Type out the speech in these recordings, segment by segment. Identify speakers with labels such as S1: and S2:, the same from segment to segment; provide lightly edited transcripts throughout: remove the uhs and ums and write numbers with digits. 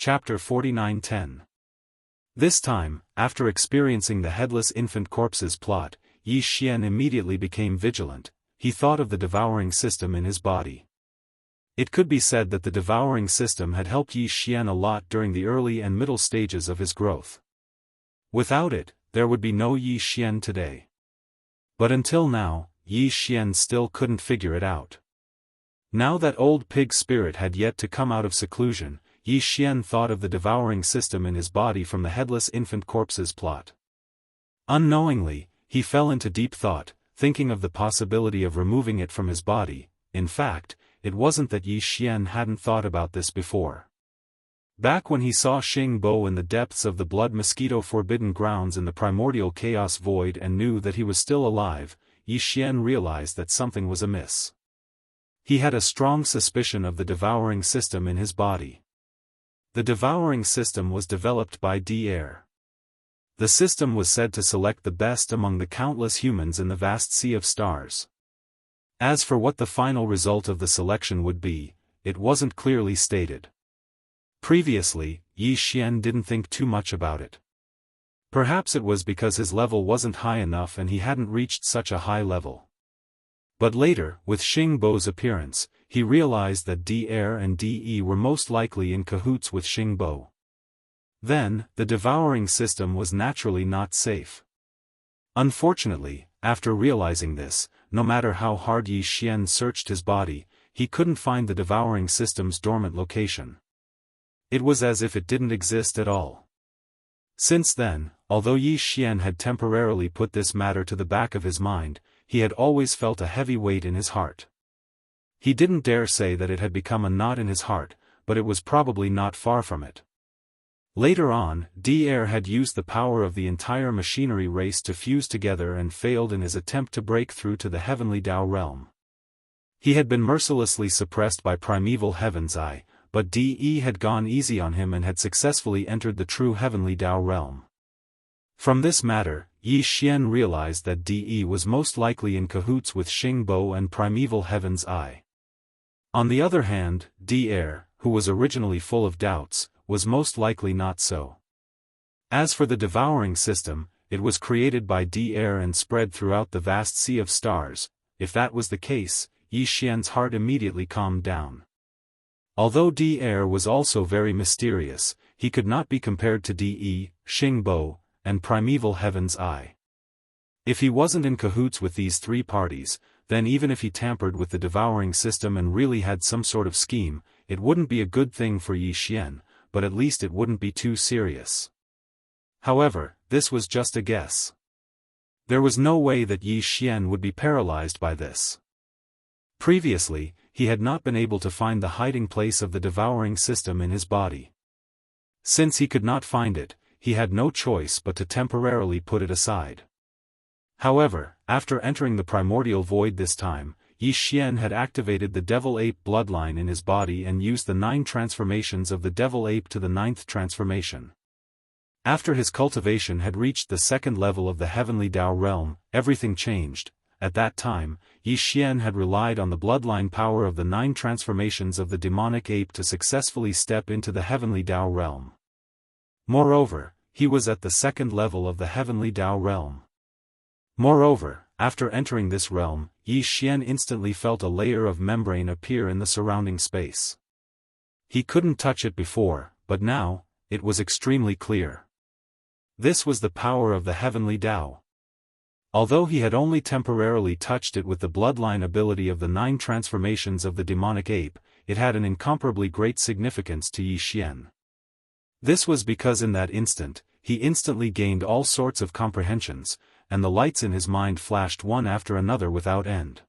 S1: Chapter 49:10. This time, after experiencing the headless infant corpses plot, Yi Xian immediately became vigilant. He thought of the devouring system in his body. It could be said that the devouring system had helped Yi Xian a lot during the early and middle stages of his growth. Without it, there would be no Yi Xian today. But until now, Yi Xian still couldn't figure it out. Now that old pig spirit had yet to come out of seclusion, Yi Xian thought of the devouring system in his body from the headless infant corpses plot. Unknowingly, he fell into deep thought, thinking of the possibility of removing it from his body. In fact, it wasn't that Yi Xian hadn't thought about this before. Back when he saw Xing Bo in the depths of the blood mosquito forbidden grounds in the primordial chaos void and knew that he was still alive, Yi Xian realized that something was amiss. He had a strong suspicion of the devouring system in his body. The devouring system was developed by Daoist. The system was said to select the best among the countless humans in the vast sea of stars. As for what the final result of the selection would be, it wasn't clearly stated. Previously, Yi Xian didn't think too much about it. Perhaps it was because his level wasn't high enough and he hadn't reached such a high level. But later, with Xing Bo's appearance, he realized that Daoist and De were most likely in cahoots with Xing Bo. Then, the devouring system was naturally not safe. Unfortunately, after realizing this, no matter how hard Yi Xian searched his body, he couldn't find the devouring system's dormant location. It was as if it didn't exist at all. Since then, although Yi Xian had temporarily put this matter to the back of his mind, he had always felt a heavy weight in his heart. He didn't dare say that it had become a knot in his heart, but it was probably not far from it. Later on, Daoist had used the power of the entire machinery race to fuse together and failed in his attempt to break through to the heavenly Dao realm. He had been mercilessly suppressed by primeval Heaven's Eye, but De had gone easy on him and had successfully entered the true heavenly Dao realm. From this matter, Yi Xian realized that De was most likely in cahoots with Xing Bo and primeval Heaven's Eye. On the other hand, Daoist, who was originally full of doubts, was most likely not so. As for the devouring system, it was created by Daoist and spread throughout the vast sea of stars. If that was the case, Yi Xian's heart immediately calmed down. Although Daoist was also very mysterious, he could not be compared to De, Xing Bo, and primeval Heaven's Eye. If he wasn't in cahoots with these three parties, then even if he tampered with the devouring system and really had some sort of scheme, it wouldn't be a good thing for Yi Xian, but at least it wouldn't be too serious. However, this was just a guess. There was no way that Yi Xian would be paralyzed by this. Previously, he had not been able to find the hiding place of the devouring system in his body. Since he could not find it, he had no choice but to temporarily put it aside. However, after entering the primordial void this time, Yi Xian had activated the devil ape bloodline in his body and used the 9 transformations of the devil ape to the 9th transformation. After his cultivation had reached the 2nd level of the heavenly Dao realm, everything changed. At that time, Yi Xian had relied on the bloodline power of the 9 transformations of the demonic ape to successfully step into the heavenly Dao realm. Moreover, he was at the 2nd level of the heavenly Dao realm. Moreover, after entering this realm, Yi Xian instantly felt a layer of membrane appear in the surrounding space. He couldn't touch it before, but now, it was extremely clear. This was the power of the heavenly Dao. Although he had only temporarily touched it with the bloodline ability of the 9 transformations of the demonic ape, it had an incomparably great significance to Yi Xian. This was because in that instant, he instantly gained all sorts of comprehensions, and the lights in his mind flashed one after another without end.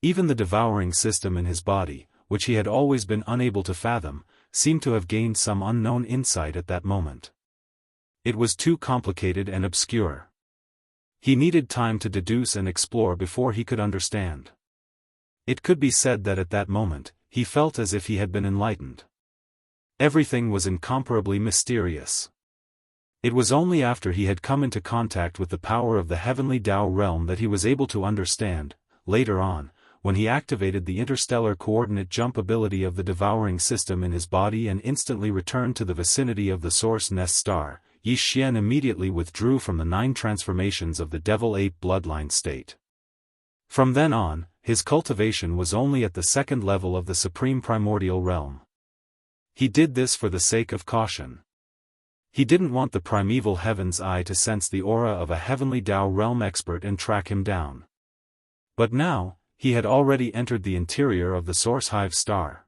S1: Even the devouring system in his body, which he had always been unable to fathom, seemed to have gained some unknown insight at that moment. It was too complicated and obscure. He needed time to deduce and explore before he could understand. It could be said that at that moment, he felt as if he had been enlightened. Everything was incomparably mysterious. It was only after he had come into contact with the power of the heavenly Dao realm that he was able to understand. Later on, when he activated the interstellar coordinate jump ability of the devouring system in his body and instantly returned to the vicinity of the source nest star, Yi Xian immediately withdrew from the 9 transformations of the devil-ape bloodline state. From then on, his cultivation was only at the 2nd level of the supreme primordial realm. He did this for the sake of caution. He didn't want the primeval heaven's eye to sense the aura of a heavenly Dao realm expert and track him down. But now, he had already entered the interior of the Source Hive Star.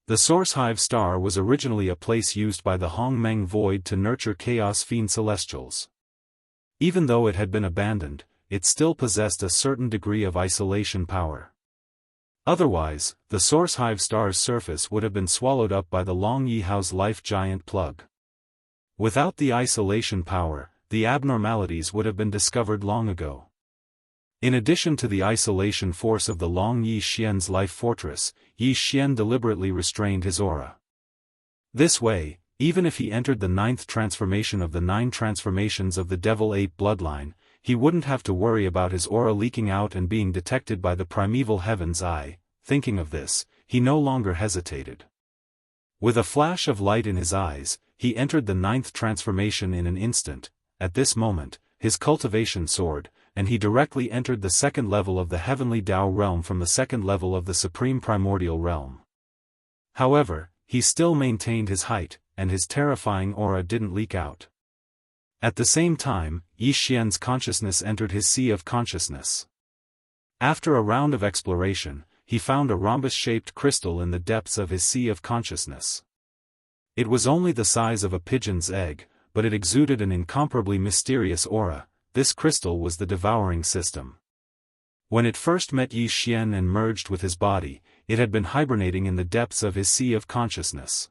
S1: The Source Hive Star was originally a place used by the Hongmeng Void to nurture Chaos Fiend Celestials. Even though it had been abandoned, it still possessed a certain degree of isolation power. Otherwise, the Source Hive Star's surface would have been swallowed up by the Long Yi Hao's life giant plug. Without the isolation power, the abnormalities would have been discovered long ago. In addition to the isolation force of the Long Yi Xian's life fortress, Yi Xian deliberately restrained his aura. This way, even if he entered the 9th transformation of the 9 transformations of the devil-ape bloodline, he wouldn't have to worry about his aura leaking out and being detected by the primeval heaven's eye. Thinking of this, he no longer hesitated. With a flash of light in his eyes, he entered the 9th transformation in an instant. At this moment, his cultivation soared, and he directly entered the 2nd level of the heavenly Dao realm from the 2nd level of the supreme primordial realm. However, he still maintained his height, and his terrifying aura didn't leak out. At the same time, Yi Xian's consciousness entered his sea of consciousness. After a round of exploration, he found a rhombus-shaped crystal in the depths of his sea of consciousness. It was only the size of a pigeon's egg, but it exuded an incomparably mysterious aura. This crystal was the devouring system. When it first met Yi Xian and merged with his body, it had been hibernating in the depths of his sea of consciousness.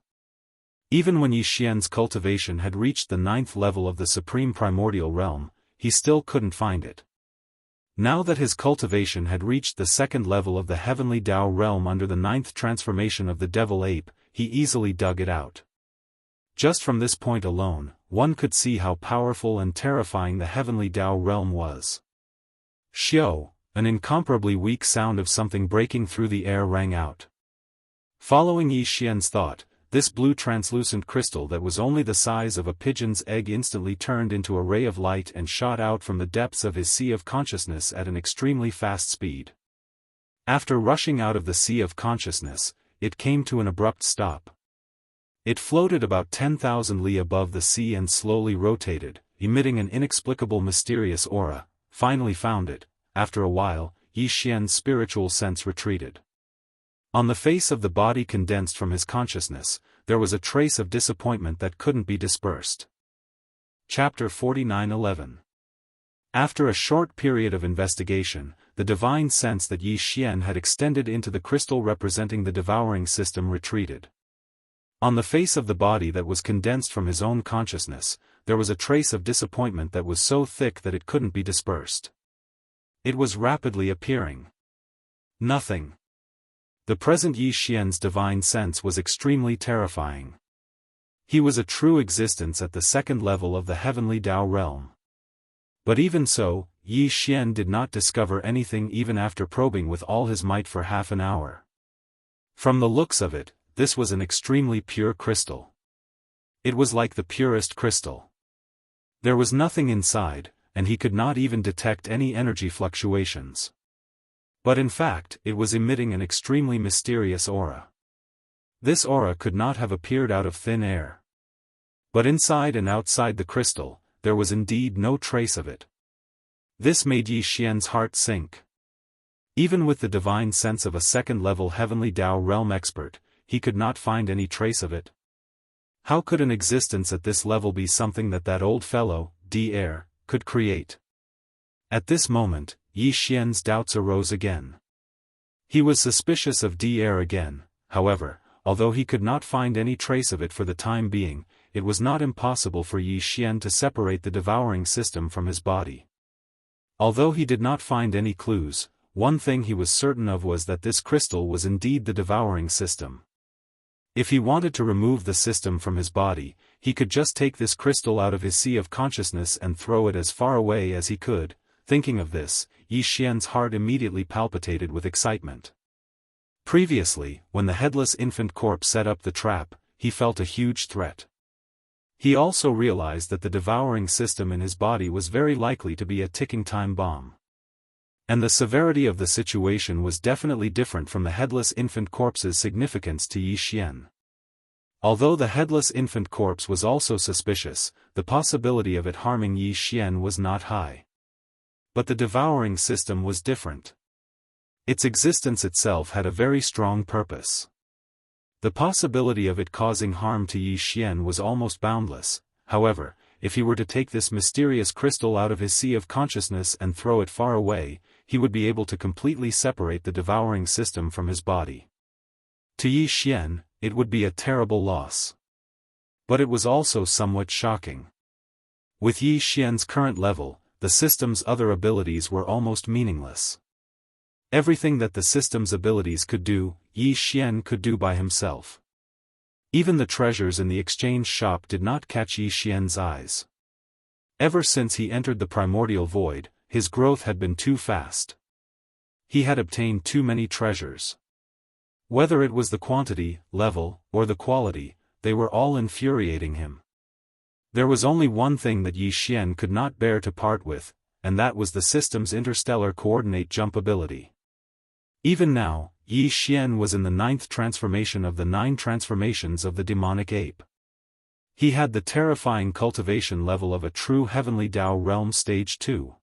S1: Even when Yi Xian's cultivation had reached the 9th level of the supreme primordial realm, he still couldn't find it. Now that his cultivation had reached the 2nd level of the heavenly Dao realm under the 9th transformation of the devil ape, he easily dug it out. Just from this point alone, one could see how powerful and terrifying the heavenly Dao realm was. Xiao, an incomparably weak sound of something breaking through the air rang out. Following Yi Xian's thought, this blue translucent crystal that was only the size of a pigeon's egg instantly turned into a ray of light and shot out from the depths of his sea of consciousness at an extremely fast speed. After rushing out of the sea of consciousness, it came to an abrupt stop. It floated about 10,000 li above the sea and slowly rotated, emitting an inexplicable mysterious aura. Finally found it. After a while, Yi Xian's spiritual sense retreated. On the face of the body condensed from his consciousness, there was a trace of disappointment that couldn't be dispersed. Chapter 49:11. After a short period of investigation, the divine sense that Yi Xian had extended into the crystal representing the devouring system retreated. On the face of the body that was condensed from his own consciousness, there was a trace of disappointment that was so thick that it couldn't be dispersed. It was rapidly appearing. Nothing. The present Yi Xian's divine sense was extremely terrifying. He was a true existence at the 2nd level of the heavenly Dao realm. But even so, Yi Xian did not discover anything even after probing with all his might for half an hour. From the looks of it, this was an extremely pure crystal. It was like the purest crystal. There was nothing inside, and he could not even detect any energy fluctuations. But in fact, it was emitting an extremely mysterious aura. This aura could not have appeared out of thin air. But inside and outside the crystal, there was indeed no trace of it. This made Yi Xian's heart sink. Even with the divine sense of a 2nd-level heavenly Dao realm expert, he could not find any trace of it. How could an existence at this level be something that old fellow, D-Air, could create? At this moment, Yi Xian's doubts arose again. He was suspicious of D-Air again. However, although he could not find any trace of it for the time being, it was not impossible for Yi Xian to separate the devouring system from his body. Although he did not find any clues, one thing he was certain of was that this crystal was indeed the devouring system. If he wanted to remove the system from his body, he could just take this crystal out of his sea of consciousness and throw it as far away as he could. Thinking of this, Yi Xian's heart immediately palpitated with excitement. Previously, when the headless infant corpse set up the trap, he felt a huge threat. He also realized that the devouring system in his body was very likely to be a ticking time bomb. And the severity of the situation was definitely different from the headless infant corpse's significance to Yi Xian. Although the headless infant corpse was also suspicious, the possibility of it harming Yi Xian was not high. But the devouring system was different. Its existence itself had a very strong purpose. The possibility of it causing harm to Yi Xian was almost boundless. However, if he were to take this mysterious crystal out of his sea of consciousness and throw it far away, he would be able to completely separate the devouring system from his body. To Yi Xian, it would be a terrible loss. But it was also somewhat shocking. With Yi Xian's current level, the system's other abilities were almost meaningless. Everything that the system's abilities could do, Yi Xian could do by himself. Even the treasures in the exchange shop did not catch Yi Xian's eyes. Ever since he entered the primordial void, his growth had been too fast. He had obtained too many treasures. Whether it was the quantity, level, or the quality, they were all infuriating him. There was only one thing that Yi Xian could not bear to part with, and that was the system's interstellar coordinate jump ability. Even now, Yi Xian was in the 9th transformation of the 9 transformations of the demonic ape. He had the terrifying cultivation level of a true heavenly Dao realm stage 2.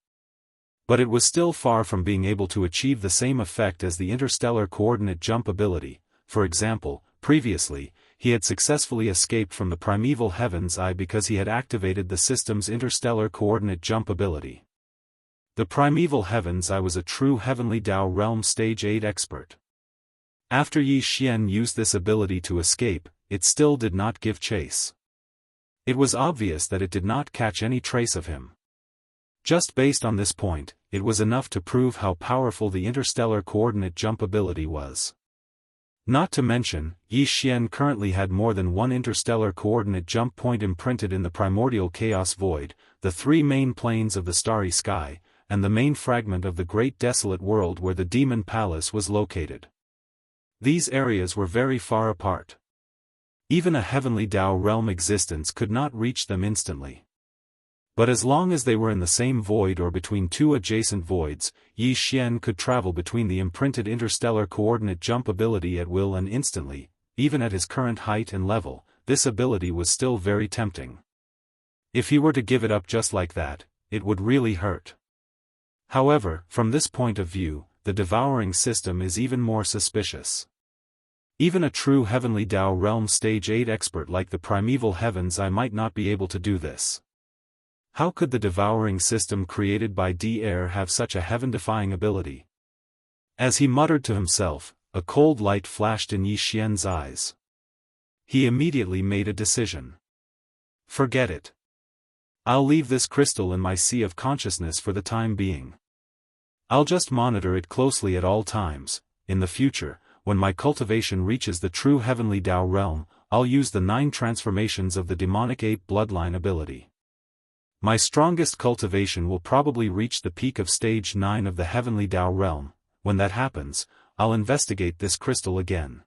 S1: But it was still far from being able to achieve the same effect as the interstellar coordinate jump ability. For example, previously, he had successfully escaped from the primeval heaven's eye because he had activated the system's interstellar coordinate jump ability. The primeval heaven's eye was a true heavenly Dao realm stage 8 expert. After Yi Xian used this ability to escape, it still did not give chase. It was obvious that it did not catch any trace of him. Just based on this point, it was enough to prove how powerful the interstellar coordinate jump ability was. Not to mention, Yi Xian currently had more than one interstellar coordinate jump point imprinted in the primordial chaos void, the 3 main planes of the starry sky, and the main fragment of the great desolate world where the demon palace was located. These areas were very far apart. Even a heavenly Dao realm existence could not reach them instantly. But as long as they were in the same void or between 2 adjacent voids, Yi Xian could travel between the imprinted interstellar coordinate jump ability at will and instantly. Even at his current height and level, this ability was still very tempting. If he were to give it up just like that, it would really hurt. However, from this point of view, the devouring system is even more suspicious. Even a true heavenly Dao realm stage 8 expert like the primeval heaven's eye might not be able to do this. How could the devouring system created by D-Air have such a heaven-defying ability? As he muttered to himself, a cold light flashed in Yi Xian's eyes. He immediately made a decision. Forget it. I'll leave this crystal in my sea of consciousness for the time being. I'll just monitor it closely at all times. In the future, when my cultivation reaches the true heavenly Dao realm, I'll use the 9 transformations of the demonic ape bloodline ability. My strongest cultivation will probably reach the peak of stage 9 of the heavenly Dao realm. When that happens, I'll investigate this crystal again.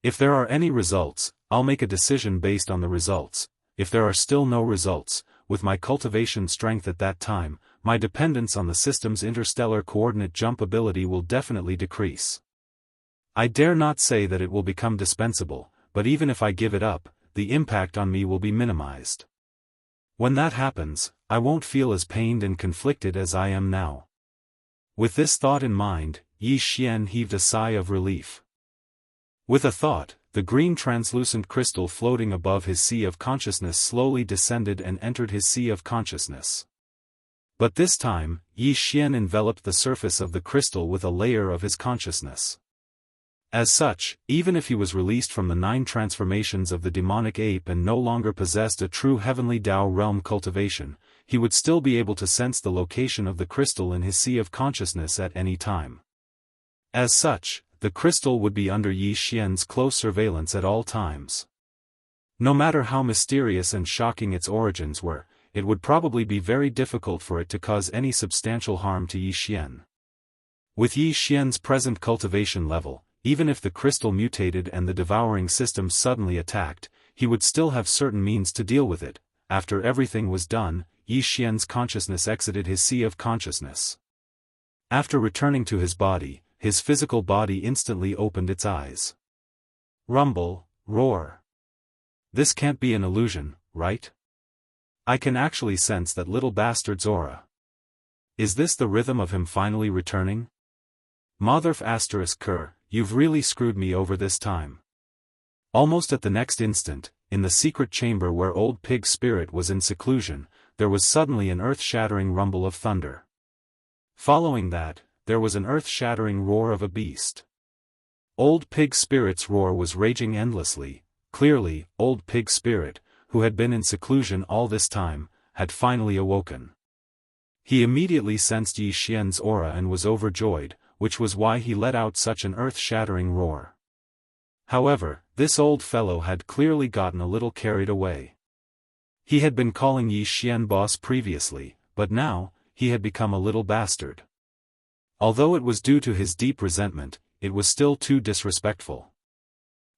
S1: If there are any results, I'll make a decision based on the results. If there are still no results, with my cultivation strength at that time, my dependence on the system's interstellar coordinate jump ability will definitely decrease. I dare not say that it will become dispensable, but even if I give it up, the impact on me will be minimized. When that happens, I won't feel as pained and conflicted as I am now. With this thought in mind, Yi Xian heaved a sigh of relief. With a thought, the green translucent crystal floating above his sea of consciousness slowly descended and entered his sea of consciousness. But this time, Yi Xian enveloped the surface of the crystal with a layer of his consciousness. As such, even if he was released from the 9 transformations of the demonic ape and no longer possessed a true heavenly Dao realm cultivation, he would still be able to sense the location of the crystal in his sea of consciousness at any time. As such, the crystal would be under Yi Xian's close surveillance at all times. No matter how mysterious and shocking its origins were, it would probably be very difficult for it to cause any substantial harm to Yi Xian. With Yi Xian's present cultivation level, even if the crystal mutated and the devouring system suddenly attacked, he would still have certain means to deal with it. After everything was done, Yi Xian's consciousness exited his sea of consciousness. After returning to his body, his physical body instantly opened its eyes. Rumble, roar. This can't be an illusion, right? I can actually sense that little bastard's aura. Is this the rhythm of him finally returning? Motherf *Ker, you've really screwed me over this time. Almost at the next instant, in the secret chamber where Old Pig Spirit was in seclusion, there was suddenly an earth-shattering rumble of thunder. Following that, there was an earth-shattering roar of a beast. Old Pig Spirit's roar was raging endlessly. Clearly, Old Pig Spirit, who had been in seclusion all this time, had finally awoken. He immediately sensed Yi Xian's aura and was overjoyed, which was why he let out such an earth-shattering roar. However, this old fellow had clearly gotten a little carried away. He had been calling Yi Xian boss previously, but now, he had become a little bastard. Although it was due to his deep resentment, it was still too disrespectful.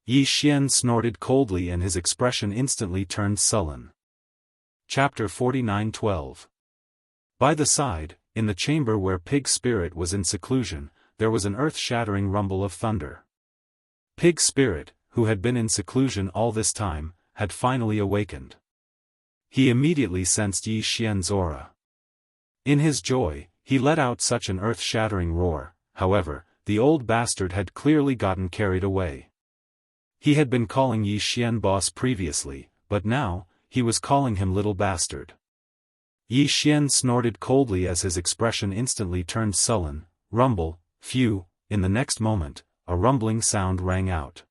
S1: Yi Xian snorted coldly and his expression instantly turned sullen. Chapter 49:12. By the side, in the chamber where Pig Spirit was in seclusion, there was an earth-shattering rumble of thunder. Pig Spirit, who had been in seclusion all this time, had finally awakened. He immediately sensed Yi Xian's aura. In his joy, he let out such an earth-shattering roar. However, the old bastard had clearly gotten carried away. He had been calling Yi Xian boss previously, but now, he was calling him little bastard. Yi Xian snorted coldly as his expression instantly turned sullen. Rumble, phew. In the next moment, a rumbling sound rang out.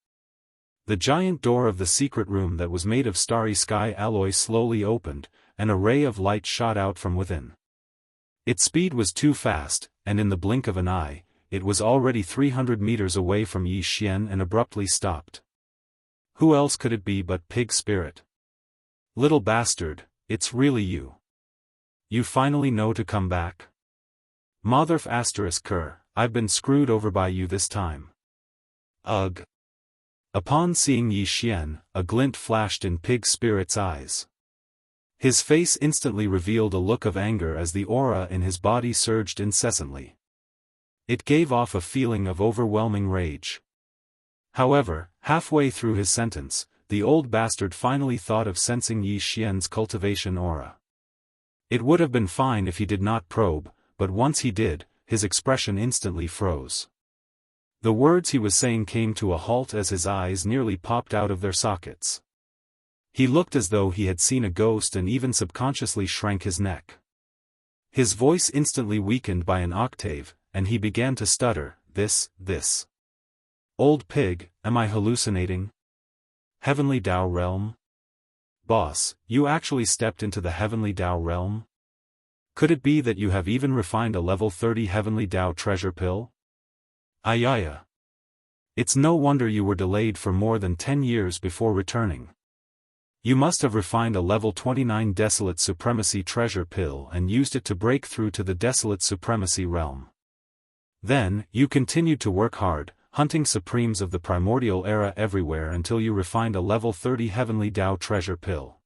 S1: The giant door of the secret room that was made of starry sky alloy slowly opened, and a ray of light shot out from within. Its speed was too fast, and in the blink of an eye, it was already 300 meters away from Yi Xian and abruptly stopped. Who else could it be but Pig Spirit? Little bastard, it's really you. You finally know to come back? Motherf *Ker, I've been screwed over by you this time. Ugh. Upon seeing Yi Xian, a glint flashed in Pig Spirit's eyes. His face instantly revealed a look of anger as the aura in his body surged incessantly. It gave off a feeling of overwhelming rage. However, halfway through his sentence, the old bastard finally thought of sensing Yi Xian's cultivation aura. It would have been fine if he did not probe, but once he did, his expression instantly froze. The words he was saying came to a halt as his eyes nearly popped out of their sockets. He looked as though he had seen a ghost and even subconsciously shrank his neck. His voice instantly weakened by an octave, and he began to stutter, this. Old pig, am I hallucinating? Heavenly Dao realm? Boss, you actually stepped into the Heavenly Dao realm? Could it be that you have even refined a level 30 Heavenly Dao treasure pill? Ayaya. It's no wonder you were delayed for more than 10 years before returning. You must have refined a level 29 Desolate Supremacy treasure pill and used it to break through to the Desolate Supremacy realm. Then, you continued to work hard, hunting supremes of the primordial era everywhere until you refined a level 30 Heavenly Dao treasure pill.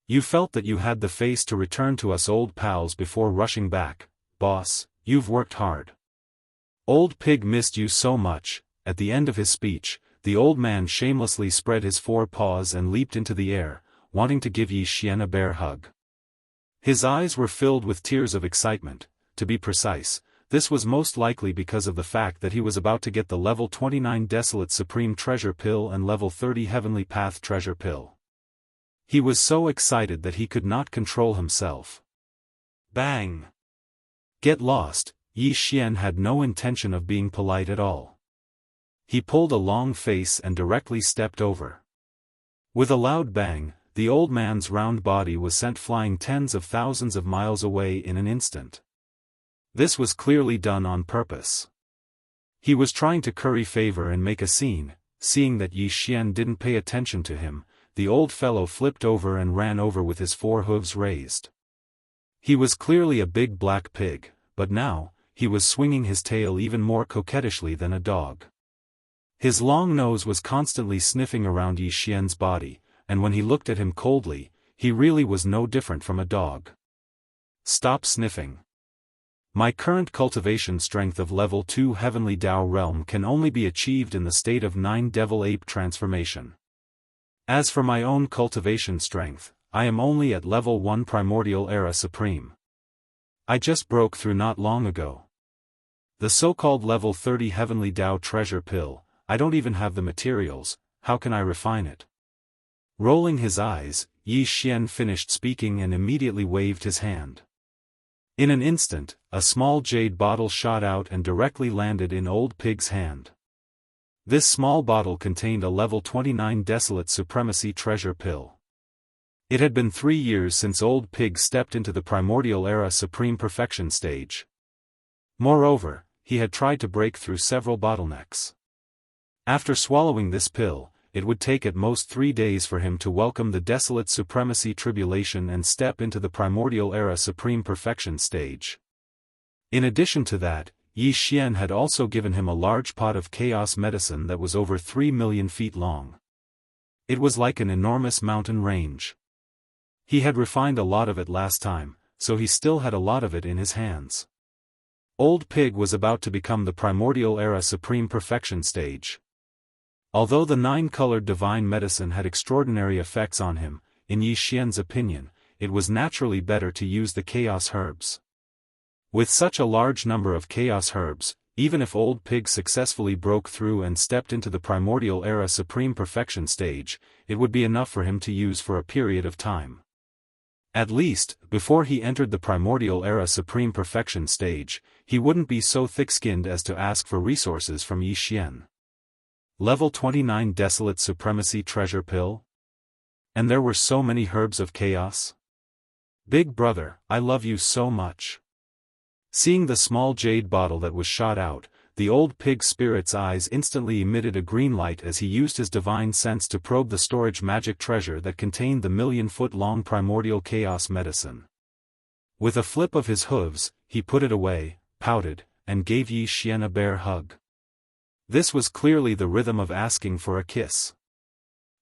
S1: You felt that you had the face to return to us old pals before rushing back. Boss, you've worked hard. Old Pig missed you so much. At the end of his speech, the old man shamelessly spread his 4 paws and leaped into the air, wanting to give Yi Xian a bear hug. His eyes were filled with tears of excitement. To be precise, this was most likely because of the fact that he was about to get the level 29 Desolate Supreme treasure pill and level 30 Heavenly Path treasure pill. He was so excited that he could not control himself. Bang! Get lost. Yi Xian had no intention of being polite at all. He pulled a long face and directly stepped over. With a loud bang, the old man's round body was sent flying tens of thousands of miles away in an instant. This was clearly done on purpose. He was trying to curry favor and make a scene. Seeing that Yi Xian didn't pay attention to him, the old fellow flipped over and ran over with his 4 hooves raised. He was clearly a big black pig, but now, he was swinging his tail even more coquettishly than a dog. His long nose was constantly sniffing around Yi Xian's body, and when he looked at him coldly, he really was no different from a dog. Stop sniffing. My current cultivation strength of level 2 Heavenly Dao Realm can only be achieved in the state of 9 Devil Ape transformation. As for my own cultivation strength, I am only at level 1 Primordial Era Supreme. I just broke through not long ago. The so-called level 30 Heavenly Dao Treasure Pill, I don't even have the materials, how can I refine it? Rolling his eyes, Yi Xian finished speaking and immediately waved his hand. In an instant, a small jade bottle shot out and directly landed in Old Pig's hand. This small bottle contained a level 29 Desolate Supremacy Treasure Pill. It had been 3 years since Old Pig stepped into the Primordial Era Supreme Perfection stage. Moreover, he had tried to break through several bottlenecks. After swallowing this pill, it would take at most 3 days for him to welcome the Desolate Supremacy Tribulation and step into the Primordial Era Supreme Perfection stage. In addition to that, Yi Xian had also given him a large pot of chaos medicine that was over 3 million feet long. It was like an enormous mountain range. He had refined a lot of it last time, so he still had a lot of it in his hands. Old Pig was about to become the Primordial Era Supreme Perfection stage. Although the 9-colored divine medicine had extraordinary effects on him, in Yi Xian's opinion, it was naturally better to use the chaos herbs. With such a large number of chaos herbs, even if Old Pig successfully broke through and stepped into the Primordial Era Supreme Perfection stage, it would be enough for him to use for a period of time. At least, before he entered the Primordial Era Supreme Perfection stage, he wouldn't be so thick-skinned as to ask for resources from Yi Xian. Level 29 Desolate Supremacy Treasure Pill? And there were so many herbs of chaos? Big brother, I love you so much. Seeing the small jade bottle that was shot out, the Old Pig spirit's eyes instantly emitted a green light as he used his divine sense to probe the storage magic treasure that contained the 1,000,000-foot-long primordial chaos medicine. With a flip of his hooves, he put it away, pouted, and gave Yi Xian a bear hug. This was clearly the rhythm of asking for a kiss.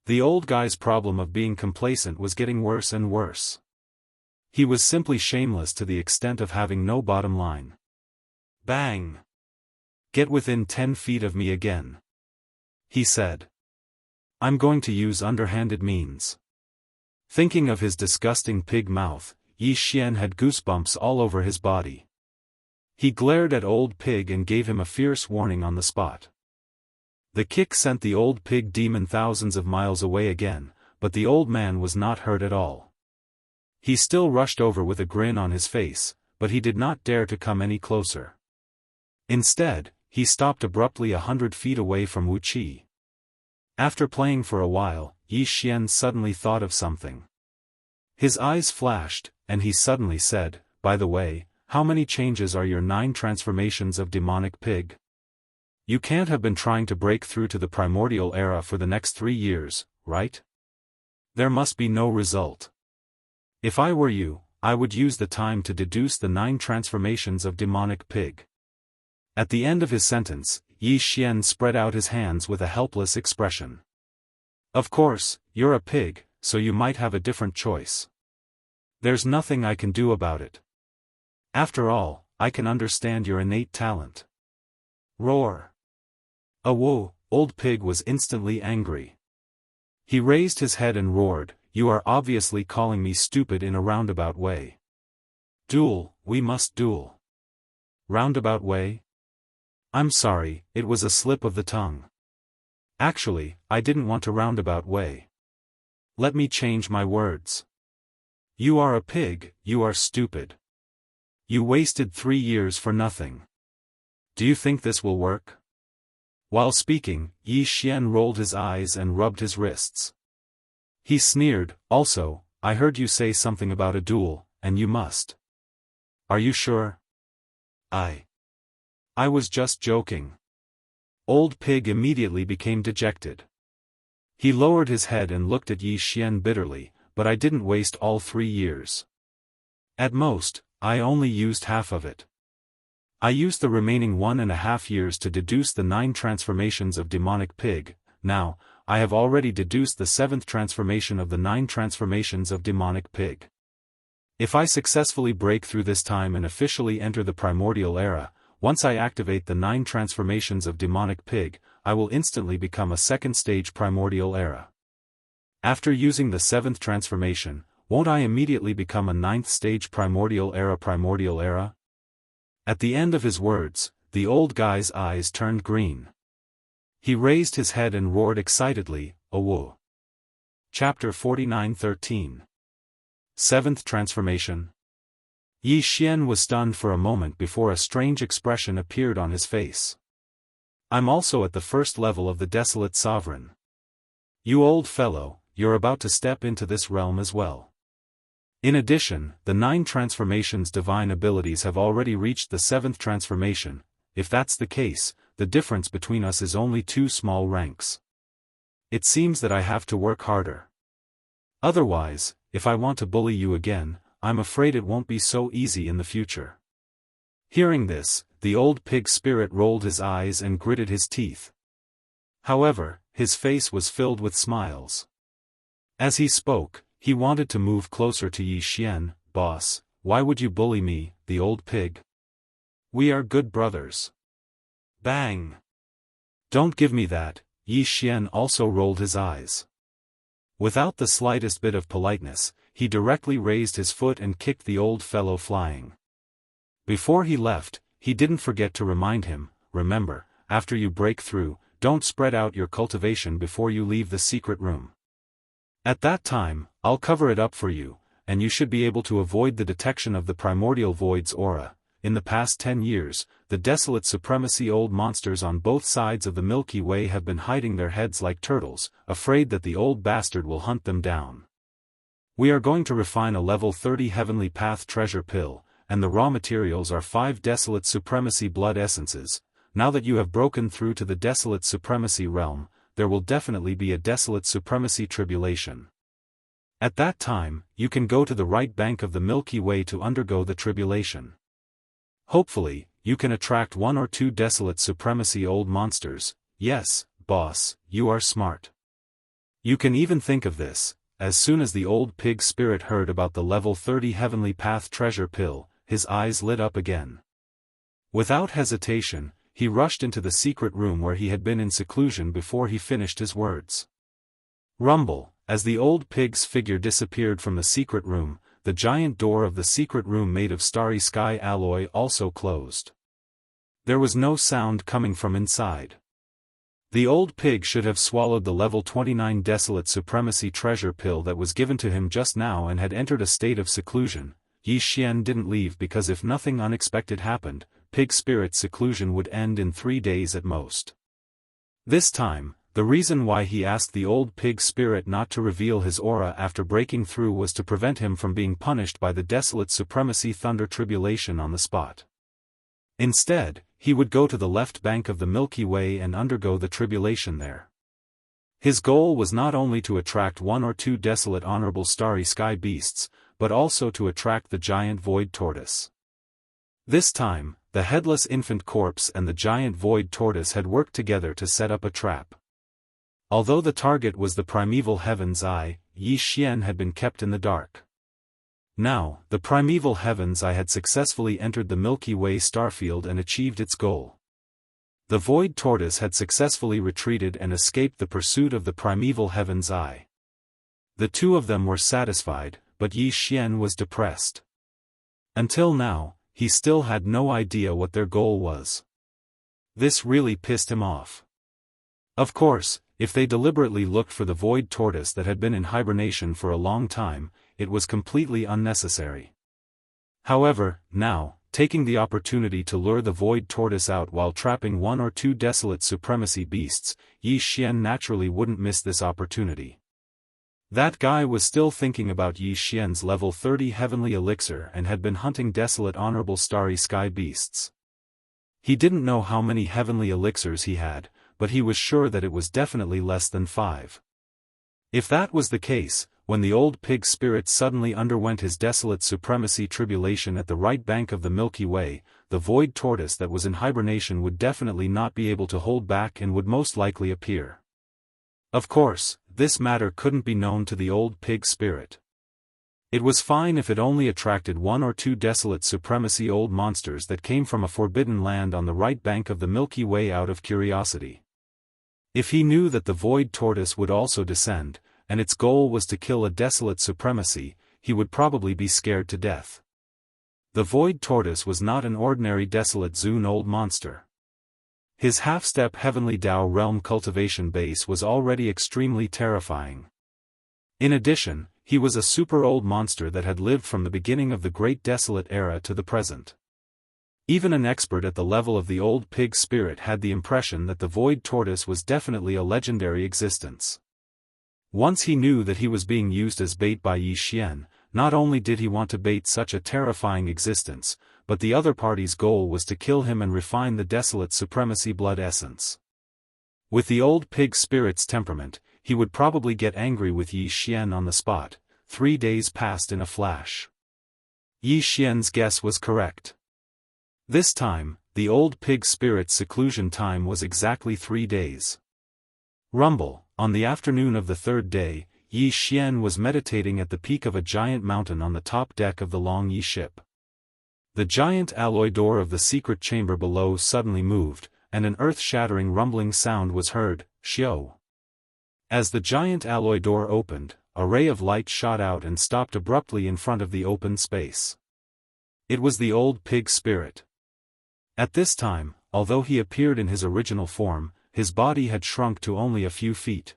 S1: The old guy's problem of being complacent was getting worse and worse. He was simply shameless to the extent of having no bottom line. Bang! Get within 10 feet of me again, he said. I'm going to use underhanded means. Thinking of his disgusting pig mouth, Yi Xian had goosebumps all over his body. He glared at Old Pig and gave him a fierce warning on the spot. The kick sent the Old Pig demon thousands of miles away again, but the old man was not hurt at all. He still rushed over with a grin on his face, but he did not dare to come any closer. Instead, he stopped abruptly 100 feet away from Wuxia. After playing for a while, Yi Xian suddenly thought of something. His eyes flashed, and he suddenly said, "By the way, how many changes are your 9 transformations of demonic pig? You can't have been trying to break through to the primordial era for the next 3 years, right? There must be no result. If I were you, I would use the time to deduce the 9 transformations of demonic pig." At the end of his sentence, Yi Xian spread out his hands with a helpless expression. Of course, you're a pig, so you might have a different choice. There's nothing I can do about it. After all, I can understand your innate talent. Roar. Whoa, Old Pig was instantly angry. He raised his head and roared, "You are obviously calling me stupid in a roundabout way. Duel, we must duel." Roundabout way? I'm sorry, it was a slip of the tongue. Actually, I didn't want a roundabout way. Let me change my words. You are a pig, you are stupid. You wasted 3 years for nothing. Do you think this will work? While speaking, Yi Xian rolled his eyes and rubbed his wrists. He sneered, "Also, I heard you say something about a duel, and you must. Are you sure?" I was just joking. Old Pig immediately became dejected. He lowered his head and looked at Yi Xian bitterly, but I didn't waste all 3 years. At most, I only used half of it. I used the remaining 1.5 years to deduce the 9 transformations of demonic pig. Now, I have already deduced the 7th transformation of the 9 transformations of demonic pig. If I successfully break through this time and officially enter the primordial era, once I activate the 9 transformations of demonic pig, I will instantly become a 2nd stage primordial era. After using the 7th transformation, won't I immediately become a 9th stage primordial era? At the end of his words, the old guy's eyes turned green. He raised his head and roared excitedly, "Awo!" Chapter 49:13. 7th Transformation. Yi Xian was stunned for a moment before a strange expression appeared on his face. "I'm also at the 1st level of the Desolate Sovereign. You old fellow, you're about to step into this realm as well. In addition, the 9 transformations divine abilities have already reached the 7th transformation. If that's the case, the difference between us is only 2 small ranks. It seems that I have to work harder. Otherwise, if I want to bully you again, I'm afraid it won't be so easy in the future." Hearing this, the old pig spirit rolled his eyes and gritted his teeth. However, his face was filled with smiles. As he spoke, he wanted to move closer to Yi Xian. "Boss, why would you bully me, the old pig? We are good brothers." Bang! "Don't give me that." Yi Xian also rolled his eyes. Without the slightest bit of politeness, he directly raised his foot and kicked the old fellow flying. Before he left, he didn't forget to remind him, "Remember, after you break through, don't spread out your cultivation before you leave the secret room. At that time, I'll cover it up for you, and you should be able to avoid the detection of the primordial void's aura." In the past 10 years, the desolate supremacy old monsters on both sides of the Milky Way have been hiding their heads like turtles, afraid that the old bastard will hunt them down. We are going to refine a level 30 heavenly path treasure pill, and the raw materials are 5 desolate supremacy blood essences. Now that you have broken through to the desolate supremacy realm, there will definitely be a desolate supremacy tribulation. At that time, you can go to the right bank of the Milky Way to undergo the tribulation. Hopefully, you can attract 1 or 2 desolate supremacy old monsters. Yes, boss, you are smart. You can even think of this. As soon as the old pig spirit heard about the level 30 heavenly path treasure pill, his eyes lit up again. Without hesitation, he rushed into the secret room where he had been in seclusion before he finished his words. Rumble, as the old pig's figure disappeared from the secret room, the giant door of the secret room made of starry sky alloy also closed. There was no sound coming from inside. The old pig should have swallowed the level 29 desolate supremacy treasure pill that was given to him just now and had entered a state of seclusion. Yi Xian didn't leave because if nothing unexpected happened, pig spirit's seclusion would end in 3 days at most. This time, the reason why he asked the old pig spirit not to reveal his aura after breaking through was to prevent him from being punished by the desolate supremacy thunder tribulation on the spot. Instead, he would go to the left bank of the Milky Way and undergo the tribulation there. His goal was not only to attract 1 or 2 desolate honorable starry sky beasts, but also to attract the giant void tortoise. This time, the headless infant corpse and the giant void tortoise had worked together to set up a trap. Although the target was the primeval heaven's eye, Yi Xian had been kept in the dark. Now, the primeval heaven's eye had successfully entered the Milky Way starfield and achieved its goal. The void tortoise had successfully retreated and escaped the pursuit of the primeval heaven's eye. The two of them were satisfied, but Yi Xian was depressed. Until now, he still had no idea what their goal was. This really pissed him off. Of course, if they deliberately looked for the void tortoise that had been in hibernation for a long time, it was completely unnecessary. However, now, taking the opportunity to lure the void tortoise out while trapping 1 or 2 desolate supremacy beasts, Yi Xian naturally wouldn't miss this opportunity. That guy was still thinking about Yi Xian's level 30 heavenly elixir and had been hunting desolate honorable starry sky beasts. He didn't know how many heavenly elixirs he had, but he was sure that it was definitely less than 5. If that was the case, when the old pig spirit suddenly underwent his desolate supremacy tribulation at the right bank of the Milky Way, the void tortoise that was in hibernation would definitely not be able to hold back and would most likely appear. Of course, this matter couldn't be known to the old pig spirit. It was fine if it only attracted one or two desolate supremacy old monsters that came from a forbidden land on the right bank of the Milky Way out of curiosity. If he knew that the void tortoise would also descend, and its goal was to kill a desolate supremacy, he would probably be scared to death. The void tortoise was not an ordinary desolate Zune old monster. His half-step heavenly Dao realm cultivation base was already extremely terrifying. In addition, he was a super old monster that had lived from the beginning of the Great Desolate Era to the present. Even an expert at the level of the old pig spirit had the impression that the void tortoise was definitely a legendary existence. Once he knew that he was being used as bait by Yi Xian, not only did he want to bait such a terrifying existence, but the other party's goal was to kill him and refine the desolate supremacy blood essence. With the old pig spirit's temperament, he would probably get angry with Yi Xian on the spot. 3 days passed in a flash. Yi Xian's guess was correct. This time, the old pig spirit's seclusion time was exactly 3 days. Rumble. On the afternoon of the third day, Yi Xian was meditating at the peak of a giant mountain on the top deck of the Long Yi ship. The giant alloy door of the secret chamber below suddenly moved, and an earth-shattering rumbling sound was heard, "Xiao." As the giant alloy door opened, a ray of light shot out and stopped abruptly in front of the open space. It was the old pig spirit. At this time, although he appeared in his original form, his body had shrunk to only a few feet.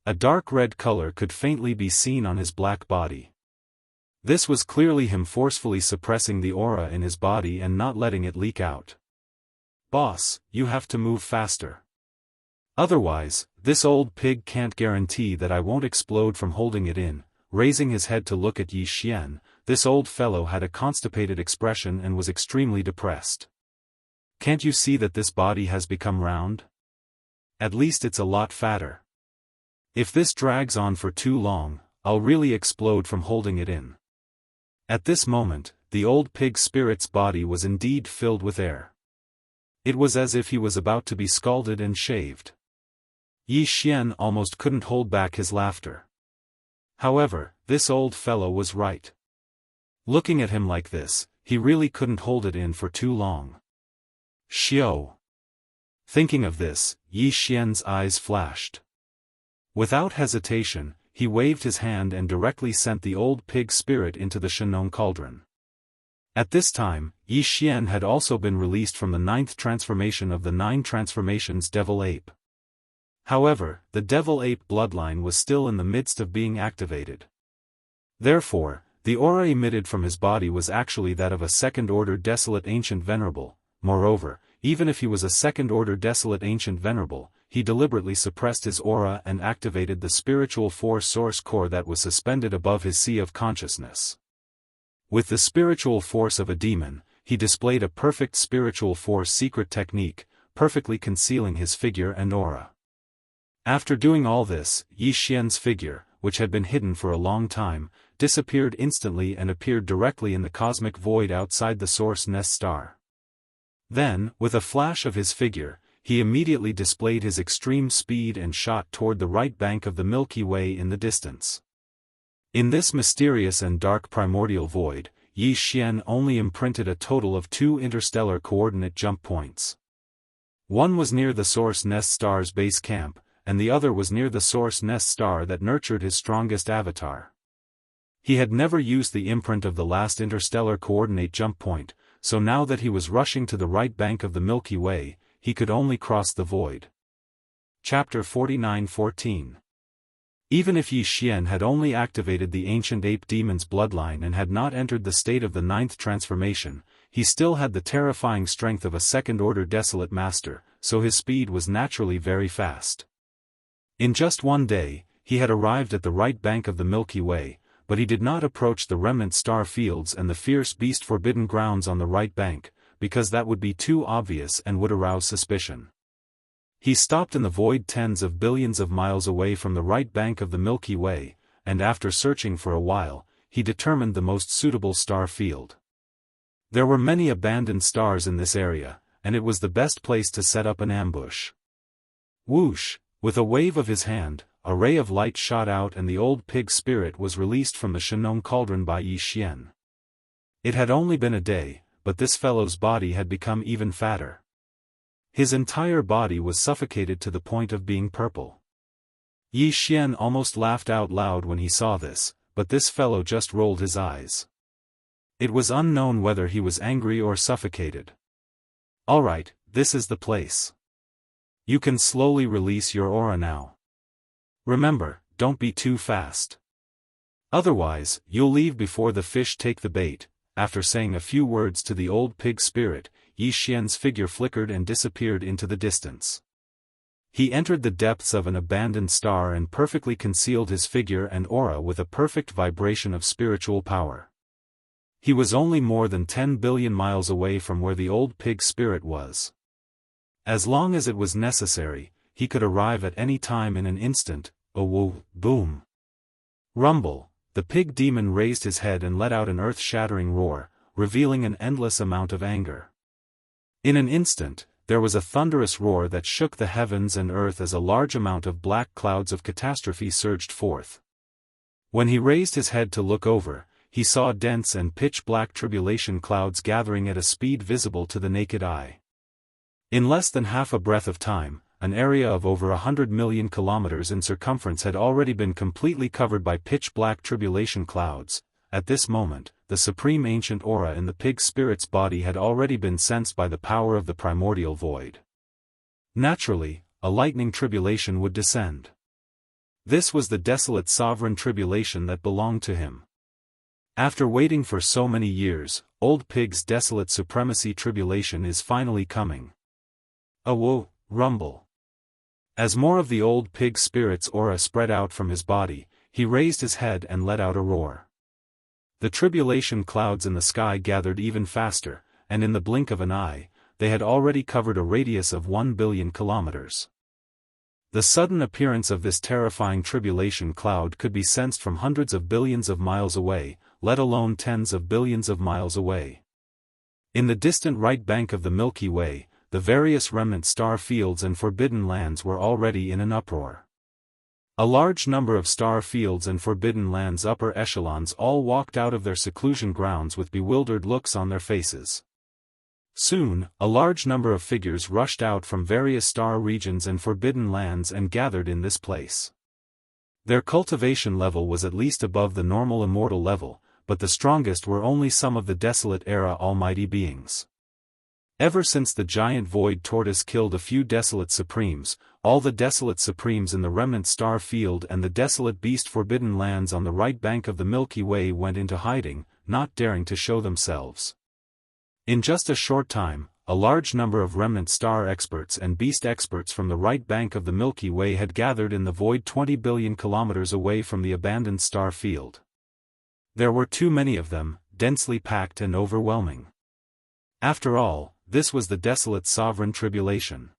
S1: A dark red color could faintly be seen on his black body. This was clearly him forcefully suppressing the aura in his body and not letting it leak out. "Boss, you have to move faster. Otherwise, this old pig can't guarantee that I won't explode from holding it in." Raising his head to look at Yi Xian, this old fellow had a constipated expression and was extremely depressed. "Can't you see that this body has become round? At least it's a lot fatter. If this drags on for too long, I'll really explode from holding it in." At this moment, the old pig spirit's body was indeed filled with air. It was as if he was about to be scalded and shaved. Yi Xian almost couldn't hold back his laughter. However, this old fellow was right. Looking at him like this, he really couldn't hold it in for too long. "Xiao." Thinking of this, Yi Xian's eyes flashed. Without hesitation, he waved his hand and directly sent the old pig spirit into the Shenong cauldron. At this time, Yi Xian had also been released from the 9th transformation of the 9 transformations Devil Ape. However, the Devil Ape bloodline was still in the midst of being activated. Therefore, the aura emitted from his body was actually that of a second-order Desolate Ancient Venerable. Moreover, even if he was a second-order Desolate Ancient Venerable, he deliberately suppressed his aura and activated the spiritual force source core that was suspended above his sea of consciousness. With the spiritual force of a demon, he displayed a perfect spiritual force secret technique, perfectly concealing his figure and aura. After doing all this, Yi Xian's figure, which had been hidden for a long time, disappeared instantly and appeared directly in the cosmic void outside the source nest star. Then, with a flash of his figure, he immediately displayed his extreme speed and shot toward the right bank of the Milky Way in the distance. In this mysterious and dark primordial void, Yi Xian only imprinted a total of 2 interstellar coordinate jump points. One was near the source nest star's base camp, and the other was near the source nest star that nurtured his strongest avatar. He had never used the imprint of the last interstellar coordinate jump point, so now that he was rushing to the right bank of the Milky Way, he could only cross the void. Chapter 49:14. Even if Yi Xian had only activated the ancient ape demon's bloodline and had not entered the state of the 9th transformation, he still had the terrifying strength of a second-order desolate master, so his speed was naturally very fast. In just 1 day, he had arrived at the right bank of the Milky Way, but he did not approach the remnant star fields and the fierce beast forbidden grounds on the right bank, because that would be too obvious and would arouse suspicion. He stopped in the void tens of billions of miles away from the right bank of the Milky Way, and after searching for a while, he determined the most suitable star field. There were many abandoned stars in this area, and it was the best place to set up an ambush. Whoosh! With a wave of his hand, a ray of light shot out and the old pig spirit was released from the Shenong cauldron by Yi Xian. It had only been a day, but this fellow's body had become even fatter. His entire body was suffocated to the point of being purple. Yi Xian almost laughed out loud when he saw this, but this fellow just rolled his eyes. It was unknown whether he was angry or suffocated. "Alright, this is the place. You can slowly release your aura now. Remember, don't be too fast. Otherwise, you'll leave before the fish take the bait." After saying a few words to the old pig spirit, Yi Xian's figure flickered and disappeared into the distance. He entered the depths of an abandoned star and perfectly concealed his figure and aura with a perfect vibration of spiritual power. He was only more than 10 billion miles away from where the old pig spirit was. As long as it was necessary, he could arrive at any time in an instant. Oh whoa, boom. Rumble. The pig demon raised his head and let out an earth-shattering roar, revealing an endless amount of anger. In an instant, there was a thunderous roar that shook the heavens and earth as a large amount of black clouds of catastrophe surged forth. When he raised his head to look over, he saw dense and pitch-black tribulation clouds gathering at a speed visible to the naked eye. In less than half a breath of time, an area of over 100 million kilometers in circumference had already been completely covered by pitch-black tribulation clouds. At this moment, the supreme ancient aura in the pig spirit's body had already been sensed by the power of the primordial void. Naturally, a lightning tribulation would descend. This was the desolate sovereign tribulation that belonged to him. After waiting for so many years, old pig's desolate supremacy tribulation is finally coming. A whoa, rumble. As more of the old pig spirit's aura spread out from his body, he raised his head and let out a roar. The tribulation clouds in the sky gathered even faster, and in the blink of an eye, they had already covered a radius of 1 billion kilometers. The sudden appearance of this terrifying tribulation cloud could be sensed from hundreds of billions of miles away, let alone tens of billions of miles away. In the distant right bank of the Milky Way, the various remnant star fields and forbidden lands were already in an uproar. A large number of star fields and forbidden lands upper echelons all walked out of their seclusion grounds with bewildered looks on their faces. Soon, a large number of figures rushed out from various star regions and forbidden lands and gathered in this place. Their cultivation level was at least above the normal immortal level, but the strongest were only some of the desolate era almighty beings. Ever since the giant void tortoise killed a few desolate supremes, all the desolate supremes in the remnant star field and the desolate beast forbidden lands on the right bank of the Milky Way went into hiding, not daring to show themselves. In just a short time, a large number of remnant star experts and beast experts from the right bank of the Milky Way had gathered in the void 20 billion kilometers away from the abandoned star field. There were too many of them, densely packed and overwhelming. After all, this was the desolate sovereign tribulation.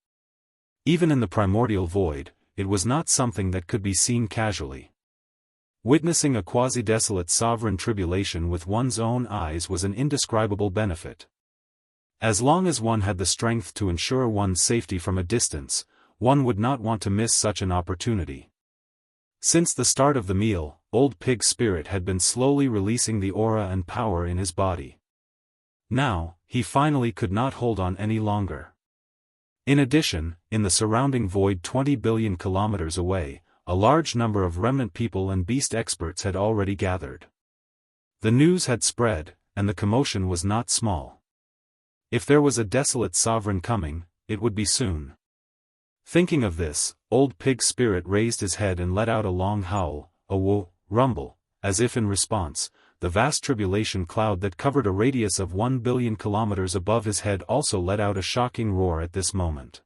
S1: Even in the primordial void, it was not something that could be seen casually. Witnessing a quasi-desolate sovereign tribulation with one's own eyes was an indescribable benefit. As long as one had the strength to ensure one's safety from a distance, one would not want to miss such an opportunity. Since the start of the meal, old pig spirit had been slowly releasing the aura and power in his body. Now, he finally could not hold on any longer. In addition, in the surrounding void 20 billion kilometers away, a large number of remnant people and beast experts had already gathered. The news had spread, and the commotion was not small. If there was a desolate sovereign coming, it would be soon. Thinking of this, old pig spirit raised his head and let out a long howl, a whoa, rumble, as if in response, the vast tribulation cloud that covered a radius of 1 billion kilometers above his head also let out a shocking roar at this moment.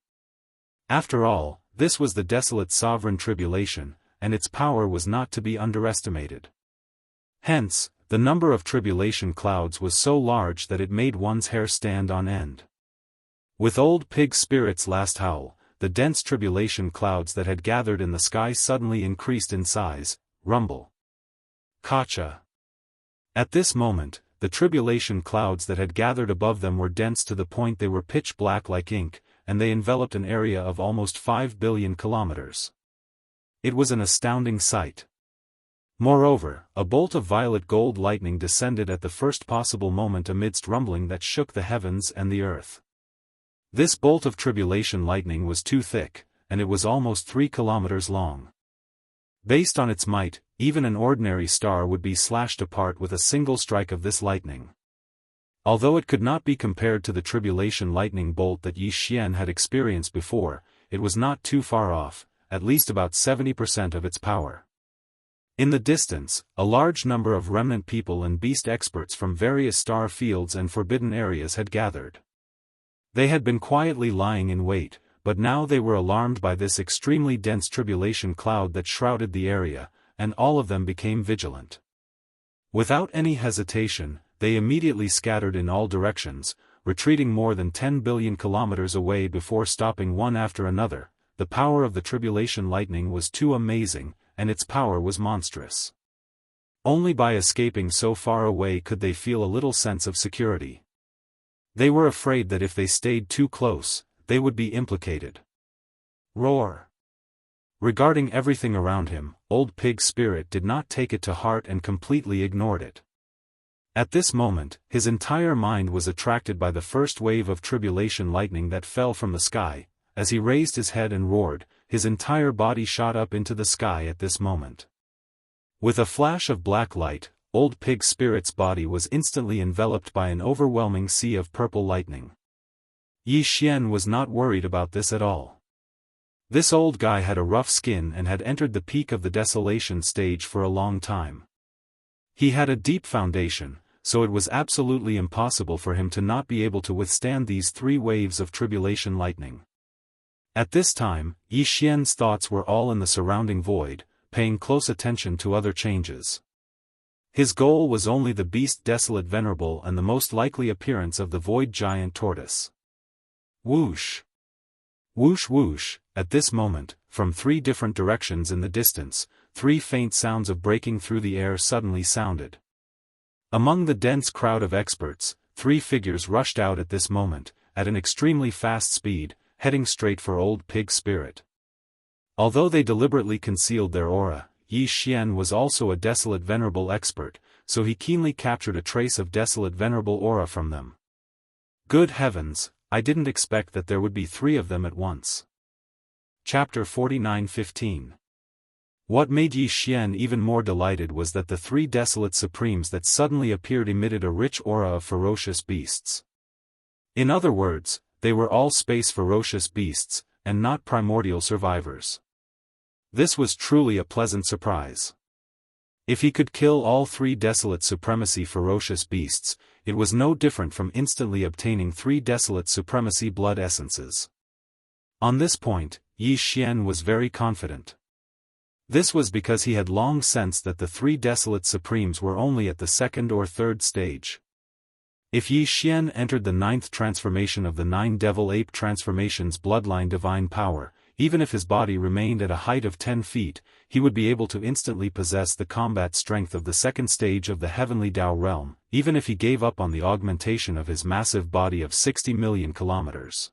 S1: After all, this was the desolate sovereign tribulation, and its power was not to be underestimated. Hence, the number of tribulation clouds was so large that it made one's hair stand on end. With old pig spirit's last howl, the dense tribulation clouds that had gathered in the sky suddenly increased in size. Rumble. Kacha. At this moment, the tribulation clouds that had gathered above them were dense to the point they were pitch black like ink, and they enveloped an area of almost 5 billion kilometers. It was an astounding sight. Moreover, a bolt of violet gold lightning descended at the first possible moment amidst rumbling that shook the heavens and the earth. This bolt of tribulation lightning was too thick, and it was almost 3 kilometers long. Based on its might, even an ordinary star would be slashed apart with a single strike of this lightning. Although it could not be compared to the tribulation lightning bolt that Yi Xian had experienced before, it was not too far off, at least about 70% of its power. In the distance, a large number of remnant people and beast experts from various star fields and forbidden areas had gathered. They had been quietly lying in wait, but now they were alarmed by this extremely dense tribulation cloud that shrouded the area, and all of them became vigilant. Without any hesitation, they immediately scattered in all directions, retreating more than 10 billion kilometers away before stopping one after another. The power of the tribulation lightning was too amazing, and its power was monstrous. Only by escaping so far away could they feel a little sense of security. They were afraid that if they stayed too close, they would be implicated. Roar! Regarding everything around him, Old Pig Spirit did not take it to heart and completely ignored it. At this moment, his entire mind was attracted by the first wave of tribulation lightning that fell from the sky. As he raised his head and roared, his entire body shot up into the sky at this moment. With a flash of black light, Old Pig Spirit's body was instantly enveloped by an overwhelming sea of purple lightning. Yi Xian was not worried about this at all. This old guy had a rough skin and had entered the peak of the desolation stage for a long time. He had a deep foundation, so it was absolutely impossible for him to not be able to withstand these 3 waves of tribulation lightning. At this time, Yi Xian's thoughts were all in the surrounding void, paying close attention to other changes. His goal was only the beast desolate venerable and the most likely appearance of the void giant tortoise. Whoosh! Whoosh whoosh! At this moment, from 3 different directions in the distance, 3 faint sounds of breaking through the air suddenly sounded. Among the dense crowd of experts, 3 figures rushed out at this moment, at an extremely fast speed, heading straight for Old Pig Spirit. Although they deliberately concealed their aura, Yi Xian was also a desolate venerable expert, so he keenly captured a trace of desolate venerable aura from them. Good heavens, I didn't expect that there would be 3 of them at once. Chapter 49:15. What made Yi Xian even more delighted was that the 3 desolate supremes that suddenly appeared emitted a rich aura of ferocious beasts. In other words, they were all space ferocious beasts, and not primordial survivors. This was truly a pleasant surprise. If he could kill all 3 desolate supremacy ferocious beasts, it was no different from instantly obtaining 3 desolate supremacy blood essences. On this point, Yi Xian was very confident. This was because he had long sensed that the 3 desolate supremes were only at the 2nd or 3rd stage. If Yi Xian entered the 9th transformation of the 9 Devil Ape transformations bloodline divine power, even if his body remained at a height of 10 feet, he would be able to instantly possess the combat strength of the 2nd stage of the heavenly Dao realm, even if he gave up on the augmentation of his massive body of 60 million kilometers.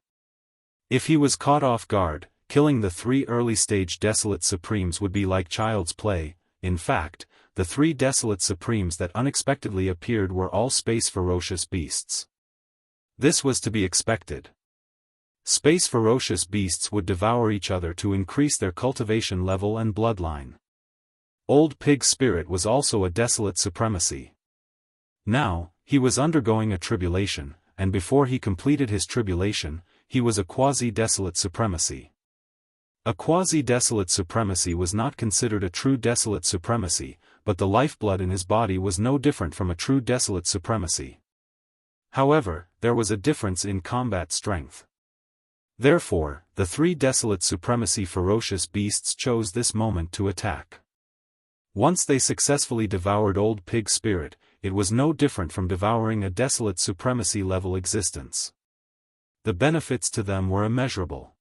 S1: If he was caught off guard, killing the 3 early-stage desolate supremes would be like child's play. In fact, the 3 desolate supremes that unexpectedly appeared were all space ferocious beasts. This was to be expected. Space ferocious beasts would devour each other to increase their cultivation level and bloodline. Old Pig Spirit was also a desolate supremacy. Now, he was undergoing a tribulation, and before he completed his tribulation, he was a quasi-desolate supremacy. A quasi-desolate supremacy was not considered a true desolate supremacy, but the lifeblood in his body was no different from a true desolate supremacy. However, there was a difference in combat strength. Therefore, the 3 desolate supremacy ferocious beasts chose this moment to attack. Once they successfully devoured Old Pig Spirit, it was no different from devouring a desolate supremacy level existence. The benefits to them were immeasurable.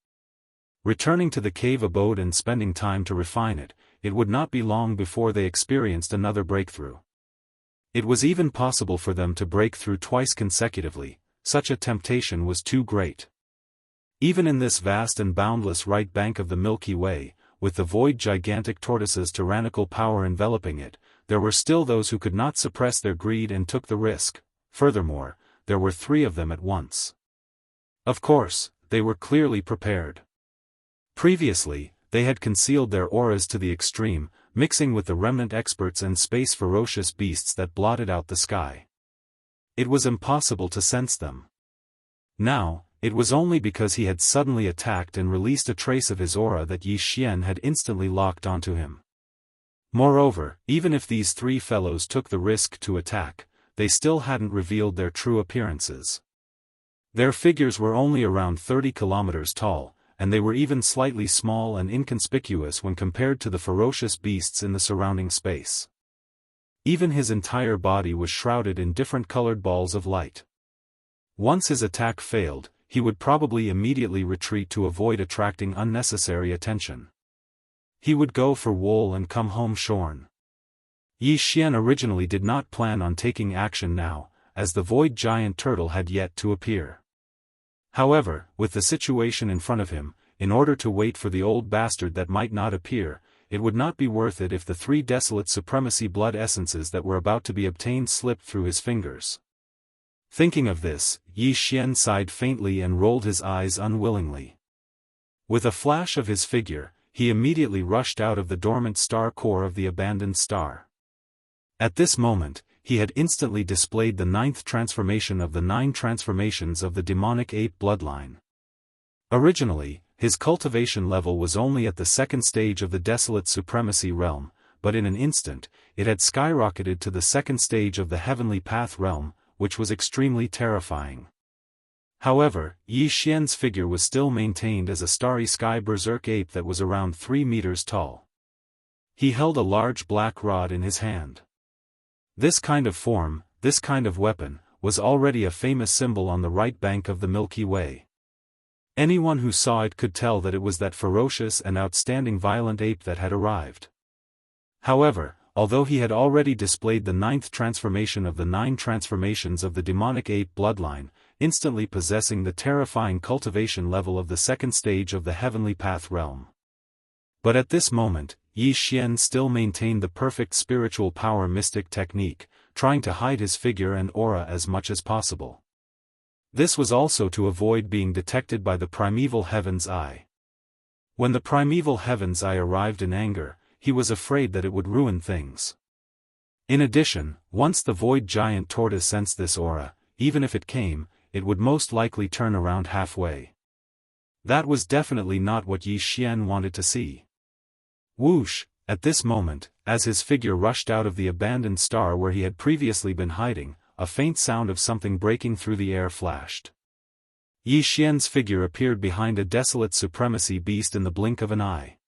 S1: Returning to the cave abode and spending time to refine it, it would not be long before they experienced another breakthrough. It was even possible for them to break through twice consecutively. Such a temptation was too great. Even in this vast and boundless right bank of the Milky Way, with the void gigantic tortoise's tyrannical power enveloping it, there were still those who could not suppress their greed and took the risk. Furthermore, there were 3 of them at once. Of course, they were clearly prepared. Previously, they had concealed their auras to the extreme, mixing with the remnant experts and space ferocious beasts that blotted out the sky. It was impossible to sense them. Now, it was only because he had suddenly attacked and released a trace of his aura that Yi Xian had instantly locked onto him. Moreover, even if these 3 fellows took the risk to attack, they still hadn't revealed their true appearances. Their figures were only around 30 kilometers tall, and they were even slightly small and inconspicuous when compared to the ferocious beasts in the surrounding space. Even his entire body was shrouded in different colored balls of light. Once his attack failed, he would probably immediately retreat to avoid attracting unnecessary attention. He would go for wool and come home shorn. Yi Xian originally did not plan on taking action now, as the void giant turtle had yet to appear. However, with the situation in front of him, in order to wait for the old bastard that might not appear, it would not be worth it if the 3 desolate supremacy blood essences that were about to be obtained slipped through his fingers. Thinking of this, Yi Xian sighed faintly and rolled his eyes unwillingly. With a flash of his figure, he immediately rushed out of the dormant star core of the abandoned star. At this moment, he had instantly displayed the 9th transformation of the 9 transformations of the demonic ape bloodline. Originally, his cultivation level was only at the 2nd stage of the desolate supremacy realm, but in an instant, it had skyrocketed to the 2nd stage of the heavenly path realm, which was extremely terrifying. However, Yi Xian's figure was still maintained as a starry sky berserk ape that was around 3 meters tall. He held a large black rod in his hand. This kind of form, this kind of weapon, was already a famous symbol on the right bank of the Milky Way. Anyone who saw it could tell that it was that ferocious and outstanding violent ape that had arrived. However, although he had already displayed the 9th transformation of the 9 transformations of the demonic ape bloodline, instantly possessing the terrifying cultivation level of the 2nd stage of the heavenly path realm. But at this moment, Yi Xian still maintained the perfect spiritual power mystic technique, trying to hide his figure and aura as much as possible. This was also to avoid being detected by the primeval heaven's eye. When the primeval heaven's eye arrived in anger, he was afraid that it would ruin things. In addition, once the void giant tortoise sensed this aura, even if it came, it would most likely turn around halfway. That was definitely not what Yi Xian wanted to see. Whoosh! At this moment, as his figure rushed out of the abandoned star where he had previously been hiding, a faint sound of something breaking through the air flashed. Yi Xian's figure appeared behind a desolate supremacy beast in the blink of an eye.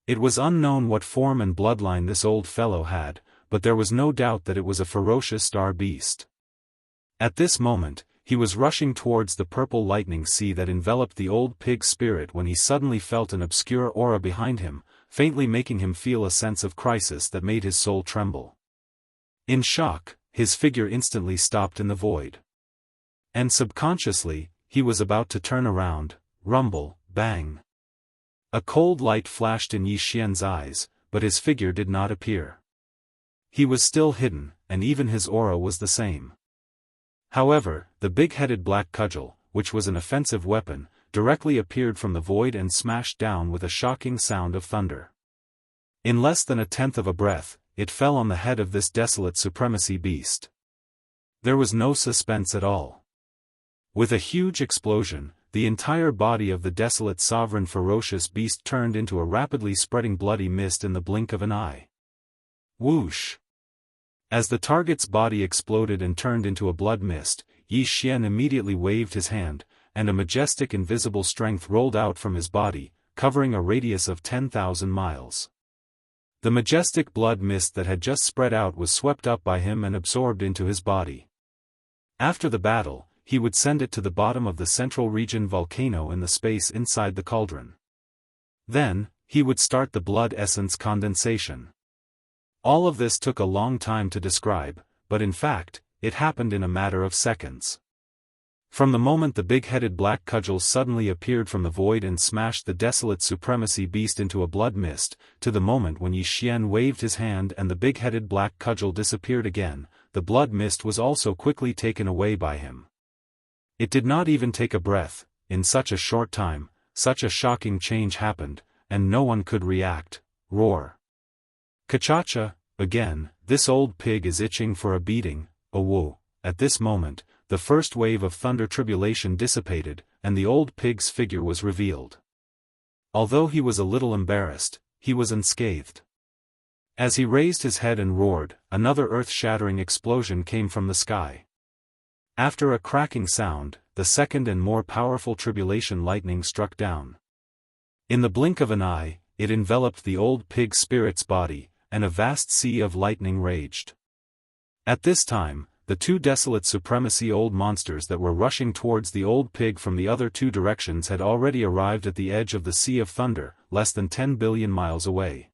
S1: It was unknown what form and bloodline this old fellow had, but there was no doubt that it was a ferocious star beast. At this moment, he was rushing towards the purple lightning sea that enveloped the old pig spirit when he suddenly felt an obscure aura behind him, faintly making him feel a sense of crisis that made his soul tremble. In shock, his figure instantly stopped in the void. And subconsciously, he was about to turn around, rumble, bang. A cold light flashed in Yi Xian's eyes, but his figure did not appear. He was still hidden, and even his aura was the same. However, the big-headed black cudgel, which was an offensive weapon, directly appeared from the void and smashed down with a shocking sound of thunder. In less than a tenth of a breath, it fell on the head of this desolate supremacy beast. There was no suspense at all. With a huge explosion, the entire body of the desolate sovereign ferocious beast turned into a rapidly spreading bloody mist in the blink of an eye. Whoosh! As the target's body exploded and turned into a blood mist, Yi Xian immediately waved his hand, and a majestic invisible strength rolled out from his body, covering a radius of 10,000 miles. The majestic blood mist that had just spread out was swept up by him and absorbed into his body. After the battle, he would send it to the bottom of the central region volcano in the space inside the cauldron. Then, he would start the blood essence condensation. All of this took a long time to describe, but in fact, it happened in a matter of seconds. From the moment the big-headed black cudgel suddenly appeared from the void and smashed the desolate supremacy beast into a blood mist, to the moment when Yi Xian waved his hand and the big-headed black cudgel disappeared again, the blood mist was also quickly taken away by him. It did not even take a breath. In such a short time, such a shocking change happened, and no one could react. Roar. Kachacha, again, this old pig is itching for a beating. Oh whoa. At this moment, the first wave of thunder tribulation dissipated, and the old pig's figure was revealed. Although he was a little embarrassed, he was unscathed. As he raised his head and roared, another earth-shattering explosion came from the sky. After a cracking sound, the second and more powerful tribulation lightning struck down. In the blink of an eye, it enveloped the old pig spirit's body, and a vast sea of lightning raged. At this time, the two desolate supremacy old monsters that were rushing towards the old pig from the other two directions had already arrived at the edge of the Sea of Thunder, less than 10 billion miles away.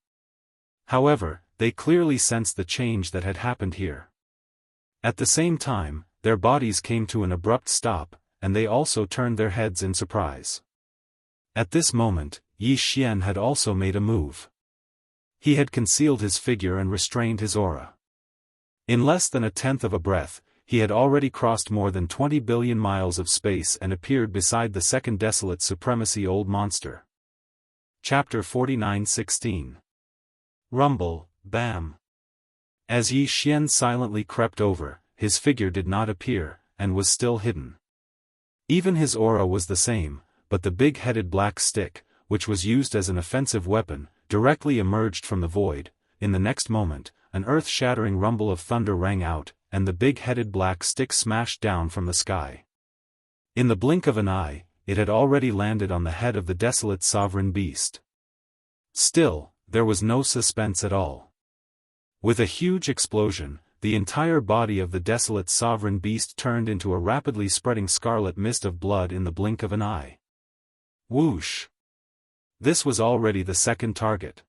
S1: However, they clearly sensed the change that had happened here. At the same time, their bodies came to an abrupt stop, and they also turned their heads in surprise. At this moment, Yi Xian had also made a move. He had concealed his figure and restrained his aura. In less than a tenth of a breath, he had already crossed more than 20 billion miles of space and appeared beside the second desolate supremacy old monster. Chapter 49:16. Rumble, bam. As Yi Xian silently crept over, his figure did not appear, and was still hidden. Even his aura was the same, but the big-headed black stick, which was used as an offensive weapon, directly emerged from the void. In the next moment, an earth-shattering rumble of thunder rang out, and the big-headed black stick smashed down from the sky. In the blink of an eye, it had already landed on the head of the desolate sovereign beast. Still, there was no suspense at all. With a huge explosion, the entire body of the desolate sovereign beast turned into a rapidly spreading scarlet mist of blood in the blink of an eye. Whoosh! This was already the second target.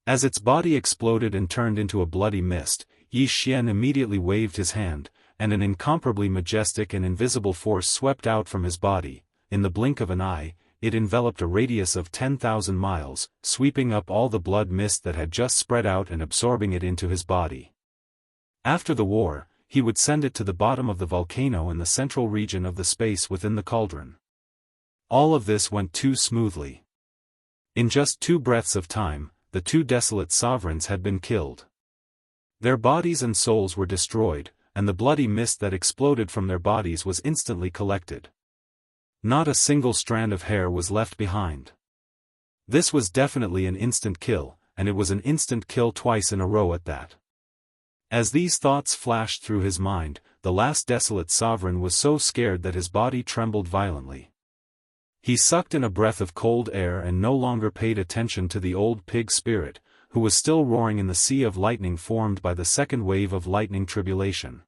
S1: As its body exploded and turned into a bloody mist, Yi Xian immediately waved his hand, and an incomparably majestic and invisible force swept out from his body. In the blink of an eye, it enveloped a radius of 10,000 miles, sweeping up all the blood mist that had just spread out and absorbing it into his body. After the war, he would send it to the bottom of the volcano in the central region of the space within the cauldron. All of this went too smoothly. In just 2 breaths of time, the two desolate sovereigns had been killed. Their bodies and souls were destroyed, and the bloody mist that exploded from their bodies was instantly collected. Not a single strand of hair was left behind. This was definitely an instant kill, and it was an instant kill twice in a row at that. As these thoughts flashed through his mind, the last desolate sovereign was so scared that his body trembled violently. He sucked in a breath of cold air and no longer paid attention to the old pig spirit, who was still roaring in the sea of lightning formed by the second wave of lightning tribulation.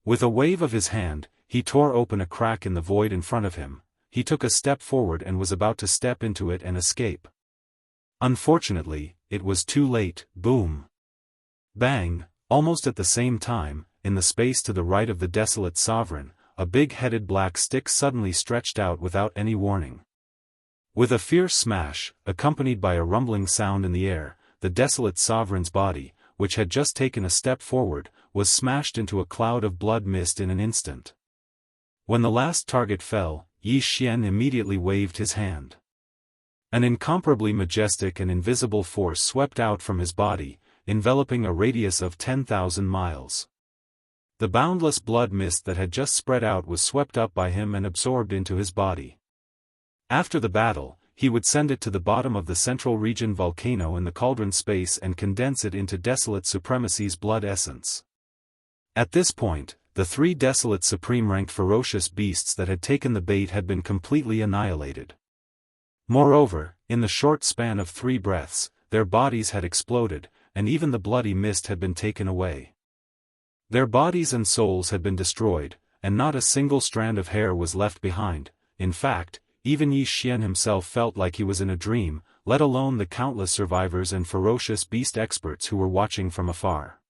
S1: With a wave of his hand, he tore open a crack in the void in front of him. He took a step forward and was about to step into it and escape. Unfortunately, it was too late. Boom! Bang! Almost at the same time, in the space to the right of the desolate sovereign, a big-headed black stick suddenly stretched out without any warning. With a fierce smash, accompanied by a rumbling sound in the air, the desolate sovereign's body, which had just taken a step forward, was smashed into a cloud of blood mist in an instant. When the last target fell, Yi Xian immediately waved his hand. An incomparably majestic and invisible force swept out from his body, enveloping a radius of 10,000 miles. The boundless blood mist that had just spread out was swept up by him and absorbed into his body. After the battle, he would send it to the bottom of the central region volcano in the cauldron space and condense it into desolate supremacy's blood essence. At this point, the 3 desolate supreme-ranked ferocious beasts that had taken the bait had been completely annihilated. Moreover, in the short span of 3 breaths, their bodies had exploded, and even the bloody mist had been taken away. Their bodies and souls had been destroyed, and not a single strand of hair was left behind. In fact, even Yi Xian himself felt like he was in a dream, let alone the countless survivors and ferocious beast experts who were watching from afar.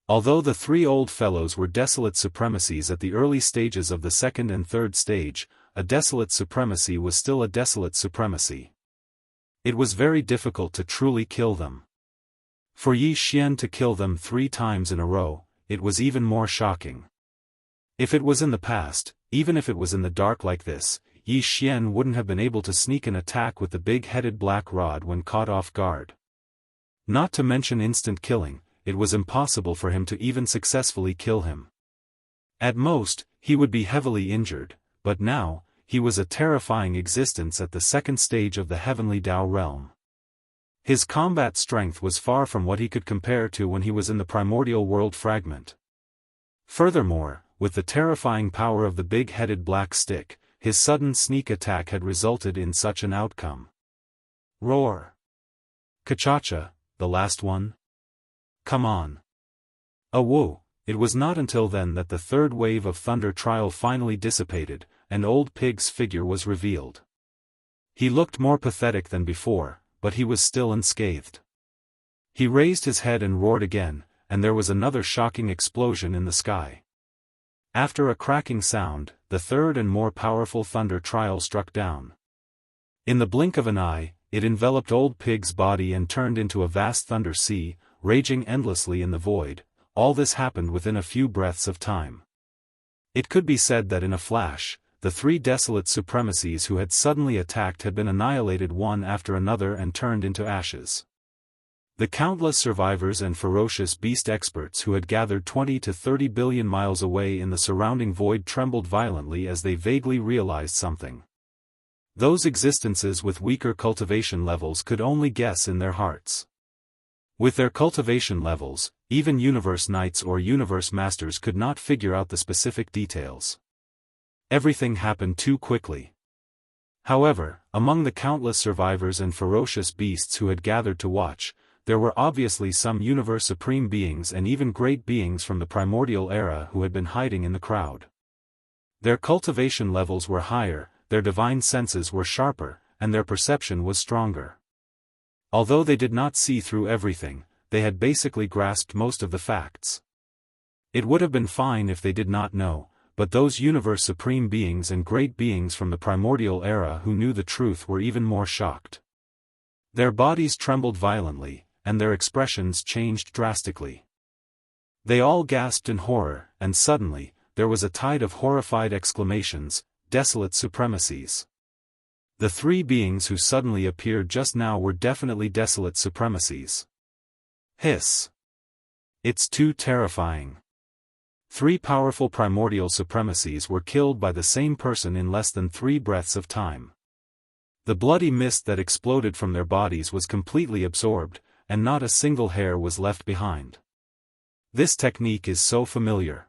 S1: Although the three old fellows were desolate supremacies at the early stages of the second and third stage, a desolate supremacy was still a desolate supremacy. It was very difficult to truly kill them. For Yi Xian to kill them 3 times in a row, it was even more shocking. If it was in the past, even if it was in the dark like this, Yi Xian wouldn't have been able to sneak an attack with the big-headed black rod when caught off guard. Not to mention instant killing, it was impossible for him to even successfully kill him. At most, he would be heavily injured, but now, he was a terrifying existence at the second stage of the heavenly Dao realm. His combat strength was far from what he could compare to when he was in the primordial world fragment. Furthermore, with the terrifying power of the big-headed black stick, his sudden sneak attack had resulted in such an outcome. Roar! Kachacha, the last one? Come on! Whoa! It was not until then that the third wave of thunder trial finally dissipated, and Old Pig's figure was revealed. He looked more pathetic than before, but he was still unscathed. He raised his head and roared again, and there was another shocking explosion in the sky. After a cracking sound, the third and more powerful thunder trial struck down. In the blink of an eye, it enveloped Old Pig's body and turned into a vast thunder sea, raging endlessly in the void. All this happened within a few breaths of time. It could be said that in a flash, the 3 desolate supremacies who had suddenly attacked had been annihilated one after another and turned into ashes. The countless survivors and ferocious beast experts who had gathered 20 to 30 billion miles away in the surrounding void trembled violently as they vaguely realized something. Those existences with weaker cultivation levels could only guess in their hearts. With their cultivation levels, even Universe Knights or Universe Masters could not figure out the specific details. Everything happened too quickly. However, among the countless survivors and ferocious beasts who had gathered to watch, there were obviously some Universe Supreme beings and even great beings from the primordial era who had been hiding in the crowd. Their cultivation levels were higher, their divine senses were sharper, and their perception was stronger. Although they did not see through everything, they had basically grasped most of the facts. It would have been fine if they did not know, but those Universe Supreme beings and great beings from the primordial era who knew the truth were even more shocked. Their bodies trembled violently, and their expressions changed drastically. They all gasped in horror, and suddenly, there was a tide of horrified exclamations, desolate supremacies. The 3 beings who suddenly appeared just now were definitely desolate supremacies. Hiss! It's too terrifying. 3 powerful primordial supremacies were killed by the same person in less than 3 breaths of time. The bloody mist that exploded from their bodies was completely absorbed, and not a single hair was left behind. This technique is so familiar.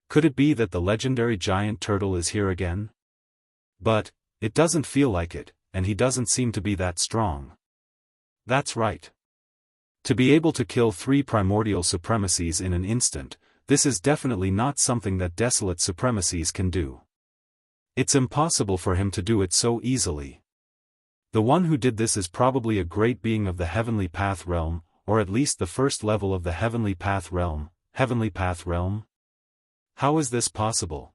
S1: Could it be that the legendary giant turtle is here again? But, it doesn't feel like it, and he doesn't seem to be that strong. That's right. To be able to kill 3 primordial supremacies in an instant, this is definitely not something that desolate supremacies can do. It's impossible for him to do it so easily. The one who did this is probably a great being of the Heavenly Path realm, or at least the first level of the Heavenly Path realm. Heavenly Path realm? How is this possible?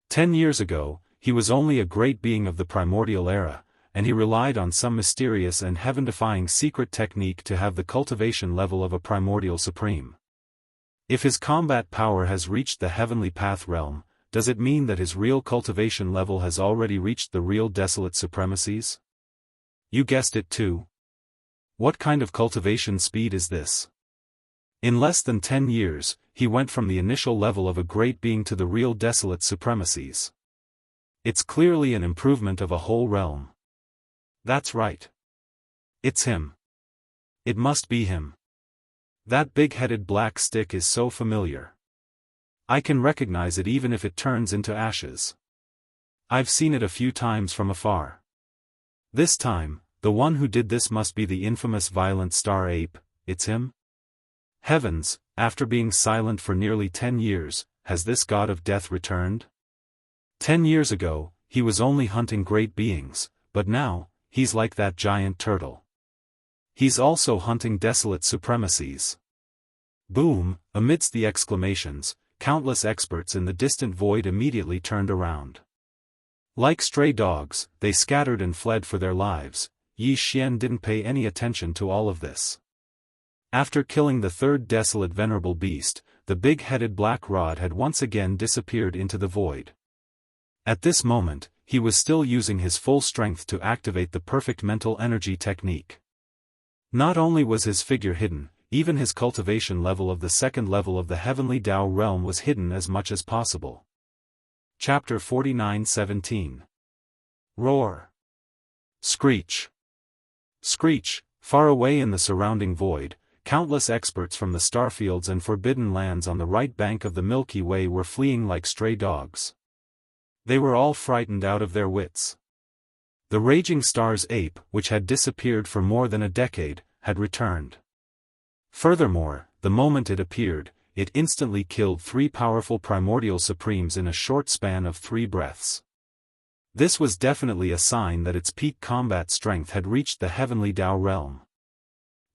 S1: 10 years ago, he was only a great being of the primordial era, and he relied on some mysterious and heaven-defying secret technique to have the cultivation level of a primordial supreme. If his combat power has reached the Heavenly Path realm, does it mean that his real cultivation level has already reached the real desolate supremacies? You guessed it too. What kind of cultivation speed is this? In less than 10 years, he went from the initial level of a great being to the real desolate supremacies. It's clearly an improvement of a whole realm. That's right. It's him. It must be him. That big-headed black stick is so familiar. I can recognize it even if it turns into ashes. I've seen it a few times from afar. This time, the one who did this must be the infamous violent star ape. It's him? Heavens, after being silent for nearly 10 years, has this god of death returned? 10 years ago, he was only hunting great beings, but now, he's like that giant turtle. He's also hunting desolate supremacies. Boom! Amidst the exclamations, countless experts in the distant void immediately turned around. Like stray dogs, they scattered and fled for their lives. Yi Xian didn't pay any attention to all of this. After killing the third desolate venerable beast, the big-headed black rod had once again disappeared into the void. At this moment, he was still using his full strength to activate the perfect mental energy technique. Not only was his figure hidden, even his cultivation level of the second level of the heavenly Tao realm was hidden as much as possible. Chapter 49:17. Roar. Screech. Screech. Far away in the surrounding void, countless experts from the starfields and forbidden lands on the right bank of the Milky Way were fleeing like stray dogs. They were all frightened out of their wits. The raging star's ape, which had disappeared for more than a decade, had returned. Furthermore, the moment it appeared, it instantly killed 3 powerful primordial supremes in a short span of 3 breaths. This was definitely a sign that its peak combat strength had reached the heavenly Tao realm.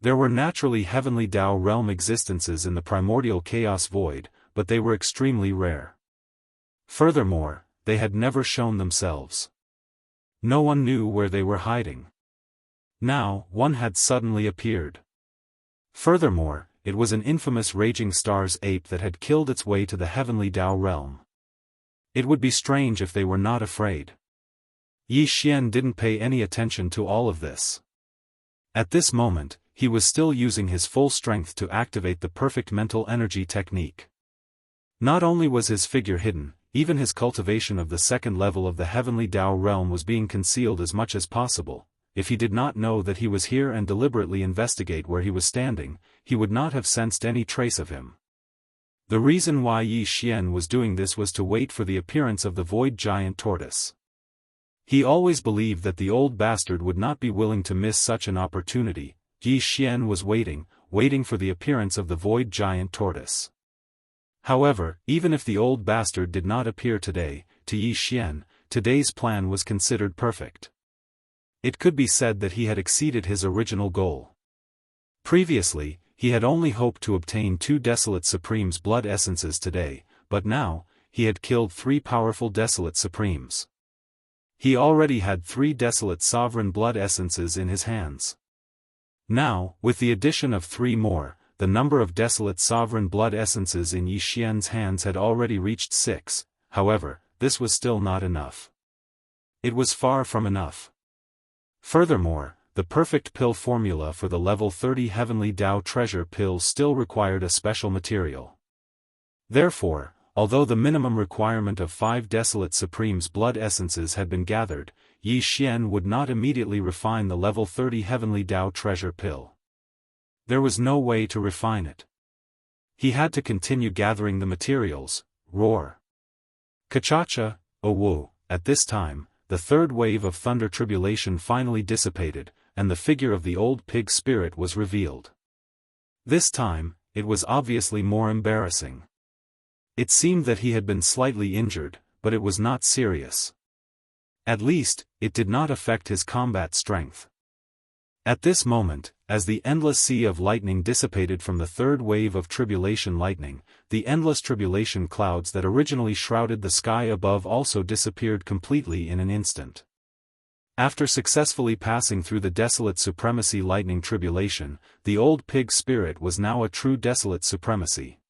S1: There were naturally heavenly Tao realm existences in the primordial chaos void, but they were extremely rare. Furthermore, they had never shown themselves. No one knew where they were hiding. Now, one had suddenly appeared. Furthermore, it was an infamous raging star's ape that had killed its way to the heavenly Tao realm. It would be strange if they were not afraid. Yi Xian didn't pay any attention to all of this. At this moment, he was still using his full strength to activate the perfect mental energy technique. Not only was his figure hidden, even his cultivation of the second level of the heavenly Tao realm was being concealed as much as possible. If he did not know that he was here and deliberately investigate where he was standing, he would not have sensed any trace of him. The reason why Yi Xian was doing this was to wait for the appearance of the void giant tortoise. He always believed that the old bastard would not be willing to miss such an opportunity. Yi Xian was waiting for the appearance of the void giant tortoise. However, even if the old bastard did not appear today, to Yi Xian, today's plan was considered perfect. It could be said that he had exceeded his original goal. Previously, he had only hoped to obtain 2 desolate supremes blood essences today, but now, he had killed 3 powerful desolate supremes. He already had 3 desolate sovereign blood essences in his hands. Now, with the addition of 3 more, the number of desolate sovereign blood essences in Yi Xian's hands had already reached 6, however, this was still not enough. It was far from enough. Furthermore, the perfect pill formula for the level 30 heavenly Tao treasure pill still required a special material. Therefore, although the minimum requirement of 5 desolate supremes blood essences had been gathered, Yi Xian would not immediately refine the level 30 heavenly Tao treasure pill. There was no way to refine it. He had to continue gathering the materials. Roar. Kachacha, oh woo. At this time, the third wave of thunder tribulation finally dissipated, and the figure of the old pig spirit was revealed. This time, it was obviously more embarrassing. It seemed that he had been slightly injured, but it was not serious. At least, it did not affect his combat strength. At this moment, as the endless sea of lightning dissipated from the third wave of tribulation lightning, the endless tribulation clouds that originally shrouded the sky above also disappeared completely in an instant. After successfully passing through the desolate supremacy lightning tribulation, the old pig spirit was now a true desolate supremacy.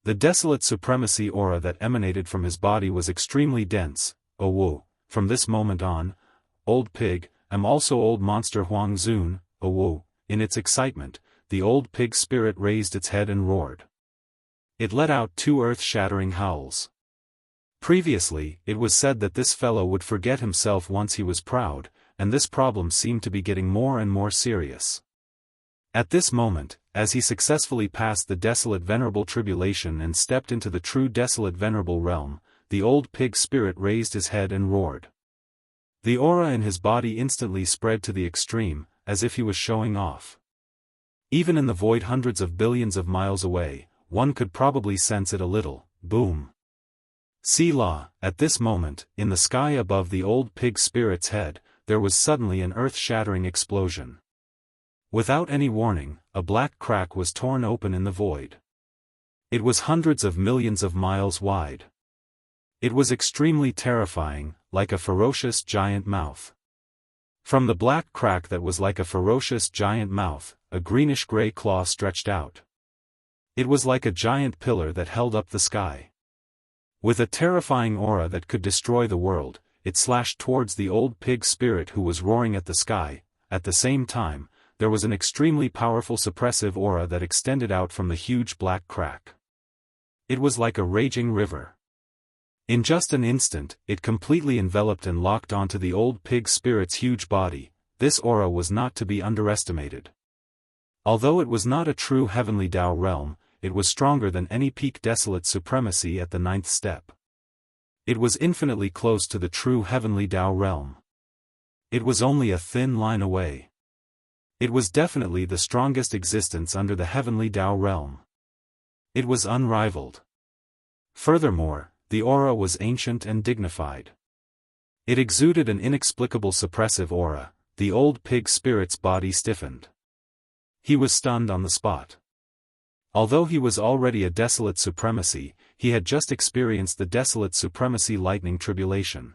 S1: The desolate supremacy aura that emanated from his body was extremely dense. Oh woo, from this moment on, old pig, I'm also old monster Huang Zun, oh woo. In its excitement, the old pig spirit raised its head and roared. It let out 2 earth-shattering howls. Previously, it was said that this fellow would forget himself once he was proud, and this problem seemed to be getting more and more serious. At this moment, as he successfully passed the desolate venerable tribulation and stepped into the true desolate venerable realm, the old pig spirit raised his head and roared. The aura in his body instantly spread to the extreme, as if he was showing off. Even in the void hundreds of billions of miles away, one could probably sense it a little. Boom. Selah, at this moment, in the sky above the old pig spirit's head, there was suddenly an earth-shattering explosion. Without any warning, a black crack was torn open in the void. It was hundreds of millions of miles wide. It was extremely terrifying, like a ferocious giant mouth. From the black crack that was like a ferocious giant mouth, a greenish-gray claw stretched out. It was like a giant pillar that held up the sky. With a terrifying aura that could destroy the world, it slashed towards the old pig spirit who was roaring at the sky. At the same time, there was an extremely powerful suppressive aura that extended out from the huge black crack. It was like a raging river. In just an instant, it completely enveloped and locked onto the old pig spirit's huge body. This aura was not to be underestimated. Although it was not a true heavenly Tao realm, it was stronger than any peak desolate supremacy at the 9th step. It was infinitely close to the true heavenly Tao realm. It was only a thin line away. It was definitely the strongest existence under the heavenly Tao realm. It was unrivaled. Furthermore, the aura was ancient and dignified. It exuded an inexplicable suppressive aura. The old pig spirit's body stiffened. He was stunned on the spot. Although he was already a desolate supremacy, he had just experienced the desolate supremacy lightning tribulation.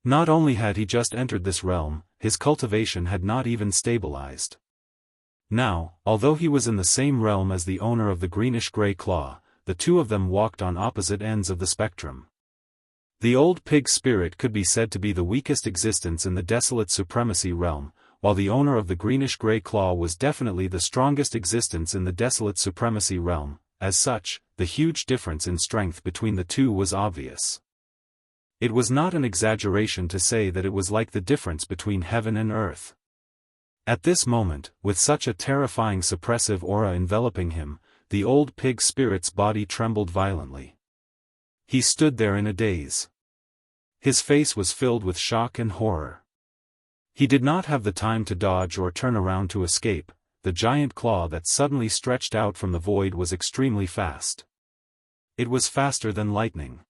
S1: Not only had he just entered this realm, his cultivation had not even stabilized. Now, although he was in the same realm as the owner of the greenish-gray claw, the two of them walked on opposite ends of the spectrum. The old pig spirit could be said to be the weakest existence in the desolate supremacy realm, while the owner of the greenish-gray claw was definitely the strongest existence in the desolate supremacy realm. As such, the huge difference in strength between the two was obvious. It was not an exaggeration to say that it was like the difference between heaven and earth. At this moment, with such a terrifying suppressive aura enveloping him, the old pig spirit's body trembled violently. He stood there in a daze. His face was filled with shock and horror. He did not have the time to dodge or turn around to escape. The giant claw that suddenly stretched out from the void was extremely fast. It was faster than lightning.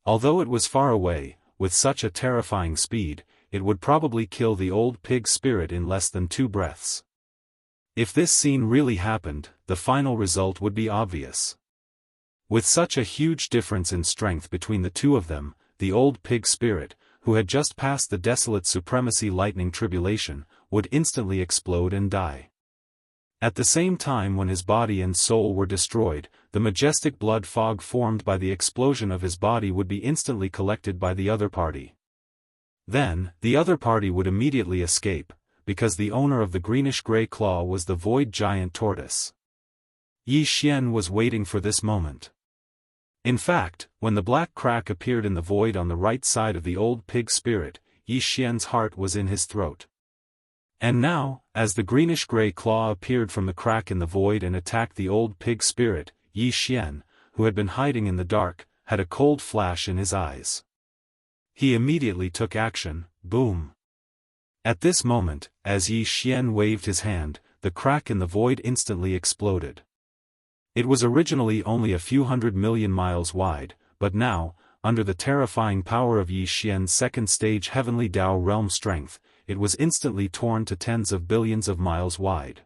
S1: Although it was far away, with such a terrifying speed, it would probably kill the old pig spirit in less than 2 breaths. If this scene really happened, the final result would be obvious. With such a huge difference in strength between the two of them, the old pig spirit, who had just passed the desolate supremacy lightning tribulation, would instantly explode and die. At the same time, when his body and soul were destroyed, the majestic blood fog formed by the explosion of his body would be instantly collected by the other party. Then, the other party would immediately escape, because the owner of the greenish-gray claw was the void giant tortoise. Yi Xian was waiting for this moment. In fact, when the black crack appeared in the void on the right side of the old pig spirit, Yi Xian's heart was in his throat. And now, as the greenish-gray claw appeared from the crack in the void and attacked the old pig spirit, Yi Xian, who had been hiding in the dark, had a cold flash in his eyes. He immediately took action. Boom! At this moment, as Yi Xian waved his hand, the crack in the void instantly exploded. It was originally only a few 100 million miles wide, but now, under the terrifying power of Yi Xian's second-stage heavenly Tao realm strength, it was instantly torn to tens of billions of miles wide.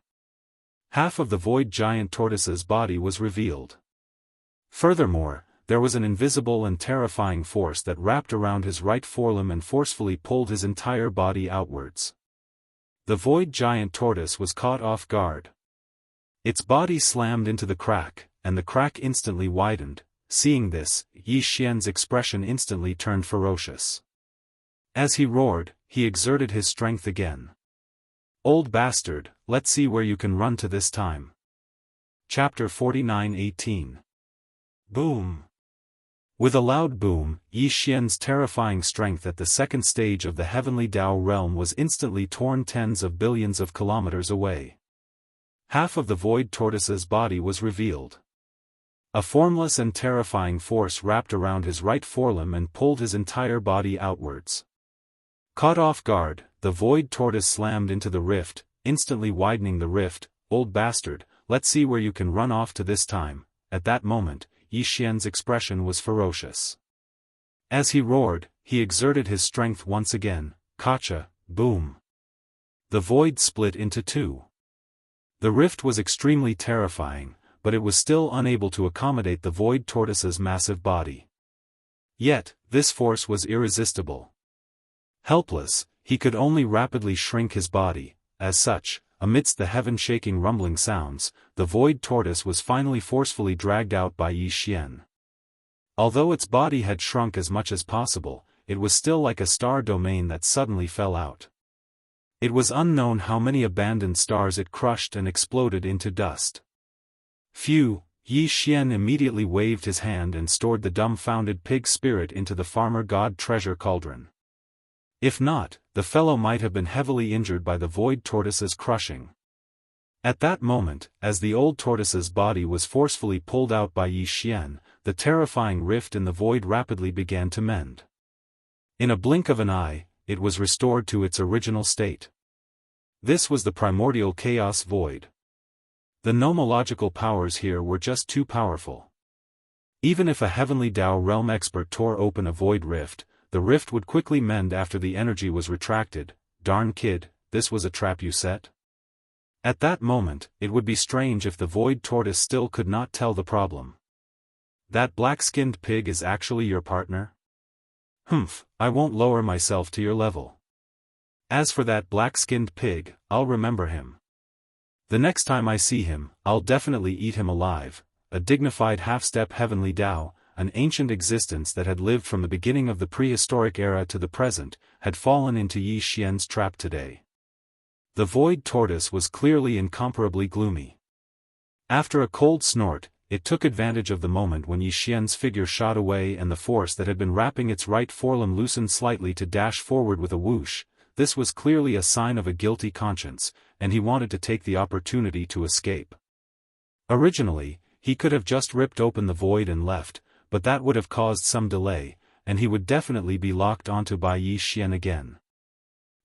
S1: Half of the void giant tortoise's body was revealed. Furthermore, there was an invisible and terrifying force that wrapped around his right forelimb and forcefully pulled his entire body outwards. The void giant tortoise was caught off guard. Its body slammed into the crack, and the crack instantly widened. Seeing this, Yi Xian's expression instantly turned ferocious. As he roared, he exerted his strength again. "Old bastard, let's see where you can run to this time." Chapter 49:18. Boom! With a loud boom, Yi Xian's terrifying strength at the second stage of the heavenly Tao realm was instantly torn tens of billions of kilometers away. Half of the void tortoise's body was revealed. A formless and terrifying force wrapped around his right forelimb and pulled his entire body outwards. Caught off guard, the void tortoise slammed into the rift, instantly widening the rift. "Old bastard, let's see where you can run off to this time." At that moment, Yi Xian's expression was ferocious. As he roared, he exerted his strength once again. Gotcha, boom. The void split into two. The rift was extremely terrifying, but it was still unable to accommodate the void tortoise's massive body. Yet, this force was irresistible. Helpless, he could only rapidly shrink his body. As such, amidst the heaven-shaking rumbling sounds, the void tortoise was finally forcefully dragged out by Yi Xian. Although its body had shrunk as much as possible, it was still like a star domain that suddenly fell out. It was unknown how many abandoned stars it crushed and exploded into dust. Phew! Yi Xian immediately waved his hand and stored the dumbfounded pig spirit into the farmer god treasure cauldron. If not, the fellow might have been heavily injured by the void tortoise's crushing. At that moment, as the old tortoise's body was forcefully pulled out by Yi Xian, the terrifying rift in the void rapidly began to mend. In a blink of an eye, it was restored to its original state. This was the primordial chaos void. The nomological powers here were just too powerful. Even if a heavenly Dao realm expert tore open a void rift, the rift would quickly mend after the energy was retracted. Darn kid, this was a trap you set? At that moment, it would be strange if the void tortoise still could not tell the problem. That black-skinned pig is actually your partner? Humph, I won't lower myself to your level. As for that black-skinned pig, I'll remember him. The next time I see him, I'll definitely eat him alive. A dignified half-step heavenly Dao, an ancient existence that had lived from the beginning of the prehistoric era to the present, had fallen into Yi Xian's trap today. The void tortoise was clearly incomparably gloomy. After a cold snort, it took advantage of the moment when Yi Xian's figure shot away and the force that had been wrapping its right forelimb loosened slightly to dash forward with a whoosh. This was clearly a sign of a guilty conscience, and he wanted to take the opportunity to escape. Originally, he could have just ripped open the void and left, but that would have caused some delay, and he would definitely be locked onto by Yi Xian again.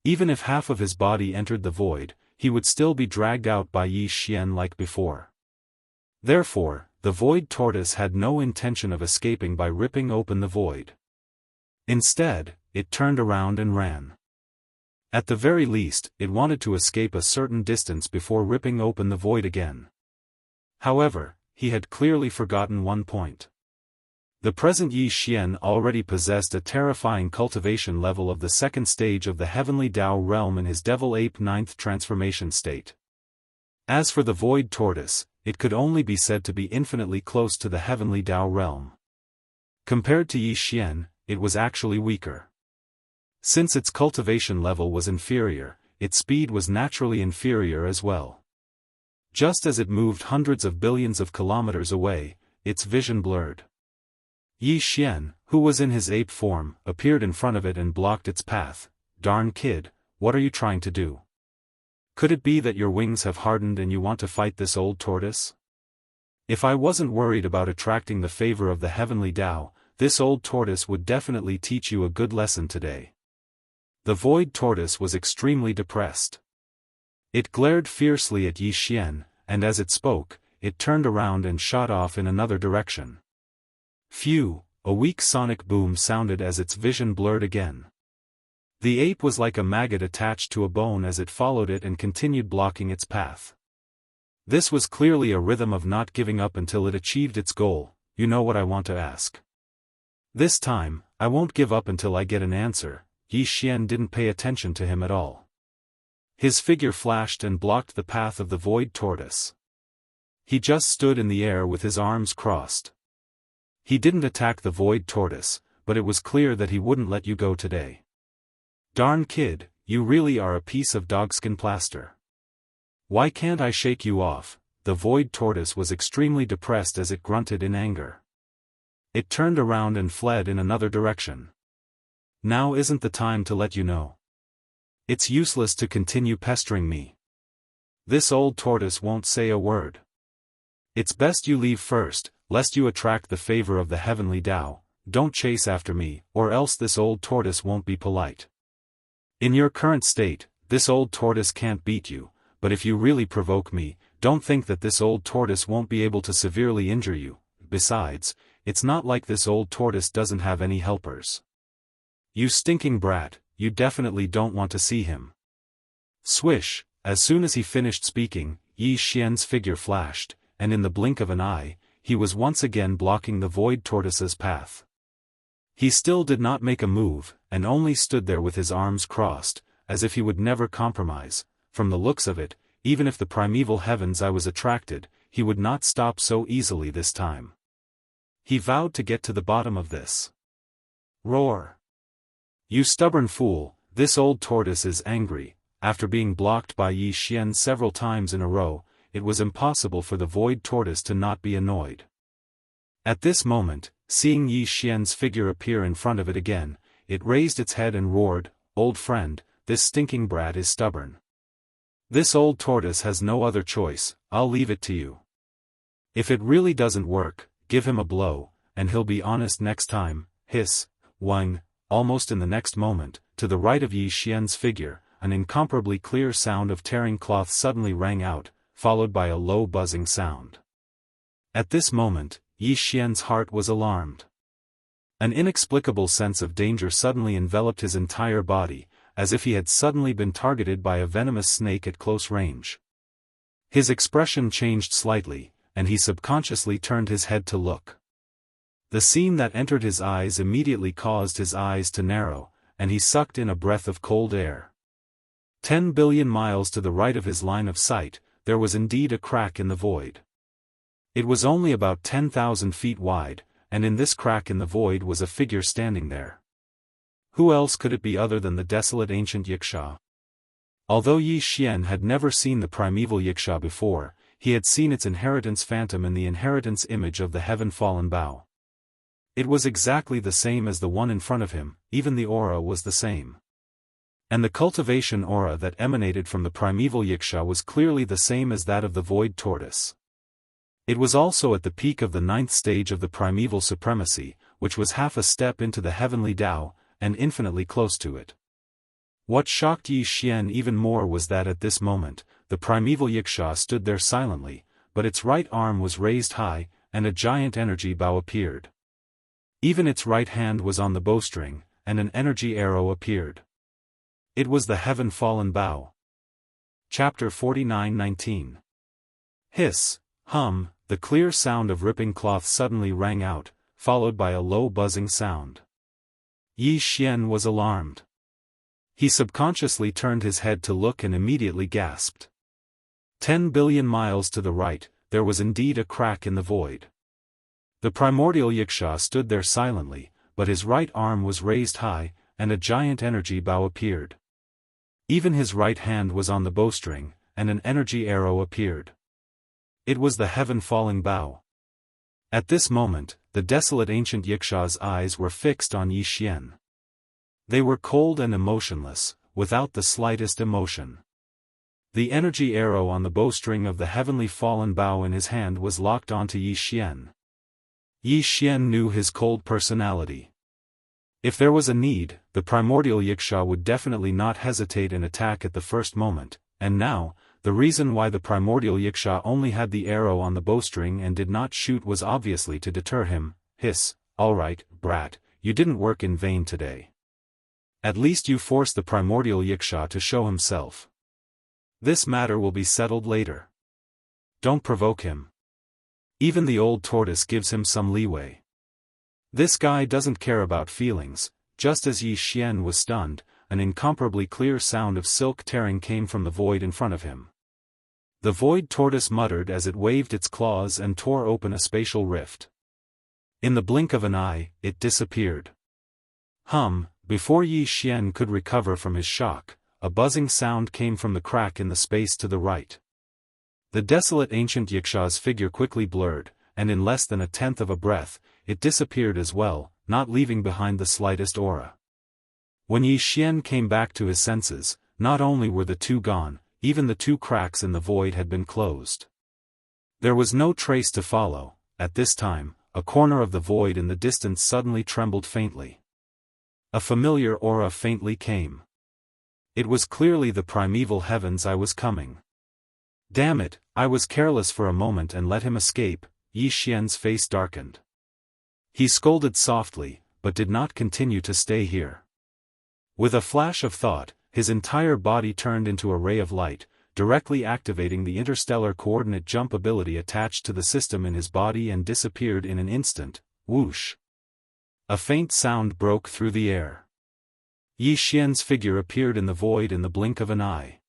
S1: Even if half of his body entered the void, he would still be dragged out by Yi Xian like before. Therefore, the void tortoise had no intention of escaping by ripping open the void. Instead, it turned around and ran. At the very least, it wanted to escape a certain distance before ripping open the void again. However, he had clearly forgotten one point. The present Yi Xian already possessed a terrifying cultivation level of the second stage of the heavenly Dao realm in his devil ape ninth transformation state. As for the void tortoise, it could only be said to be infinitely close to the heavenly Dao realm. Compared to Yi Xian, it was actually weaker. Since its cultivation level was inferior, its speed was naturally inferior as well. Just as it moved hundreds of billions of kilometers away, its vision blurred. Yi Xian, who was in his ape form, appeared in front of it and blocked its path. Darn kid, what are you trying to do? Could it be that your wings have hardened and you want to fight this old tortoise? If I wasn't worried about attracting the favor of the heavenly Dao, this old tortoise would definitely teach you a good lesson today. The void tortoise was extremely depressed. It glared fiercely at Yi Xian, and as it spoke, it turned around and shot off in another direction. Phew, a weak sonic boom sounded as its vision blurred again. The ape was like a maggot attached to a bone as it followed it and continued blocking its path. This was clearly a rhythm of not giving up until it achieved its goal. You know what I want to ask. This time, I won't give up until I get an answer. Yi Xian didn't pay attention to him at all. His figure flashed and blocked the path of the void tortoise. He just stood in the air with his arms crossed. He didn't attack the void tortoise, but it was clear that he wouldn't let you go today. Darn kid, you really are a piece of dogskin plaster. Why can't I shake you off? The void tortoise was extremely depressed as it grunted in anger. It turned around and fled in another direction. Now isn't the time to let you know. It's useless to continue pestering me. This old tortoise won't say a word. It's best you leave first, lest you attract the favor of the heavenly Dao. Don't chase after me, or else this old tortoise won't be polite. In your current state, this old tortoise can't beat you, but if you really provoke me, don't think that this old tortoise won't be able to severely injure you. Besides, it's not like this old tortoise doesn't have any helpers. You stinking brat, you definitely don't want to see him. Swish, as soon as he finished speaking, Yi Xian's figure flashed, and in the blink of an eye, he was once again blocking the void tortoise's path. He still did not make a move, and only stood there with his arms crossed, as if he would never compromise. From the looks of it, even if the primeval heavens I was attracted, he would not stop so easily this time. He vowed to get to the bottom of this. Roar! You stubborn fool, this old tortoise is angry. After being blocked by Yi Xian several times in a row, it was impossible for the void tortoise to not be annoyed. At this moment, seeing Yi Xian's figure appear in front of it again, it raised its head and roared, "Old friend, this stinking brat is stubborn. This old tortoise has no other choice, I'll leave it to you. If it really doesn't work, give him a blow, and he'll be honest next time." Hiss, whing, almost in the next moment, to the right of Yi Xian's figure, an incomparably clear sound of tearing cloth suddenly rang out, followed by a low buzzing sound. At this moment, Yi Xian's heart was alarmed. An inexplicable sense of danger suddenly enveloped his entire body, as if he had suddenly been targeted by a venomous snake at close range. His expression changed slightly, and he subconsciously turned his head to look. The scene that entered his eyes immediately caused his eyes to narrow, and he sucked in a breath of cold air. 10 billion miles to the right of his line of sight, there was indeed a crack in the void. It was only about 10,000 feet wide, and in this crack in the void was a figure standing there. Who else could it be other than the desolate ancient Yiksha? Although Yi Xian had never seen the primeval Yiksha before, he had seen its inheritance phantom in the inheritance image of the heaven-fallen Bao. It was exactly the same as the one in front of him, even the aura was the same. And the cultivation aura that emanated from the primeval Yiksha was clearly the same as that of the void tortoise. It was also at the peak of the 9th stage of the primeval supremacy, which was half a step into the heavenly Tao, and infinitely close to it. What shocked Yi Xian even more was that at this moment, the primeval Yiksha stood there silently, but its right arm was raised high, and a giant energy bow appeared. Even its right hand was on the bowstring, and an energy arrow appeared. It was the heaven-fallen Bao. Chapter 49:19. Hiss, hum, the clear sound of ripping cloth suddenly rang out, followed by a low buzzing sound. Yi Xian was alarmed. He subconsciously turned his head to look and immediately gasped. 10 billion miles to the right, there was indeed a crack in the void. The primordial Yiksha stood there silently, but his right arm was raised high, and a giant energy bow appeared. Even his right hand was on the bowstring, and an energy arrow appeared. It was the heaven-falling Bao. At this moment, the desolate ancient Yiksha's eyes were fixed on Yi Xian. They were cold and emotionless, without the slightest emotion. The energy arrow on the bowstring of the heavenly fallen Bao in his hand was locked onto Yi Xian. Yi Xian knew his cold personality. If there was a need, the primordial Yiksha would definitely not hesitate in attack at the first moment, and now, the reason why the primordial Yiksha only had the arrow on the bowstring and did not shoot was obviously to deter him. Hiss, alright, brat, you didn't work in vain today. At least you forced the primordial Yiksha to show himself. This matter will be settled later. Don't provoke him. Even the old tortoise gives him some leeway. This guy doesn't care about feelings. Just as Yi Xian was stunned, an incomparably clear sound of silk tearing came from the void in front of him. The void tortoise muttered as it waved its claws and tore open a spatial rift. In the blink of an eye, it disappeared. Before Yi Xian could recover from his shock, a buzzing sound came from the crack in the space to the right. The desolate ancient Yiksha's figure quickly blurred, and in less than a tenth of a breath, it disappeared as well, not leaving behind the slightest aura. When Yi Xian came back to his senses, not only were the two gone, even the two cracks in the void had been closed. There was no trace to follow. At this time, a corner of the void in the distance suddenly trembled faintly. A familiar aura faintly came. It was clearly the primeval heavens I was coming. Damn it, I was careless for a moment and let him escape. Yi Xian's face darkened. He scolded softly, but did not continue to stay here. With a flash of thought, his entire body turned into a ray of light, directly activating the interstellar coordinate jump ability attached to the system in his body and disappeared in an instant. Whoosh! A faint sound broke through the air. Yi Xian's figure appeared in the void in the blink of an eye.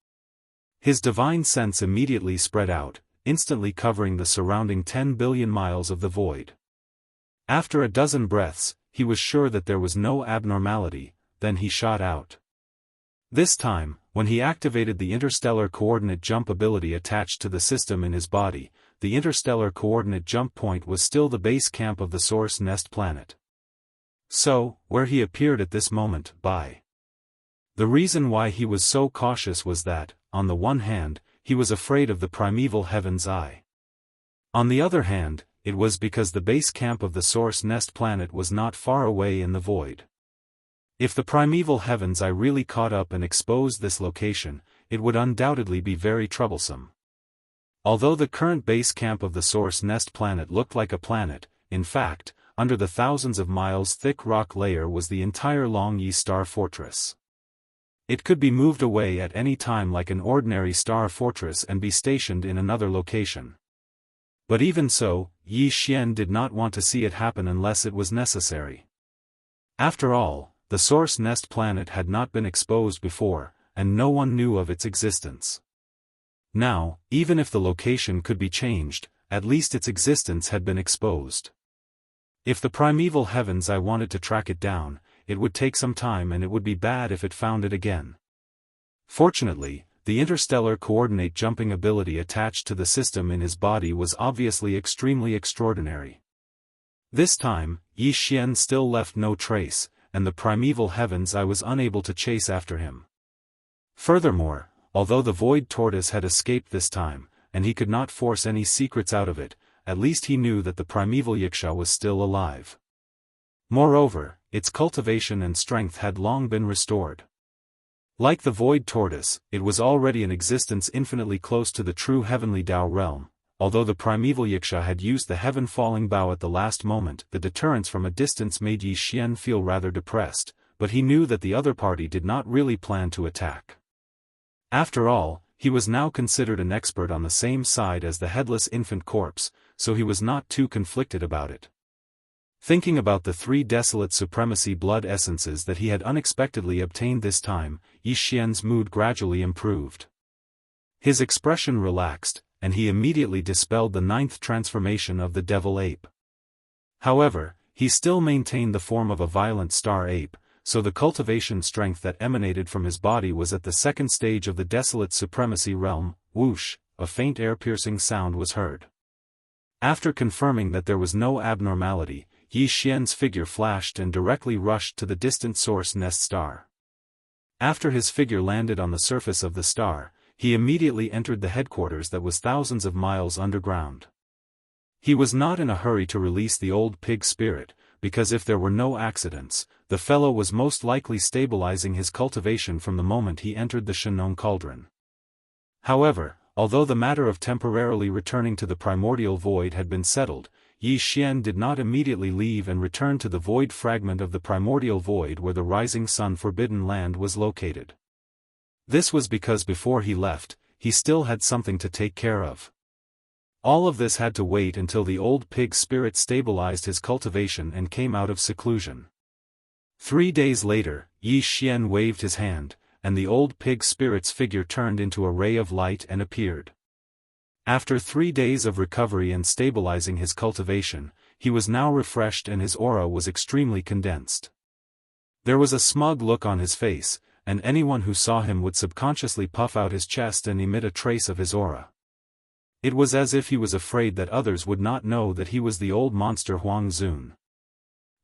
S1: His divine sense immediately spread out, instantly covering the surrounding 10 billion miles of the void. After a dozen breaths, he was sure that there was no abnormality, then he shot out. This time, when he activated the interstellar coordinate jump ability attached to the system in his body, the interstellar coordinate jump point was still the base camp of the source nest planet. So, where he appeared at this moment, by. The reason why he was so cautious was that, on the one hand, he was afraid of the primeval heaven's eye. On the other hand, it was because the base camp of the source nest planet was not far away in the void. If the primeval heaven's eye really caught up and exposed this location, it would undoubtedly be very troublesome. Although the current base camp of the source nest planet looked like a planet, in fact, under the thousands of miles thick rock layer was the entire Long Yi star fortress. It could be moved away at any time like an ordinary star fortress and be stationed in another location. But even so, Yi Xian did not want to see it happen unless it was necessary. After all, the source nest planet had not been exposed before, and no one knew of its existence. Now, even if the location could be changed, at least its existence had been exposed. If the primeval heaven's eye wanted to track it down, it would take some time and it would be bad if it found it again. Fortunately, the interstellar coordinate jumping ability attached to the system in his body was obviously extremely extraordinary. This time, Yi Xian still left no trace, and the primeval heaven's eye was unable to chase after him. Furthermore, although the void tortoise had escaped this time, and he could not force any secrets out of it, at least he knew that the primeval Wuxia was still alive. Moreover, its cultivation and strength had long been restored. Like the void tortoise, it was already in existence infinitely close to the true heavenly Dao realm. Although the primeval Wuxia had used the heaven-falling bow at the last moment, the deterrence from a distance made Yi Xian feel rather depressed, but he knew that the other party did not really plan to attack. After all, he was now considered an expert on the same side as the headless infant corpse, so he was not too conflicted about it. Thinking about the 3 desolate supremacy blood essences that he had unexpectedly obtained this time, Yi Xian's mood gradually improved. His expression relaxed, and he immediately dispelled the 9th transformation of the devil ape. However, he still maintained the form of a violent star ape, so the cultivation strength that emanated from his body was at the 2nd stage of the desolate supremacy realm. Whoosh, a faint air-piercing sound was heard. After confirming that there was no abnormality, Yi Xian's figure flashed and directly rushed to the distant source nest star. After his figure landed on the surface of the star, he immediately entered the headquarters that was thousands of miles underground. He was not in a hurry to release the old pig spirit, because if there were no accidents, the fellow was most likely stabilizing his cultivation from the moment he entered the Shenong cauldron. However, although the matter of temporarily returning to the primordial void had been settled, Yi Xian did not immediately leave and return to the void fragment of the primordial void where the rising sun forbidden land was located. This was because before he left, he still had something to take care of. All of this had to wait until the old pig spirit stabilized his cultivation and came out of seclusion. 3 days later, Yi Xian waved his hand, and the old pig spirit's figure turned into a ray of light and appeared. After 3 days of recovery and stabilizing his cultivation, he was now refreshed and his aura was extremely condensed. There was a smug look on his face, and anyone who saw him would subconsciously puff out his chest and emit a trace of his aura. It was as if he was afraid that others would not know that he was the old monster Huang Zun.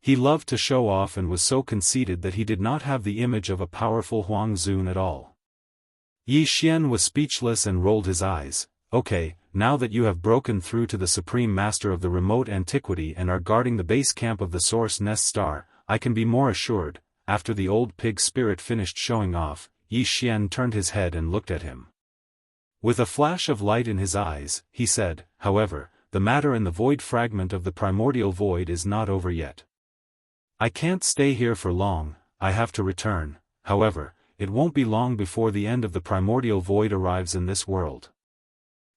S1: He loved to show off and was so conceited that he did not have the image of a powerful Huang Zun at all. Yi Xian was speechless and rolled his eyes. Okay, now that you have broken through to the Supreme Master of the remote antiquity and are guarding the base camp of the Source Nest Star, I can be more assured. After the old pig spirit finished showing off, Yi Xian turned his head and looked at him. With a flash of light in his eyes, he said, however, the matter in the void fragment of the primordial void is not over yet. I can't stay here for long, I have to return. However, it won't be long before the end of the primordial void arrives in this world.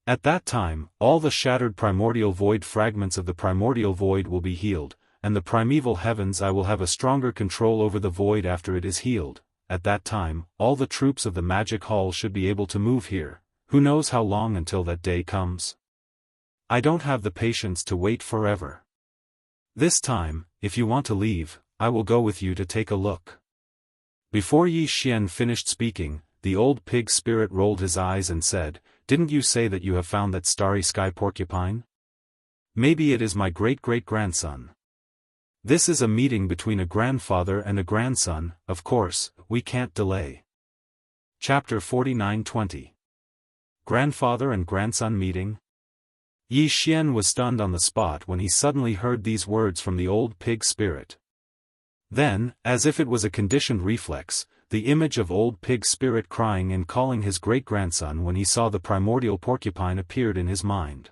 S1: At that time, all the shattered primordial void fragments of the primordial void will be healed, and the primeval heavens I will have a stronger control over the void after it is healed. At that time, all the troops of the magic hall should be able to move here. Who knows how long until that day comes? I don't have the patience to wait forever. This time, if you want to leave, I will go with you to take a look. Before Yi Xian finished speaking, the old pig spirit rolled his eyes and said, "Didn't you say that you have found that starry sky porcupine? Maybe it is my great-great-grandson." This is a meeting between a grandfather and a grandson, of course, we can't delay. Chapter 49-20. Grandfather and grandson meeting? Yi Xian was stunned on the spot when he suddenly heard these words from the old pig spirit. Then, as if it was a conditioned reflex, the image of old pig spirit crying and calling his great-grandson when he saw the primordial porcupine appeared in his mind.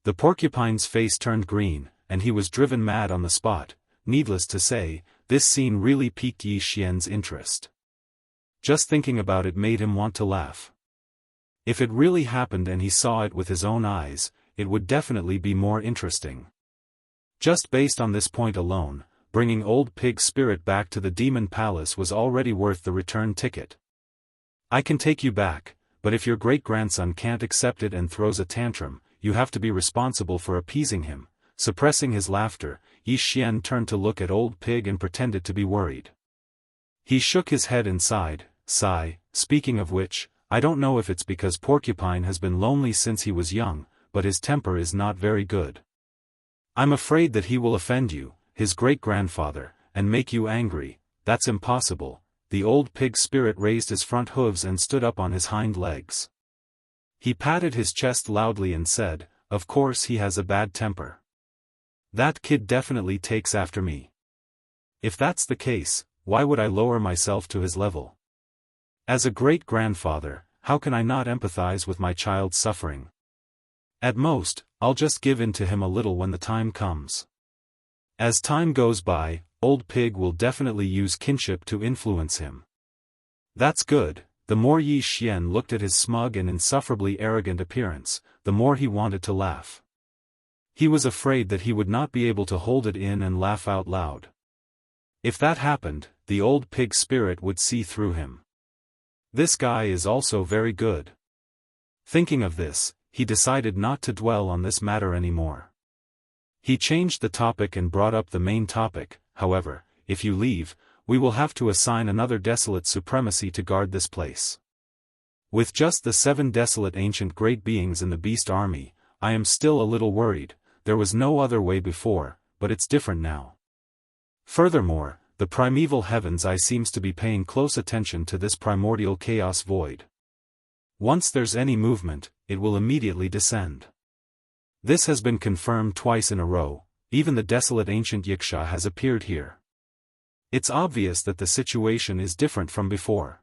S1: The porcupine's face turned green, and he was driven mad on the spot. Needless to say, this scene really piqued Yi Xian's interest. Just thinking about it made him want to laugh. If it really happened and he saw it with his own eyes, it would definitely be more interesting. Just based on this point alone, bringing old pig spirit back to the demon palace was already worth the return ticket. I can take you back, but if your great-grandson can't accept it and throws a tantrum, you have to be responsible for appeasing him. Suppressing his laughter, Yi Xian turned to look at old pig and pretended to be worried. He shook his head and sighed, speaking of which, I don't know if it's because Porcupine has been lonely since he was young, but his temper is not very good. I'm afraid that he will offend you, his great-grandfather, and make you angry. That's impossible. The old pig spirit raised his front hooves and stood up on his hind legs. He patted his chest loudly and said, "Of course he has a bad temper. That kid definitely takes after me. If that's the case, why would I lower myself to his level? As a great-grandfather, how can I not empathize with my child's suffering? At most, I'll just give in to him a little when the time comes." As time goes by, old pig will definitely use kinship to influence him. That's good. The more Yi Xian looked at his smug and insufferably arrogant appearance, the more he wanted to laugh. He was afraid that he would not be able to hold it in and laugh out loud. If that happened, the old pig spirit would see through him. This guy is also very good. Thinking of this, he decided not to dwell on this matter anymore. He changed the topic and brought up the main topic. However, if you leave, we will have to assign another desolate supremacy to guard this place. With just the 7 desolate ancient great beings in the beast army, I am still a little worried. There was no other way before, but it's different now. Furthermore, the primeval heavens eye seems to be paying close attention to this primordial chaos void. Once there's any movement, it will immediately descend. This has been confirmed twice in a row. Even the desolate ancient Yiksha has appeared here. It's obvious that the situation is different from before.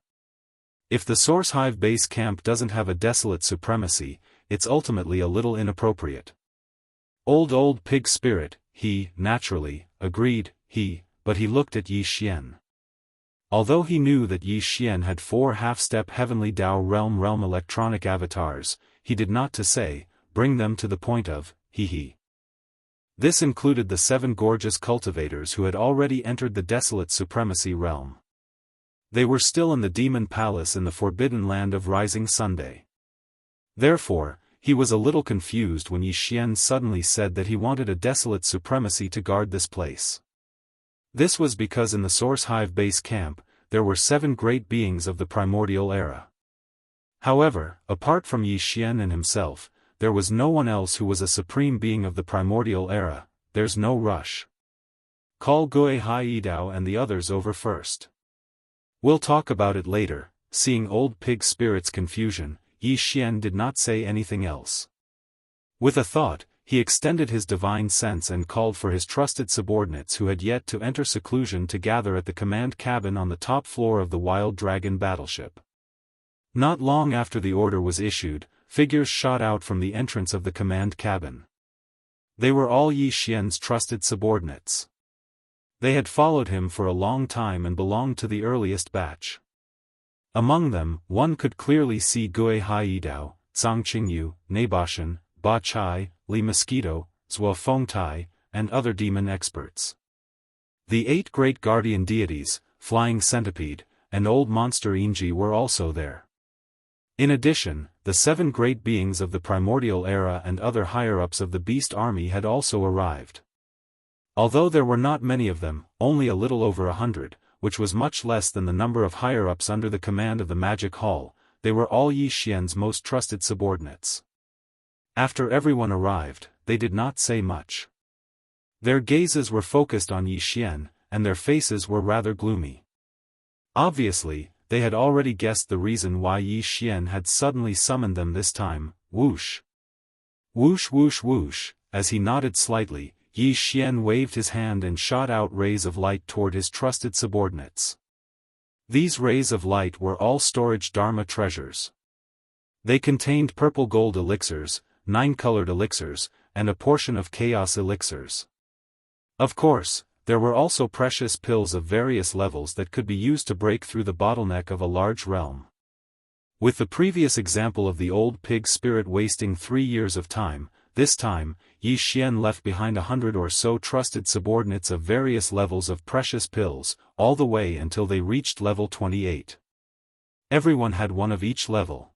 S1: If the Source Hive base camp doesn't have a desolate supremacy, it's ultimately a little inappropriate. Old pig spirit, he, naturally, agreed, but he looked at Yi Xian. Although he knew that Yi Xian had 4 half-step heavenly Dao realm electronic avatars, he did not to say, bring them to the point of, he. This included the 7 gorgeous cultivators who had already entered the desolate supremacy realm. They were still in the demon palace in the forbidden land of Rising Sunday. Therefore, he was a little confused when Yi Xian suddenly said that he wanted a desolate supremacy to guard this place. This was because in the Source Hive base camp, there were 7 great beings of the primordial era. However, apart from Yi Xian and himself, there was no one else who was a supreme being of the primordial era. There's no rush. Call Gui Hai Idao and the others over first. We'll talk about it later. Seeing old pig spirit's confusion, Yi Xian did not say anything else. With a thought, he extended his divine sense and called for his trusted subordinates who had yet to enter seclusion to gather at the command cabin on the top floor of the Wild Dragon battleship. Not long after the order was issued, figures shot out from the entrance of the command cabin. They were all Yi Xian's trusted subordinates. They had followed him for a long time and belonged to the earliest batch. Among them, one could clearly see Gui Haidao, Zhang Qingyu, Naboshan, Ba Chai, Li Mosquito, Zhuo Fengtai, and other demon experts. The 8 great guardian deities, Flying Centipede, and Old Monster Inji were also there. In addition, the 7 great beings of the primordial era and other higher-ups of the beast army had also arrived. Although there were not many of them, only a little over 100, which was much less than the number of higher-ups under the command of the Magic Hall, they were all Yi Xian's most trusted subordinates. After everyone arrived, they did not say much. Their gazes were focused on Yi Xian, and their faces were rather gloomy. Obviously, they had already guessed the reason why Yi Xian had suddenly summoned them this time. Whoosh! Whoosh whoosh whoosh, as he nodded slightly, Yi Xian waved his hand and shot out rays of light toward his trusted subordinates. These rays of light were all storage Dharma treasures. They contained purple gold elixirs, 9 colored elixirs, and a portion of chaos elixirs. Of course, there were also precious pills of various levels that could be used to break through the bottleneck of a large realm. With the previous example of the old pig spirit wasting 3 years of time, this time, Yi Xian left behind 100 or so trusted subordinates of various levels of precious pills, all the way until they reached level 28. Everyone had one of each level.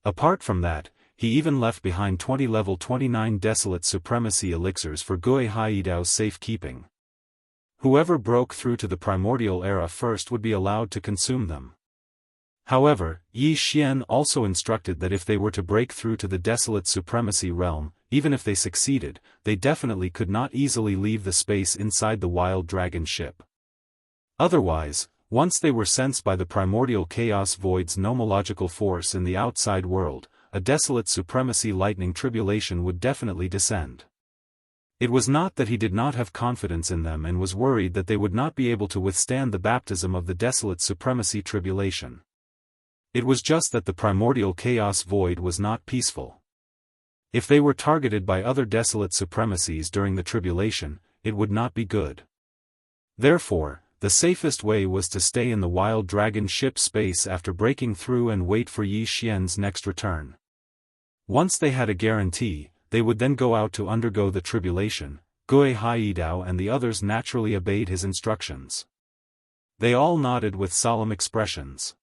S1: Apart from that, he even left behind 20 level 29 desolate supremacy elixirs for Gui Haidao's safekeeping. Whoever broke through to the primordial era first would be allowed to consume them. However, Yi Xian also instructed that if they were to break through to the desolate supremacy realm, even if they succeeded, they definitely could not easily leave the space inside the wild dragon ship. Otherwise, once they were sensed by the primordial chaos void's nomological force in the outside world, a desolate supremacy lightning tribulation would definitely descend. It was not that he did not have confidence in them and was worried that they would not be able to withstand the baptism of the desolate supremacy tribulation. It was just that the primordial chaos void was not peaceful. If they were targeted by other desolate supremacies during the tribulation, it would not be good. Therefore, the safest way was to stay in the wild dragon ship space after breaking through and wait for Yi Xian's next return. Once they had a guarantee, they would then go out to undergo the tribulation. Gui Haidao and the others naturally obeyed his instructions. They all nodded with solemn expressions.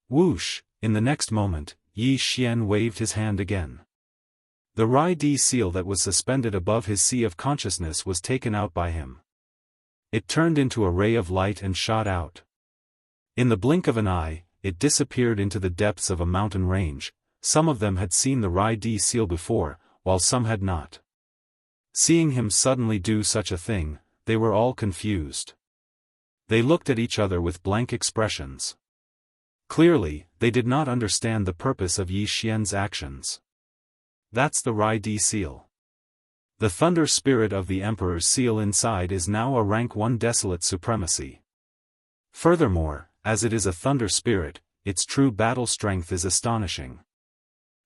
S1: Whoosh! In the next moment, Yi Xian waved his hand again. The Rai-D seal that was suspended above his sea of consciousness was taken out by him. It turned into a ray of light and shot out. In the blink of an eye, it disappeared into the depths of a mountain range. Some of them had seen the Rai-D seal before, while some had not. Seeing him suddenly do such a thing, they were all confused. They looked at each other with blank expressions. Clearly, they did not understand the purpose of Yi Xian's actions. That's the Rai-D seal. The thunder spirit of the Emperor's seal inside is now a rank 1 desolate supremacy. Furthermore, as it is a thunder spirit, its true battle strength is astonishing.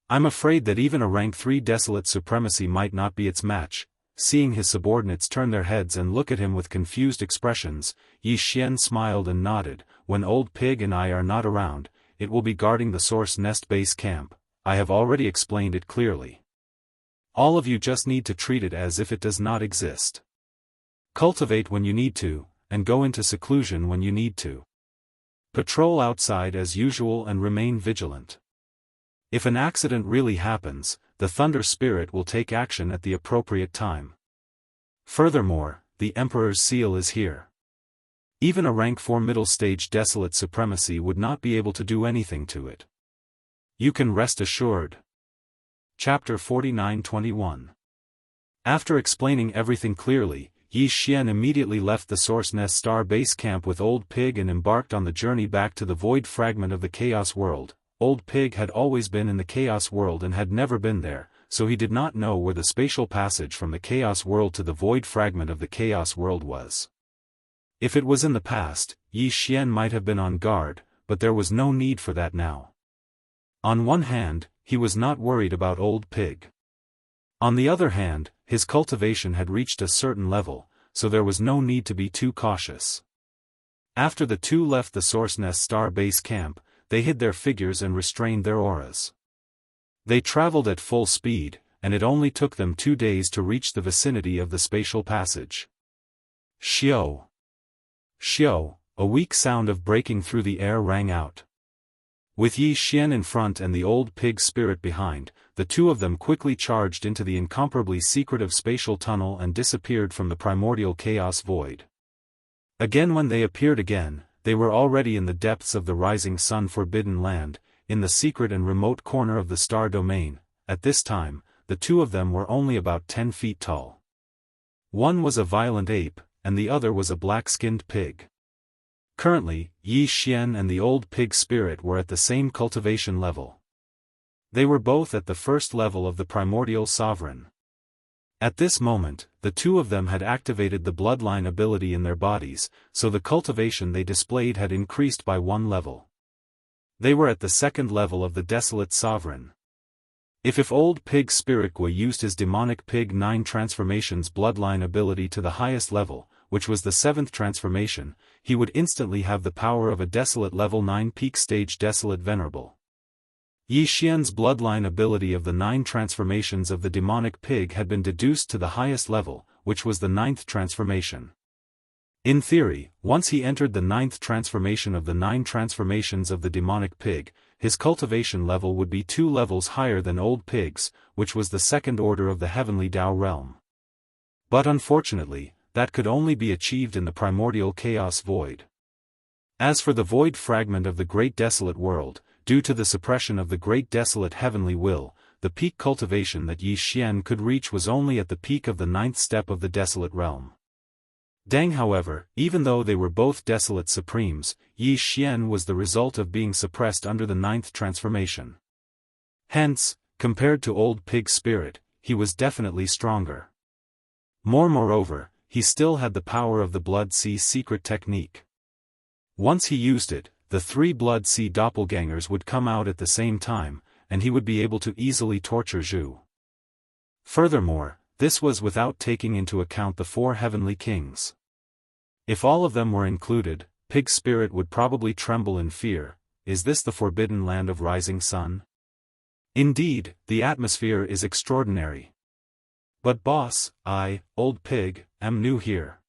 S1: I'm afraid that even a rank 3 desolate supremacy might not be its match. Seeing his subordinates turn their heads and look at him with confused expressions, Yi Xian smiled and nodded. When Old Pig and I are not around, it will be guarding the Source Nest base camp. I have already explained it clearly. All of you just need to treat it as if it does not exist. Cultivate when you need to, and go into seclusion when you need to. Patrol outside as usual and remain vigilant. If an accident really happens, the Thunder Spirit will take action at the appropriate time. Furthermore, the Emperor's seal is here. Even a rank 4 middle stage desolate supremacy would not be able to do anything to it. You can rest assured. Chapter 49-21. After explaining everything clearly, Yi Xian immediately left the Source Nest Star Base Camp with Old Pig and embarked on the journey back to the void fragment of the Chaos World. Old Pig had always been in the Chaos World and had never been there, so he did not know where the spatial passage from the Chaos World to the void fragment of the Chaos World was. If it was in the past, Yi Xian might have been on guard, but there was no need for that now. On one hand, he was not worried about Old Pig. On the other hand, his cultivation had reached a certain level, so there was no need to be too cautious. After the two left the Source Nest Star base camp, they hid their figures and restrained their auras. They traveled at full speed, and it only took them 2 days to reach the vicinity of the spatial passage. Xiao! Xiao! A weak sound of breaking through the air rang out. With Yi Xian in front and the old pig spirit behind, the two of them quickly charged into the incomparably secretive spatial tunnel and disappeared from the primordial chaos void. Again, when they appeared again, they were already in the depths of the rising sun forbidden land, in the secret and remote corner of the star domain. At this time, the two of them were only about 10 feet tall. One was a violent ape, and the other was a black-skinned pig. Currently, Yi Xian and the old pig spirit were at the same cultivation level. They were both at the first level of the primordial sovereign. At this moment, the two of them had activated the bloodline ability in their bodies, so the cultivation they displayed had increased by 1 level. They were at the second level of the desolate sovereign. If old pig spirit Gui used his demonic pig 9 transformations bloodline ability to the highest level, which was the 7th transformation, he would instantly have the power of a desolate level 9 peak stage desolate venerable. Yi Xian's bloodline ability of the 9 transformations of the demonic pig had been deduced to the highest level, which was the 9th transformation. In theory, once he entered the 9th transformation of the 9 transformations of the demonic pig, his cultivation level would be 2 levels higher than old pig's, which was the 2nd order of the heavenly Dao realm. But unfortunately, that could only be achieved in the primordial chaos void. As for the void fragment of the great desolate world, due to the suppression of the great desolate heavenly will, the peak cultivation that Yi Xian could reach was only at the peak of the 9th step of the desolate realm. Deng, however, even though they were both desolate supremes, Yi Xian was the result of being suppressed under the 9th transformation. Hence, compared to old pig spirit, he was definitely stronger. Moreover, he still had the power of the Blood Sea secret technique. Once he used it, the 3 Blood Sea doppelgangers would come out at the same time, and he would be able to easily torture Zhu. Furthermore, this was without taking into account the 4 heavenly kings. If all of them were included, pig spirit would probably tremble in fear. Is this the forbidden land of rising sun? Indeed, the atmosphere is extraordinary. But boss, I, old pig, am new here.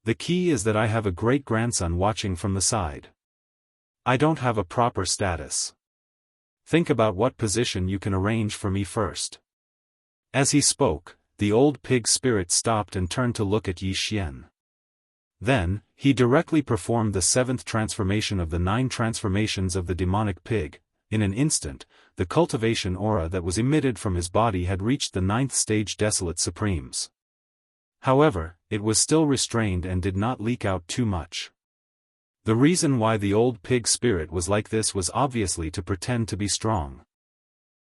S1: The key is that I have a great-grandson watching from the side. I don't have a proper status. Think about what position you can arrange for me first. As he spoke, the old pig spirit stopped and turned to look at Yi Xian. Then, he directly performed the 7th transformation of the 9 transformations of the demonic pig. In an instant, the cultivation aura that was emitted from his body had reached the 9th stage desolate supremes. However, it was still restrained and did not leak out too much. The reason why the old pig spirit was like this was obviously to pretend to be strong.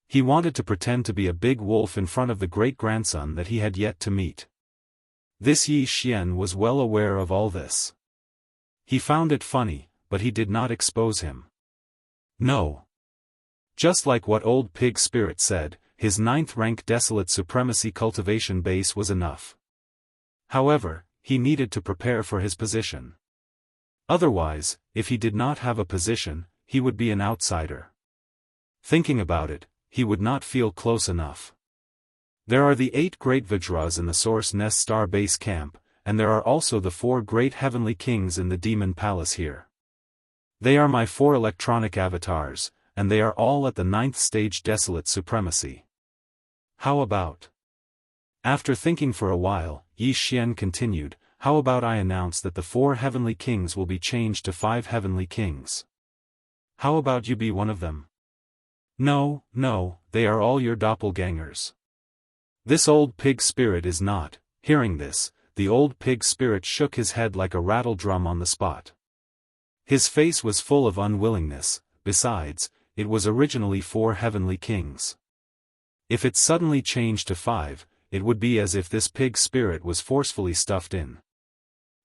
S1: He wanted to pretend to be a big wolf in front of the great-grandson that he had yet to meet. This Yi Xian was well aware of all this. He found it funny, but he did not expose him. No. Just like what old pig spirit said, his 9th rank desolate supremacy cultivation base was enough. However, he needed to prepare for his position. Otherwise, if he did not have a position, he would be an outsider. Thinking about it, he would not feel close enough. There are the 8 great Vajras in the Source Nest Star base camp, and there are also the 4 great heavenly kings in the demon palace here. They are my 4 electronic avatars, and they are all at the 9th stage desolate supremacy. How about? After thinking for a while, Yi Xian continued, how about I announce that the 4 heavenly kings will be changed to 5 heavenly kings? How about you be one of them? No, they are all your doppelgangers. This old pig spirit is not. Hearing this, the old pig spirit shook his head like a rattle drum on the spot. His face was full of unwillingness. Besides, it was originally 4 heavenly kings. If it suddenly changed to 5, it would be as if this pig spirit was forcefully stuffed in.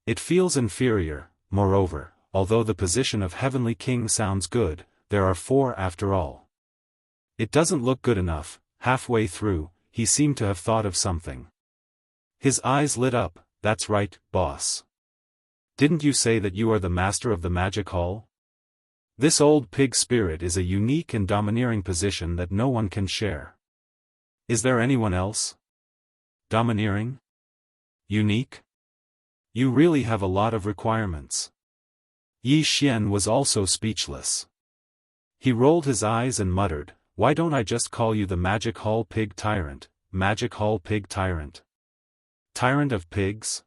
S1: It feels inferior. Moreover, although the position of heavenly king sounds good, there are 4 after all. It doesn't look good enough. Halfway through, he seemed to have thought of something. His eyes lit up. "That's right, boss. Didn't you say that you are the master of the magic hall? This old pig spirit is a unique and domineering position that no one can share. Is there anyone else? Domineering? Unique? You really have a lot of requirements." Yi Xian was also speechless. He rolled his eyes and muttered, "Why don't I just call you the Magic Hall Pig Tyrant, Magic Hall Pig Tyrant? Tyrant of pigs?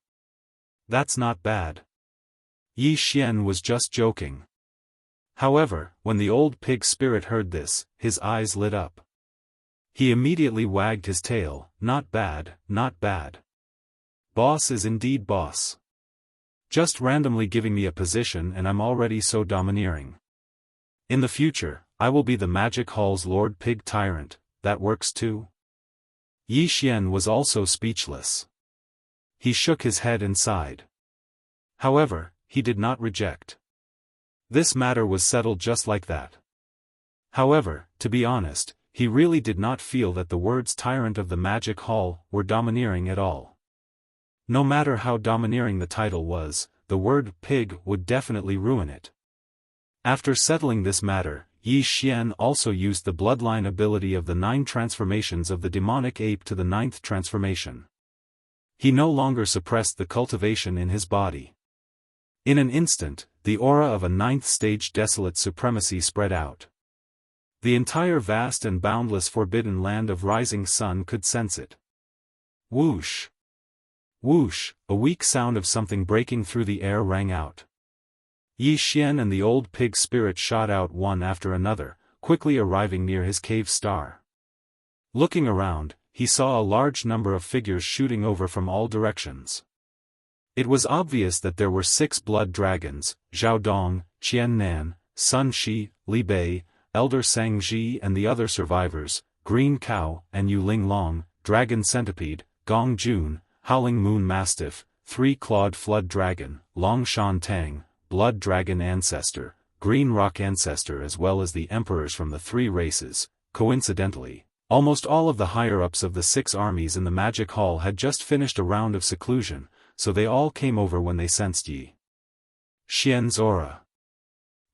S1: That's not bad." Yi Xian was just joking. However, when the old pig spirit heard this, his eyes lit up. He immediately wagged his tail. "Not bad, not bad. Boss is indeed boss. Just randomly giving me a position and I'm already so domineering. In the future, I will be the Magic Hall's Lord Pig Tyrant. That works too?" Yi Xian was also speechless. He shook his head and sighed. However, he did not reject. This matter was settled just like that. However, to be honest, he really did not feel that the words Tyrant of the Magic Hall were domineering at all. No matter how domineering the title was, the word pig would definitely ruin it. After settling this matter, Yi Xian also used the bloodline ability of the 9 transformations of the demonic ape to the 9th transformation. He no longer suppressed the cultivation in his body. In an instant, the aura of a 9th stage desolate supremacy spread out. The entire vast and boundless forbidden land of rising sun could sense it. Whoosh! Whoosh! A weak sound of something breaking through the air rang out. Yi Xian and the old pig spirit shot out one after another, quickly arriving near his cave star. Looking around, he saw a large number of figures shooting over from all directions. It was obvious that there were 6 blood dragons: Zhao Dong, Qian Nan, Sun Shi, Li Bei, Elder Sang Ji and the other survivors, Green Cow and Yu Ling Long, Dragon Centipede, Gong Jun, Howling Moon Mastiff, 3-clawed Flood Dragon, Long Shan Tang, Blood Dragon Ancestor, Green Rock Ancestor, as well as the emperors from the 3 races. Coincidentally, almost all of the higher-ups of the 6 armies in the Magic Hall had just finished a round of seclusion, so they all came over when they sensed Yi Xian's aura.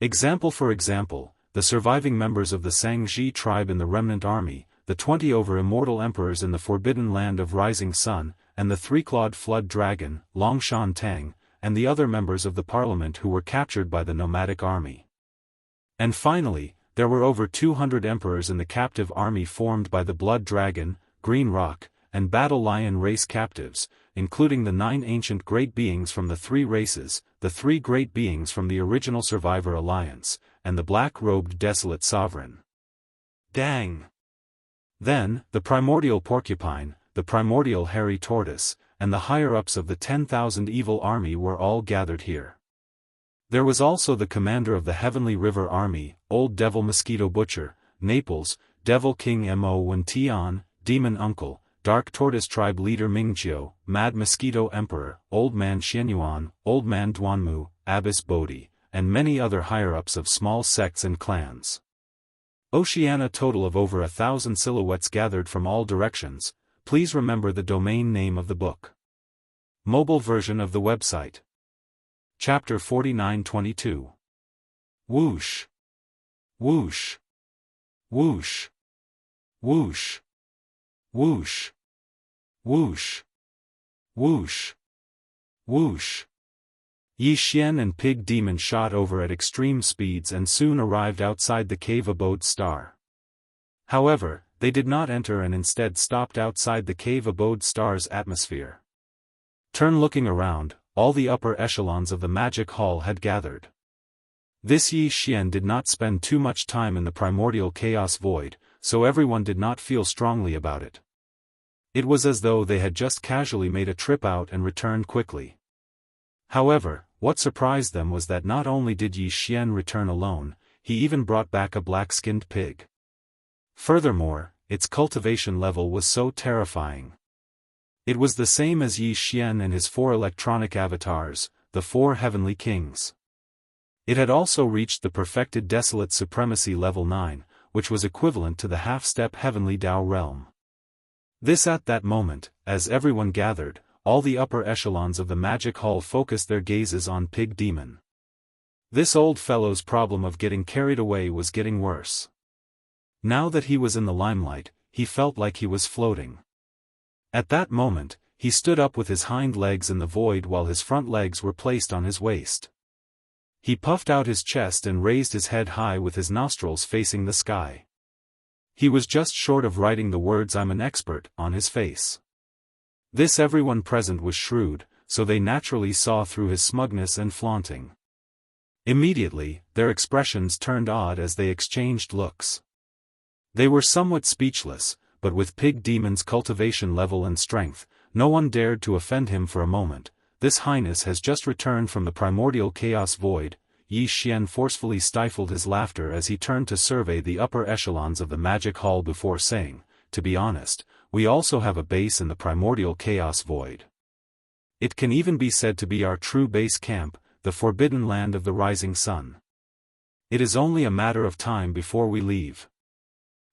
S1: For example, the surviving members of the Sangji tribe in the remnant army, the 20 over immortal emperors in the forbidden land of rising sun, and the 3-clawed flood dragon, Longshan Tang, and the other members of the parliament who were captured by the nomadic army. And finally, there were over 200 emperors in the captive army formed by the Blood Dragon, Green Rock, and Battle Lion race captives, including the 9 ancient great beings from the 3 races, the 3 great beings from the original Survivor Alliance, and the black-robed Desolate Sovereign. Dang! Then, the Primordial Porcupine, the Primordial Hairy Tortoise, and the higher-ups of the 10,000 evil army were all gathered here. There was also the commander of the Heavenly River Army, Old Devil Mosquito Butcher, Naples, Devil King Mo Wen Tian, Demon Uncle, Dark Tortoise Tribe Leader Mingqiu, Mad Mosquito Emperor, Old Man Xianyuan, Old Man Duanmu, Abbess Bodhi, and many other higher-ups of small sects and clans. Oceania total of over 1,000 silhouettes gathered from all directions. Please remember the domain name of the book. Mobile version of the website. Chapter 4922. Whoosh! Whoosh! Whoosh! Whoosh! Whoosh! Whoosh! Whoosh! Whoosh! Yi Xian and Pig Demon shot over at extreme speeds and soon arrived outside the cave abode star. However, they did not enter and instead stopped outside the cave abode star's atmosphere. Looking around, all the upper echelons of the Magic Hall had gathered. This Yi Xian did not spend too much time in the primordial chaos void, so everyone did not feel strongly about it. It was as though they had just casually made a trip out and returned quickly. However, what surprised them was that not only did Yi Xian return alone, he even brought back a black-skinned pig. Furthermore, its cultivation level was so terrifying. It was the same as Yi Xian and his 4 electronic avatars, the 4 heavenly kings. It had also reached the perfected desolate supremacy level 9, which was equivalent to the half-step heavenly Dao realm. This at that moment, as everyone gathered, all the upper echelons of the magic hall focused their gazes on Pig Demon. This old fellow's problem of getting carried away was getting worse. Now that he was in the limelight, he felt like he was floating. At that moment, he stood up with his hind legs in the void while his front legs were placed on his waist. He puffed out his chest and raised his head high with his nostrils facing the sky. He was just short of writing the words "I'm an expert" on his face. This everyone present was shrewd, so they naturally saw through his smugness and flaunting. Immediately, their expressions turned odd as they exchanged looks. They were somewhat speechless, but with Pig Demon's cultivation level and strength, no one dared to offend him for a moment. "This highness has just returned from the primordial chaos void." Yi Xian forcefully stifled his laughter as he turned to survey the upper echelons of the magic hall before saying, "To be honest, we also have a base in the primordial chaos void. It can even be said to be our true base camp, the forbidden land of the rising sun. It is only a matter of time before we leave.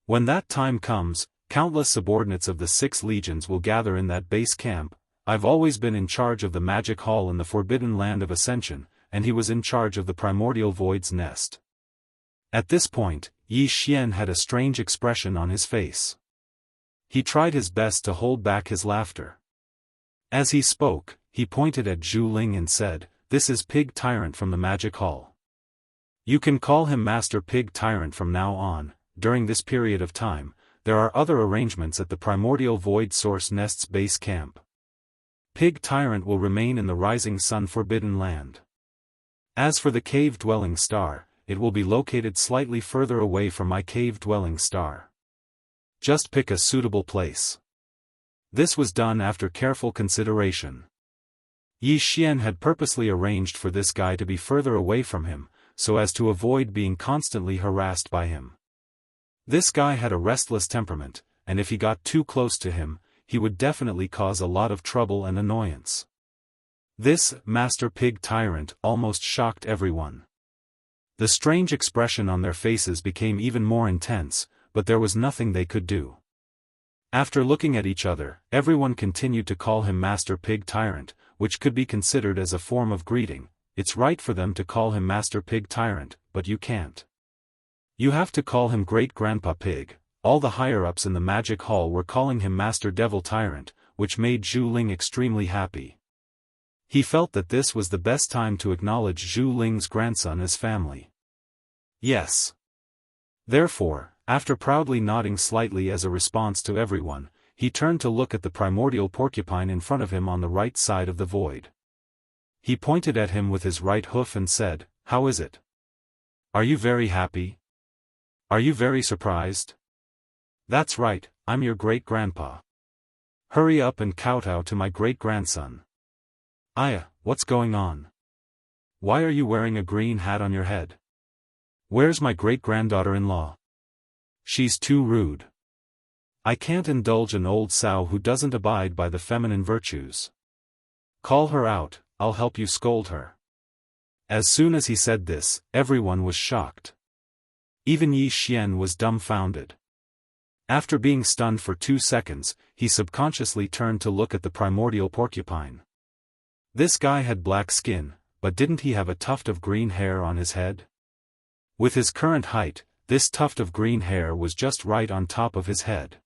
S1: When that time comes, countless subordinates of the 6 legions will gather in that base camp. I've always been in charge of the magic hall in the forbidden land of ascension, and he was in charge of the primordial void's nest." At this point, Yi Xian had a strange expression on his face. He tried his best to hold back his laughter. As he spoke, he pointed at Zhu Ling and said, "This is Pig Tyrant from the magic hall. You can call him Master Pig Tyrant from now on. During this period of time, there are other arrangements at the primordial void source nest's base camp. Pig Tyrant will remain in the rising sun forbidden land. As for the cave-dwelling star, it will be located slightly further away from my cave-dwelling star. Just pick a suitable place." This was done after careful consideration. Yi Xian had purposely arranged for this guy to be further away from him, so as to avoid being constantly harassed by him. This guy had a restless temperament, and if he got too close to him, he would definitely cause a lot of trouble and annoyance. This Master Pig Tyrant almost shocked everyone. The strange expression on their faces became even more intense, but there was nothing they could do. After looking at each other, everyone continued to call him Master Pig Tyrant, which could be considered as a form of greeting. It's right for them to call him Master Pig Tyrant, but you can't. You have to call him Great Grandpa Pig. All the higher-ups in the magic hall were calling him Master Devil Tyrant, which made Zhu Ling extremely happy. He felt that this was the best time to acknowledge Zhu Ling's grandson as family. Yes. Therefore, after proudly nodding slightly as a response to everyone, he turned to look at the primordial porcupine in front of him on the right side of the void. He pointed at him with his right hoof and said, "How is it? Are you very happy? Are you very surprised? That's right, I'm your great-grandpa. Hurry up and kowtow to my great-grandson." "Aya, what's going on? Why are you wearing a green hat on your head? Where's my great-granddaughter-in-law? She's too rude. I can't indulge an old sow who doesn't abide by the feminine virtues. Call her out, I'll help you scold her." As soon as he said this, everyone was shocked. Even Yi Xian was dumbfounded. After being stunned for 2 seconds, he subconsciously turned to look at the primordial porcupine. This guy had black skin, but didn't he have a tuft of green hair on his head? With his current height, this tuft of green hair was just right on top of his head.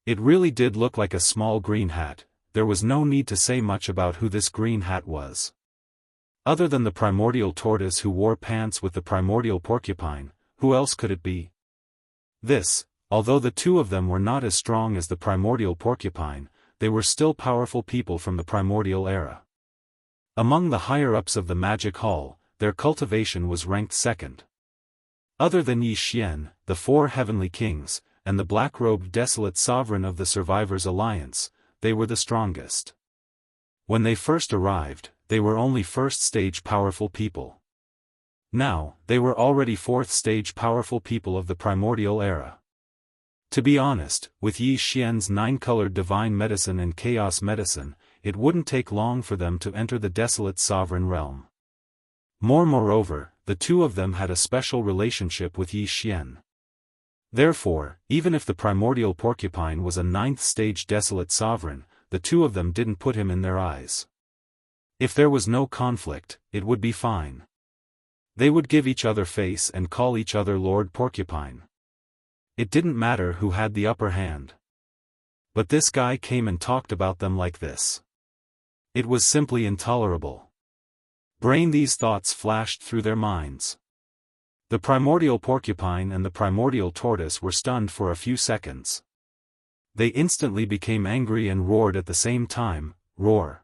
S1: It really did look like a small green hat. There was no need to say much about who this green hat was. Other than the primordial tortoise who wore pants with the primordial porcupine, who else could it be? This, although the two of them were not as strong as the primordial porcupine, they were still powerful people from the primordial era. Among the higher-ups of the magic hall, their cultivation was ranked second. Other than Yi Xian, the 4 heavenly kings, and the black-robed desolate sovereign of the Survivors' Alliance, they were the strongest. When they first arrived, they were only first-stage powerful people. Now, they were already 4th-stage powerful people of the primordial era. To be honest, with Yi Xian's 9-colored divine medicine and chaos medicine, it wouldn't take long for them to enter the desolate sovereign realm. Moreover, the two of them had a special relationship with Yi Xian. Therefore, even if the primordial porcupine was a ninth-stage desolate sovereign, the two of them didn't put him in their eyes. If there was no conflict, it would be fine. They would give each other face and call each other Lord Porcupine. It didn't matter who had the upper hand. But this guy came and talked about them like this. It was simply intolerable. These thoughts flashed through their minds. The primordial porcupine and the primordial tortoise were stunned for a few seconds. They instantly became angry and roared at the same time, roar.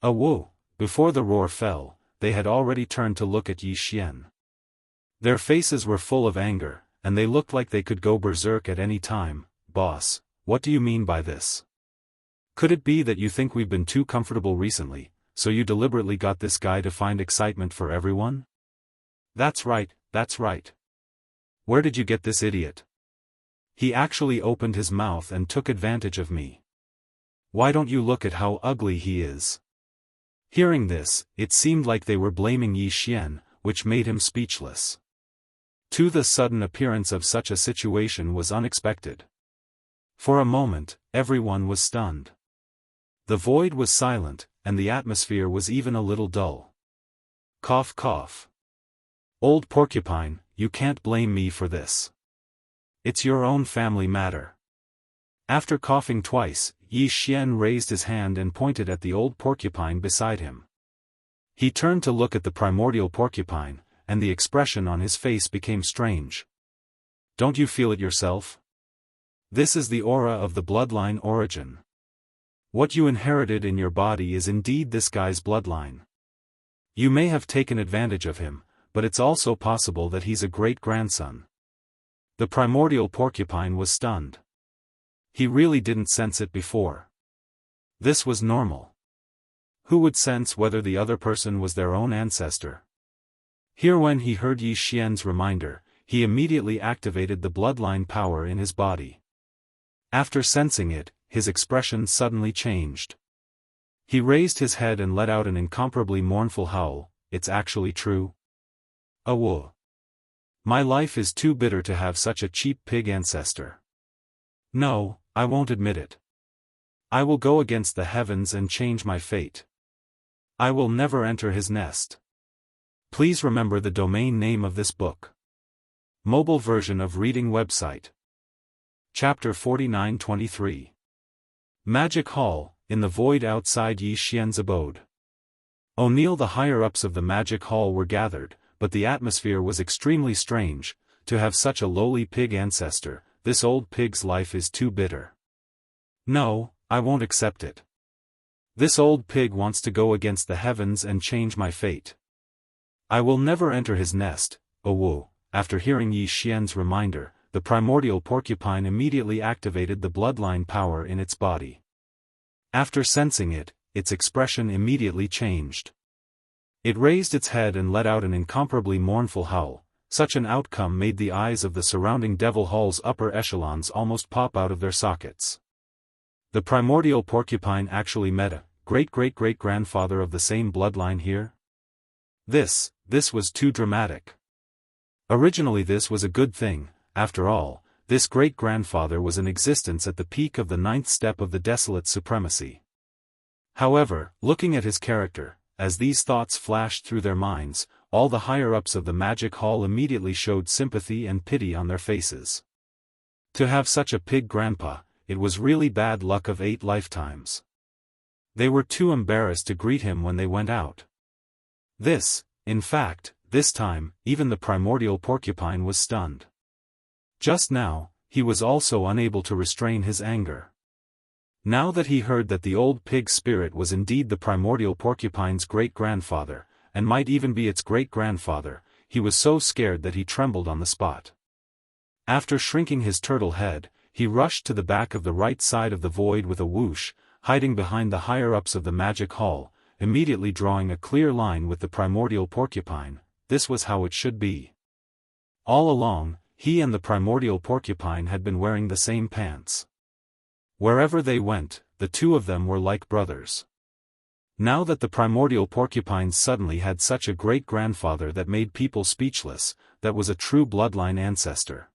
S1: Whoa! Before the roar fell, they had already turned to look at Yi Xian. Their faces were full of anger, and they looked like they could go berserk at any time. Boss, what do you mean by this? Could it be that you think we've been too comfortable recently, so you deliberately got this guy to find excitement for everyone? That's right, that's right. Where did you get this idiot? He actually opened his mouth and took advantage of me. Why don't you look at how ugly he is? Hearing this, it seemed like they were blaming Yi Xian, which made him speechless. The sudden appearance of such a situation was unexpected. For a moment, everyone was stunned. The void was silent, and the atmosphere was even a little dull. Cough cough. Old Porcupine, you can't blame me for this. It's your own family matter. After coughing twice, Yi Xian raised his hand and pointed at the old porcupine beside him. He turned to look at the primordial porcupine, and the expression on his face became strange. Don't you feel it yourself? This is the aura of the bloodline origin. What you inherited in your body is indeed this guy's bloodline. You may have taken advantage of him, but it's also possible that he's a great-grandson. The primordial porcupine was stunned. He really didn't sense it before. This was normal. Who would sense whether the other person was their own ancestor? Here, when he heard Yi Xian's reminder, he immediately activated the bloodline power in his body. After sensing it, his expression suddenly changed. He raised his head and let out an incomparably mournful howl. It's actually true. Whoa. My life is too bitter to have such a cheap pig ancestor. No, I won't admit it. I will go against the heavens and change my fate. I will never enter his nest. Please remember the domain name of this book. Mobile version of reading website. Chapter 49-23. Magic Hall, in the void outside Yi Xian's abode. O'Neill, the higher-ups of the Magic Hall were gathered, but the atmosphere was extremely strange. To have such a lowly pig ancestor, this old pig's life is too bitter. No, I won't accept it. This old pig wants to go against the heavens and change my fate. I will never enter his nest. Whoa. After hearing Yi Xian's reminder, the primordial porcupine immediately activated the bloodline power in its body. After sensing it, its expression immediately changed. It raised its head and let out an incomparably mournful howl. Such an outcome made the eyes of the surrounding Devil Hall's upper echelons almost pop out of their sockets. The primordial porcupine actually met a great-great-great-grandfather of the same bloodline here? This was too dramatic. Originally this was a good thing. After all, this great-grandfather was in existence at the peak of the 9th step of the desolate supremacy. However, looking at his character, as these thoughts flashed through their minds, all the higher-ups of the Magic Hall immediately showed sympathy and pity on their faces. To have such a pig grandpa, it was really bad luck of 8 lifetimes. They were too embarrassed to greet him when they went out. In fact, this time, even the primordial porcupine was stunned. Just now, he was also unable to restrain his anger. Now that he heard that the old pig spirit was indeed the primordial porcupine's great-grandfather, and might even be its great-grandfather, he was so scared that he trembled on the spot. After shrinking his turtle head, he rushed to the back of the right side of the void with a whoosh, hiding behind the higher-ups of the Magic Hall, immediately drawing a clear line with the primordial porcupine. This was how it should be. All along, he and the primordial porcupine had been wearing the same pants. Wherever they went, the two of them were like brothers. Now that the primordial porcupine suddenly had such a great-grandfather that made people speechless, that was a true bloodline ancestor.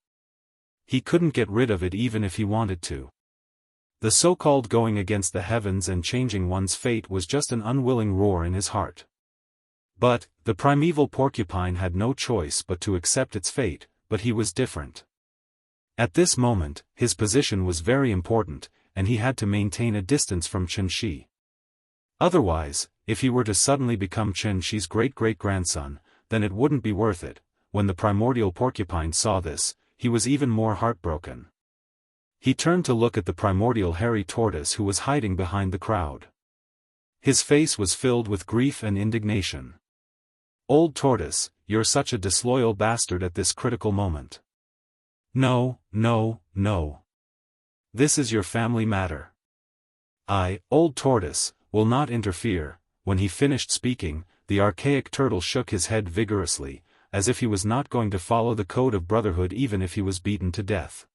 S1: He couldn't get rid of it even if he wanted to. The so-called going against the heavens and changing one's fate was just an unwilling roar in his heart. But, the primeval porcupine had no choice but to accept its fate, but he was different. At this moment, his position was very important, and he had to maintain a distance from Qianxi. Otherwise, if he were to suddenly become Qianxi's great-great-grandson, then it wouldn't be worth it. When the primordial porcupine saw this, he was even more heartbroken. He turned to look at the primordial hairy tortoise who was hiding behind the crowd. His face was filled with grief and indignation. "Old tortoise, you're such a disloyal bastard at this critical moment. No, no, no. This is your family matter. I, old tortoise, will not interfere." When he finished speaking, the archaic turtle shook his head vigorously, as if he was not going to follow the code of brotherhood even if he was beaten to death.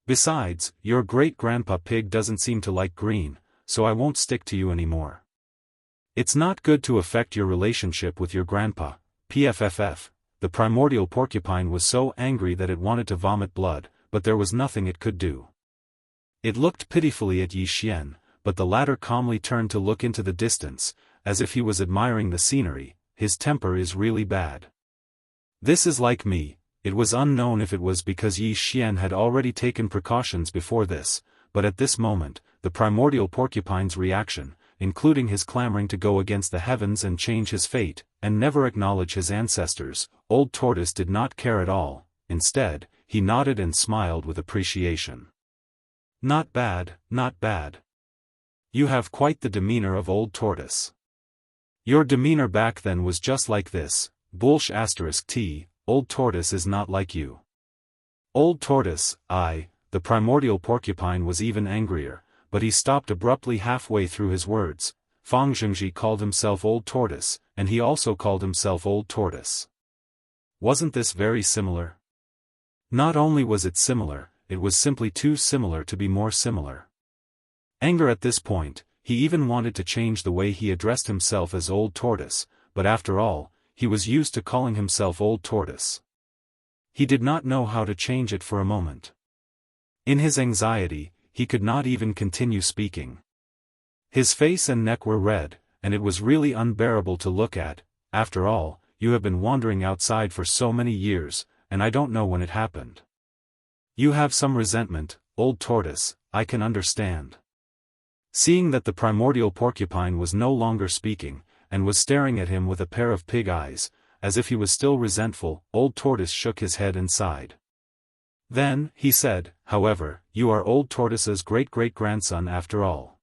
S1: "Besides, your great-grandpa pig doesn't seem to like green, so I won't stick to you anymore. It's not good to affect your relationship with your grandpa." Pfff. The primordial porcupine was so angry that it wanted to vomit blood, but there was nothing it could do. It looked pitifully at Yi Xian, but the latter calmly turned to look into the distance, as if he was admiring the scenery. "His temper is really bad. This is like me." It was unknown if it was because Yi Xian had already taken precautions before this, but at this moment, the primordial porcupine's reaction, including his clamoring to go against the heavens and change his fate, and never acknowledge his ancestors, old tortoise did not care at all. Instead, he nodded and smiled with appreciation. "Not bad, not bad. You have quite the demeanor of old tortoise. Your demeanor back then was just like this. Bullsh *t, old tortoise is not like you. Old tortoise, the primordial porcupine was even angrier, but he stopped abruptly halfway through his words. Fang Zhengzhi called himself old tortoise, and he also called himself old tortoise. Wasn't this very similar? Not only was it similar, it was simply too similar to be more similar. Anger at this point, he even wanted to change the way he addressed himself as old tortoise, but after all, he was used to calling himself old tortoise. He did not know how to change it for a moment. In his anxiety, he could not even continue speaking. His face and neck were red, and it was really unbearable to look at. "After all, you have been wandering outside for so many years, and I don't know when it happened. You have some resentment, old tortoise, I can understand." Seeing that the primordial porcupine was no longer speaking, and was staring at him with a pair of pig eyes, as if he was still resentful, old tortoise shook his head and sighed. Then, he said, "However, you are old tortoise's great-great-grandson after all.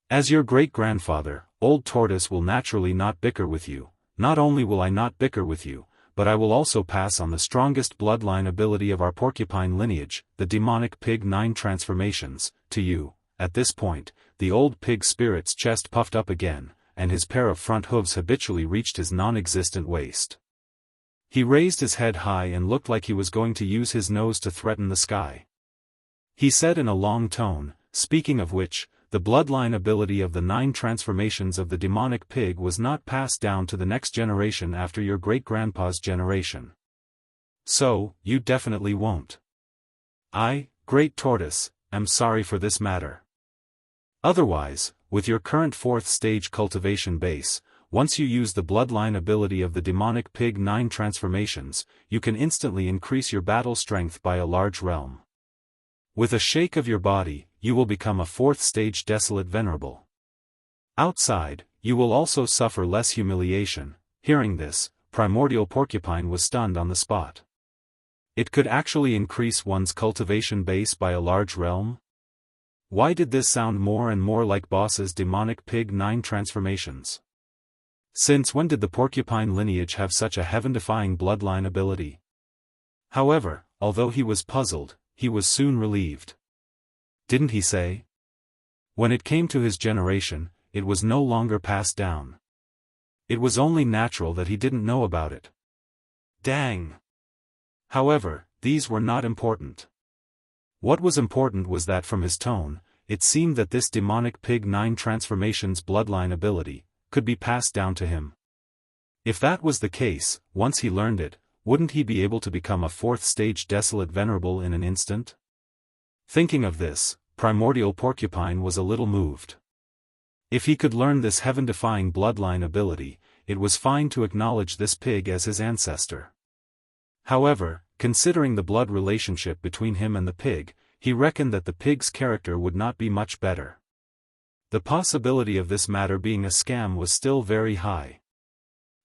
S1: As your great-grandfather, old tortoise will naturally not bicker with you. Not only will I not bicker with you, but I will also pass on the strongest bloodline ability of our porcupine lineage, the demonic pig 9 transformations, to you." At this point, the old pig spirit's chest puffed up again, and his pair of front hooves habitually reached his non-existent waist. He raised his head high and looked like he was going to use his nose to threaten the sky. He said in a long tone, "Speaking of which, the bloodline ability of the 9 transformations of the demonic pig was not passed down to the next generation after your great-grandpa's generation. So, you definitely won't. I, great tortoise, am sorry for this matter. Otherwise, with your current 4th stage cultivation base, once you use the bloodline ability of the demonic pig 9 transformations, you can instantly increase your battle strength by a large realm. With a shake of your body, you will become a 4th stage desolate venerable. Outside, you will also suffer less humiliation." Hearing this, primordial porcupine was stunned on the spot. It could actually increase one's cultivation base by a large realm? Why did this sound more and more like Boss's demonic pig 9 transformations? Since when did the porcupine lineage have such a heaven-defying bloodline ability? However, although he was puzzled, he was soon relieved. Didn't he say? When it came to his generation, it was no longer passed down. It was only natural that he didn't know about it. Dang! However, these were not important. What was important was that from his tone, it seemed that this demonic pig 9 transformations bloodline ability could be passed down to him. If that was the case, once he learned it, wouldn't he be able to become a fourth-stage desolate venerable in an instant? Thinking of this, Primordial Porcupine was a little moved. If he could learn this heaven-defying bloodline ability, it was fine to acknowledge this pig as his ancestor. However, considering the blood relationship between him and the pig, he reckoned that the pig's character would not be much better. The possibility of this matter being a scam was still very high.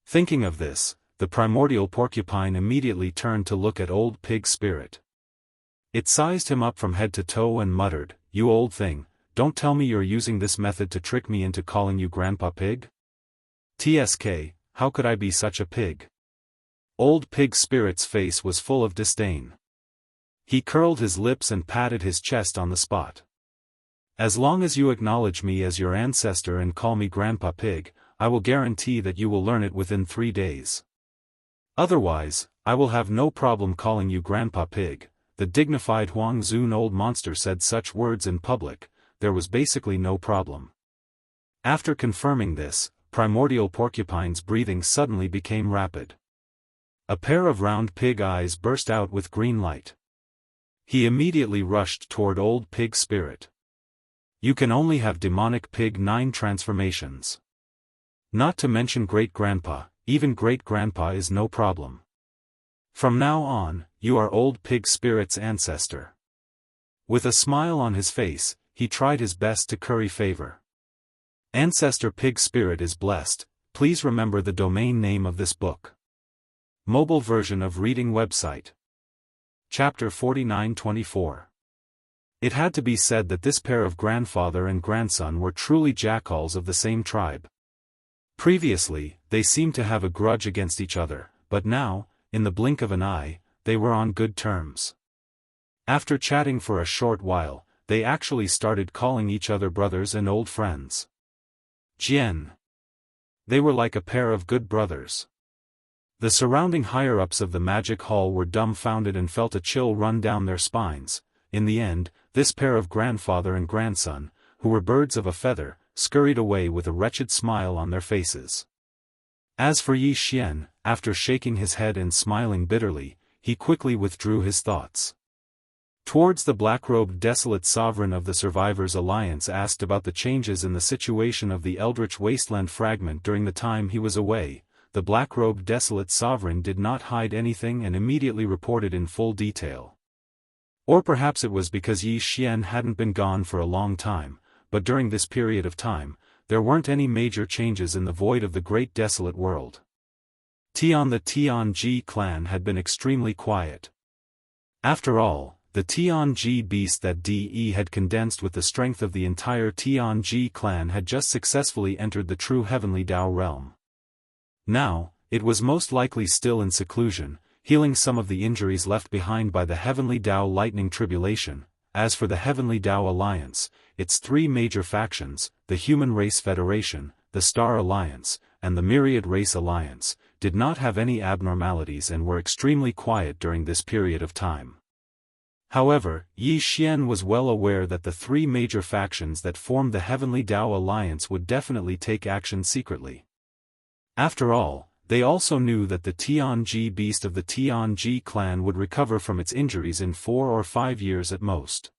S1: Thinking of this, the Primordial Porcupine immediately turned to look at Old Pig Spirit. It sized him up from head to toe and muttered, "You old thing, don't tell me you're using this method to trick me into calling you Grandpa Pig? TSK, how could I be such a pig?" Old Pig Spirit's face was full of disdain. He curled his lips and patted his chest on the spot. "As long as you acknowledge me as your ancestor and call me Grandpa Pig, I will guarantee that you will learn it within 3 days. Otherwise, I will have no problem calling you Grandpa Pig." The dignified Huang Zun old monster said such words in public, there was basically no problem. After confirming this, Primordial Porcupine's breathing suddenly became rapid. A pair of round pig eyes burst out with green light. He immediately rushed toward Old Pig Spirit. "You can only have demonic pig 9 transformations. Not to mention great-grandpa, even great-grandpa is no problem. From now on, you are Old Pig Spirit's ancestor." With a smile on his face, he tried his best to curry favor. "Ancestor Pig Spirit is blessed, please remember the domain name of this book." Mobile version of reading website. Chapter 49-24. It had to be said that this pair of grandfather and grandson were truly jackals of the same tribe. Previously, they seemed to have a grudge against each other, but now, in the blink of an eye, they were on good terms. After chatting for a short while, they actually started calling each other brothers and old friends. Jian. They were like a pair of good brothers. The surrounding higher-ups of the magic hall were dumbfounded and felt a chill run down their spines. In the end, this pair of grandfather and grandson, who were birds of a feather, scurried away with a wretched smile on their faces. As for Yi Xian, after shaking his head and smiling bitterly, he quickly withdrew his thoughts. Towards the black-robed desolate sovereign of the Survivors' Alliance asked about the changes in the situation of the Eldritch Wasteland fragment during the time he was away. The black-robed desolate sovereign did not hide anything and immediately reported in full detail. Or perhaps it was because Yi Xian hadn't been gone for a long time, but during this period of time, there weren't any major changes in the void of the great desolate world. The Tianji clan had been extremely quiet. After all, the Tianji beast that De had condensed with the strength of the entire Tianji clan had just successfully entered the true heavenly Dao realm. Now, it was most likely still in seclusion, healing some of the injuries left behind by the heavenly Dao lightning tribulation. As for the heavenly Dao alliance, its 3 major factions, the Human Race Federation, the Star Alliance, and the Myriad Race Alliance, did not have any abnormalities and were extremely quiet during this period of time. However, Yi Xian was well aware that the 3 major factions that formed the Heavenly Dao Alliance would definitely take action secretly. After all, they also knew that the Tianji beast of the Tianji clan would recover from its injuries in 4 or 5 years at most.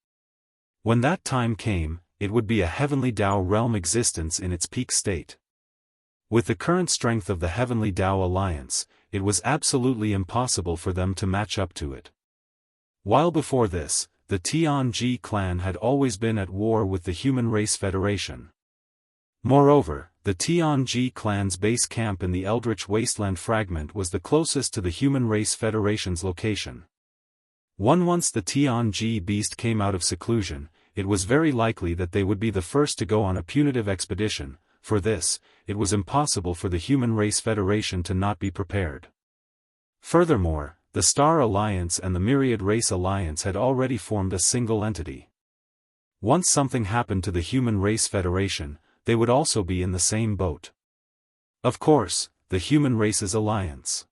S1: When that time came, it would be a Heavenly Dao realm existence in its peak state. With the current strength of the Heavenly Dao Alliance, it was absolutely impossible for them to match up to it. While before this, the Tianji clan had always been at war with the Human Race Federation. Moreover, the Tianji clan's base camp in the Eldritch Wasteland fragment was the closest to the Human Race Federation's location. Once the Tianji beast came out of seclusion, it was very likely that they would be the first to go on a punitive expedition. For this, it was impossible for the Human Race Federation to not be prepared. Furthermore, the Star Alliance and the Myriad Race Alliance had already formed a single entity. Once something happened to the Human Race Federation, they would also be in the same boat. Of course, the Human Races Alliance.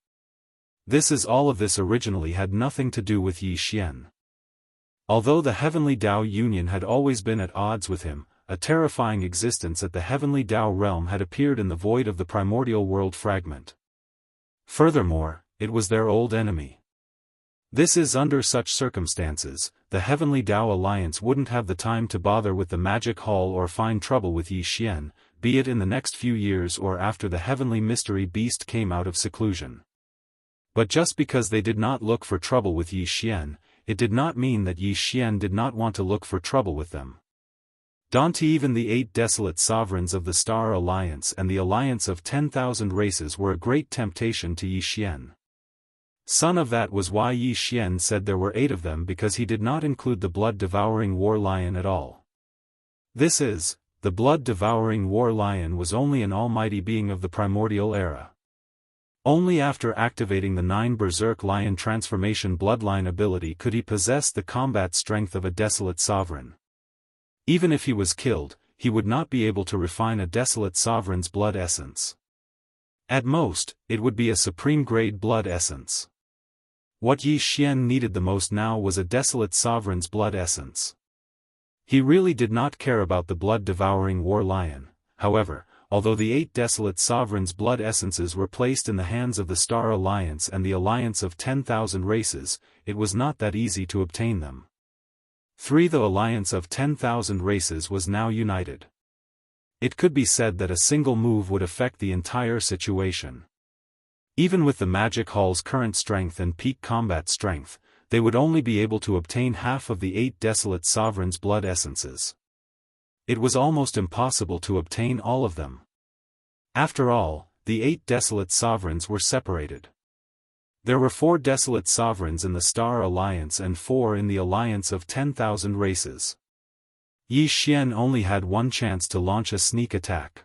S1: All of this originally had nothing to do with Yi Xian. Although the Heavenly Dao Union had always been at odds with him, a terrifying existence at the Heavenly Dao realm had appeared in the void of the primordial world fragment. Furthermore, it was their old enemy. This is under such circumstances, the Heavenly Tao Alliance wouldn't have the time to bother with the magic hall or find trouble with Yi Xian, be it in the next few years or after the heavenly mystery beast came out of seclusion. But just because they did not look for trouble with Yi Xian, it did not mean that Yi Xian did not want to look for trouble with them. Don't even the 8 desolate sovereigns of the Star Alliance and the alliance of 10,000 races were a great temptation to Yi Xian. Son of that was why Yi Xian said there were 8 of them, because he did not include the blood-devouring war lion at all. This is, the blood-devouring war lion was only an almighty being of the primordial era. Only after activating the 9 Berserk Lion transformation bloodline ability could he possess the combat strength of a desolate sovereign. Even if he was killed, he would not be able to refine a desolate sovereign's blood essence. At most, it would be a supreme-grade blood essence. What Yi Xian needed the most now was a desolate sovereign's blood essence. He really did not care about the blood-devouring war lion, however, although the 8 desolate sovereigns' blood essences were placed in the hands of the Star Alliance and the alliance of 10,000 races, it was not that easy to obtain them. The alliance of 10,000 races was now united. It could be said that a single move would affect the entire situation. Even with the Magic Hall's current strength and peak combat strength, they would only be able to obtain half of the 8 desolate sovereigns' blood essences. It was almost impossible to obtain all of them. After all, the 8 desolate sovereigns were separated. There were 4 desolate sovereigns in the Star Alliance and 4 in the alliance of 10,000 races. Yi Xian only had one chance to launch a sneak attack.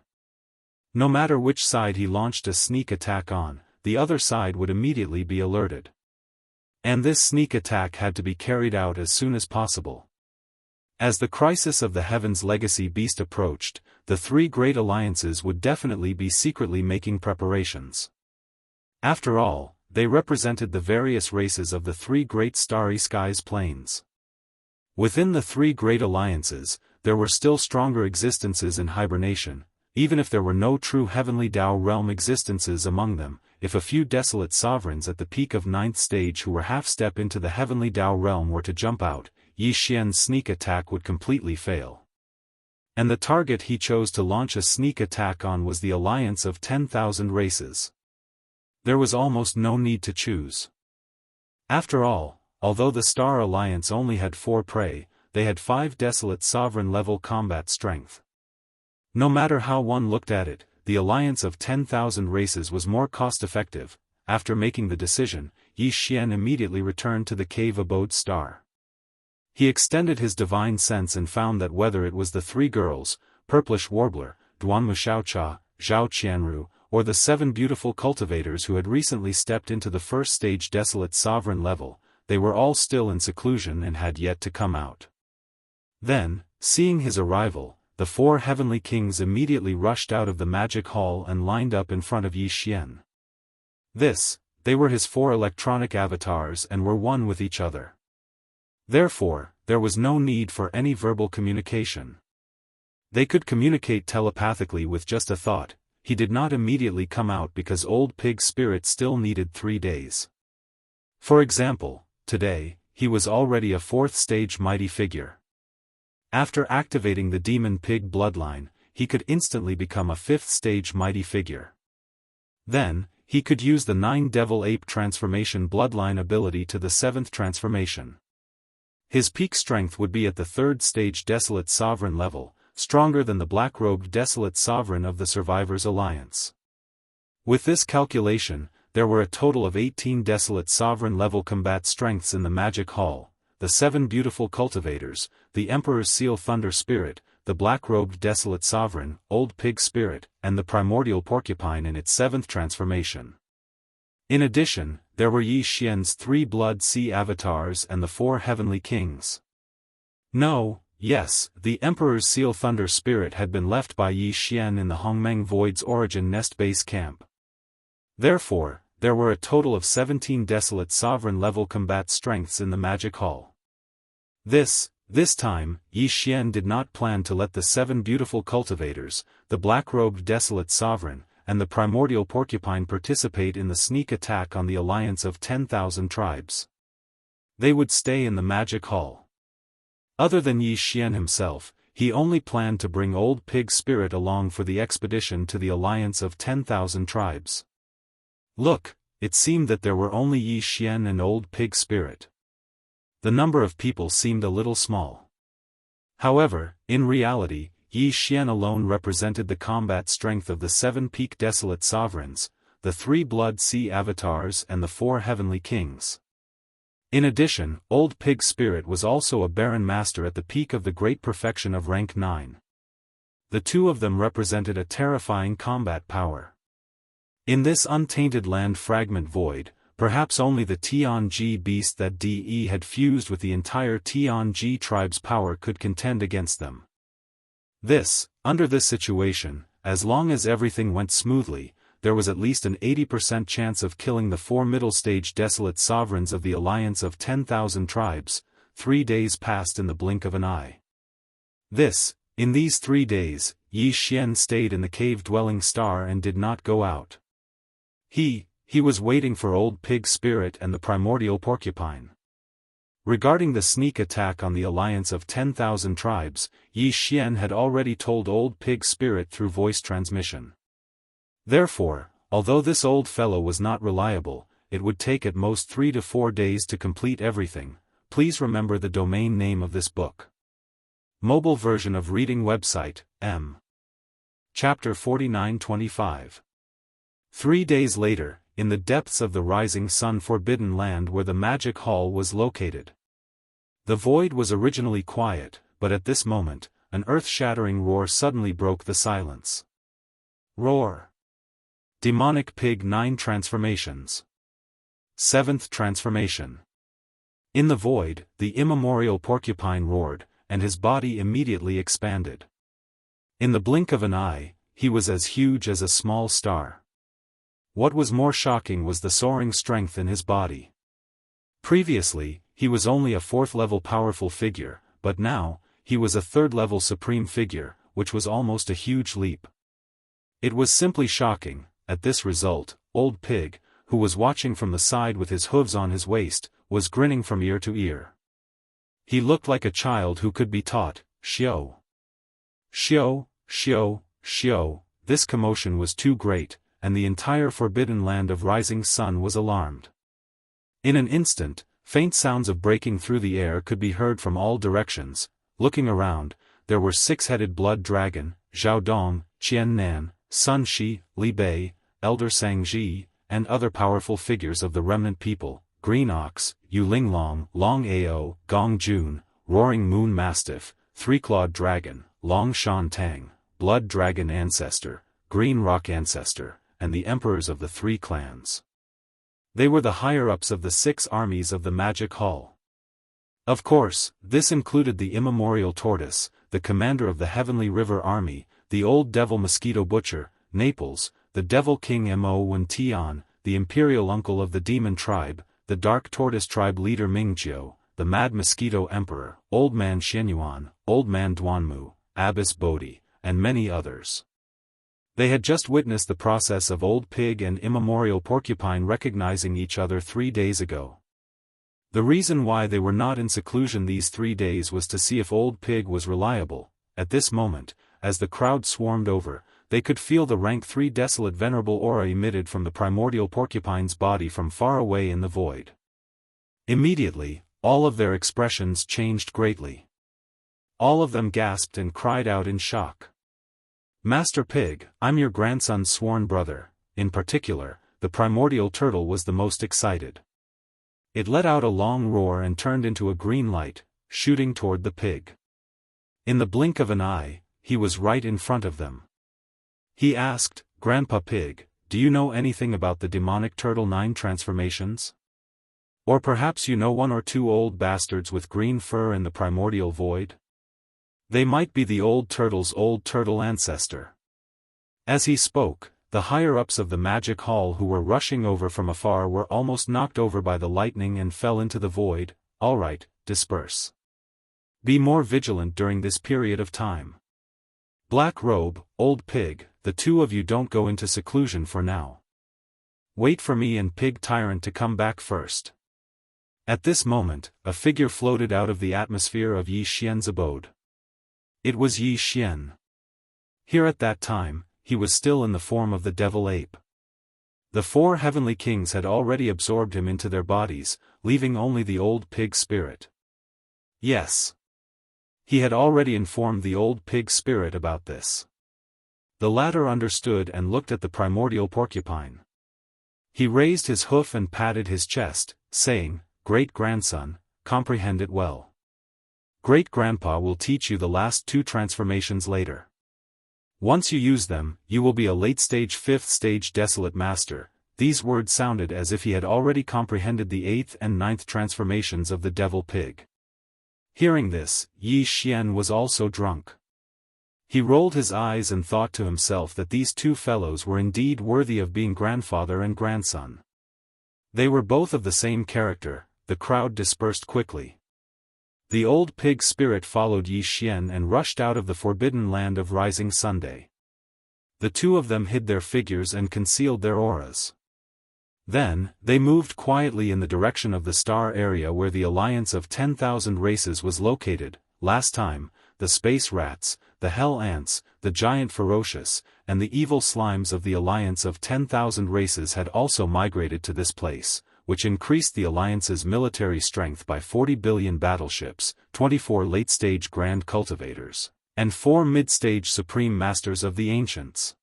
S1: No matter which side he launched a sneak attack on, the other side would immediately be alerted. And this sneak attack had to be carried out as soon as possible. As the crisis of the Heaven's Legacy Beast approached, the 3 great alliances would definitely be secretly making preparations. After all, they represented the various races of the 3 great starry skies planes. Within the 3 great alliances, there were still stronger existences in hibernation, even if there were no true heavenly Tao realm existences among them. If a few desolate sovereigns at the peak of 9th stage who were half-step into the heavenly Tao realm were to jump out, Yi Xian's sneak attack would completely fail. And the target he chose to launch a sneak attack on was the alliance of 10,000 races. There was almost no need to choose. After all, although the Star Alliance only had 4 prey, they had 5 desolate sovereign-level combat strength. No matter how one looked at it, the alliance of 10,000 races was more cost-effective. After making the decision, Yi Xian immediately returned to the cave abode star. He extended his divine sense and found that whether it was the 3 girls, Purplish Warbler, Duanmu Xiaocha, Zhao Qianru, or the 7 beautiful cultivators who had recently stepped into the first stage desolate sovereign level, they were all still in seclusion and had yet to come out. Then, seeing his arrival, the 4 heavenly kings immediately rushed out of the magic hall and lined up in front of Yi Xian. They were his 4 electronic avatars and were one with each other. Therefore, there was no need for any verbal communication. They could communicate telepathically with just a thought. He did not immediately come out because Old Pig Spirit still needed 3 days. For example, today, he was already a 4th stage mighty figure. After activating the Demon Pig bloodline, he could instantly become a 5th stage mighty figure. Then, he could use the 9 Devil Ape transformation bloodline ability to the 7th transformation. His peak strength would be at the 3rd stage desolate sovereign level, stronger than the black-robed desolate sovereign of the Survivors Alliance. With this calculation, there were a total of 18 desolate sovereign-level combat strengths in the Magic Hall, the 7 beautiful cultivators, the Emperor's Seal Thunder Spirit, the black-robed desolate sovereign, Old Pig Spirit, and the primordial porcupine in its 7th transformation. In addition, there were Yi Xian's 3 Blood Sea avatars and the 4 heavenly kings. The Emperor's Seal Thunder Spirit had been left by Yi Xian in the Hongmeng Void's origin nest base camp. Therefore, there were a total of 17 desolate sovereign-level combat strengths in the Magic Hall. This time, Yi Xian did not plan to let the 7 beautiful cultivators, the black-robed desolate sovereign, and the primordial porcupine participate in the sneak attack on the alliance of 10,000 tribes. They would stay in the magic hall. Other than Yi Xian himself, he only planned to bring Old Pig Spirit along for the expedition to the alliance of 10,000 tribes. Look, it seemed that there were only Yi Xian and Old Pig Spirit. The number of people seemed a little small. However, in reality, Yi Xian alone represented the combat strength of the 7 Peak Desolate Sovereigns, the 3 Blood Sea Avatars and the 4 Heavenly Kings. In addition, Old Pig Spirit was also a Baron Master at the peak of the Great Perfection of rank 9. The two of them represented a terrifying combat power. In this untainted land fragment void, perhaps only the Tianji beast that De had fused with the entire Tianji tribe's power could contend against them. Under this situation, as long as everything went smoothly, there was at least an 80% chance of killing the 4 middle-stage desolate sovereigns of the alliance of 10,000 tribes. 3 days passed in the blink of an eye. In these 3 days, Yi Xian stayed in the cave-dwelling star and did not go out. He was waiting for Old Pig Spirit and the primordial porcupine. Regarding the sneak attack on the alliance of 10,000 tribes, Yi Xian had already told Old Pig Spirit through voice transmission. Therefore, although this old fellow was not reliable, it would take at most 3 to 4 days to complete everything. Please remember the domain name of this book. Mobile version of reading website, M. Chapter 4925. 3 days later, in the depths of the rising sun forbidden land where the magic hall was located. The void was originally quiet, but at this moment, an earth-shattering roar suddenly broke the silence. Roar. Demonic Pig 9 Transformations. 7th Transformation. In the void, the immemorial porcupine roared, and his body immediately expanded. In the blink of an eye, he was as huge as a small star. What was more shocking was the soaring strength in his body. Previously, he was only a 4th-level powerful figure, but now, he was a 3rd-level supreme figure, which was almost a huge leap. It was simply shocking. At this result, Old Pig, who was watching from the side with his hooves on his waist, was grinning from ear to ear. He looked like a child who could be taught, Xiao. Xiao, Xiao, Xiao. This commotion was too great, and the entire forbidden land of Rising Sun was alarmed. In an instant, faint sounds of breaking through the air could be heard from all directions. Looking around, there were 6-headed blood dragon, Zhao Dong, Qian Nan, Sun Shi, Li Bei, Elder Sangji, and other powerful figures of the remnant people, Green Ox, Yu Linglong, Long Ao, Gong Jun, Roaring Moon Mastiff, 3-clawed Dragon, Long Shan Tang, Blood Dragon Ancestor, Green Rock Ancestor, and the Emperors of the 3 clans. They were the higher-ups of the 6 armies of the Magic Hall. Of course, this included the immemorial Tortoise, the commander of the Heavenly River Army, the Old Devil Mosquito Butcher, Naples, the Devil King Mo Wen Tian, the Imperial Uncle of the Demon Tribe, the Dark Tortoise Tribe leader Mingjiu, the Mad Mosquito Emperor, Old Man Xianyuan, Old Man Duanmu, Abbess Bodhi, and many others. They had just witnessed the process of Old Pig and Immemorial Porcupine recognizing each other 3 days ago. The reason why they were not in seclusion these 3 days was to see if Old Pig was reliable. At this moment, as the crowd swarmed over, they could feel the rank 3 desolate venerable aura emitted from the primordial porcupine's body from far away in the void. Immediately, all of their expressions changed greatly. All of them gasped and cried out in shock. Master Pig, I'm your grandson's sworn brother. In particular, the primordial turtle was the most excited. It let out a long roar and turned into a green light, shooting toward the pig. In the blink of an eye, he was right in front of them. He asked, Grandpa Pig, do you know anything about the demonic turtle 9 transformations? Or perhaps you know 1 or 2 old bastards with green fur in the primordial void? They might be the old turtle's old turtle ancestor. As he spoke, the higher-ups of the magic hall who were rushing over from afar were almost knocked over by the lightning and fell into the void. All right, disperse. Be more vigilant during this period of time. Black Robe, Old Pig, the two of you don't go into seclusion for now. Wait for me and Pig Tyrant to come back first. At this moment, a figure floated out of the atmosphere of Yi Xian's abode. It was Yi Xian. Here at that time, he was still in the form of the devil ape. The four heavenly kings had already absorbed him into their bodies, leaving only the old pig spirit. Yes. He had already informed the old pig spirit about this. The latter understood and looked at the primordial porcupine. He raised his hoof and patted his chest, saying, "Great-grandson, comprehend it well. Great-grandpa will teach you the last two transformations later. Once you use them, you will be a late-stage fifth-stage desolate master." These words sounded as if he had already comprehended the 8th and 9th transformations of the devil pig. Hearing this, Yi Xian was also drunk. He rolled his eyes and thought to himself that these two fellows were indeed worthy of being grandfather and grandson. They were both of the same character. The crowd dispersed quickly. The old pig spirit followed Yi Xian and rushed out of the forbidden land of Rising Sunday. The two of them hid their figures and concealed their auras. Then, they moved quietly in the direction of the star area where the alliance of 10,000 races was located. Last time, the space rats, the hell ants, the giant ferocious, and the evil slimes of the alliance of 10,000 races had also migrated to this place, which increased the alliance's military strength by 40 billion battleships, 24 late-stage grand cultivators, and 4 mid-stage supreme masters of the ancients.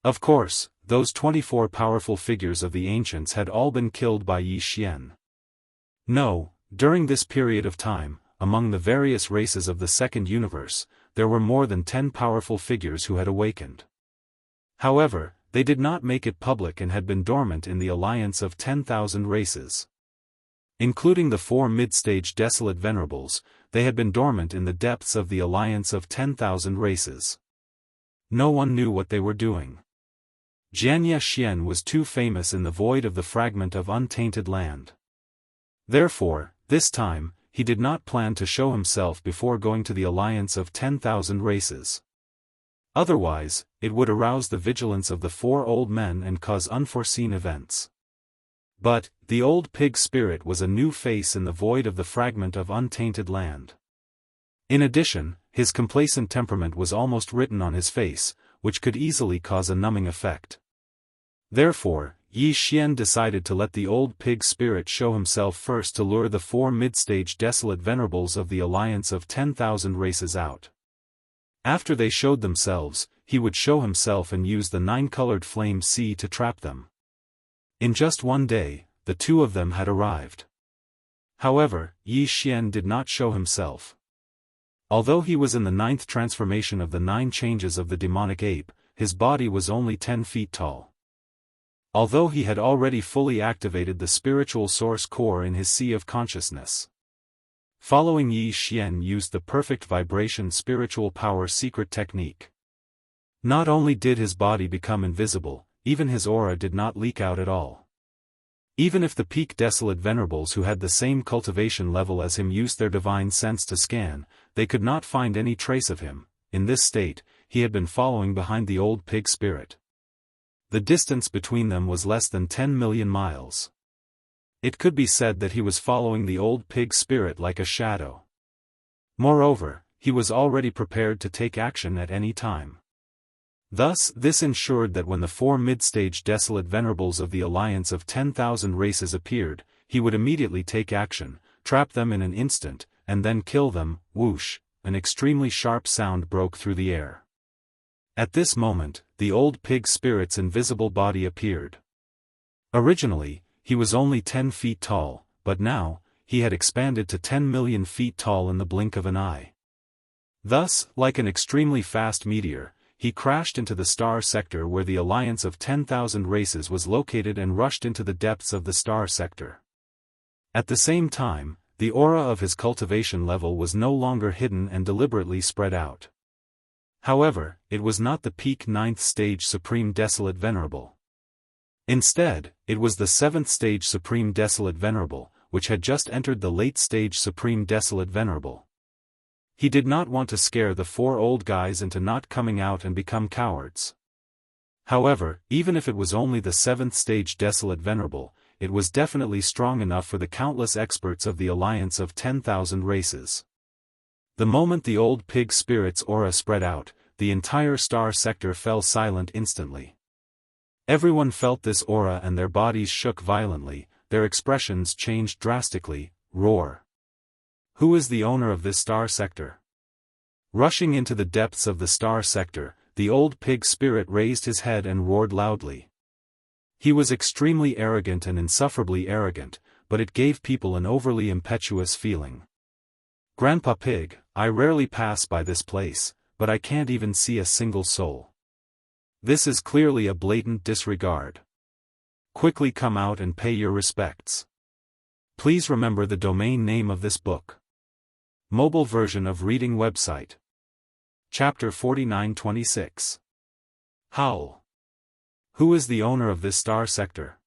S1: Of course, those 24 powerful figures of the ancients had all been killed by Yi Xian. No, during this period of time, among the various races of the second universe, there were more than 10 powerful figures who had awakened. However, they did not make it public and had been dormant in the alliance of 10,000 races. Including the 4 mid-stage desolate venerables, they had been dormant in the depths of the alliance of 10,000 races. No one knew what they were doing. Jianghu Xian was too famous in the void of the fragment of untainted land. Therefore, this time, he did not plan to show himself before going to the alliance of 10,000 races. Otherwise, it would arouse the vigilance of the 4 old men and cause unforeseen events. But, the old pig spirit was a new face in the void of the fragment of untainted land. In addition, his complacent temperament was almost written on his face, which could easily cause a numbing effect. Therefore, Yi Xian decided to let the old pig spirit show himself first to lure the 4 mid-stage desolate venerables of the alliance of 10,000 races out. After they showed themselves, he would show himself and use the 9-colored flame sea to trap them. In just one day, the two of them had arrived. However, Yi Xian did not show himself. Although he was in the 9th transformation of the 9 changes of the demonic ape, his body was only 10 feet tall. Although he had already fully activated the spiritual source core in his sea of consciousness. Following Yi Xian used the perfect vibration spiritual power secret technique. Not only did his body become invisible, even his aura did not leak out at all. Even if the peak desolate venerables who had the same cultivation level as him used their divine sense to scan, they could not find any trace of him. In this state, he had been following behind the old pig spirit. The distance between them was less than 10 million miles. It could be said that he was following the old pig spirit like a shadow. Moreover, he was already prepared to take action at any time. Thus, this ensured that when the 4 mid-stage desolate venerables of the alliance of 10,000 races appeared, he would immediately take action, trap them in an instant, and then kill them. Whoosh, an extremely sharp sound broke through the air. At this moment, the old pig spirit's invisible body appeared. Originally, he was only 10 feet tall, but now, he had expanded to 10 million feet tall in the blink of an eye. Thus, like an extremely fast meteor, he crashed into the star sector where the alliance of 10,000 races was located and rushed into the depths of the star sector. At the same time, the aura of his cultivation level was no longer hidden and deliberately spread out. However, it was not the peak 9th stage Supreme Desolate Venerable. Instead, it was the 7th stage Supreme Desolate Venerable, which had just entered the late stage Supreme Desolate Venerable. He did not want to scare the 4 old guys into not coming out and become cowards. However, even if it was only the 7th stage Desolate Venerable, it was definitely strong enough for the countless experts of the alliance of 10,000 races. The moment the old pig spirit's aura spread out, the entire star sector fell silent instantly. Everyone felt this aura and their bodies shook violently, their expressions changed drastically. Roar. Who is the owner of this star sector? Rushing into the depths of the star sector, the old pig spirit raised his head and roared loudly. He was extremely arrogant and insufferably arrogant, but it gave people an overly impetuous feeling. Grandpa Pig, I rarely pass by this place, but I can't even see a single soul. This is clearly a blatant disregard. Quickly come out and pay your respects. Please remember the domain name of this book. Mobile version of reading website. Chapter 4926. Howl. Who is the owner of this star sector?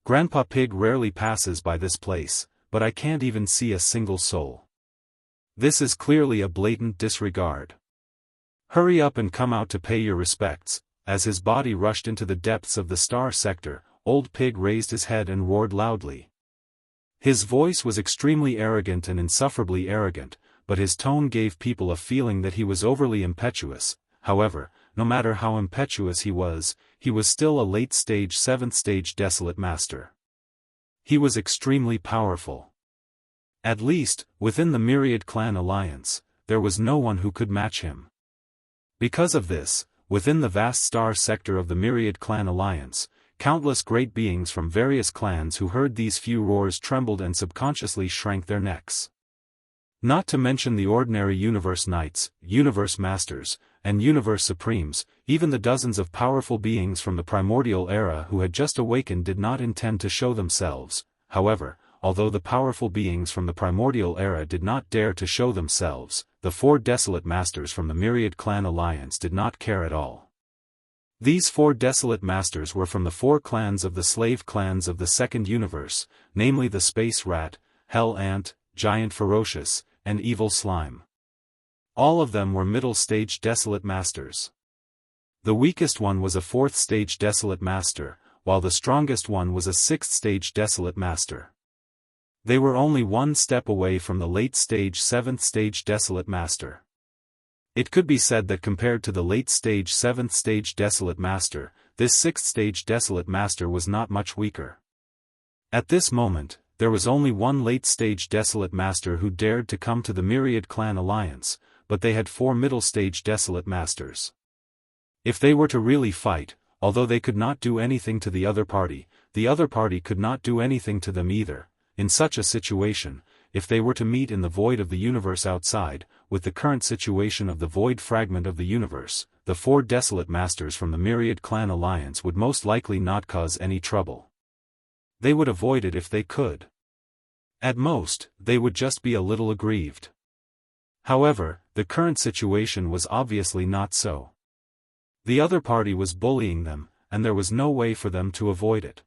S1: Grandpa Pig rarely passes by this place, but I can't even see a single soul. This is clearly a blatant disregard. Hurry up and come out to pay your respects. As his body rushed into the depths of the star sector, Old Pig raised his head and roared loudly. His voice was extremely arrogant and insufferably arrogant, but his tone gave people a feeling that he was overly impetuous. However, no matter how impetuous he was still a late-stage 7th stage Desolate Master. He was extremely powerful. At least, within the Myriad Clan Alliance, there was no one who could match him. Because of this, within the vast star sector of the Myriad Clan Alliance, countless great beings from various clans who heard these few roars trembled and subconsciously shrank their necks. Not to mention the ordinary Universe Knights, Universe Masters, and Universe Supremes, even the dozens of powerful beings from the primordial era who had just awakened did not intend to show themselves. However, although the powerful beings from the primordial era did not dare to show themselves, the 4 Desolate Masters from the Myriad Clan Alliance did not care at all. These 4 Desolate Masters were from the 4 clans of the slave clans of the Second Universe, namely the Space Rat, Hell Ant, Giant Ferocious, and Evil Slime. All of them were middle-stage Desolate Masters. The weakest one was a 4th stage Desolate Master, while the strongest one was a 6th stage Desolate Master. They were only one step away from the late-stage 7th stage Desolate Master. It could be said that compared to the late-stage 7th stage Desolate Master, this 6th stage Desolate Master was not much weaker. At this moment, there was only one late-stage Desolate Master who dared to come to the Myriad Clan Alliance, but they had 4 middle-stage Desolate Masters. If they were to really fight, although they could not do anything to the other party could not do anything to them either. In such a situation, if they were to meet in the void of the universe outside, with the current situation of the void fragment of the universe, the 4 Desolate Masters from the Myriad Clan Alliance would most likely not cause any trouble. They would avoid it if they could. At most, they would just be a little aggrieved. However, the current situation was obviously not so. The other party was bullying them, and there was no way for them to avoid it.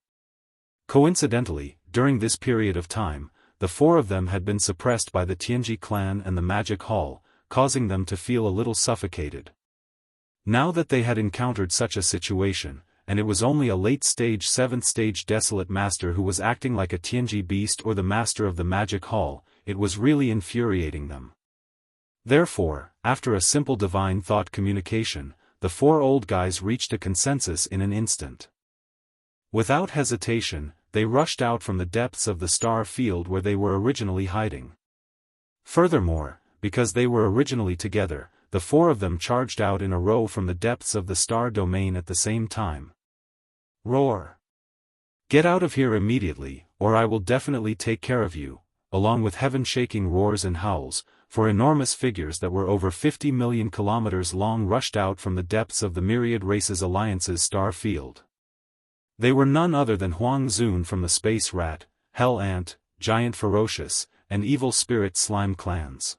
S1: Coincidentally, during this period of time, the 4 of them had been suppressed by the Tianji clan and the Magic Hall, causing them to feel a little suffocated. Now that they had encountered such a situation, and it was only a late-stage 7th stage Desolate Master who was acting like a Tianji beast or the Master of the Magic Hall, it was really infuriating them. Therefore, after a simple divine thought communication, the 4 old guys reached a consensus in an instant. Without hesitation, they rushed out from the depths of the star field where they were originally hiding. Furthermore, because they were originally together, the 4 of them charged out in a row from the depths of the star domain at the same time. Roar! Get out of here immediately, or I will definitely take care of you, along with heaven-shaking roars and howls, for enormous figures that were over 50 million kilometers long rushed out from the depths of the Myriad Races Alliance's star field. They were none other than Huang Zun from the Space Rat, Hell Ant, Giant Ferocious, and Evil Spirit Slime clans.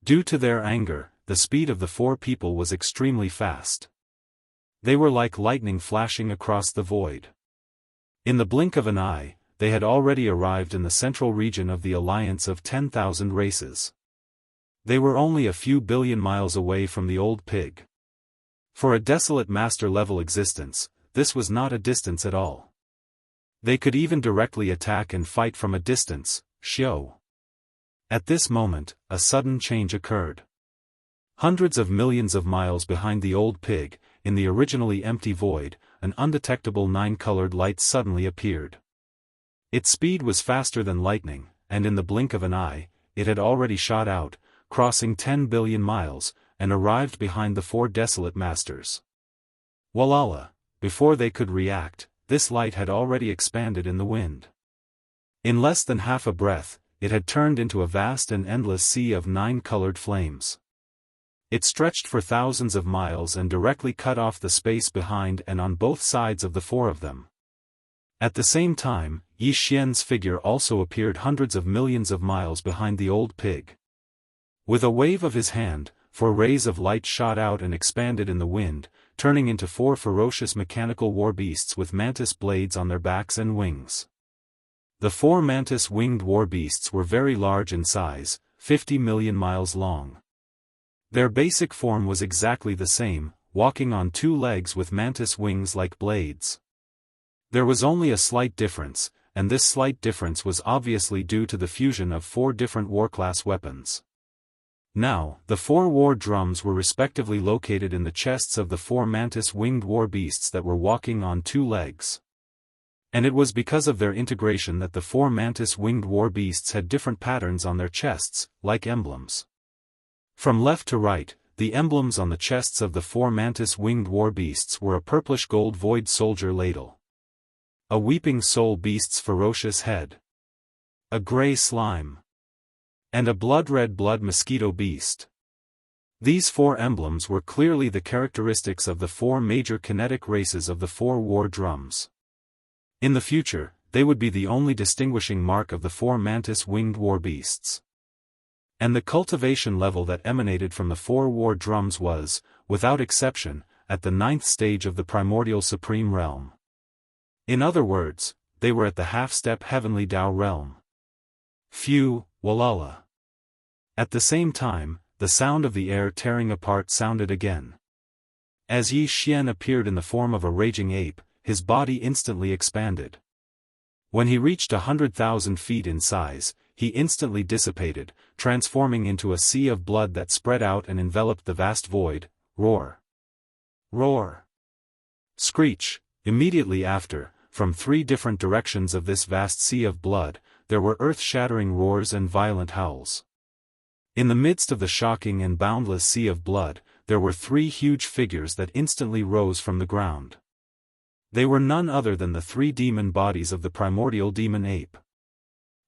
S1: Due to their anger, the speed of the 4 people was extremely fast. They were like lightning flashing across the void. In the blink of an eye, they had already arrived in the central region of the alliance of 10,000 races. They were only a few billion miles away from the old pig. For a desolate master-level existence, this was not a distance at all. They could even directly attack and fight from a distance, Xiao. At this moment, a sudden change occurred. Hundreds of millions of miles behind the old pig, in the originally empty void, an undetectable nine-colored light suddenly appeared. Its speed was faster than lightning, and in the blink of an eye, it had already shot out, crossing 10 billion miles, and arrived behind the four desolate masters. Walala, before they could react, this light had already expanded in the wind. In less than half a breath, it had turned into a vast and endless sea of nine-colored flames. It stretched for thousands of miles and directly cut off the space behind and on both sides of the four of them. At the same time, Yi Xian's figure also appeared hundreds of millions of miles behind the old pig. With a wave of his hand, four rays of light shot out and expanded in the wind, turning into four ferocious mechanical war beasts with mantis blades on their backs and wings. The four mantis-winged war beasts were very large in size, 50 million miles long. Their basic form was exactly the same, walking on two legs with mantis wings like blades. There was only a slight difference, and this slight difference was obviously due to the fusion of four different war-class weapons. Now, the four war drums were respectively located in the chests of the four mantis-winged war beasts that were walking on two legs. And it was because of their integration that the four mantis-winged war beasts had different patterns on their chests, like emblems. From left to right, the emblems on the chests of the four mantis-winged war beasts were a purplish-gold void soldier ladle, a weeping soul beast's ferocious head, a gray slime, and a blood-red blood mosquito beast. These four emblems were clearly the characteristics of the four major kinetic races of the four war drums. In the future, they would be the only distinguishing mark of the four mantis-winged war beasts. And the cultivation level that emanated from the four war drums was, without exception, at the 9th stage of the primordial supreme realm. In other words, they were at the half-step heavenly Dao realm. Phew, walala. At the same time, the sound of the air tearing apart sounded again. As Yi Xian appeared in the form of a raging ape, his body instantly expanded. When he reached 100,000 feet in size, he instantly dissipated, transforming into a sea of blood that spread out and enveloped the vast void. Roar! Roar! Screech! Immediately after, from three different directions of this vast sea of blood, there were earth-shattering roars and violent howls. In the midst of the shocking and boundless sea of blood, there were three huge figures that instantly rose from the ground. They were none other than the three demon bodies of the primordial demon ape.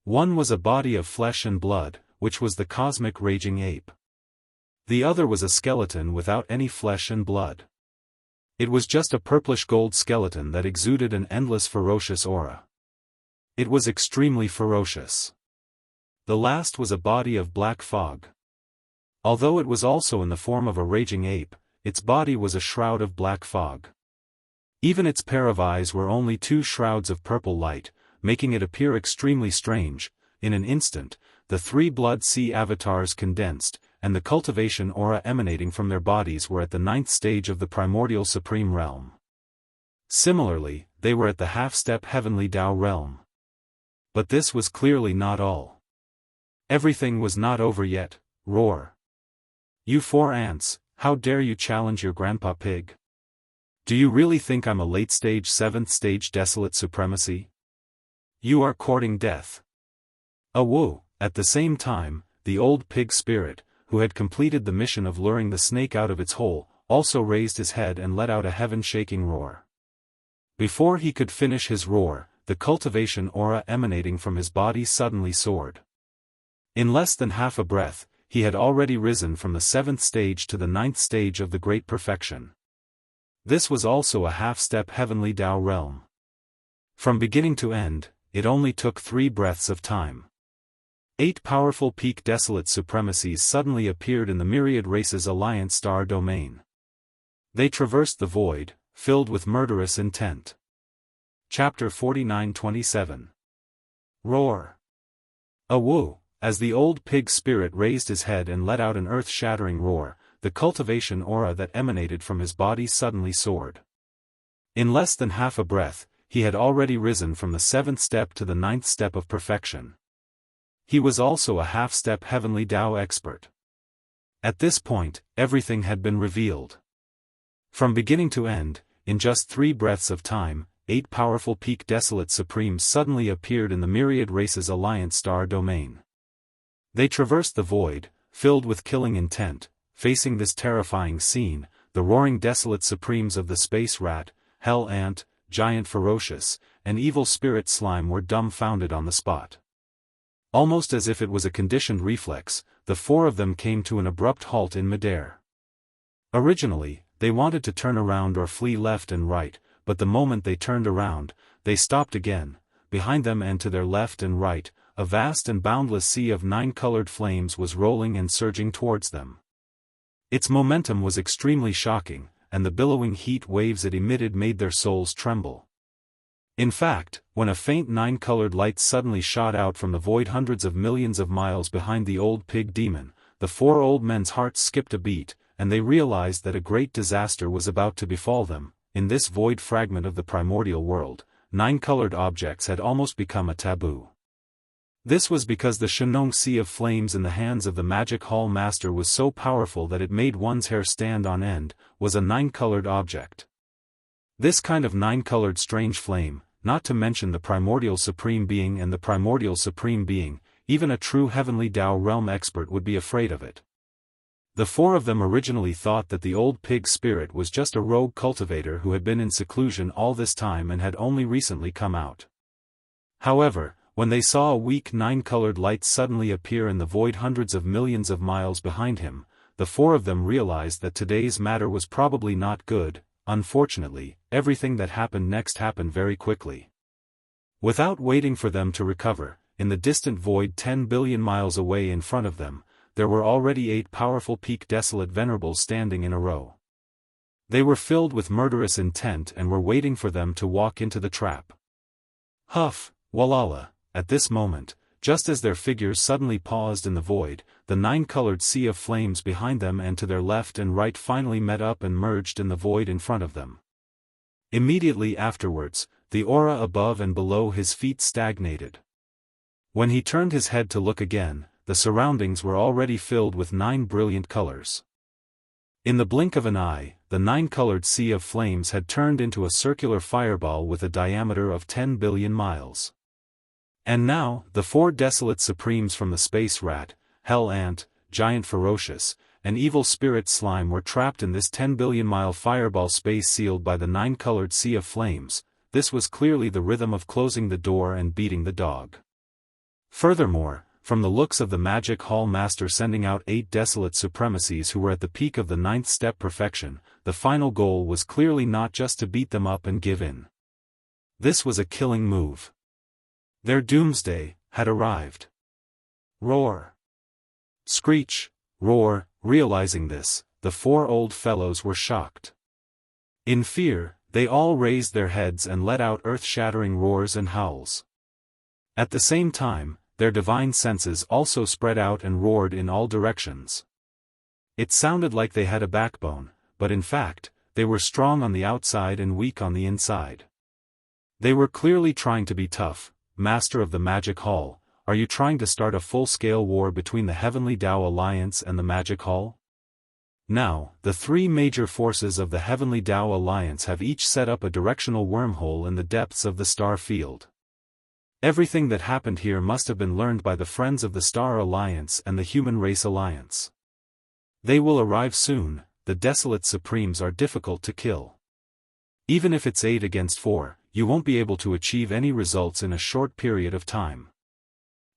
S1: One was a body of flesh and blood, which was the cosmic raging ape. The other was a skeleton without any flesh and blood. It was just a purplish-gold skeleton that exuded an endless ferocious aura. It was extremely ferocious. The last was a body of black fog. Although it was also in the form of a raging ape, its body was a shroud of black fog. Even its pair of eyes were only two shrouds of purple light, making it appear extremely strange. In an instant, the three blood sea avatars condensed, and the cultivation aura emanating from their bodies were at the 9th stage of the primordial supreme realm. Similarly, they were at the half-step heavenly Dao realm. But this was clearly not all. Everything was not over yet. Roar! You four ants, how dare you challenge your grandpa pig? Do you really think I'm a late-stage 7th stage desolate supremacy? You are courting death. Woo! At the same time, the old pig spirit, who had completed the mission of luring the snake out of its hole, also raised his head and let out a heaven-shaking roar. Before he could finish his roar, the cultivation aura emanating from his body suddenly soared. In less than half a breath, he had already risen from the 7th stage to the 9th stage of the Great Perfection. This was also a half-step heavenly Dao realm. From beginning to end, it only took 3 breaths of time. 8 powerful peak desolate supremacies suddenly appeared in the myriad races alliance star domain. They traversed the void, filled with murderous intent. Chapter 49-27. Roar! Woo! As the old pig spirit raised his head and let out an earth-shattering roar, the cultivation aura that emanated from his body suddenly soared. In less than half a breath, he had already risen from the 7th step to the 9th step of perfection. He was also a half-step heavenly Tao expert. At this point, everything had been revealed. From beginning to end, in just 3 breaths of time, 8 powerful peak desolate supremes suddenly appeared in the Myriad Races Alliance star domain. They traversed the void, filled with killing intent. Facing this terrifying scene, the roaring desolate supremes of the space rat, hell ant, giant ferocious, and evil spirit slime were dumbfounded on the spot. Almost as if it was a conditioned reflex, the 4 of them came to an abrupt halt in midair. Originally, they wanted to turn around or flee left and right, but the moment they turned around, they stopped again. Behind them and to their left and right, a vast and boundless sea of 9-colored flames was rolling and surging towards them. Its momentum was extremely shocking, and the billowing heat waves it emitted made their souls tremble. In fact, when a faint 9-colored light suddenly shot out from the void hundreds of millions of miles behind the old pig demon, the 4 old men's hearts skipped a beat, and they realized that a great disaster was about to befall them. In this void fragment of the primordial world, 9-colored objects had almost become a taboo. This was because the Shenong Sea of Flames in the hands of the Magic Hall Master was so powerful that it made one's hair stand on end, was a 9-colored object. This kind of 9-colored strange flame, not to mention the Primordial Supreme Being and the Primordial Supreme Being, even a true Heavenly Tao Realm expert would be afraid of it. The 4 of them originally thought that the old pig spirit was just a rogue cultivator who had been in seclusion all this time and had only recently come out. However, when they saw a weak 9-colored light suddenly appear in the void hundreds of millions of miles behind him, the 4 of them realized that today's matter was probably not good. Unfortunately, everything that happened next happened very quickly. Without waiting for them to recover, in the distant void 10 billion miles away in front of them, there were already 8 powerful peak desolate venerables standing in a row. They were filled with murderous intent and were waiting for them to walk into the trap. Huff, Walala. At this moment, just as their figures suddenly paused in the void, the 9-colored sea of flames behind them and to their left and right finally met up and merged in the void in front of them. Immediately afterwards, the aura above and below his feet stagnated. When he turned his head to look again, the surroundings were already filled with 9 brilliant colors. In the blink of an eye, the 9-colored sea of flames had turned into a circular fireball with a diameter of 10 billion miles. And now, the 4 desolate supremes from the space rat, hell ant, giant ferocious, and evil spirit slime were trapped in this 10 billion mile fireball space sealed by the 9-colored sea of flames. This was clearly the rhythm of closing the door and beating the dog. Furthermore, from the looks of the Magic Hall Master sending out 8 desolate supremacies who were at the peak of the 9th step perfection, the final goal was clearly not just to beat them up and give in. This was a killing move. Their doomsday had arrived. Roar! Screech! Roar! Realizing this, the 4 old fellows were shocked. In fear, they all raised their heads and let out earth-shattering roars and howls. At the same time, their divine senses also spread out and roared in all directions. It sounded like they had a backbone, but in fact, they were strong on the outside and weak on the inside. They were clearly trying to be tough. Master of the Magic Hall, are you trying to start a full-scale war between the Heavenly Tao Alliance and the Magic Hall? Now, the 3 major forces of the Heavenly Tao Alliance have each set up a directional wormhole in the depths of the star field. Everything that happened here must have been learned by the Friends of the Star Alliance and the Human Race Alliance. They will arrive soon. The Desolate Supremes are difficult to kill. Even if it's 8 against 4, you won't be able to achieve any results in a short period of time.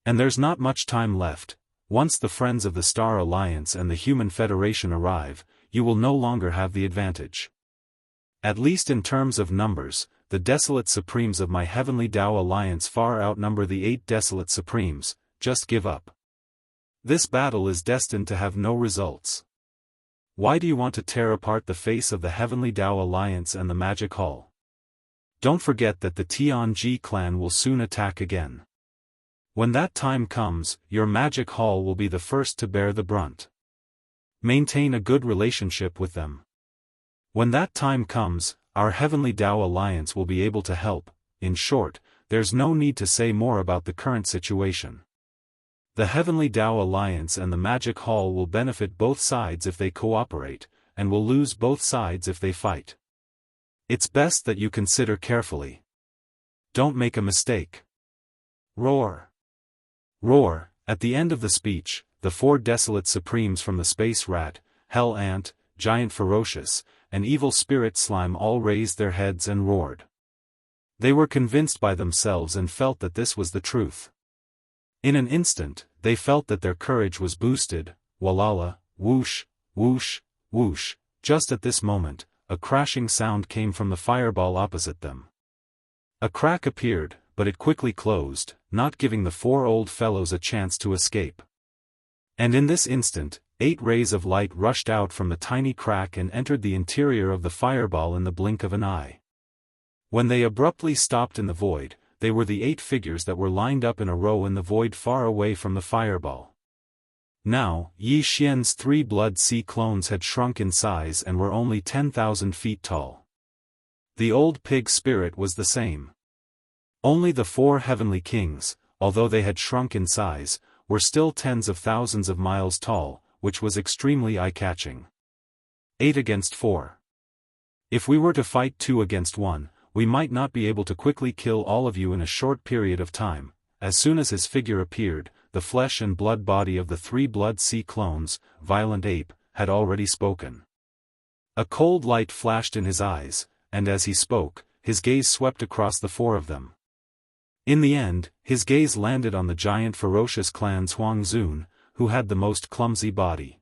S1: And there's not much time left. Once the Friends of the Star Alliance and the Human Federation arrive, you will no longer have the advantage. At least in terms of numbers, the Desolate Supremes of my Heavenly Tao Alliance far outnumber the 8 Desolate Supremes. Just give up. This battle is destined to have no results. Why do you want to tear apart the face of the Heavenly Tao Alliance and the Magic Hall? Don't forget that the Tianji clan will soon attack again. When that time comes, your Magic Hall will be the first to bear the brunt. Maintain a good relationship with them. When that time comes, our Heavenly Tao Alliance will be able to help. In short, there's no need to say more about the current situation. The Heavenly Tao Alliance and the Magic Hall will benefit both sides if they cooperate, and will lose both sides if they fight. It's best that you consider carefully. Don't make a mistake. Roar! Roar! At the end of the speech, the 4 desolate supremes from the space rat, hell ant, giant ferocious, and evil spirit slime all raised their heads and roared. They were convinced by themselves and felt that this was the truth. In an instant, they felt that their courage was boosted. Walala, whoosh, whoosh, whoosh. Just at this moment, a crashing sound came from the fireball opposite them. A crack appeared, but it quickly closed, not giving the 4 old fellows a chance to escape. And in this instant, 8 rays of light rushed out from the tiny crack and entered the interior of the fireball in the blink of an eye. When they abruptly stopped in the void, they were the 8 figures that were lined up in a row in the void far away from the fireball. Now, Yi Xian's 3 blood sea clones had shrunk in size and were only 10,000 feet tall. The old pig spirit was the same. Only the 4 heavenly kings, although they had shrunk in size, were still tens of thousands of miles tall, which was extremely eye-catching. 8 against 4. If we were to fight 2 against 1, we might not be able to quickly kill all of you in a short period of time. As soon as his figure appeared, the flesh and blood body of the 3 blood sea clones, Violent Ape, had already spoken. A cold light flashed in his eyes, and as he spoke, his gaze swept across the 4 of them. In the end, his gaze landed on the giant ferocious clan's Huang Zun, who had the most clumsy body.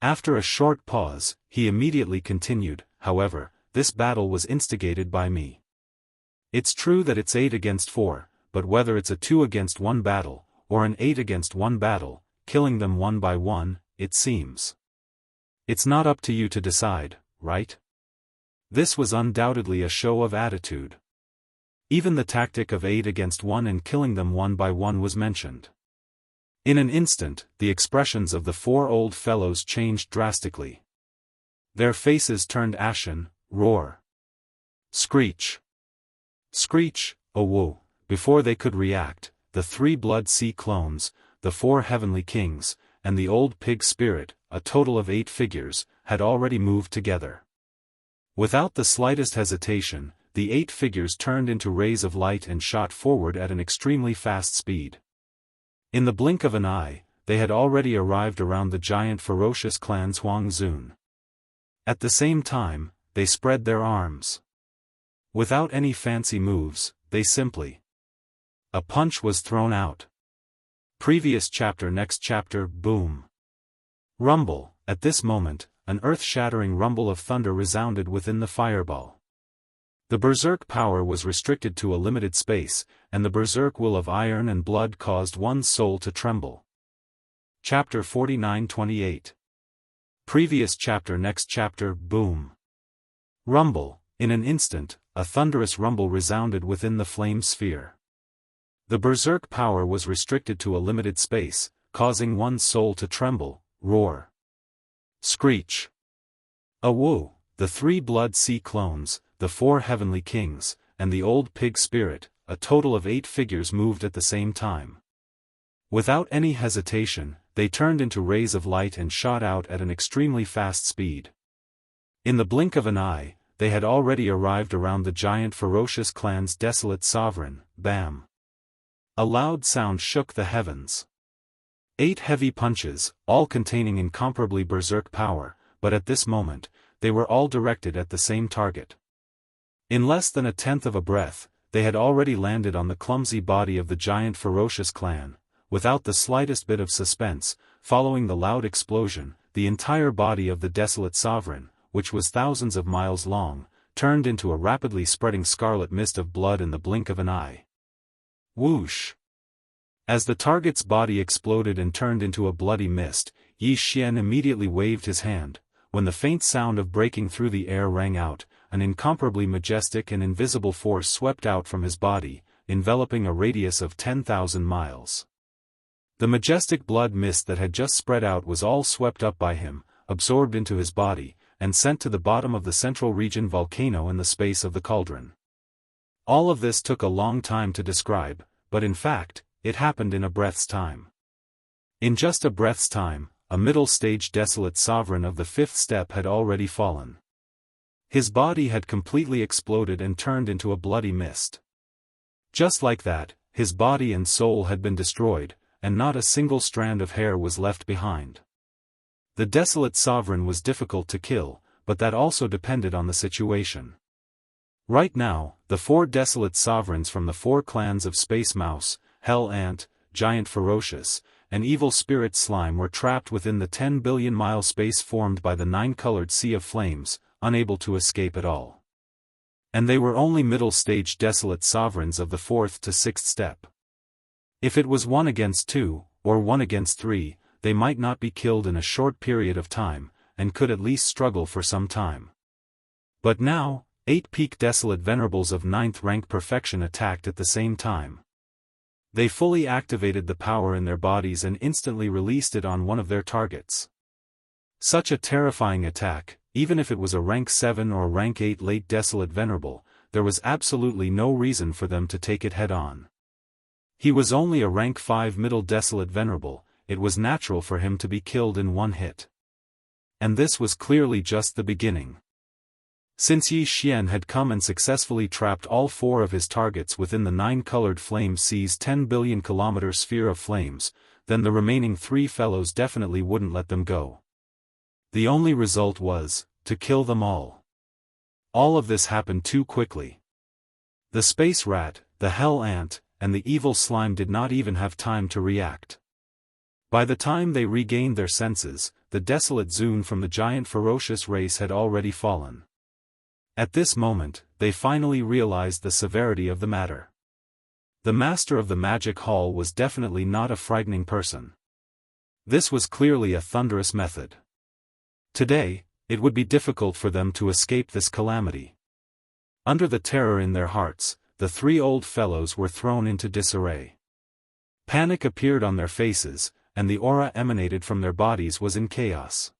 S1: After a short pause, he immediately continued, however, this battle was instigated by me. It's true that it's 8 against 4, but whether it's a 2 against 1 battle, or an 8 against 1 battle, killing them one by one, it seems. It's not up to you to decide, right? This was undoubtedly a show of attitude. Even the tactic of 8 against 1 and killing them one by one was mentioned. In an instant, the expressions of the 4 old fellows changed drastically. Their faces turned ashen. Roar. Screech. Screech, oh whoa. Before they could react, the 3 blood sea clones, the 4 heavenly kings, and the old pig spirit, a total of 8 figures, had already moved together. Without the slightest hesitation, the 8 figures turned into rays of light and shot forward at an extremely fast speed. In the blink of an eye, they had already arrived around the giant ferocious clan's Huang Zun. At the same time, they spread their arms. Without any fancy moves, they simply. A punch was thrown out. Previous chapter. Next chapter. Boom. Rumble. At this moment, an earth-shattering rumble of thunder resounded within the fireball. The berserk power was restricted to a limited space, and the berserk will of iron and blood caused one's soul to tremble. Chapter 49-28. Previous chapter. Next chapter. Boom. Rumble. In an instant, a thunderous rumble resounded within the flame sphere. The berserk power was restricted to a limited space, causing one's soul to tremble. Roar. Screech. A woo. The 3 blood sea clones, the 4 heavenly kings, and the old pig spirit, a total of 8 figures moved at the same time. Without any hesitation, they turned into rays of light and shot out at an extremely fast speed. In the blink of an eye, they had already arrived around the giant ferocious clan's desolate sovereign. Bam! A loud sound shook the heavens. 8 heavy punches, all containing incomparably berserk power, but at this moment, they were all directed at the same target. In less than a tenth of a breath, they had already landed on the clumsy body of the giant ferocious clan. Without the slightest bit of suspense, following the loud explosion, the entire body of the desolate sovereign, which was thousands of miles long, turned into a rapidly spreading scarlet mist of blood in the blink of an eye. Whoosh! As the target's body exploded and turned into a bloody mist, Yi Xian immediately waved his hand. When the faint sound of breaking through the air rang out, an incomparably majestic and invisible force swept out from his body, enveloping a radius of 10,000 miles. The majestic blood mist that had just spread out was all swept up by him, absorbed into his body, and sent to the bottom of the central region volcano in the space of the cauldron. All of this took a long time to describe, but in fact, it happened in a breath's time. In just a breath's time, a middle-stage desolate sovereign of the fifth step had already fallen. His body had completely exploded and turned into a bloody mist. Just like that, his body and soul had been destroyed, and not a single strand of hair was left behind. The desolate sovereign was difficult to kill, but that also depended on the situation. Right now, the 4 desolate sovereigns from the 4 clans of Space Mouse, Hell Ant, Giant Ferocious, and Evil Spirit Slime were trapped within the 10 billion mile space formed by the 9-colored Sea of Flames, unable to escape at all. And they were only middle-stage desolate sovereigns of the 4th to 6th step. If it was 1 against 2, or 1 against 3, they might not be killed in a short period of time, and could at least struggle for some time. But now, 8 peak desolate venerables of 9th rank perfection attacked at the same time. They fully activated the power in their bodies and instantly released it on one of their targets. Such a terrifying attack, even if it was a rank 7 or rank 8 late desolate venerable, there was absolutely no reason for them to take it head-on. He was only a rank 5 middle desolate venerable, it was natural for him to be killed in one hit. And this was clearly just the beginning. Since Yi Xian had come and successfully trapped all 4 of his targets within the 9-colored Flame Sea's 10 billion kilometer sphere of flames, then the remaining 3 fellows definitely wouldn't let them go. The only result was, to kill them all. All of this happened too quickly. The space rat, the hell ant, and the evil slime did not even have time to react. By the time they regained their senses, the desolate Zune from the giant ferocious race had already fallen. At this moment, they finally realized the severity of the matter. The master of the magic hall was definitely not a frightening person. This was clearly a thunderous method. Today, it would be difficult for them to escape this calamity. Under the terror in their hearts, the 3 old fellows were thrown into disarray. Panic appeared on their faces, and the aura emanated from their bodies was in chaos.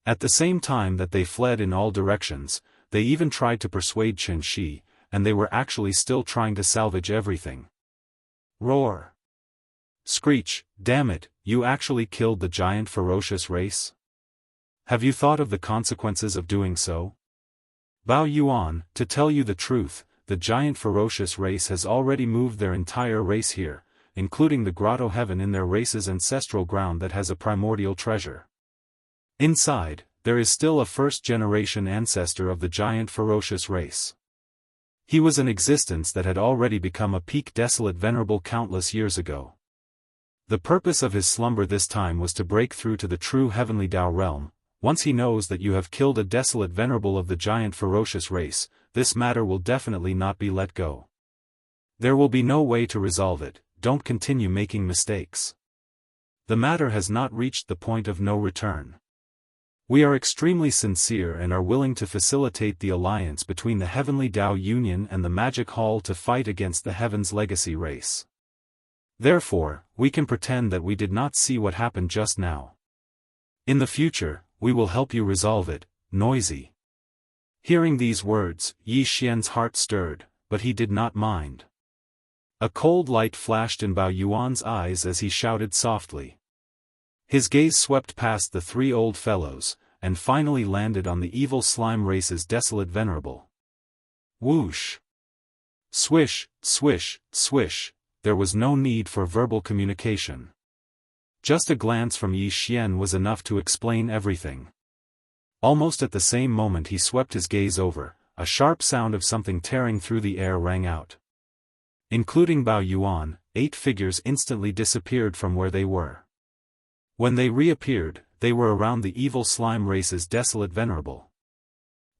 S1: At the same time that they fled in all directions, they even tried to persuade Chen Shi, and they were actually still trying to salvage everything. Roar! Screech, damn it, you actually killed the giant ferocious race? Have you thought of the consequences of doing so? Bao Yuan, to tell you the truth, the giant ferocious race has already moved their entire race here, including the grotto heaven in their race's ancestral ground that has a primordial treasure. Inside, there is still a first-generation ancestor of the giant ferocious race. He was an existence that had already become a peak desolate venerable countless years ago. The purpose of his slumber this time was to break through to the true heavenly Dao realm. Once he knows that you have killed a desolate venerable of the giant ferocious race, this matter will definitely not be let go. There will be no way to resolve it, don't continue making mistakes. The matter has not reached the point of no return. We are extremely sincere and are willing to facilitate the alliance between the Heavenly Dao Union and the Magic Hall to fight against the Heaven's legacy race. Therefore, we can pretend that we did not see what happened just now. In the future, we will help you resolve it, Noisy. Hearing these words, Yi Xian's heart stirred, but he did not mind. A cold light flashed in Bao Yuan's eyes as he shouted softly. His gaze swept past the 3 old fellows, and finally landed on the evil slime race's desolate venerable. Whoosh! Swish, swish, swish, there was no need for verbal communication. Just a glance from Yi Xian was enough to explain everything. Almost at the same moment he swept his gaze over, a sharp sound of something tearing through the air rang out. Including Bao Yuan, 8 figures instantly disappeared from where they were. When they reappeared, they were around the evil slime race's desolate venerable.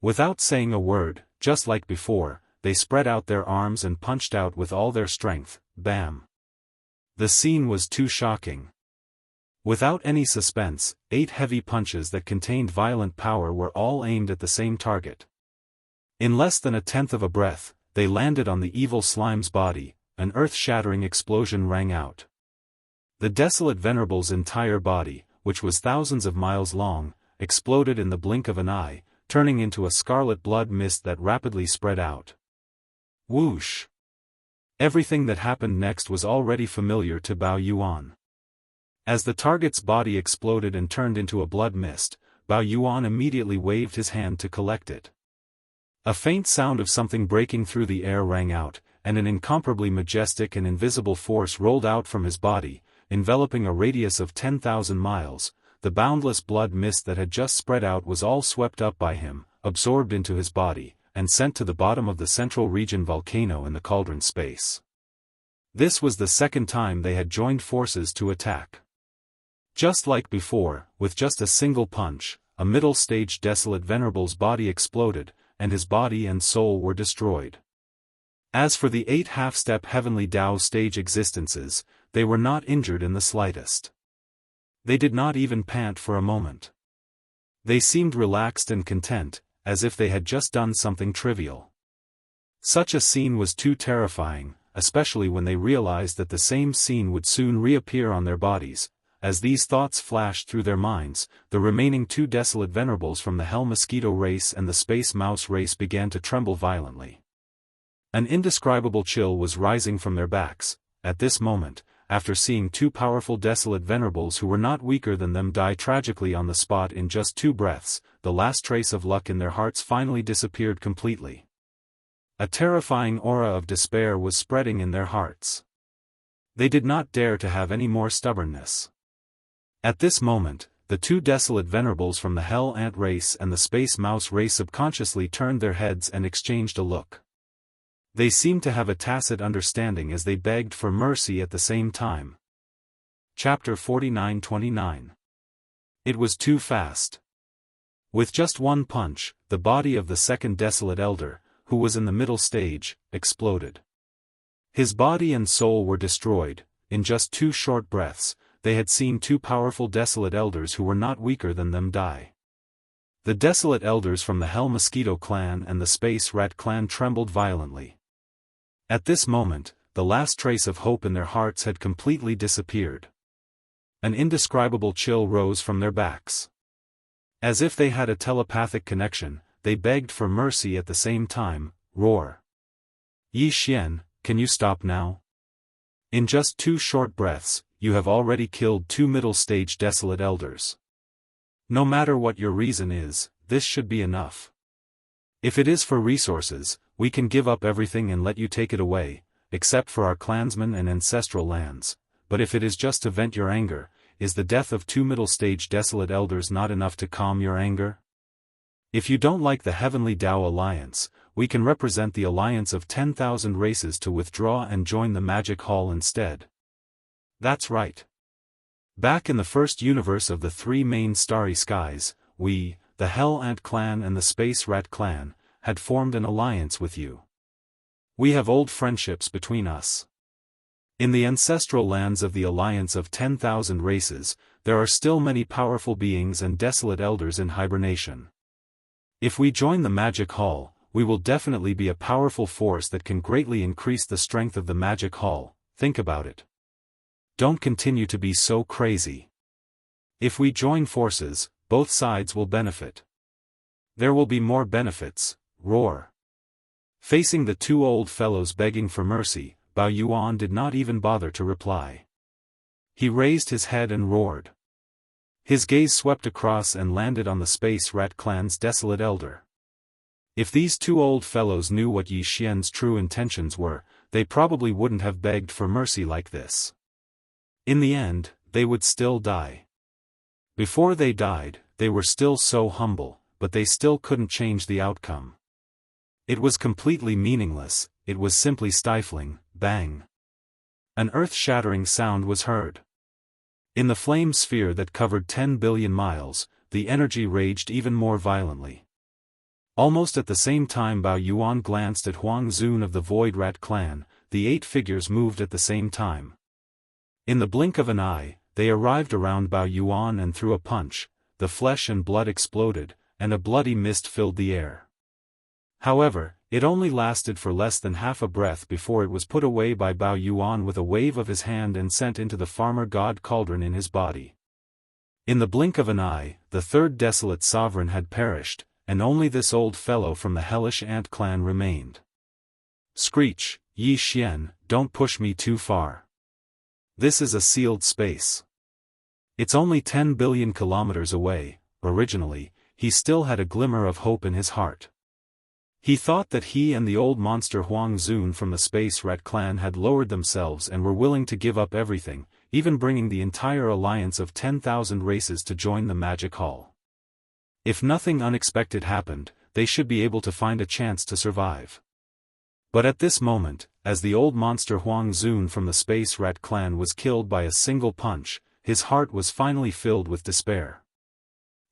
S1: Without saying a word, just like before, they spread out their arms and punched out with all their strength, bam. The scene was too shocking. Without any suspense, 8 heavy punches that contained violent power were all aimed at the same target. In less than a tenth of a breath, they landed on the evil slime's body, an earth-shattering explosion rang out. The desolate venerable's entire body, which was thousands of miles long, exploded in the blink of an eye, turning into a scarlet blood mist that rapidly spread out. Whoosh! Everything that happened next was already familiar to Bao Yuan. As the target's body exploded and turned into a blood mist, Bao Yuan immediately waved his hand to collect it. A faint sound of something breaking through the air rang out, and an incomparably majestic and invisible force rolled out from his body, enveloping a radius of 10,000 miles. The boundless blood mist that had just spread out was all swept up by him, absorbed into his body, and sent to the bottom of the central region volcano in the cauldron space. This was the second time they had joined forces to attack. Just like before, with just a single punch, a middle-stage desolate venerable's body exploded, and his body and soul were destroyed. As for the 8 half-step heavenly Tao stage existences, they were not injured in the slightest. They did not even pant for a moment. They seemed relaxed and content, as if they had just done something trivial. Such a scene was too terrifying, especially when they realized that the same scene would soon reappear on their bodies. As these thoughts flashed through their minds, the remaining 2 desolate venerables from the Hell Mosquito race and the Space Mouse race began to tremble violently. An indescribable chill was rising from their backs. At this moment, after seeing 2 powerful desolate venerables who were not weaker than them die tragically on the spot in just 2 breaths, the last trace of luck in their hearts finally disappeared completely. A terrifying aura of despair was spreading in their hearts. They did not dare to have any more stubbornness. At this moment, the 2 desolate venerables from the Hell Ant race and the Space Mouse race subconsciously turned their heads and exchanged a look. They seemed to have a tacit understanding as they begged for mercy at the same time. Chapter 49-29. It was too fast. With just one punch, the body of the second desolate elder, who was in the middle stage, exploded. His body and soul were destroyed. In just 2 short breaths, they had seen 2 powerful desolate elders who were not weaker than them die. The desolate elders from the Hell Mosquito clan and the Space Rat clan trembled violently. At this moment, the last trace of hope in their hearts had completely disappeared. An indescribable chill rose from their backs. As if they had a telepathic connection, they begged for mercy at the same time. Roar! Yi Xian, can you stop now? In just 2 short breaths, you have already killed 2 middle-stage desolate elders. No matter what your reason is, this should be enough. If it is for resources, we can give up everything and let you take it away, except for our clansmen and ancestral lands. But if it is just to vent your anger, is the death of 2 middle-stage desolate elders not enough to calm your anger? If you don't like the Heavenly Tao Alliance, we can represent the alliance of 10,000 races to withdraw and join the Magic Hall instead. That's right. Back in the first universe of the 3 main starry skies, we, the Hell Ant clan and the Space Rat clan, had formed an alliance with you. We have old friendships between us. In the ancestral lands of the alliance of 10,000 races, there are still many powerful beings and desolate elders in hibernation. If we join the Magic Hall, we will definitely be a powerful force that can greatly increase the strength of the Magic Hall. Think about it. Don't continue to be so crazy. If we join forces, both sides will benefit. There will be more benefits. Roar. Facing the 2 old fellows begging for mercy, Bao Yuan did not even bother to reply. He raised his head and roared. His gaze swept across and landed on the Space Rat clan's desolate elder. If these 2 old fellows knew what Yi Xian's true intentions were, they probably wouldn't have begged for mercy like this. In the end, they would still die. Before they died, they were still so humble, but they still couldn't change the outcome. It was completely meaningless, it was simply stifling. Bang! An earth-shattering sound was heard. In the flame sphere that covered 10 billion miles, the energy raged even more violently. Almost at the same time Bao Yuan glanced at Huang Zun of the Void Rat clan, the 8 figures moved at the same time. In the blink of an eye, they arrived around Bao Yuan and threw a punch, the flesh and blood exploded, and a bloody mist filled the air. However, It only lasted for less than half a breath before it was put away by Bao Yuan with a wave of his hand and sent into the farmer god cauldron in his body. In the blink of an eye, the third desolate sovereign had perished, and only this old fellow from the hellish ant clan remained. Screech, Yi Xian, don't push me too far. This is a sealed space. It's only 10 billion kilometers away. Originally, he still had a glimmer of hope in his heart. He thought that he and the old monster Huang Zun from the Space Rat clan had lowered themselves and were willing to give up everything, even bringing the entire alliance of 10,000 races to join the Magic Hall. If nothing unexpected happened, they should be able to find a chance to survive. But at this moment, as the old monster Huang Zun from the Space Rat clan was killed by a single punch, his heart was finally filled with despair.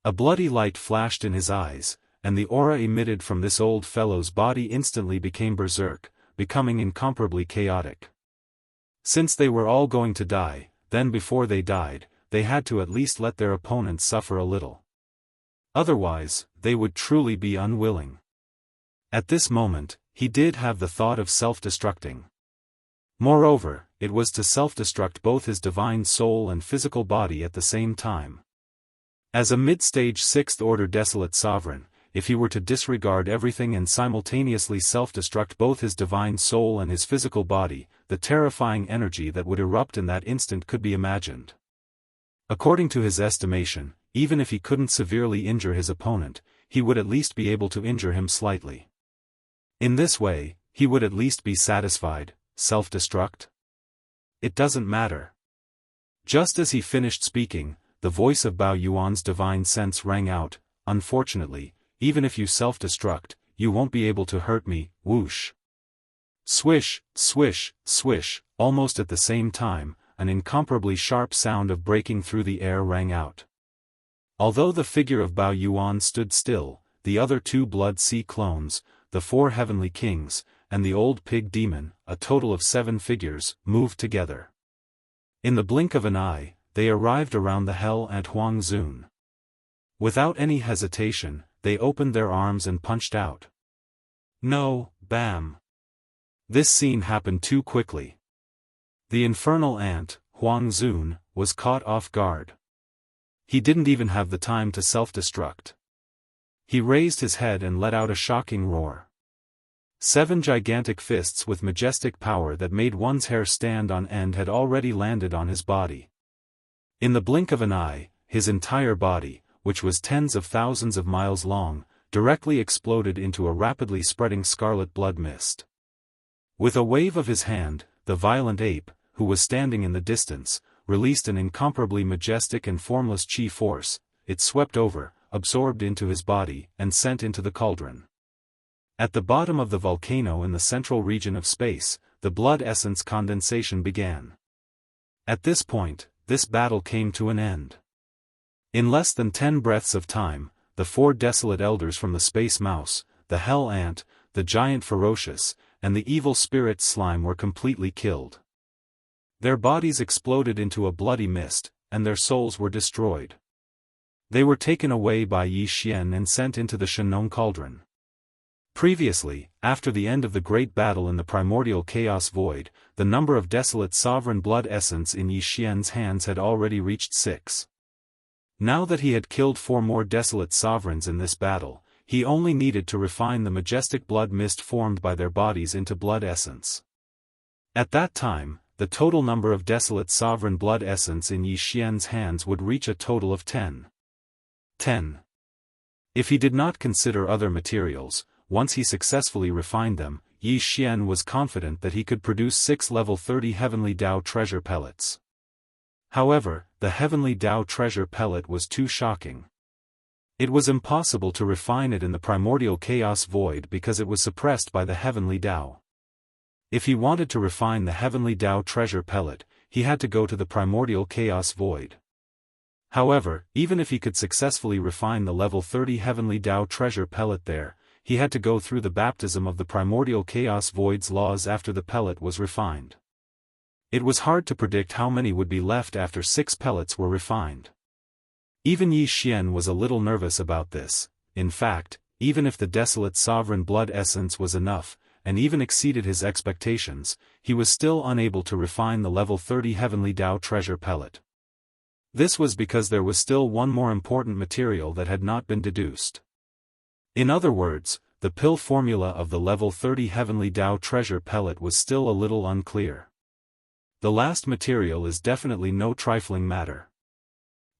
S1: A bloody light flashed in his eyes, and the aura emitted from this old fellow's body instantly became berserk, becoming incomparably chaotic. Since they were all going to die, then before they died, they had to at least let their opponents suffer a little. Otherwise, they would truly be unwilling. At this moment, he did have the thought of self-destructing. Moreover, it was to self-destruct both his divine soul and physical body at the same time. As a mid-stage sixth-order desolate sovereign, if he were to disregard everything and simultaneously self-destruct both his divine soul and his physical body, the terrifying energy that would erupt in that instant could be imagined. According to his estimation, even if he couldn't severely injure his opponent, he would at least be able to injure him slightly. In this way, he would at least be satisfied. Self-destruct? It doesn't matter. Just as he finished speaking, the voice of Bao Yuan's divine sense rang out, unfortunately, even if you self-destruct, you won't be able to hurt me. Whoosh. Swish, swish, swish, almost at the same time, an incomparably sharp sound of breaking through the air rang out. Although the figure of Bao Yuan stood still, the other two Blood Sea clones, the four heavenly kings, and the old pig demon, a total of 7 figures, moved together. In the blink of an eye, they arrived around the hell ant Huang Zun. Without any hesitation, they opened their arms and punched out. No, bam. This scene happened too quickly. The infernal ant, Huang Zun, was caught off guard. He didn't even have the time to self-destruct. He raised his head and let out a shocking roar. 7 gigantic fists with majestic power that made one's hair stand on end had already landed on his body. In the blink of an eye, his entire body, which was tens of thousands of miles long, directly exploded into a rapidly spreading scarlet blood mist. With a wave of his hand, the violent ape, who was standing in the distance, released an incomparably majestic and formless chi force. It swept over, absorbed into his body, and sent into the cauldron. At the bottom of the volcano in the central region of space, the blood essence condensation began. At this point, this battle came to an end. In less than 10 breaths of time, the 4 desolate elders from the space mouse, the hell ant, the giant ferocious, and the evil spirit slime were completely killed. Their bodies exploded into a bloody mist, and their souls were destroyed. They were taken away by Yi Xian and sent into the Shenong cauldron. Previously, after the end of the great battle in the primordial chaos void, the number of desolate sovereign blood essence in Yi Xian's hands had already reached 6. Now that he had killed 4 more desolate sovereigns in this battle, he only needed to refine the majestic blood mist formed by their bodies into blood essence. At that time, the total number of desolate sovereign blood essence in Yi Xian's hands would reach a total of 10. If he did not consider other materials, once he successfully refined them, Yi Xian was confident that he could produce 6 level 30 heavenly Dao treasure pellets. However, the heavenly Dao treasure pellet was too shocking. It was impossible to refine it in the primordial chaos void because it was suppressed by the heavenly Dao. If he wanted to refine the heavenly Dao treasure pellet, he had to go to the primordial chaos void. However, even if he could successfully refine the level 30 heavenly Dao treasure pellet there, he had to go through the baptism of the primordial chaos void's laws after the pellet was refined. It was hard to predict how many would be left after 6 pellets were refined. Even Yi Xian was a little nervous about this. In fact, even if the desolate sovereign blood essence was enough, and even exceeded his expectations, he was still unable to refine the level 30 heavenly Dao treasure pellet. This was because there was still one more important material that had not been deduced. In other words, the pill formula of the level 30 heavenly Dao treasure pellet was still a little unclear. The last material is definitely no trifling matter.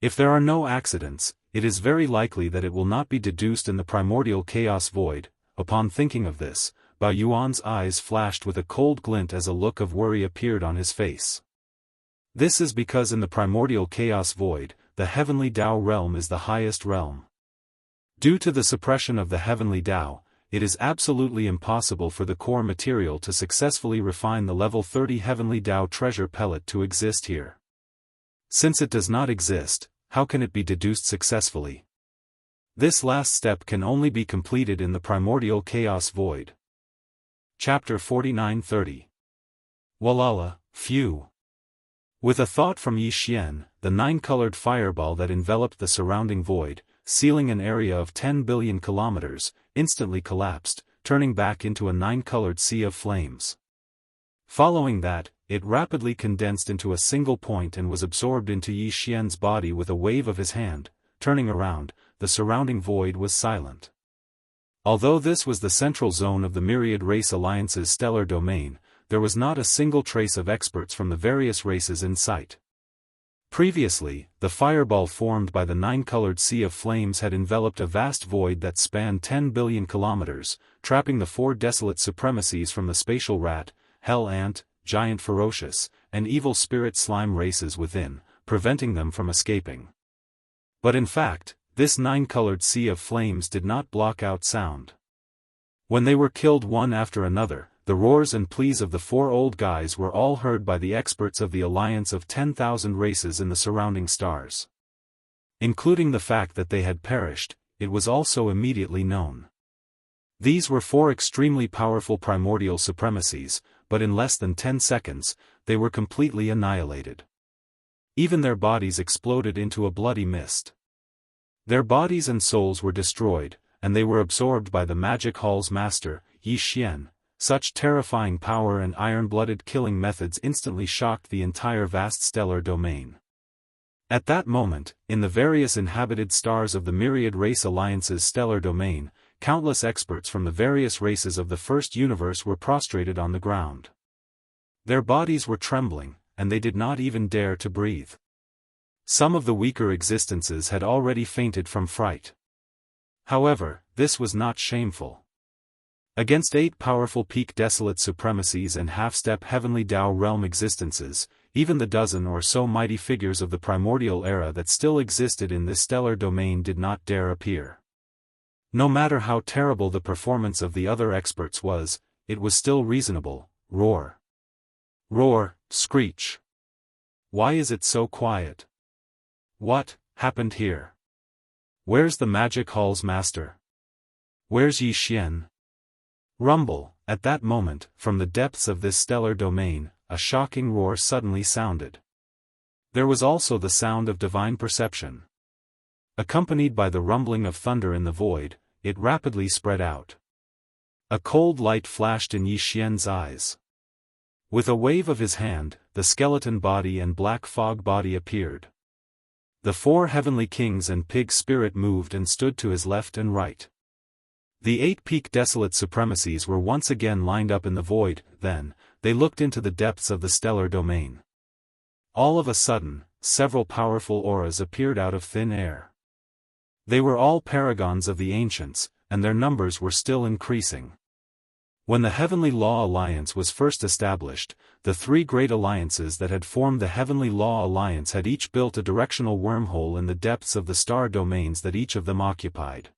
S1: If there are no accidents, it is very likely that it will not be deduced in the primordial chaos void. Upon thinking of this, Bao Yuan's eyes flashed with a cold glint as a look of worry appeared on his face. This is because in the primordial chaos void, the heavenly Dao realm is the highest realm. Due to the suppression of the heavenly Dao, it is absolutely impossible for the core material to successfully refine the level 30 heavenly Dao treasure pellet to exist here. Since it does not exist, how can it be deduced successfully? This last step can only be completed in the primordial chaos void. Chapter 49-30. Walala, phew. With a thought from Yi Xian, the 9-colored fireball that enveloped the surrounding void, sealing an area of 10 billion kilometers, instantly collapsed, turning back into a 9-colored sea of flames. Following that, it rapidly condensed into a single point and was absorbed into Yi Xian's body with a wave of his hand. Turning around, the surrounding void was silent. Although this was the central zone of the Myriad Race Alliance's stellar domain, there was not a single trace of experts from the various races in sight. Previously, the fireball formed by the 9-colored sea of flames had enveloped a vast void that spanned 10 billion kilometers, trapping the 4 desolate supremacies from the spatial rat, hell ant, giant ferocious, and evil spirit slime races within, preventing them from escaping. But in fact, this 9-colored sea of flames did not block out sound. When they were killed one after another, the roars and pleas of the 4 old guys were all heard by the experts of the alliance of 10,000 races in the surrounding stars. Including the fact that they had perished, it was also immediately known. These were 4 extremely powerful primordial supremacies, but in less than 10 seconds, they were completely annihilated. Even their bodies exploded into a bloody mist. Their bodies and souls were destroyed, and they were absorbed by the Magic Hall's master, Yi Xian. Such terrifying power and iron-blooded killing methods instantly shocked the entire vast stellar domain. At that moment, in the various inhabited stars of the Myriad Race Alliance's stellar domain, countless experts from the various races of the first universe were prostrated on the ground. Their bodies were trembling, and they did not even dare to breathe. Some of the weaker existences had already fainted from fright. However, this was not shameful. Against 8 powerful peak desolate supremacies and half-step heavenly Dao realm existences, even the dozen or so mighty figures of the primordial era that still existed in this stellar domain did not dare appear. No matter how terrible the performance of the other experts was, it was still reasonable. Roar. Roar, screech. Why is it so quiet? What happened here? Where's the Magic Hall's master? Where's Yi Xian? Rumble. At that moment, from the depths of this stellar domain, a shocking roar suddenly sounded. There was also the sound of divine perception. Accompanied by the rumbling of thunder in the void, it rapidly spread out. A cold light flashed in Yi Xian's eyes. With a wave of his hand, the skeleton body and black fog body appeared. The 4 heavenly kings and pig spirit moved and stood to his left and right. The 8 peak desolate supremacies were once again lined up in the void. Then, they looked into the depths of the stellar domain. All of a sudden, several powerful auras appeared out of thin air. They were all paragons of the ancients, and their numbers were still increasing. When the Heavenly Law Alliance was first established, the 3 great alliances that had formed the Heavenly Law Alliance had each built a directional wormhole in the depths of the star domains that each of them occupied.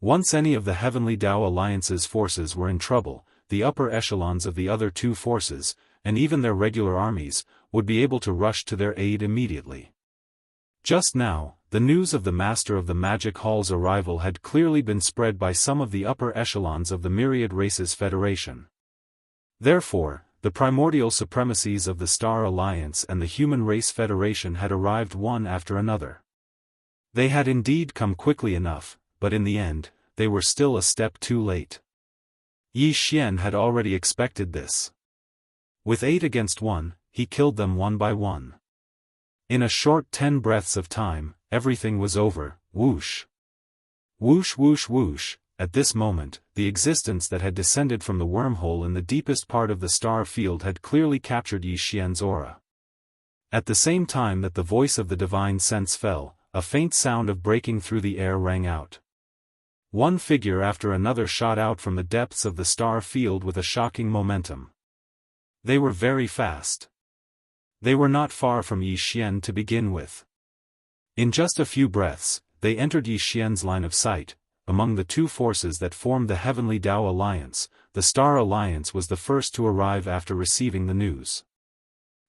S1: Once any of the Heavenly Dao Alliance's forces were in trouble, the upper echelons of the other 2 forces, and even their regular armies, would be able to rush to their aid immediately. Just now, the news of the Master of the Magic Hall's arrival had clearly been spread by some of the upper echelons of the Myriad Races Federation. Therefore, the primordial supremacies of the Star Alliance and the Human Race Federation had arrived one after another. They had indeed come quickly enough, but in the end, they were still a step too late. Yi Xian had already expected this. With 8 against 1, he killed them one by one. In a short 10 breaths of time, everything was over. Whoosh! Whoosh whoosh whoosh! At this moment, the existence that had descended from the wormhole in the deepest part of the star field had clearly captured Yi Xian's aura. At the same time that the voice of the divine sense fell, a faint sound of breaking through the air rang out. One figure after another shot out from the depths of the star field with a shocking momentum. They were very fast. They were not far from Yi Xian to begin with. In just a few breaths, they entered Yi Xian's line of sight. Among the two forces that formed the Heavenly Dao Alliance, the Star Alliance was the first to arrive after receiving the news.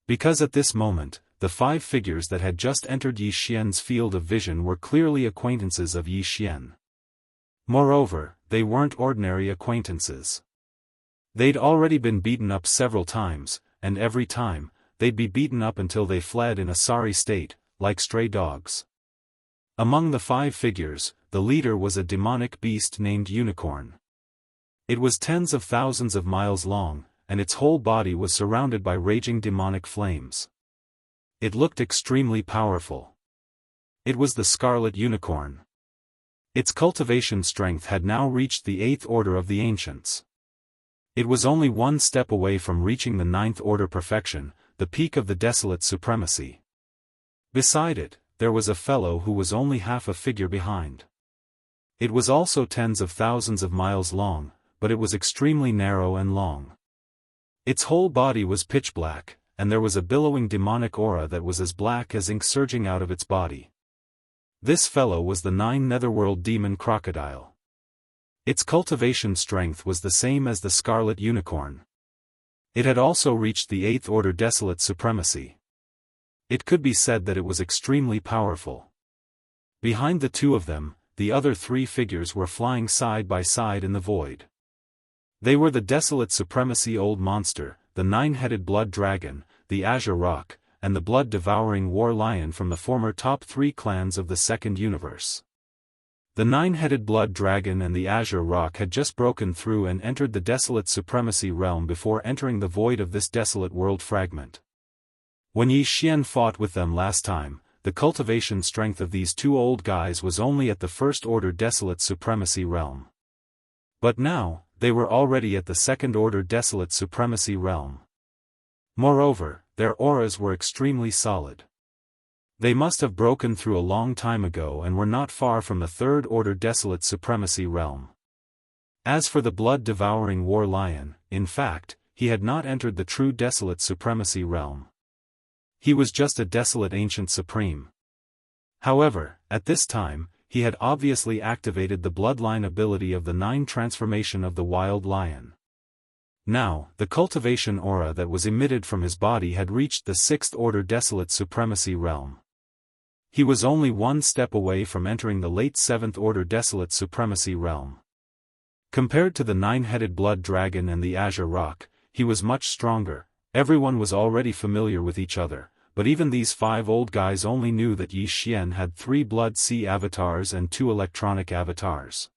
S1: Because at this moment, the 5 figures that had just entered Yi Xian's field of vision were clearly acquaintances of Yi Xian. Moreover, they weren't ordinary acquaintances. They'd already been beaten up several times, and every time, they'd be beaten up until they fled in a sorry state, like stray dogs. Among the 5 figures, the leader was a demonic beast named Unicorn. It was tens of thousands of miles long, and its whole body was surrounded by raging demonic flames. It looked extremely powerful. It was the Scarlet Unicorn. Its cultivation strength had now reached the 8th order of the ancients. It was only one step away from reaching the 9th order perfection, the peak of the desolate supremacy. Beside it, there was a fellow who was only half a figure behind. It was also tens of thousands of miles long, but it was extremely narrow and long. Its whole body was pitch black, and there was a billowing demonic aura that was as black as ink surging out of its body. This fellow was the 9 netherworld demon crocodile. Its cultivation strength was the same as the Scarlet Unicorn. It had also reached the 8th order desolate supremacy. It could be said that it was extremely powerful. Behind the 2 of them, the other 3 figures were flying side by side in the void. They were the desolate supremacy old monster, the 9-headed blood dragon, the azure rock, and the blood-devouring war lion from the former top 3 clans of the second universe. The 9-headed blood dragon and the azure rock had just broken through and entered the desolate supremacy realm before entering the void of this desolate world fragment. When Yi Xian fought with them last time, the cultivation strength of these 2 old guys was only at the 1st order desolate supremacy realm. But now, they were already at the 2nd order desolate supremacy realm. Moreover, their auras were extremely solid. They must have broken through a long time ago and were not far from the 3rd order desolate supremacy realm. As for the blood-devouring war lion, in fact, he had not entered the true desolate supremacy realm. He was just a desolate ancient supreme. However, at this time, he had obviously activated the bloodline ability of the 9 transformation of the wild lion. Now, the cultivation aura that was emitted from his body had reached the 6th order desolate supremacy realm. He was only one step away from entering the late 7th order desolate supremacy realm. Compared to the 9-headed blood dragon and the azure rock, he was much stronger. Everyone was already familiar with each other, but even these 5 old guys only knew that Yi Xian had 3 blood sea avatars and 2 electronic avatars.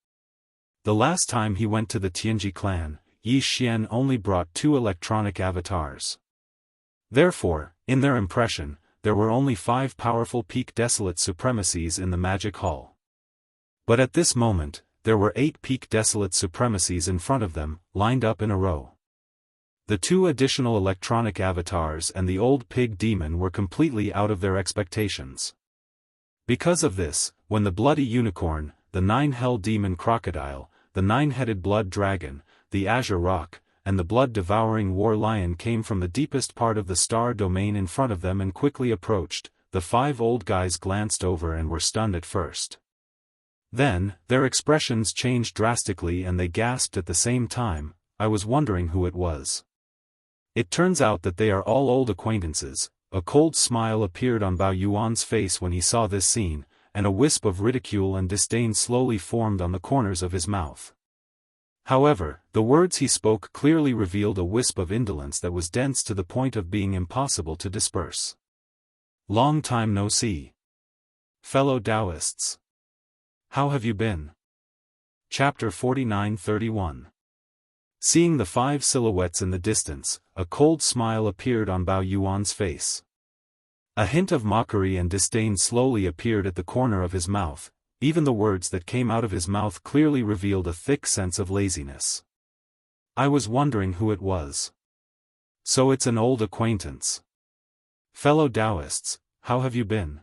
S1: The last time he went to the Tianji clan, Yi Xian only brought 2 electronic avatars. Therefore, in their impression, there were only 5 powerful peak desolate supremacies in the magic hall. But at this moment, there were 8 peak desolate supremacies in front of them, lined up in a row. The 2 additional electronic avatars and the old pig demon were completely out of their expectations. Because of this, when the bloody unicorn, the 9-hell demon crocodile, the 9-headed blood dragon, the azure rock, and the blood-devouring war lion came from the deepest part of the star domain in front of them and quickly approached, the 5 old guys glanced over and were stunned at first. Then, their expressions changed drastically and they gasped at the same time. I was wondering who it was. It turns out that they are all old acquaintances. A cold smile appeared on Bao Yuan's face when he saw this scene, and a wisp of ridicule and disdain slowly formed on the corners of his mouth. However, the words he spoke clearly revealed a wisp of indolence that was dense to the point of being impossible to disperse. Long time no see. Fellow Daoists. How have you been? Chapter 49-31. Seeing the 5 silhouettes in the distance, a cold smile appeared on Bao Yuan's face. A hint of mockery and disdain slowly appeared at the corner of his mouth. Even the words that came out of his mouth clearly revealed a thick sense of laziness. I was wondering who it was. So it's an old acquaintance. Fellow Daoists, how have you been?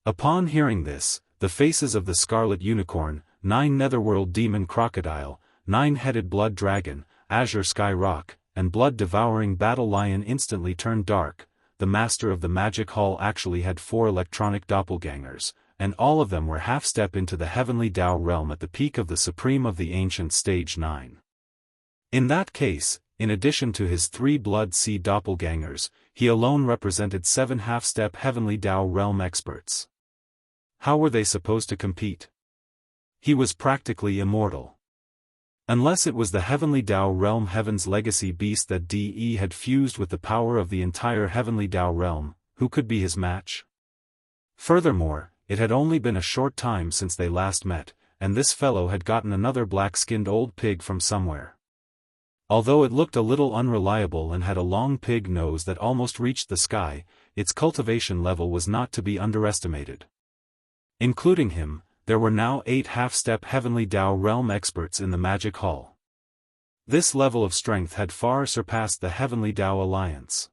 S1: Upon hearing this, the faces of the Scarlet Unicorn, 9 Netherworld Demon Crocodile, 9-headed Blood Dragon, Azure Sky Rock, and Blood Devouring Battle Lion instantly turned dark. The master of the Magic Hall actually had 4 electronic doppelgangers, and all of them were half-step into the Heavenly Tao realm at the peak of the Supreme of the Ancient Stage 9. In that case, in addition to his 3 Blood Sea doppelgangers, he alone represented 7 half-step Heavenly Tao realm experts. How were they supposed to compete? He was practically immortal. Unless it was the Heavenly Tao realm Heaven's legacy beast that DE had fused with the power of the entire Heavenly Tao realm, who could be his match? Furthermore, it had only been a short time since they last met, and this fellow had gotten another black-skinned old pig from somewhere. Although it looked a little unreliable and had a long pig nose that almost reached the sky, its cultivation level was not to be underestimated. Including him, there were now 8 half-step Heavenly Tao realm experts in the Magic Hall. This level of strength had far surpassed the Heavenly Tao Alliance.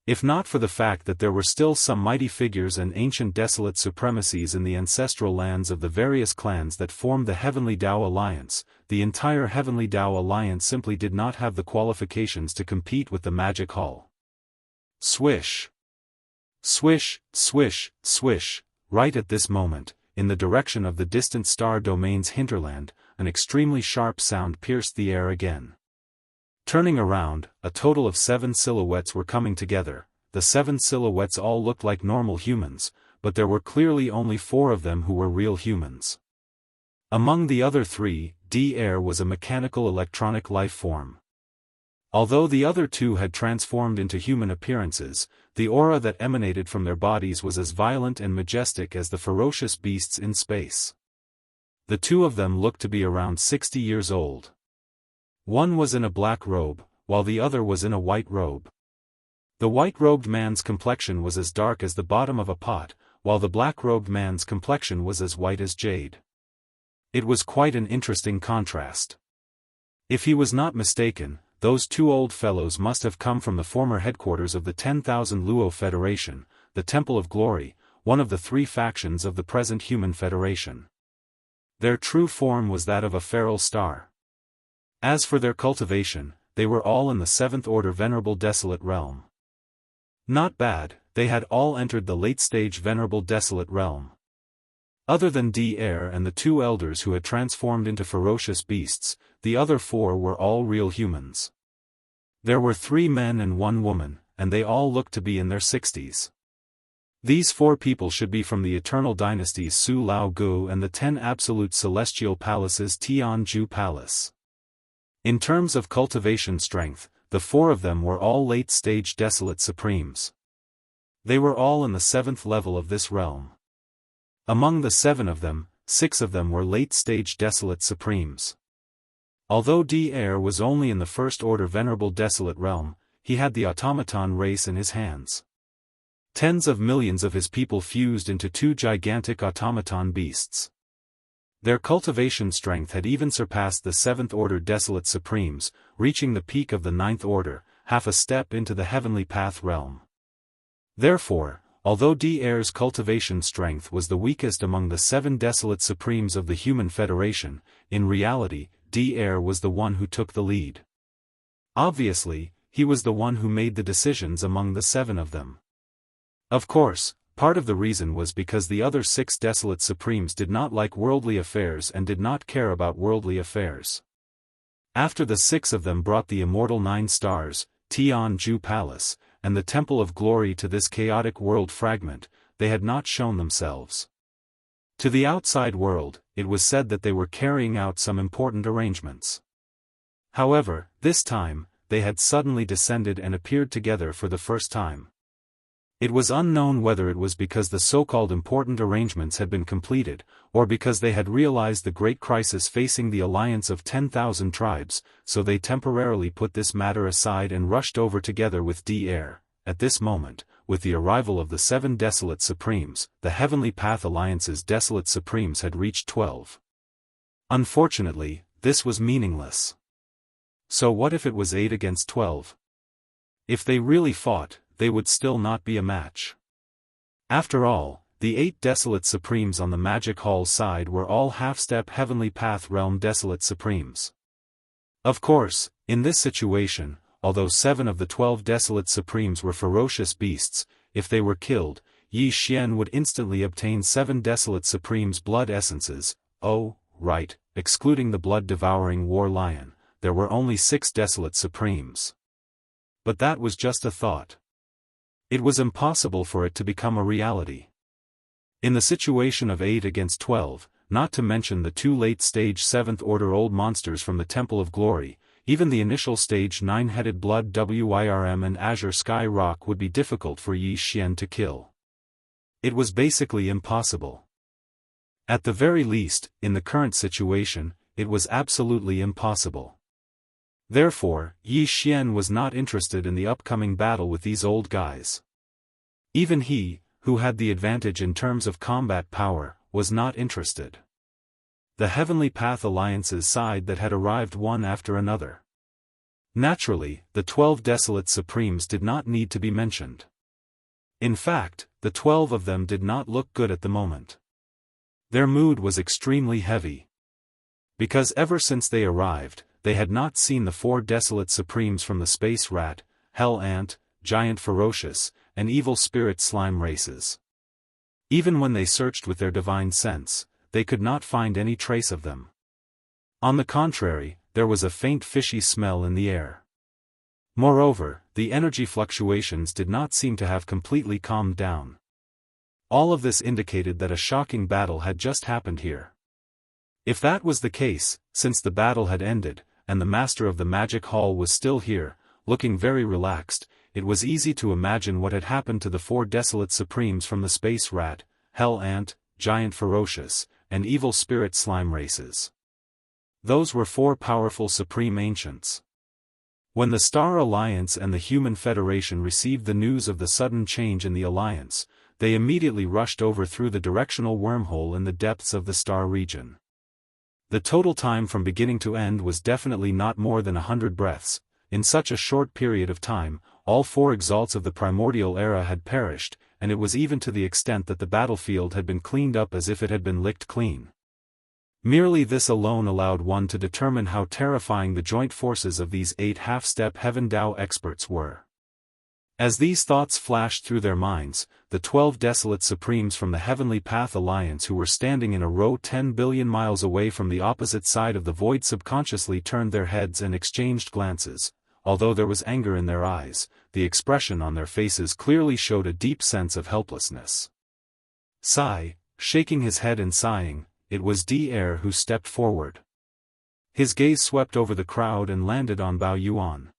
S1: If not for the fact that there were still some mighty figures and ancient desolate supremacies in the ancestral lands of the various clans that formed the Heavenly Tao Alliance, the entire Heavenly Tao Alliance simply did not have the qualifications to compete with the Magic Hall. Swish! Swish, swish, swish. Right at this moment, in the direction of the distant star domain's hinterland, an extremely sharp sound pierced the air again. Turning around, a total of 7 silhouettes were coming together. The 7 silhouettes all looked like normal humans, but there were clearly only 4 of them who were real humans. Among the other 3, D-Air was a mechanical electronic life form. Although the other 2 had transformed into human appearances, the aura that emanated from their bodies was as violent and majestic as the ferocious beasts in space. The 2 of them looked to be around 60 years old. One was in a black robe, while the other was in a white robe. The white-robed man's complexion was as dark as the bottom of a pot, while the black-robed man's complexion was as white as jade. It was quite an interesting contrast. If he was not mistaken, those 2 old fellows must have come from the former headquarters of the 10,000 Luo Federation, the Temple of Glory, one of the 3 factions of the present Human Federation. Their true form was that of a feral star. As for their cultivation, they were all in the 7th Order Venerable Desolate Realm. Not bad, they had all entered the late-stage Venerable Desolate Realm. Other than D-Air and the 2 elders who had transformed into ferocious beasts, the other 4 were all real humans. There were 3 men and 1 woman, and they all looked to be in their 60s. These 4 people should be from the Eternal Dynasties Su Lao Gu and the 10 Absolute Celestial Palaces Tianju Palace. In terms of cultivation strength, the 4 of them were all late-stage Desolate Supremes. They were all in the 7th level of this realm. Among the 7 of them, 6 of them were late-stage Desolate Supremes. Although D-Air was only in the 1st Order Venerable Desolate Realm, he had the automaton race in his hands. Tens of millions of his people fused into 2 gigantic automaton beasts. Their cultivation strength had even surpassed the 7th Order Desolate Supremes, reaching the peak of the 9th Order, half a step into the Heavenly Path realm. Therefore, although D-Air's cultivation strength was the weakest among the 7 Desolate Supremes of the Human Federation, in reality, D-Air was the one who took the lead. Obviously, he was the one who made the decisions among the 7 of them. Of course, part of the reason was because the other 6 Desolate Supremes did not like worldly affairs and did not care about worldly affairs. After the 6 of them brought the immortal 9 stars, Tianju Palace, and the Temple of Glory to this chaotic world fragment, they had not shown themselves. To the outside world, it was said that they were carrying out some important arrangements. However, this time, they had suddenly descended and appeared together for the first time. It was unknown whether it was because the so-called important arrangements had been completed, or because they had realized the great crisis facing the alliance of 10,000 tribes, so they temporarily put this matter aside and rushed over together with D-Air. At this moment, with the arrival of the 7 Desolate Supremes, the Heavenly Path Alliance's Desolate Supremes had reached 12. Unfortunately, this was meaningless. So what if it was 8 against 12? If they really fought, they would still not be a match. After all, the 8 Desolate Supremes on the Magic Hall's side were all half-step Heavenly Path Realm Desolate Supremes. Of course, in this situation, although 7 of the 12 Desolate Supremes were ferocious beasts, if they were killed, Yi Xian would instantly obtain 7 Desolate Supremes blood essences. Oh, right, excluding the blood-devouring War Lion, there were only 6 Desolate Supremes. But that was just a thought. It was impossible for it to become a reality. In the situation of 8 against 12, not to mention the 2 late-stage 7th Order Old Monsters from the Temple of Glory, even the initial stage 9-headed Blood Wyrm and Azure Sky Rock would be difficult for Yi Xian to kill. It was basically impossible. At the very least, in the current situation, it was absolutely impossible. Therefore, Yi Xian was not interested in the upcoming battle with these old guys. Even he, who had the advantage in terms of combat power, was not interested. The Heavenly Path Alliance's side that had arrived one after another. Naturally, the 12 Desolate Supremes did not need to be mentioned. In fact, the 12 of them did not look good at the moment. Their mood was extremely heavy. Because ever since they arrived, they had not seen the 4 Desolate Supremes from the Space Rat, Hell Ant, Giant Ferocious, and Evil Spirit Slime races. Even when they searched with their divine sense, they could not find any trace of them. On the contrary, there was a faint fishy smell in the air. Moreover, the energy fluctuations did not seem to have completely calmed down. All of this indicated that a shocking battle had just happened here. If that was the case, since the battle had ended, and the Master of the Magic Hall was still here, looking very relaxed, it was easy to imagine what had happened to the 4 Desolate Supremes from the Space Rat, Hell Ant, Giant Ferocious, and Evil Spirit Slime races. Those were 4 powerful Supreme Ancients. When the Star Alliance and the Human Federation received the news of the sudden change in the Alliance, they immediately rushed over through the directional wormhole in the depths of the Star region. The total time from beginning to end was definitely not more than 100 breaths. In such a short period of time, all 4 exalts of the primordial era had perished, and it was even to the extent that the battlefield had been cleaned up as if it had been licked clean. Merely this alone allowed one to determine how terrifying the joint forces of these 8 half-step Heaven Dao experts were. As these thoughts flashed through their minds, the 12 Desolate Supremes from the Heavenly Path Alliance who were standing in a row 10 billion miles away from the opposite side of the void subconsciously turned their heads and exchanged glances. Although there was anger in their eyes, the expression on their faces clearly showed a deep sense of helplessness. Sigh, shaking his head and sighing, it was D-Air who stepped forward. His gaze swept over the crowd and landed on Bao Yuan.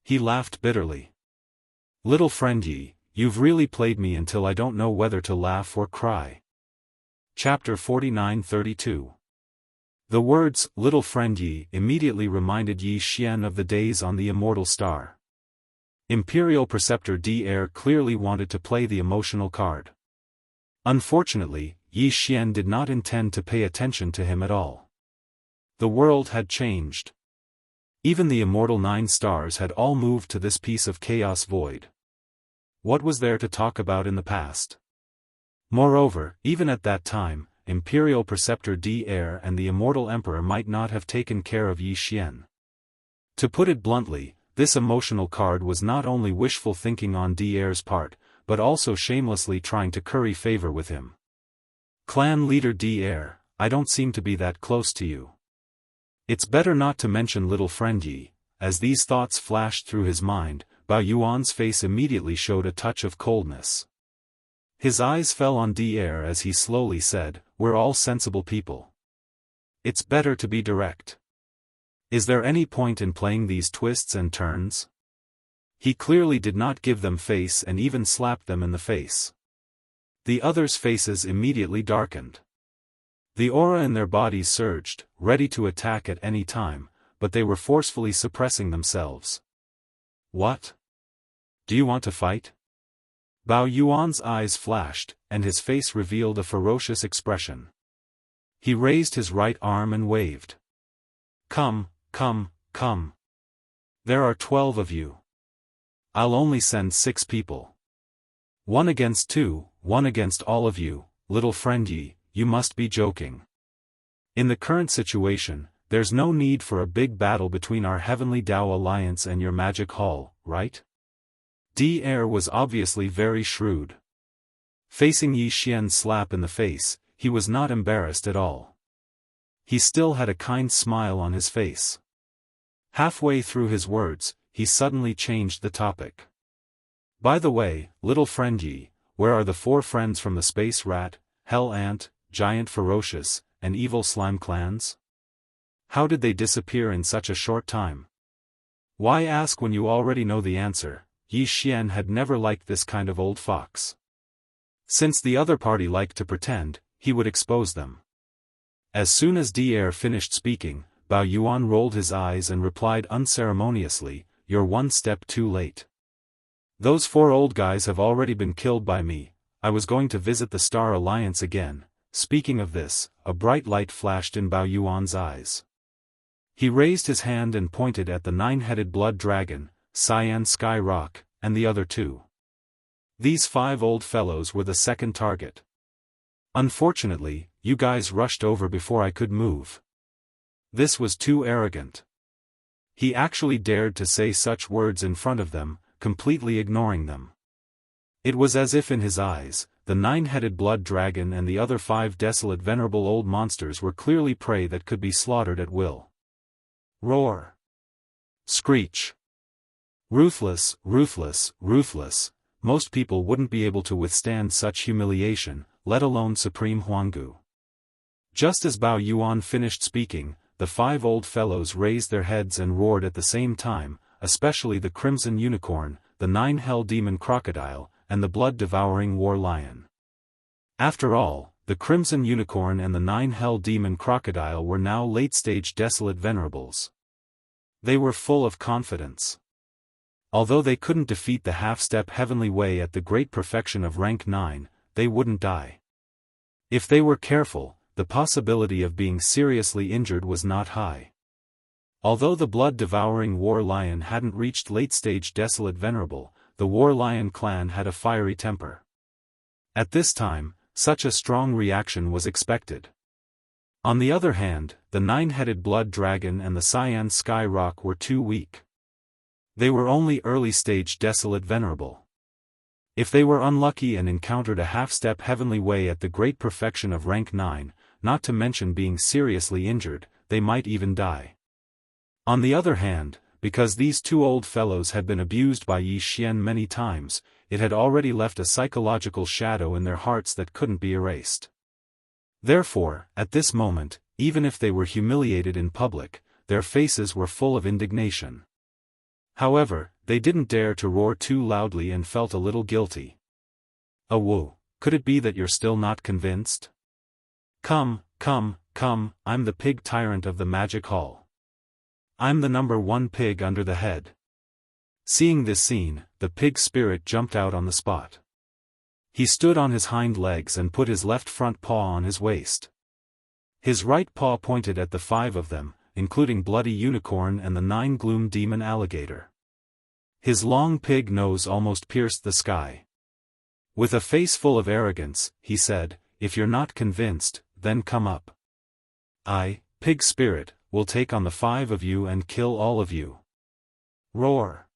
S1: He laughed bitterly. Little friend Yi, you've really played me until I don't know whether to laugh or cry. Chapter 49-32. The words, little friend Yi, immediately reminded Yi Xian of the days on the Immortal Star. Imperial Preceptor D-Air clearly wanted to play the emotional card. Unfortunately, Yi Xian did not intend to pay attention to him at all. The world had changed. Even the Immortal 9 stars had all moved to this piece of chaos void. What was there to talk about in the past? Moreover, even at that time, Imperial Preceptor D-Air and the Immortal Emperor might not have taken care of Yi Xian. To put it bluntly, this emotional card was not only wishful thinking on D-Air's part, but also shamelessly trying to curry favor with him. Clan leader D-Air, I don't seem to be that close to you. It's better not to mention little friend Yi. As these thoughts flashed through his mind, Bao Yuan's face immediately showed a touch of coldness. His eyes fell on D-Air as he slowly said, we're all sensible people. It's better to be direct. Is there any point in playing these twists and turns? He clearly did not give them face and even slapped them in the face. The others' faces immediately darkened. The aura in their bodies surged, ready to attack at any time, but they were forcefully suppressing themselves. What? Do you want to fight? Bao Yuan's eyes flashed, and his face revealed a ferocious expression. He raised his right arm and waved. Come, come, come. There are 12 of you. I'll only send 6 people. 1 against 2, 1 against all of you, little friend Yi, you must be joking. In the current situation, there's no need for a big battle between our Heavenly Dao Alliance and your magic hall, right? Air was obviously very shrewd. Facing Yi Xian's slap in the face, he was not embarrassed at all. He still had a kind smile on his face. Halfway through his words, he suddenly changed the topic. By the way, little friend Yi, where are the 4 friends from the Space Rat, Hell Ant, Giant Ferocious, and Evil Slime clans? How did they disappear in such a short time? Why ask when you already know the answer? Yi Xian had never liked this kind of old fox. Since the other party liked to pretend, he would expose them. As soon as Air finished speaking, Bao Yuan rolled his eyes and replied unceremoniously, "You're 1 step too late. Those 4 old guys have already been killed by me. I was going to visit the Star Alliance again." Speaking of this, a bright light flashed in Bao Yuan's eyes. He raised his hand and pointed at the 9-headed blood dragon, Cyan Sky Rock, and the other 2. These 5 old fellows were the second target. Unfortunately, you guys rushed over before I could move. This was too arrogant. He actually dared to say such words in front of them, completely ignoring them. It was as if in his eyes, the 9-headed blood dragon and the other 5 desolate venerable old monsters were clearly prey that could be slaughtered at will. Roar. Screech. Ruthless, ruthless, ruthless. Most people wouldn't be able to withstand such humiliation, let alone Supreme Huanggu. Just as Bao Yuan finished speaking, the 5 old fellows raised their heads and roared at the same time, especially the Crimson Unicorn, the 9-Hell Demon Crocodile, and the blood-devouring War Lion. After all, the Crimson Unicorn and the 9-Hell Demon Crocodile were now late-stage desolate venerables. They were full of confidence. Although they couldn't defeat the half-step heavenly way at the great perfection of rank 9, they wouldn't die. If they were careful, the possibility of being seriously injured was not high. Although the blood-devouring War Lion hadn't reached late-stage desolate venerable, the War Lion clan had a fiery temper. At this time, such a strong reaction was expected. On the other hand, the 9-headed blood dragon and the Cyan Sky Rock were too weak. They were only early-stage desolate venerable. If they were unlucky and encountered a half-step heavenly way at the great perfection of rank 9, not to mention being seriously injured, they might even die. On the other hand, because these 2 old fellows had been abused by Yi Xian many times, it had already left a psychological shadow in their hearts that couldn't be erased. Therefore, at this moment, even if they were humiliated in public, their faces were full of indignation. However, they didn't dare to roar too loudly and felt a little guilty. "Whoa, could it be that you're still not convinced? Come, come, come, I'm the pig tyrant of the magic hall. I'm the number 1 pig under the head." Seeing this scene, the pig spirit jumped out on the spot. He stood on his hind legs and put his left front paw on his waist. His right paw pointed at the 5 of them, including Bloody Unicorn and the 9 Gloom Demon Alligator. His long pig nose almost pierced the sky. With a face full of arrogance, he said, "If you're not convinced, then come up. I, Pig Spirit, will take on the 5 of you and kill all of you." Roar.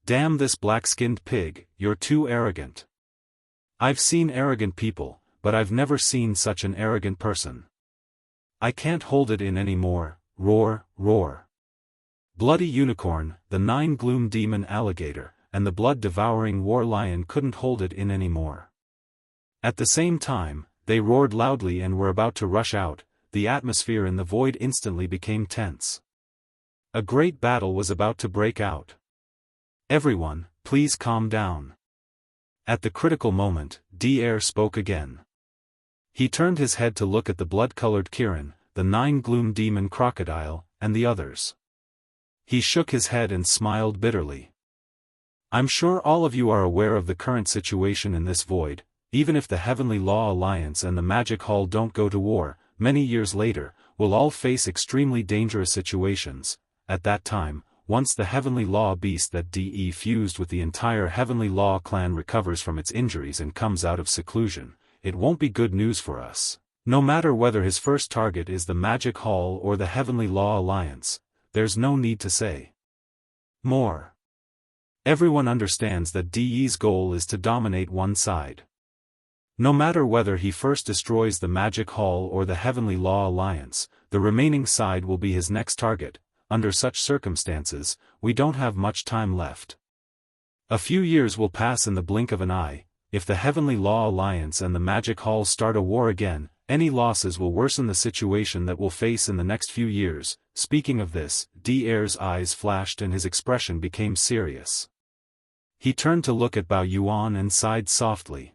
S1: "Damn this black-skinned pig, you're too arrogant. I've seen arrogant people, but I've never seen such an arrogant person. I can't hold it in anymore." Roar, roar. Bloody Unicorn, the 9 Gloom Demon Alligator, and the blood-devouring War Lion couldn't hold it in anymore. At the same time, they roared loudly and were about to rush out. The atmosphere in the void instantly became tense. A great battle was about to break out. Everyone, please calm down. At the critical moment, Daoist spoke again. He turned his head to look at the blood-colored Kirin, the 9 gloom demon crocodile, and the others. He shook his head and smiled bitterly. I'm sure all of you are aware of the current situation in this void. Even if the Heavenly Law Alliance and the Magic Hall don't go to war, many years later, we'll all face extremely dangerous situations. At that time, once the Heavenly Law beast that fused with the entire Heavenly Law clan recovers from its injuries and comes out of seclusion, it won't be good news for us. No matter whether his first target is the Magic Hall or the Heavenly Law Alliance, there's no need to say more. Everyone understands that De's goal is to dominate one side. No matter whether he first destroys the Magic Hall or the Heavenly Law Alliance, the remaining side will be his next target. Under such circumstances, we don't have much time left. A few years will pass in the blink of an eye. If the Heavenly Law Alliance and the Magic Hall start a war again, any losses will worsen the situation that we'll face in the next few years. Speaking of this, Daoist's eyes flashed and his expression became serious. He turned to look at Bao Yuan and sighed softly.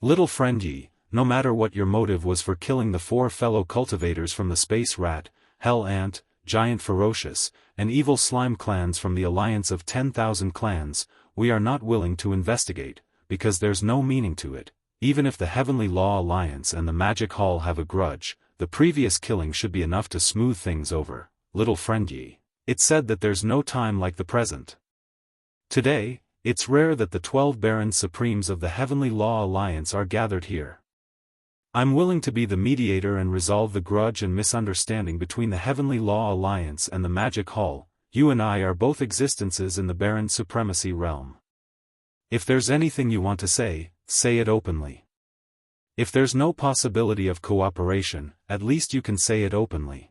S1: Little friend Yi, no matter what your motive was for killing the 4 fellow cultivators from the Space Rat, Hell Ant, Giant Ferocious, and Evil Slime clans from the alliance of 10,000 clans, we are not willing to investigate, because there's no meaning to it. Even if the Heavenly Law Alliance and the Magic Hall have a grudge, the previous killing should be enough to smooth things over. Little friend Yi, it's said that there's no time like the present. Today, it's rare that the 12 Barons Supremes of the Heavenly Law Alliance are gathered here. I'm willing to be the mediator and resolve the grudge and misunderstanding between the Heavenly Law Alliance and the Magic Hall. You and I are both existences in the Baron Supremacy realm. If there's anything you want to say it openly. If there's no possibility of cooperation, at least you can say it openly.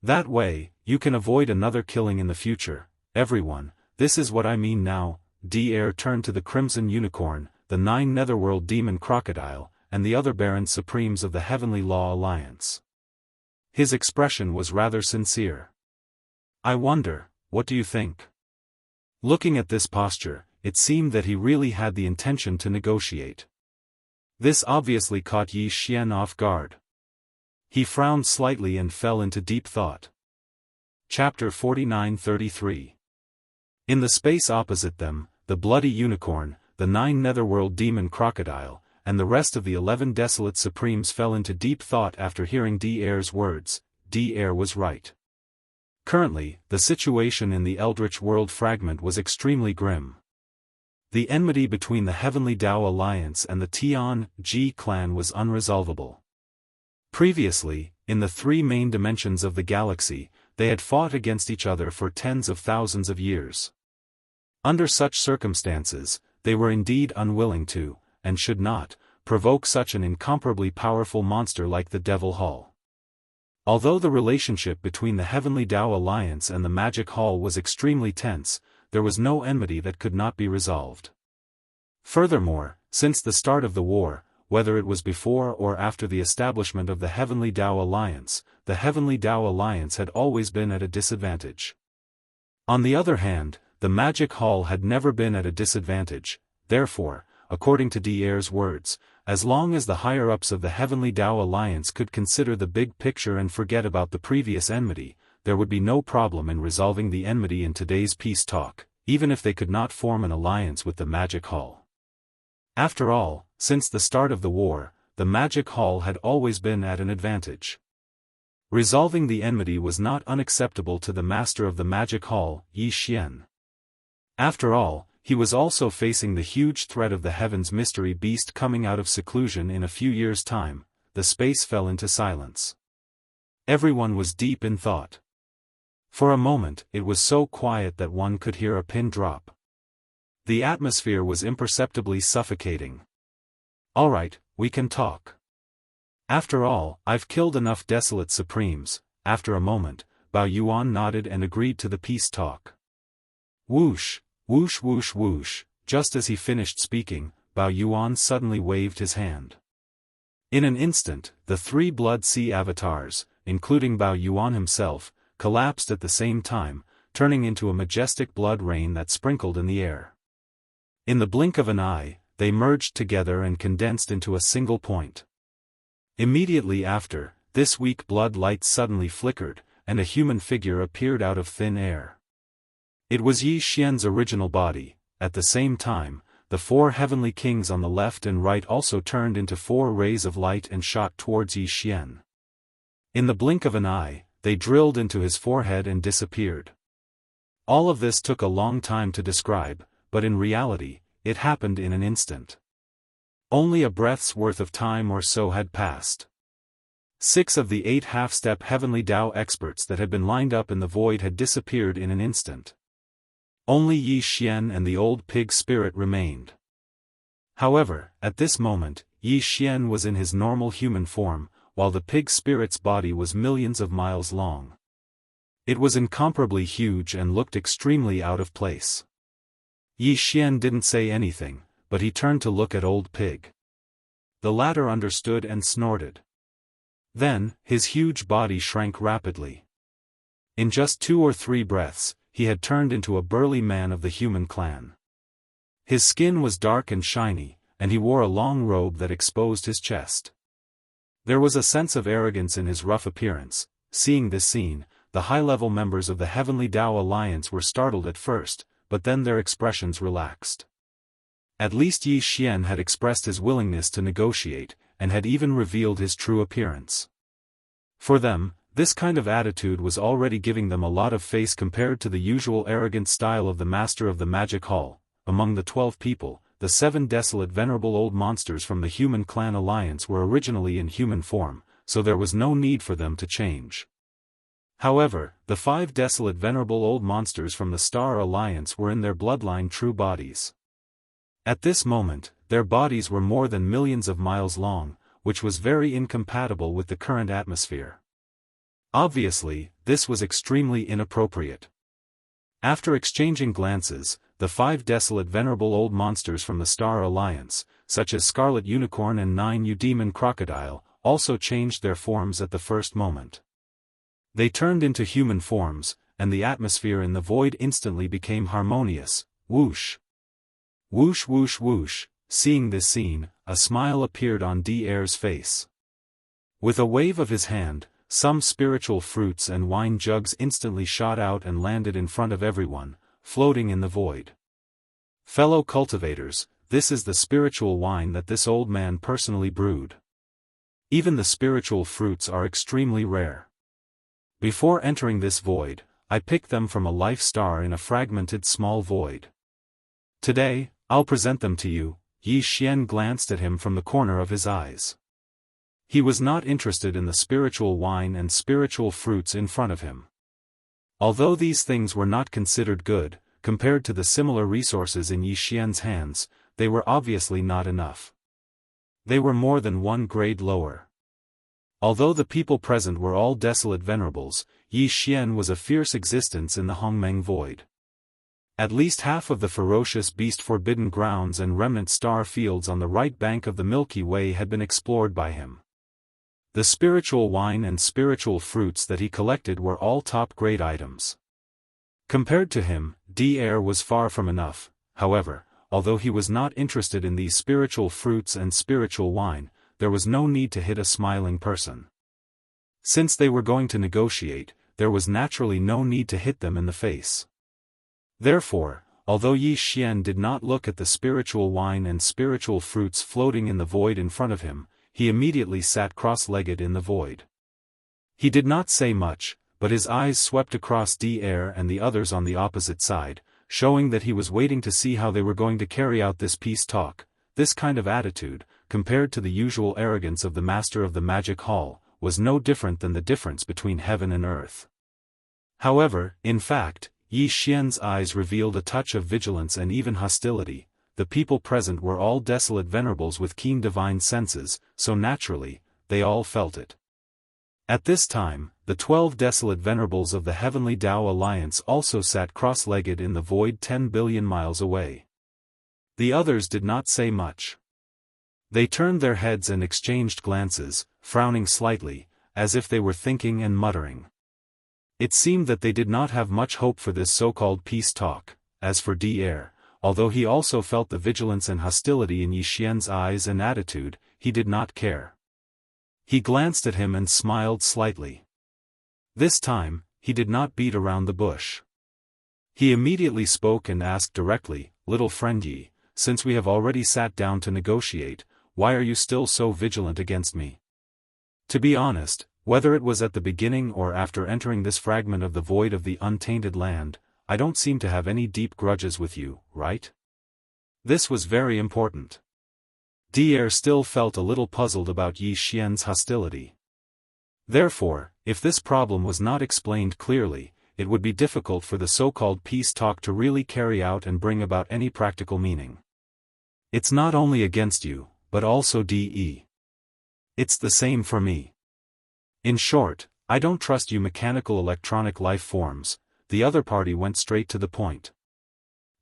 S1: That way, you can avoid another killing in the future. Everyone, this is what I mean now. Daoist turned to the Crimson Unicorn, the 9 Netherworld Demon Crocodile, and the other Barons Supremes of the Heavenly Law Alliance. His expression was rather sincere. I wonder, what do you think? Looking at this posture, it seemed that he really had the intention to negotiate. This obviously caught Yi Xian off guard. He frowned slightly and fell into deep thought. Chapter 49-33. In the space opposite them, the Bloody Unicorn, the 9 Netherworld Demon Crocodile, and the rest of the 11 Desolate Supremes fell into deep thought after hearing Daoist's words. Daoist was right. Currently, the situation in the Eldritch World Fragment was extremely grim. The enmity between the Heavenly Dao Alliance and the Tian-Ji clan was unresolvable. Previously, in the 3 main dimensions of the galaxy, they had fought against each other for tens of thousands of years. Under such circumstances, they were indeed unwilling to, and should not, provoke such an incomparably powerful monster like the Devil Hall. Although the relationship between the Heavenly Dao Alliance and the Magic Hall was extremely tense, there was no enmity that could not be resolved. Furthermore, since the start of the war, whether it was before or after the establishment of the Heavenly Dao Alliance, the Heavenly Dao Alliance had always been at a disadvantage. On the other hand, the Magic Hall had never been at a disadvantage. Therefore, according to Daoist's words, as long as the higher-ups of the Heavenly Dao Alliance could consider the big picture and forget about the previous enmity, there would be no problem in resolving the enmity in today's peace talk, even if they could not form an alliance with the Magic Hall. After all, since the start of the war, the Magic Hall had always been at an advantage. Resolving the enmity was not unacceptable to the master of the Magic Hall, Yi Xian. After all, he was also facing the huge threat of the Heaven's Mystery Beast coming out of seclusion in a few years' time. The space fell into silence. Everyone was deep in thought. For a moment, it was so quiet that one could hear a pin drop. The atmosphere was imperceptibly suffocating. All right, we can talk. After all, I've killed enough Desolate Supremes. After a moment, Bao Yuan nodded and agreed to the peace talk. Whoosh, whoosh whoosh whoosh, just as he finished speaking, Bao Yuan suddenly waved his hand. In an instant, the 3 Blood Sea avatars, including Bao Yuan himself, collapsed at the same time, turning into a majestic blood rain that sprinkled in the air. In the blink of an eye, they merged together and condensed into a single point. Immediately after, this weak blood light suddenly flickered, and a human figure appeared out of thin air. It was Yi Xian's original body. At the same time, the 4 heavenly kings on the left and right also turned into 4 rays of light and shot towards Yi Xian. In the blink of an eye, they drilled into his forehead and disappeared. All of this took a long time to describe, but in reality, it happened in an instant. Only a breath's worth of time or so had passed. 6 of the 8 half-step heavenly Dao experts that had been lined up in the void had disappeared in an instant. Only Yi Xian and the old pig spirit remained. However, at this moment, Yi Xian was in his normal human form, while the pig spirit's body was millions of miles long. It was incomparably huge and looked extremely out of place. Yi Xian didn't say anything, but he turned to look at old pig. The latter understood and snorted. Then, his huge body shrank rapidly. In just 2 or 3 breaths, he had turned into a burly man of the human clan. His skin was dark and shiny, and he wore a long robe that exposed his chest. There was a sense of arrogance in his rough appearance. Seeing this scene, the high-level members of the Heavenly Dao Alliance were startled at first, but then their expressions relaxed. At least Yi Xian had expressed his willingness to negotiate, and had even revealed his true appearance. For them, this kind of attitude was already giving them a lot of face compared to the usual arrogant style of the Master of the Magic Hall. Among the 12 people, the 7 desolate venerable old monsters from the Human Clan Alliance were originally in human form, so there was no need for them to change. However, the 5 desolate venerable old monsters from the Star Alliance were in their bloodline true bodies. At this moment, their bodies were more than millions of miles long, which was very incompatible with the current atmosphere. Obviously, this was extremely inappropriate. After exchanging glances, the 5 desolate venerable old monsters from the Star Alliance, such as Scarlet Unicorn and 9 Demon Crocodile, also changed their forms at the first moment. They turned into human forms, and the atmosphere in the void instantly became harmonious. Whoosh! Whoosh whoosh whoosh. Seeing this scene, a smile appeared on D'Air's face. With a wave of his hand, some spiritual fruits and wine jugs instantly shot out and landed in front of everyone, floating in the void. Fellow cultivators, this is the spiritual wine that this old man personally brewed. Even the spiritual fruits are extremely rare. Before entering this void, I picked them from a life star in a fragmented small void. Today, I'll present them to you. Yi Xian glanced at him from the corner of his eyes. He was not interested in the spiritual wine and spiritual fruits in front of him. Although these things were not considered good, compared to the similar resources in Yi Xian's hands, they were obviously not enough. They were more than 1 grade lower. Although the people present were all desolate venerables, Yi Xian was a fierce existence in the Hongmeng void. At least half of the ferocious beast forbidden grounds and remnant star fields on the right bank of the Milky Way had been explored by him. The spiritual wine and spiritual fruits that he collected were all top-grade items. Compared to him, D'Air was far from enough. However, although he was not interested in these spiritual fruits and spiritual wine, there was no need to hit a smiling person. Since they were going to negotiate, there was naturally no need to hit them in the face. Therefore, although Yi Xian did not look at the spiritual wine and spiritual fruits floating in the void in front of him, he immediately sat cross-legged in the void. He did not say much, but his eyes swept across D'Air and the others on the opposite side, showing that he was waiting to see how they were going to carry out this peace talk. This kind of attitude, compared to the usual arrogance of the Master of the Magic Hall, was no different than the difference between heaven and earth. However, in fact, Yi Xian's eyes revealed a touch of vigilance and even hostility. The people present were all desolate venerables with keen divine senses, so naturally, they all felt it. At this time, the 12 desolate venerables of the Heavenly Dao Alliance also sat cross-legged in the void 10 billion miles away. The others did not say much. They turned their heads and exchanged glances, frowning slightly, as if they were thinking and muttering. It seemed that they did not have much hope for this so-called peace talk. As for Daoist, although he also felt the vigilance and hostility in Yi Xian's eyes and attitude, he did not care. He glanced at him and smiled slightly. This time, he did not beat around the bush. He immediately spoke and asked directly, "Little friend Yi, since we have already sat down to negotiate, why are you still so vigilant against me? To be honest, whether it was at the beginning or after entering this fragment of the void of the untainted land, I don't seem to have any deep grudges with you, right?" This was very important. Daoist still felt a little puzzled about Yi Xian's hostility. Therefore, if this problem was not explained clearly, it would be difficult for the so-called peace talk to really carry out and bring about any practical meaning. It's not only against you, but also Daoist. It's the same for me. In short, I don't trust you mechanical electronic life forms. The other party went straight to the point.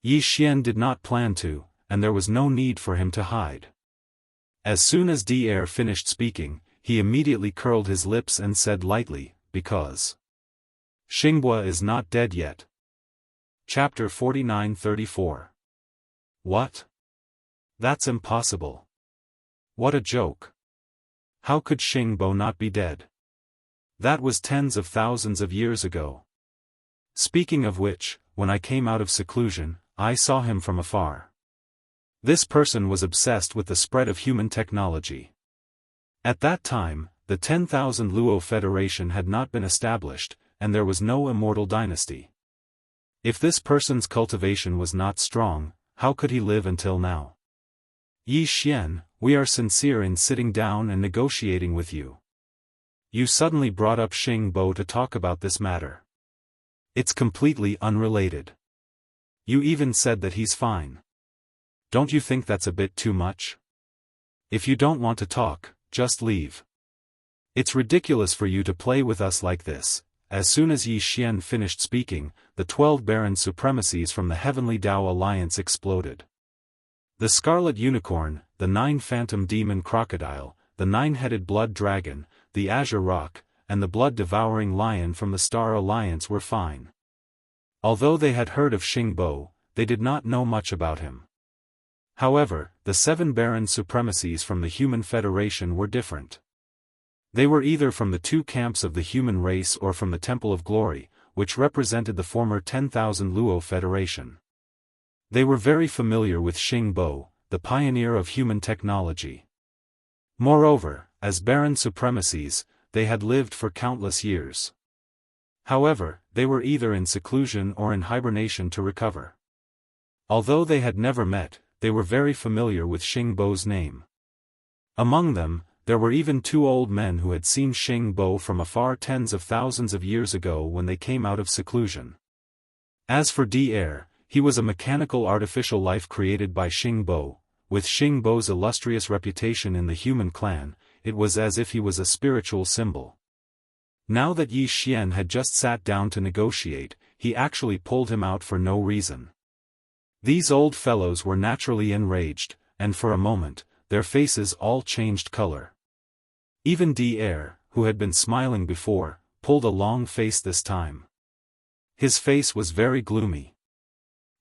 S1: Yi Xian did not plan to, and there was no need for him to hide. As soon as Daoist finished speaking, he immediately curled his lips and said lightly, "Because Xinghua is not dead yet." Chapter 49-34. What? That's impossible. What a joke. How could Xingbo not be dead? That was tens of thousands of years ago. Speaking of which, when I came out of seclusion, I saw him from afar. This person was obsessed with the spread of human technology. At that time, the 10,000 Luo Federation had not been established, and there was no immortal dynasty. If this person's cultivation was not strong, how could he live until now? Yi Xian, we are sincere in sitting down and negotiating with you. You suddenly brought up Xingbo to talk about this matter. It's completely unrelated. You even said that he's fine. Don't you think that's a bit too much? If you don't want to talk, just leave. It's ridiculous for you to play with us like this. As soon as Yi Xian finished speaking, the 12 barren supremacies from the Heavenly Dao Alliance exploded. The Scarlet Unicorn, the 9 Phantom Demon Crocodile, the 9-headed Blood Dragon, the Azure Rock, and the Blood-Devouring Lion from the Star Alliance were fine. Although they had heard of Xingbo, they did not know much about him. However, the 7 barren supremacies from the Human Federation were different. They were either from the 2 camps of the human race or from the Temple of Glory, which represented the former 10,000 Luo Federation. They were very familiar with Xingbo, the pioneer of human technology. Moreover, as barren supremacies, they had lived for countless years. However, they were either in seclusion or in hibernation to recover. Although they had never met, they were very familiar with Xingbo's name. Among them, there were even 2 old men who had seen Xingbo from afar tens of thousands of years ago when they came out of seclusion. As for Daoist, he was a mechanical artificial life created by Xingbo. With Xingbo's illustrious reputation in the human clan, it was as if he was a spiritual symbol. Now that Yi Xian had just sat down to negotiate, he actually pulled him out for no reason. These old fellows were naturally enraged, and for a moment, their faces all changed color. Even Daoist, who had been smiling before, pulled a long face this time. His face was very gloomy.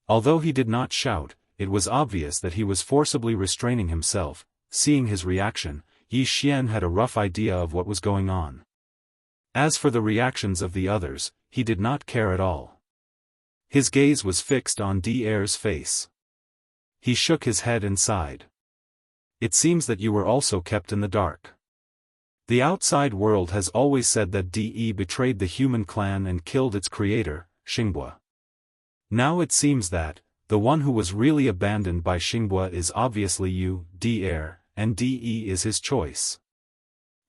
S1: Although he did not shout, it was obvious that he was forcibly restraining himself. Seeing his reaction, Yi Xian had a rough idea of what was going on. As for the reactions of the others, he did not care at all. His gaze was fixed on Daoist's face. He shook his head and sighed. It seems that you were also kept in the dark. The outside world has always said that Daoist betrayed the human clan and killed its creator, Xinghua. Now it seems that, the one who was really abandoned by Xinghua is obviously you, Daoist, and Daoist is his choice.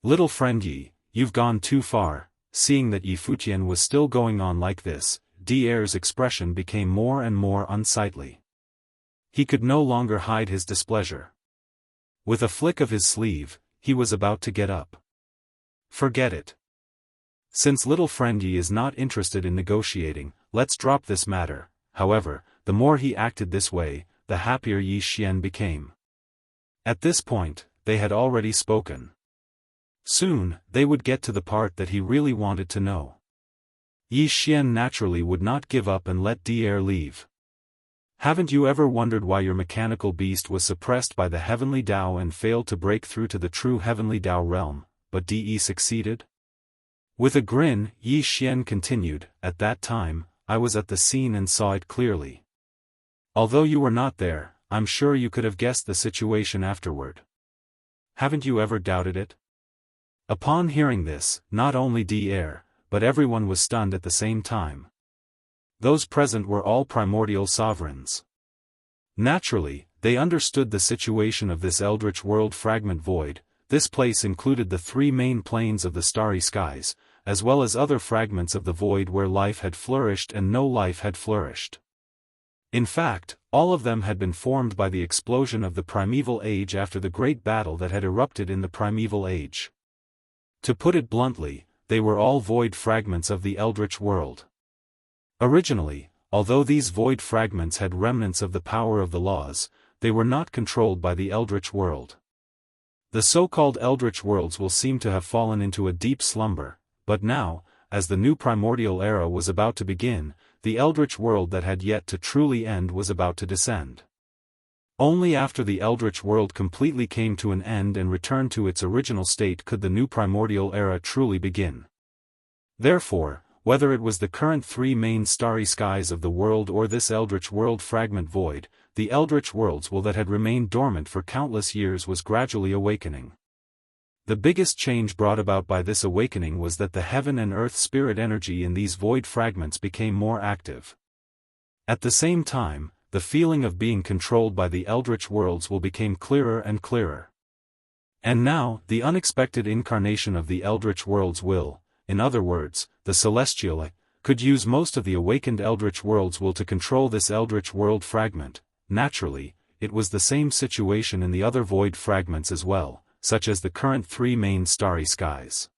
S1: Little friend Yi, you've gone too far. Seeing that Yi Futian was still going on like this, Daoist's expression became more and more unsightly. He could no longer hide his displeasure. With a flick of his sleeve, he was about to get up. Forget it. Since little friend Yi is not interested in negotiating, let's drop this matter. However, the more he acted this way, the happier Yi Xian became. At this point, they had already spoken. Soon, they would get to the part that he really wanted to know. Yi Xian naturally would not give up and let Daoist leave. Haven't you ever wondered why your mechanical beast was suppressed by the heavenly Dao and failed to break through to the true heavenly Dao realm, but Daoist succeeded? With a grin, Yi Xian continued, at that time, I was at the scene and saw it clearly. Although you were not there, I'm sure you could have guessed the situation afterward. Haven't you ever doubted it? Upon hearing this, not only Daoist, but everyone was stunned at the same time. Those present were all primordial sovereigns. Naturally, they understood the situation of this eldritch world fragment void. This place included the three main planes of the starry skies, as well as other fragments of the void where life had flourished and no life had flourished. In fact, all of them had been formed by the explosion of the primeval age after the great battle that had erupted in the primeval age. To put it bluntly, they were all void fragments of the eldritch world. Originally, although these void fragments had remnants of the power of the laws, they were not controlled by the eldritch world. The so-called eldritch worlds will seem to have fallen into a deep slumber, but now, as the new primordial era was about to begin, the eldritch world that had yet to truly end was about to descend. Only after the eldritch world completely came to an end and returned to its original state could the new primordial era truly begin. Therefore, whether it was the current three main starry skies of the world or this eldritch world fragment void, the eldritch worlds that had remained dormant for countless years was gradually awakening. The biggest change brought about by this awakening was that the heaven and earth spirit energy in these void fragments became more active. At the same time, the feeling of being controlled by the eldritch worlds became clearer and clearer. And now, the unexpected incarnation of the eldritch worlds will, in other words, the celestial, could use most of the awakened eldritch worlds to control this eldritch world fragment. Naturally, it was the same situation in the other void fragments as well, such as the current three main starry skies.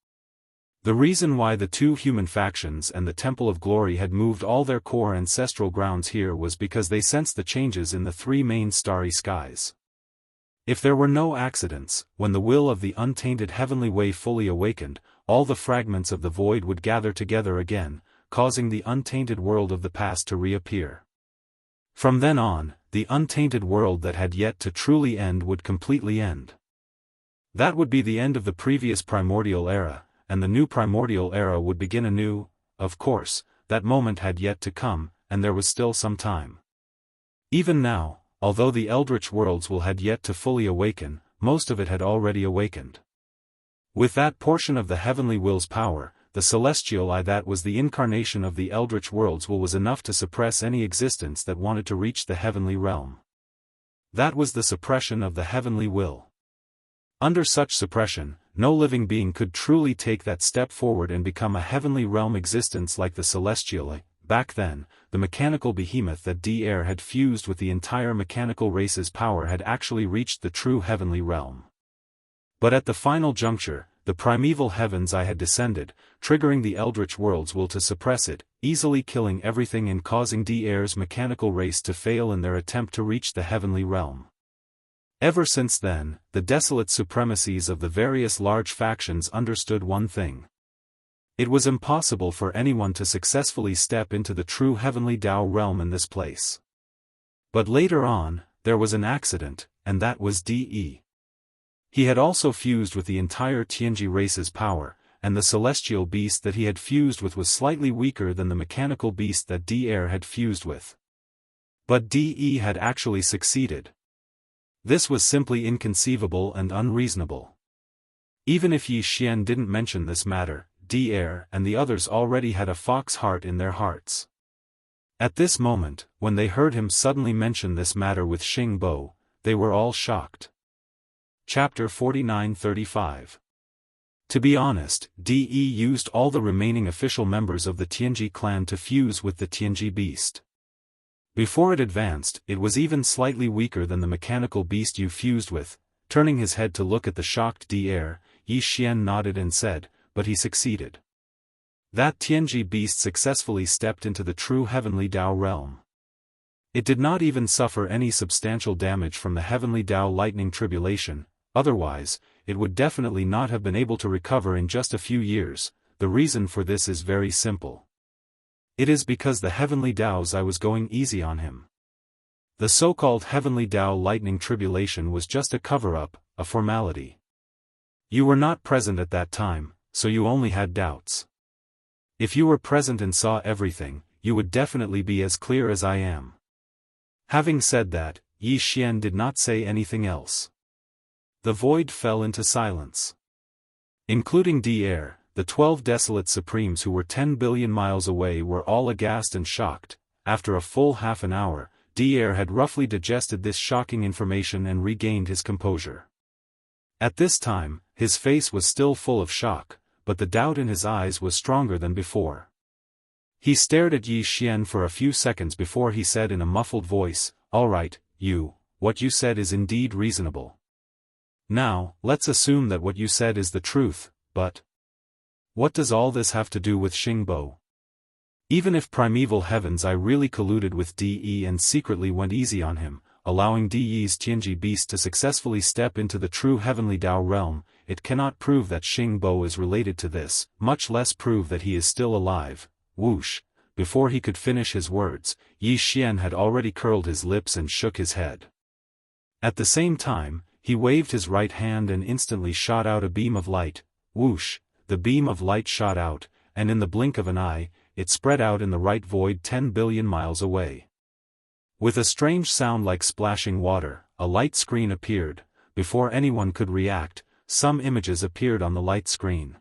S1: The reason why the two human factions and the Temple of Glory had moved all their core ancestral grounds here was because they sensed the changes in the three main starry skies. If there were no accidents, when the will of the untainted heavenly way fully awakened, all the fragments of the void would gather together again, causing the untainted world of the past to reappear. From then on, the untainted world that had yet to truly end would completely end. That would be the end of the previous primordial era, and the new primordial era would begin anew. Of course, that moment had yet to come, and there was still some time. Even now, although the eldritch worlds had yet to fully awaken, most of it had already awakened. With that portion of the heavenly will's power, the celestial eye that was the incarnation of the eldritch worlds was enough to suppress any existence that wanted to reach the heavenly realm. That was the suppression of the heavenly will. Under such suppression, no living being could truly take that step forward and become a heavenly realm existence like the celestial eye. Back then, the mechanical behemoth that Daoist had fused with the entire mechanical race's power had actually reached the true heavenly realm. But at the final juncture, the primeval heavens eye had descended, triggering the eldritch worlds to suppress it, easily killing everything and causing Daoist's mechanical race to fail in their attempt to reach the heavenly realm. Ever since then, the desolate supremacies of the various large factions understood one thing. It was impossible for anyone to successfully step into the true heavenly Dao realm in this place. But later on, there was an accident, and that was Daoist. He had also fused with the entire Tianji race's power, and the celestial beast that he had fused with was slightly weaker than the mechanical beast that Daoist had fused with. But Daoist had actually succeeded. This was simply inconceivable and unreasonable. Even if Yi Xian didn't mention this matter, Daoist and the others already had a fox heart in their hearts. At this moment, when they heard him suddenly mention this matter with Xing Bo, they were all shocked. Chapter 49-35. To be honest, Daoist used all the remaining official members of the Tianji clan to fuse with the Tianji beast. Before it advanced, it was even slightly weaker than the mechanical beast you fused with. Turning his head to look at the shocked Daoist, Yi Xian nodded and said, but he succeeded. That Tianji beast successfully stepped into the true heavenly Dao realm. It did not even suffer any substantial damage from the heavenly Dao lightning tribulation, otherwise, it would definitely not have been able to recover in just a few years. The reason for this is very simple. It is because the heavenly Daos I was going easy on him. The so-called heavenly Dao lightning tribulation was just a cover-up, a formality. You were not present at that time, so you only had doubts. If you were present and saw everything, you would definitely be as clear as I am. Having said that, Yi Xian did not say anything else. The void fell into silence. Including Daoist, the 12 desolate supremes who were 10 billion miles away were all aghast and shocked. After a full half an hour, Daoist had roughly digested this shocking information and regained his composure. At this time, his face was still full of shock, but the doubt in his eyes was stronger than before. He stared at Yi Xian for a few seconds before he said in a muffled voice, "All right, what you said is indeed reasonable. Now, let's assume that what you said is the truth, but what does all this have to do with Xingbo? Even if primeval heavens I really colluded with De and secretly went easy on him, allowing De's Tianji beast to successfully step into the true heavenly Dao realm, it cannot prove that Xingbo is related to this, much less prove that he is still alive." Whoosh! Before he could finish his words, Yi Xian had already curled his lips and shook his head. At the same time, he waved his right hand and instantly shot out a beam of light. Whoosh! The beam of light shot out, and in the blink of an eye, it spread out in the right void 10 billion miles away. With a strange sound like splashing water, a light screen appeared. Before anyone could react, some images appeared on the light screen.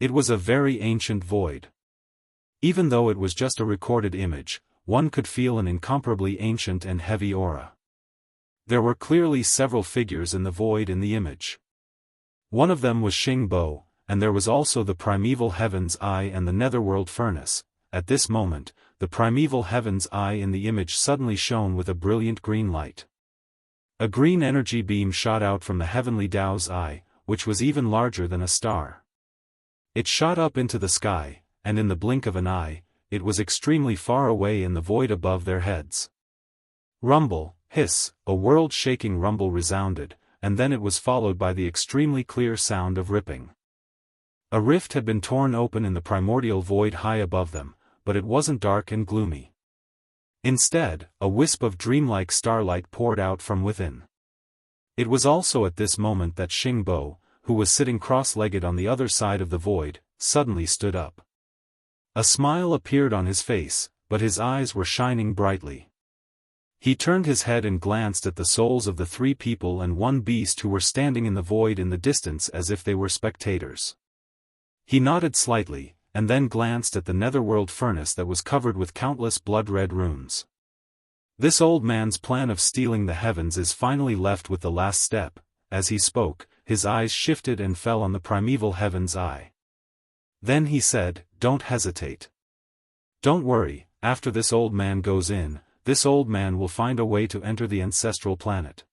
S1: It was a very ancient void. Even though it was just a recorded image, one could feel an incomparably ancient and heavy aura. There were clearly several figures in the void in the image. One of them was Xingbo, and there was also the primeval heaven's eye and the netherworld furnace. At this moment, the primeval heaven's eye in the image suddenly shone with a brilliant green light. A green energy beam shot out from the heavenly Dao's eye, which was even larger than a star. It shot up into the sky, and in the blink of an eye, it was extremely far away in the void above their heads. Rumble, hiss, a world-shaking rumble resounded, and then it was followed by the extremely clear sound of ripping. A rift had been torn open in the primordial void high above them, but it wasn't dark and gloomy. Instead, a wisp of dreamlike starlight poured out from within. It was also at this moment that Xingbo, who was sitting cross-legged on the other side of the void, suddenly stood up. A smile appeared on his face, but his eyes were shining brightly. He turned his head and glanced at the souls of the 3 people and 1 beast who were standing in the void in the distance as if they were spectators. He nodded slightly, and then glanced at the netherworld furnace that was covered with countless blood-red runes. This old man's plan of stealing the heavens is finally left with the last step. As he spoke, his eyes shifted and fell on the primeval heaven's eye. Then he said, "Don't hesitate. Don't worry, after this old man goes in, this old man will find a way to enter the ancestral planet.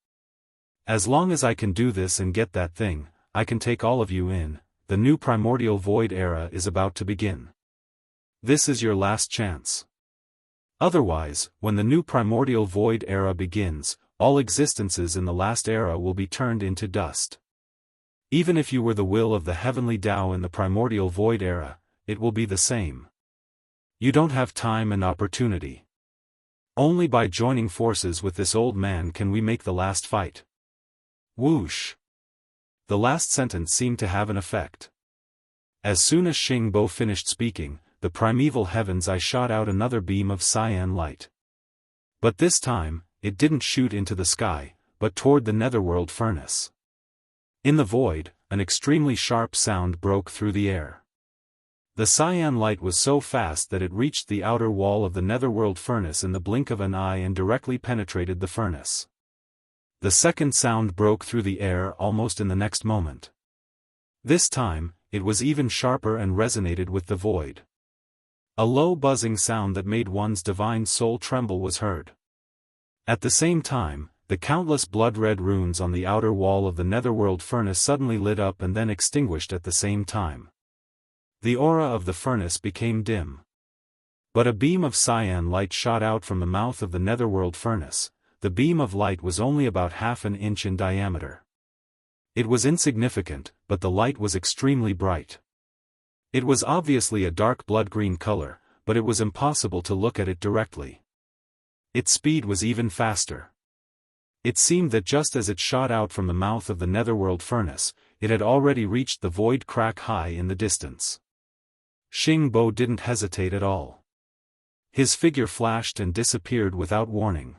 S1: As long as I can do this and get that thing, I can take all of you in. The new primordial void era is about to begin. This is your last chance. Otherwise, when the new primordial void era begins, all existences in the last era will be turned into dust. Even if you were the will of the heavenly Dao in the primordial void era, it will be the same. You don't have time and opportunity. Only by joining forces with this old man can we make the last fight." Whoosh! The last sentence seemed to have an effect. As soon as Xingbo finished speaking, the primeval heaven's eye shot out another beam of cyan light. But this time, it didn't shoot into the sky, but toward the netherworld furnace. In the void, an extremely sharp sound broke through the air. The cyan light was so fast that it reached the outer wall of the netherworld furnace in the blink of an eye and directly penetrated the furnace. The second sound broke through the air almost in the next moment. This time, it was even sharper and resonated with the void. A low buzzing sound that made one's divine soul tremble was heard. At the same time, the countless blood-red runes on the outer wall of the netherworld furnace suddenly lit up and then extinguished at the same time. The aura of the furnace became dim. But a beam of cyan light shot out from the mouth of the netherworld furnace. The beam of light was only about half an inch in diameter. It was insignificant, but the light was extremely bright. It was obviously a dark blood-green color, but it was impossible to look at it directly. Its speed was even faster. It seemed that just as it shot out from the mouth of the netherworld furnace, it had already reached the void crack high in the distance. Xingbo didn't hesitate at all. His figure flashed and disappeared without warning.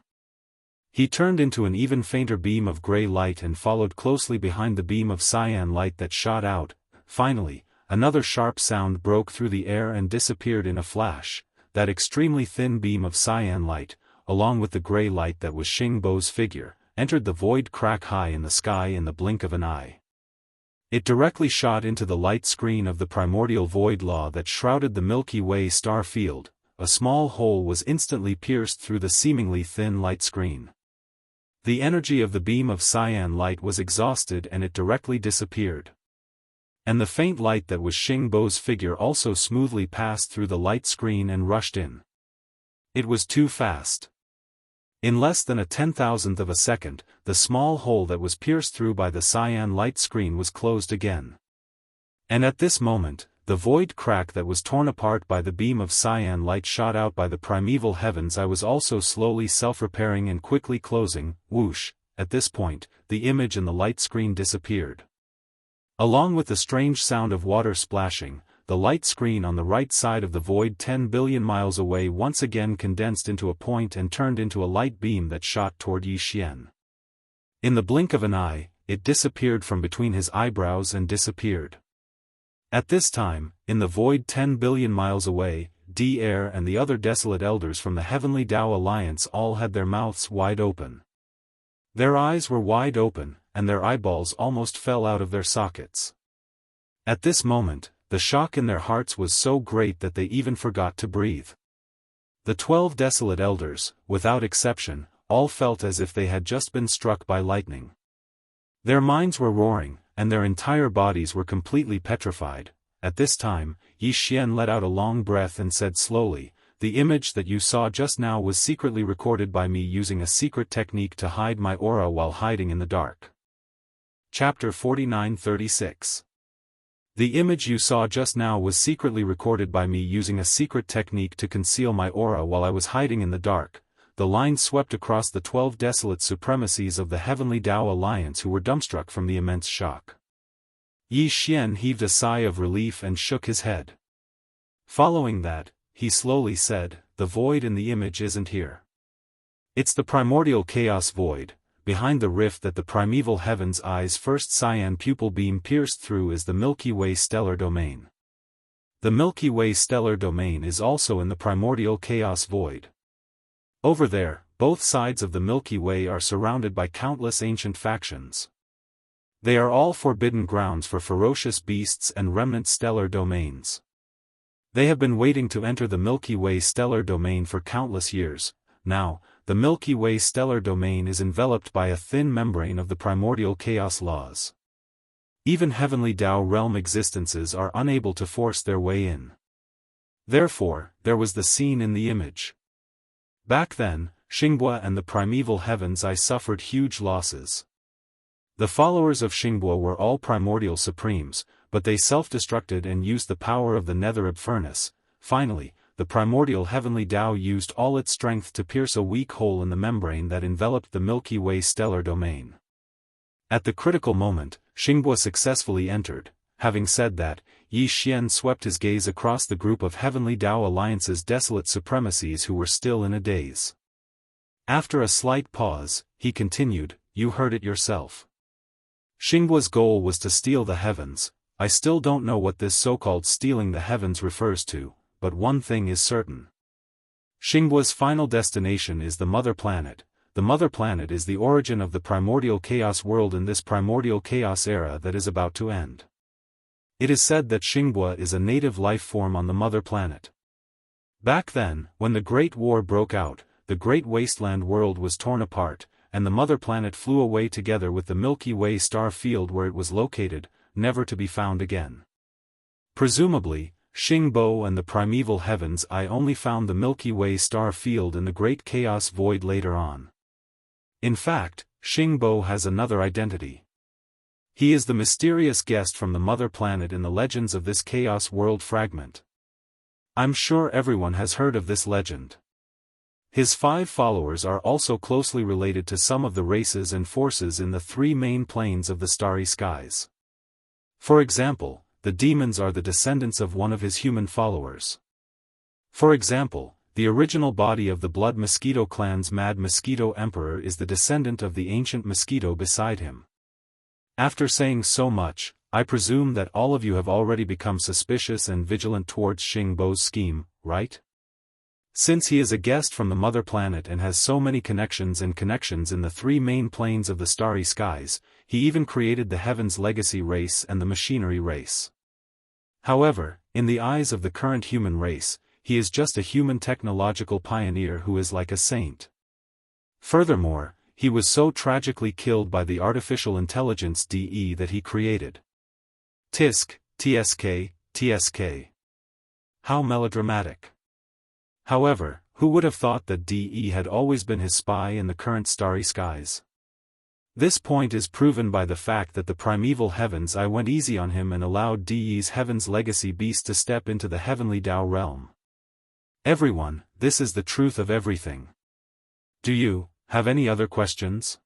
S1: He turned into an even fainter beam of gray light and followed closely behind the beam of cyan light that shot out. Finally, another sharp sound broke through the air and disappeared in a flash. That extremely thin beam of cyan light, along with the gray light that was Xingbo's figure, entered the void crack high in the sky in the blink of an eye. It directly shot into the light screen of the primordial void law that shrouded the Milky Way star field. A small hole was instantly pierced through the seemingly thin light screen. The energy of the beam of cyan light was exhausted and it directly disappeared. And the faint light that was Xingbo's figure also smoothly passed through the light screen and rushed in. It was too fast. In less than a 10,000th of a second, the small hole that was pierced through by the cyan light screen was closed again. And at this moment, the void crack that was torn apart by the beam of cyan light shot out by the primeval heavens I was also slowly self-repairing and quickly closing. Whoosh! At this point, the image and the light screen disappeared. Along with the strange sound of water splashing, the light screen on the right side of the void 10 billion miles away once again condensed into a point and turned into a light beam that shot toward Yi Xian. In the blink of an eye, it disappeared from between his eyebrows and disappeared. At this time, in the void 10 billion miles away, Air and the other desolate elders from the Heavenly Dao Alliance all had their mouths wide open. Their eyes were wide open, and their eyeballs almost fell out of their sockets. At this moment, the shock in their hearts was so great that they even forgot to breathe. The 12 desolate elders, without exception, all felt as if they had just been struck by lightning. Their minds were roaring, and their entire bodies were completely petrified. At this time, Yi Xian let out a long breath and said slowly, "The image that you saw just now was secretly recorded by me using a secret technique to hide my aura while hiding in the dark." Chapter 49-36. The image you saw just now was secretly recorded by me using a secret technique to conceal my aura while I was hiding in the dark. The line swept across the 12 desolate supremacies of the Heavenly Dao Alliance who were dumbstruck from the immense shock. Yi Xian heaved a sigh of relief and shook his head. Following that, he slowly said, "The void in the image isn't here. It's the primordial chaos void. Behind the rift that the primeval heaven's eye's first cyan pupil beam pierced through is the Milky Way stellar domain. The Milky Way stellar domain is also in the primordial chaos void. Over there, both sides of the Milky Way are surrounded by countless ancient factions. They are all forbidden grounds for ferocious beasts and remnant stellar domains. They have been waiting to enter the Milky Way stellar domain for countless years. Now, the Milky Way stellar domain is enveloped by a thin membrane of the primordial chaos laws. Even heavenly Dao realm existences are unable to force their way in. Therefore, there was the scene in the image. Back then, Xingbo and the primeval heavens I suffered huge losses. The followers of Xingbo were all primordial supremes, but they self-destructed and used the power of the netherib furnace. Finally, the primordial heavenly Dao used all its strength to pierce a weak hole in the membrane that enveloped the Milky Way stellar domain. At the critical moment, Xingbo successfully entered. Having said that, Yi Xian swept his gaze across the group of Heavenly Dao Alliance's desolate supremacies who were still in a daze. After a slight pause, he continued, "You heard it yourself. Xingbo's goal was to steal the heavens. I still don't know what this so-called stealing the heavens refers to, but one thing is certain. Xingbo's final destination is the Mother Planet. The Mother Planet is the origin of the primordial chaos world in this primordial chaos era that is about to end. It is said that Xingbo is a native life form on the Mother Planet. Back then, when the Great War broke out, the Great Wasteland world was torn apart, and the Mother Planet flew away together with the Milky Way star field where it was located, never to be found again. Presumably, Xingbo and the primeval heavens I only found the Milky Way star field in the Great Chaos Void later on. In fact, Xingbo has another identity. He is the mysterious guest from the Mother Planet in the legends of this Chaos World fragment. I'm sure everyone has heard of this legend. His 5 followers are also closely related to some of the races and forces in the 3 main planes of the starry skies. For example, the demons are the descendants of one of his human followers. For example, the original body of the Blood Mosquito clan's Mad Mosquito Emperor is the descendant of the ancient mosquito beside him. After saying so much, I presume that all of you have already become suspicious and vigilant towards Xing Bo's scheme, right? Since he is a guest from the mother planet and has so many connections in the 3 main planes of the starry skies, he even created the Heaven's Legacy race and the Machinery race. However, in the eyes of the current human race, he is just a human technological pioneer who is like a saint. Furthermore, he was so tragically killed by the artificial intelligence DE that he created. Tisk, TSK, TSK. How melodramatic. However, who would have thought that DE had always been his spy in the current starry skies? This point is proven by the fact that the primeval heavens I went easy on him and allowed DE's Heaven's Legacy beast to step into the heavenly Dao realm. Everyone, this is the truth of everything. Do you have any other questions?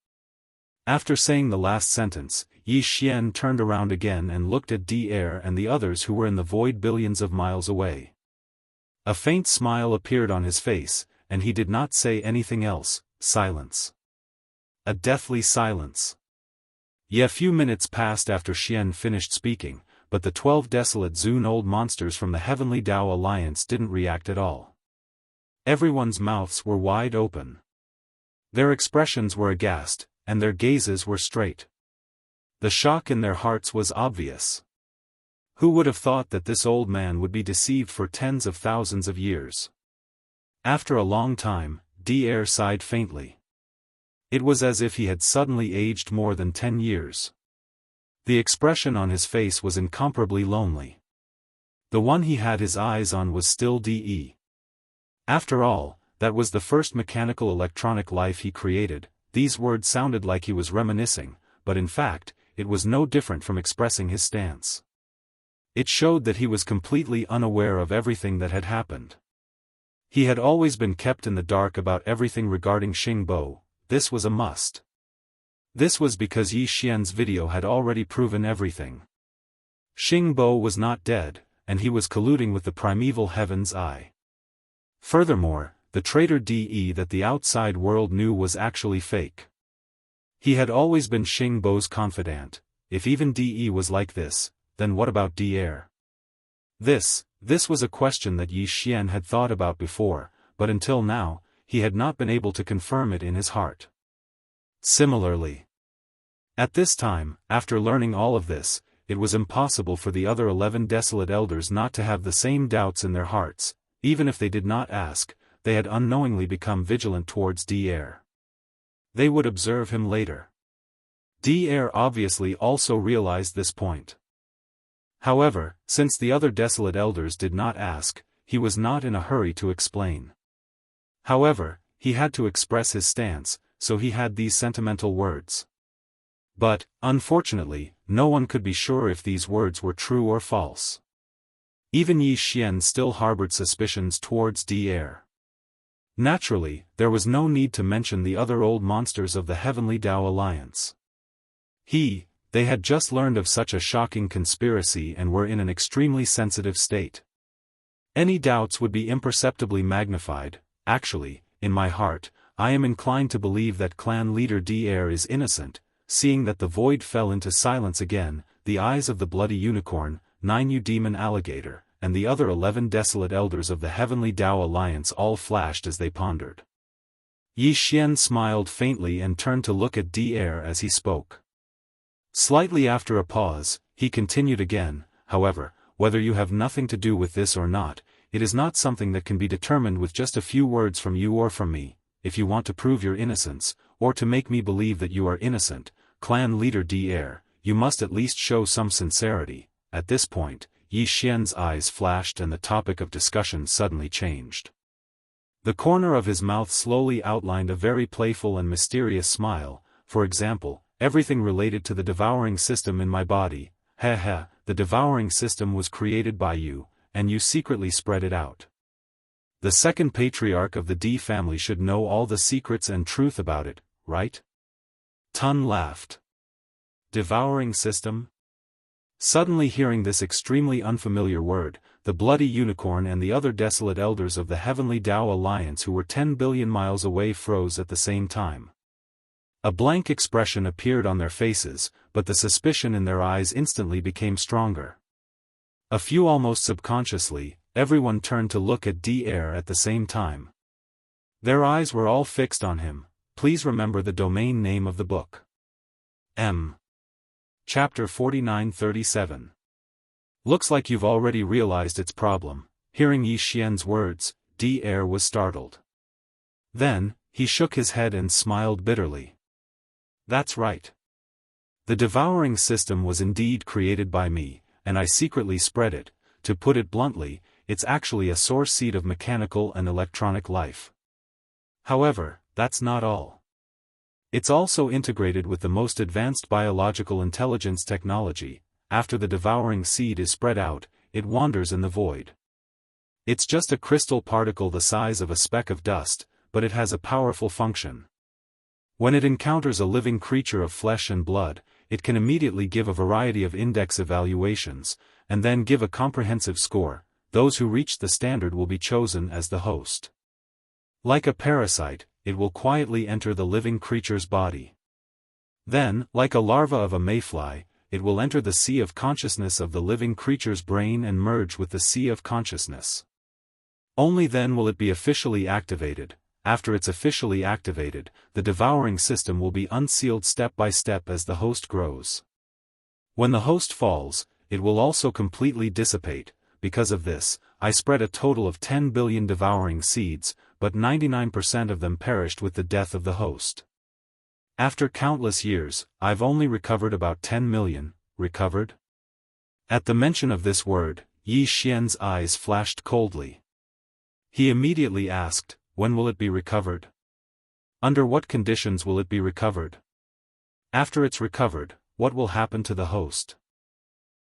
S1: After saying the last sentence, Yi Xian turned around again and looked at D-Air and the others who were in the void billions of miles away. A faint smile appeared on his face, and he did not say anything else. Silence. A deathly silence. A few minutes passed after Xian finished speaking, but the 12 desolate Zun old monsters from the Heavenly Dao Alliance didn't react at all. Everyone's mouths were wide open. Their expressions were aghast, and their gazes were straight. The shock in their hearts was obvious. Who would have thought that this old man would be deceived for tens of thousands of years? After a long time, D-Air sighed faintly. It was as if he had suddenly aged more than 10 years. The expression on his face was incomparably lonely. The one he had his eyes on was still DE. After all, that was the first mechanical electronic life he created. These words sounded like he was reminiscing, but in fact, it was no different from expressing his stance. It showed that he was completely unaware of everything that had happened. He had always been kept in the dark about everything regarding Xing Bo. This was a must. This was because Yi Xian's video had already proven everything. Xing Bo was not dead, and he was colluding with the primeval Heaven's Eye. Furthermore, the traitor DE that the outside world knew was actually fake. He had always been Xing Bo's confidant. If even DE was like this, then what about D-Air? This was a question that Yi Xian had thought about before, but until now, he had not been able to confirm it in his heart. Similarly, at this time, after learning all of this, it was impossible for the other 11 desolate elders not to have the same doubts in their hearts. Even if they did not ask, they had unknowingly become vigilant towards D-Air. They would observe him later. D-Air obviously also realized this point. However, since the other desolate elders did not ask, he was not in a hurry to explain. However, he had to express his stance, so he had these sentimental words. But, unfortunately, no one could be sure if these words were true or false. Even Yi Xian still harbored suspicions towards D-Air. Naturally, there was no need to mention the other old monsters of the Heavenly Dao Alliance. They had just learned of such a shocking conspiracy and were in an extremely sensitive state. Any doubts would be imperceptibly magnified. Actually, in my heart, I am inclined to believe that clan leader D-Air is innocent. Seeing that the void fell into silence again, the eyes of the bloody unicorn, 9U demon alligator, and the other 11 desolate elders of the Heavenly Dao Alliance all flashed as they pondered. Yi Xian smiled faintly and turned to look at D-Air as he spoke. Slightly after a pause, he continued again, however, whether you have nothing to do with this or not, it is not something that can be determined with just a few words from you or from me. If you want to prove your innocence, or to make me believe that you are innocent, clan leader D-Air, you must at least show some sincerity. At this point, Yi Xian's eyes flashed and the topic of discussion suddenly changed. The corner of his mouth slowly outlined a very playful and mysterious smile. For example, everything related to the devouring system in my body. The devouring system was created by you, and you secretly spread it out. The second patriarch of the D family should know all the secrets and truth about it, right? Tun laughed. Devouring system? Suddenly hearing this extremely unfamiliar word, the bloody unicorn and the other desolate elders of the heavenly Tao alliance who were 10 billion miles away froze at the same time. A blank expression appeared on their faces, but the suspicion in their eyes instantly became stronger. A few almost subconsciously, everyone turned to look at Daoist at the same time. Their eyes were all fixed on him. Please remember the domain name of the book. Chapter 4937. Looks like you've already realized its problem. Hearing Yi Xian's words, Daoist was startled. Then, he shook his head and smiled bitterly. That's right. The devouring system was indeed created by me, and I secretly spread it. To put it bluntly, it's actually a source seed of mechanical and electronic life. However, that's not all. It's also integrated with the most advanced biological intelligence technology. After the devouring seed is spread out, it wanders in the void. It's just a crystal particle the size of a speck of dust, but it has a powerful function. When it encounters a living creature of flesh and blood, it can immediately give a variety of index evaluations, and then give a comprehensive score. Those who reach the standard will be chosen as the host. Like a parasite, it will quietly enter the living creature's body. Then, like a larva of a mayfly, it will enter the sea of consciousness of the living creature's brain and merge with the sea of consciousness. Only then will it be officially activated. After it's officially activated, the devouring system will be unsealed step by step as the host grows. When the host falls, it will also completely dissipate. Because of this, I spread a total of 10 billion devouring seeds, but 99% of them perished with the death of the host. After countless years, I've only recovered about 10 million. Recovered? At the mention of this word, Yi Xian's eyes flashed coldly. He immediately asked, when will it be recovered? Under what conditions will it be recovered? After it's recovered, what will happen to the host?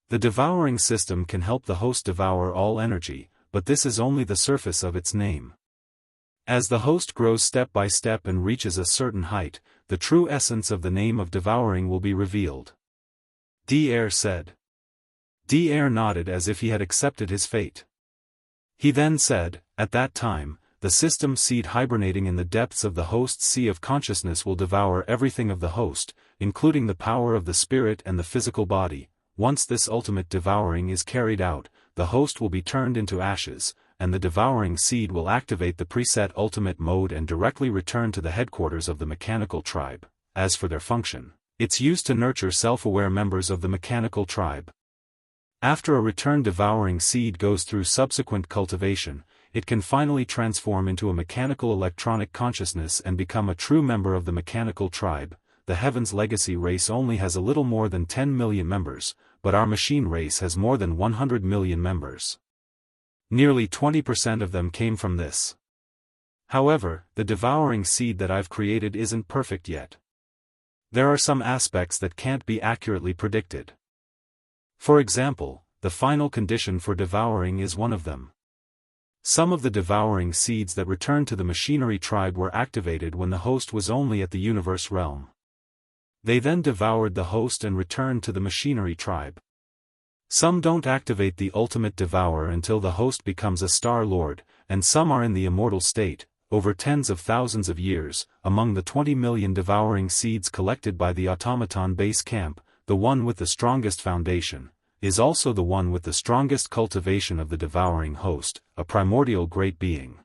S1: The devouring system can help the host devour all energy, but this is only the surface of its name. As the host grows step by step and reaches a certain height, the true essence of the name of devouring will be revealed. Daoist said. Daoist nodded as if he had accepted his fate. He then said, at that time, the system seed hibernating in the depths of the host's sea of consciousness will devour everything of the host, including the power of the spirit and the physical body. Once this ultimate devouring is carried out, the host will be turned into ashes, and the devouring seed will activate the preset ultimate mode and directly return to the headquarters of the mechanical tribe. As for their function, it's used to nurture self-aware members of the mechanical tribe. After a returned devouring seed goes through subsequent cultivation, it can finally transform into a mechanical electronic consciousness and become a true member of the mechanical tribe. The Heaven's Legacy race only has a little more than 10 million members, but our machine race has more than 100 million members. Nearly 20% of them came from this. However, the devouring seed that I've created isn't perfect yet. There are some aspects that can't be accurately predicted. For example, the final condition for devouring is one of them. Some of the devouring seeds that returned to the machinery tribe were activated when the host was only at the universe realm. They then devoured the host and returned to the machinery tribe. Some don't activate the ultimate devourer until the host becomes a Star Lord, and some are in the immortal state. Over tens of thousands of years, among the 20 million devouring seeds collected by the automaton base camp, the one with the strongest foundation is also the one with the strongest cultivation of the devouring host, a primordial great being.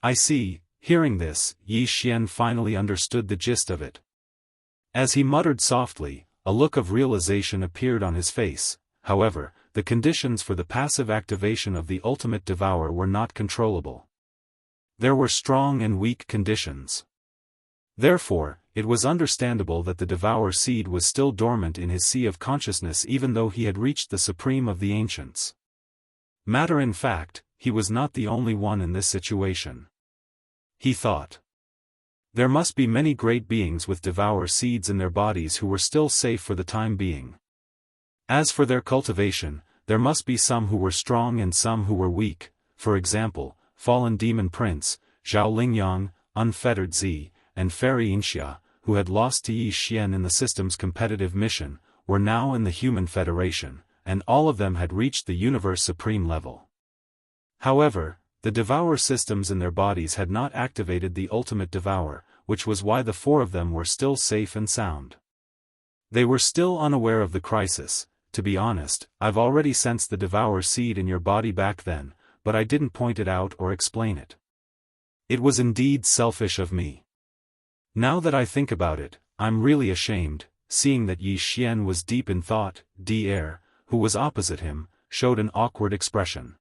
S1: I see. Hearing this, Yi Xian finally understood the gist of it. As he muttered softly, a look of realization appeared on his face. However, the conditions for the passive activation of the ultimate devourer were not controllable. There were strong and weak conditions. Therefore, it was understandable that the devourer seed was still dormant in his sea of consciousness even though he had reached the supreme of the ancients. Matter in fact, he was not the only one in this situation. He thought. There must be many great beings with devourer seeds in their bodies who were still safe for the time being. As for their cultivation, there must be some who were strong and some who were weak, for example, Fallen Demon Prince, Zhao Lingyang, Unfettered Z, and Fairy Xianxia, who had lost to Yi Xian in the system's competitive mission, were now in the Human Federation, and all of them had reached the Universe Supreme level. However, the Devourer systems in their bodies had not activated the ultimate Devourer, which was why the four of them were still safe and sound. They were still unaware of the crisis. To be honest, I've already sensed the Devourer seed in your body back then, but I didn't point it out or explain it. It was indeed selfish of me. Now that I think about it, I'm really ashamed, seeing that Yi Xian was deep in thought. Daoist, who was opposite him, showed an awkward expression.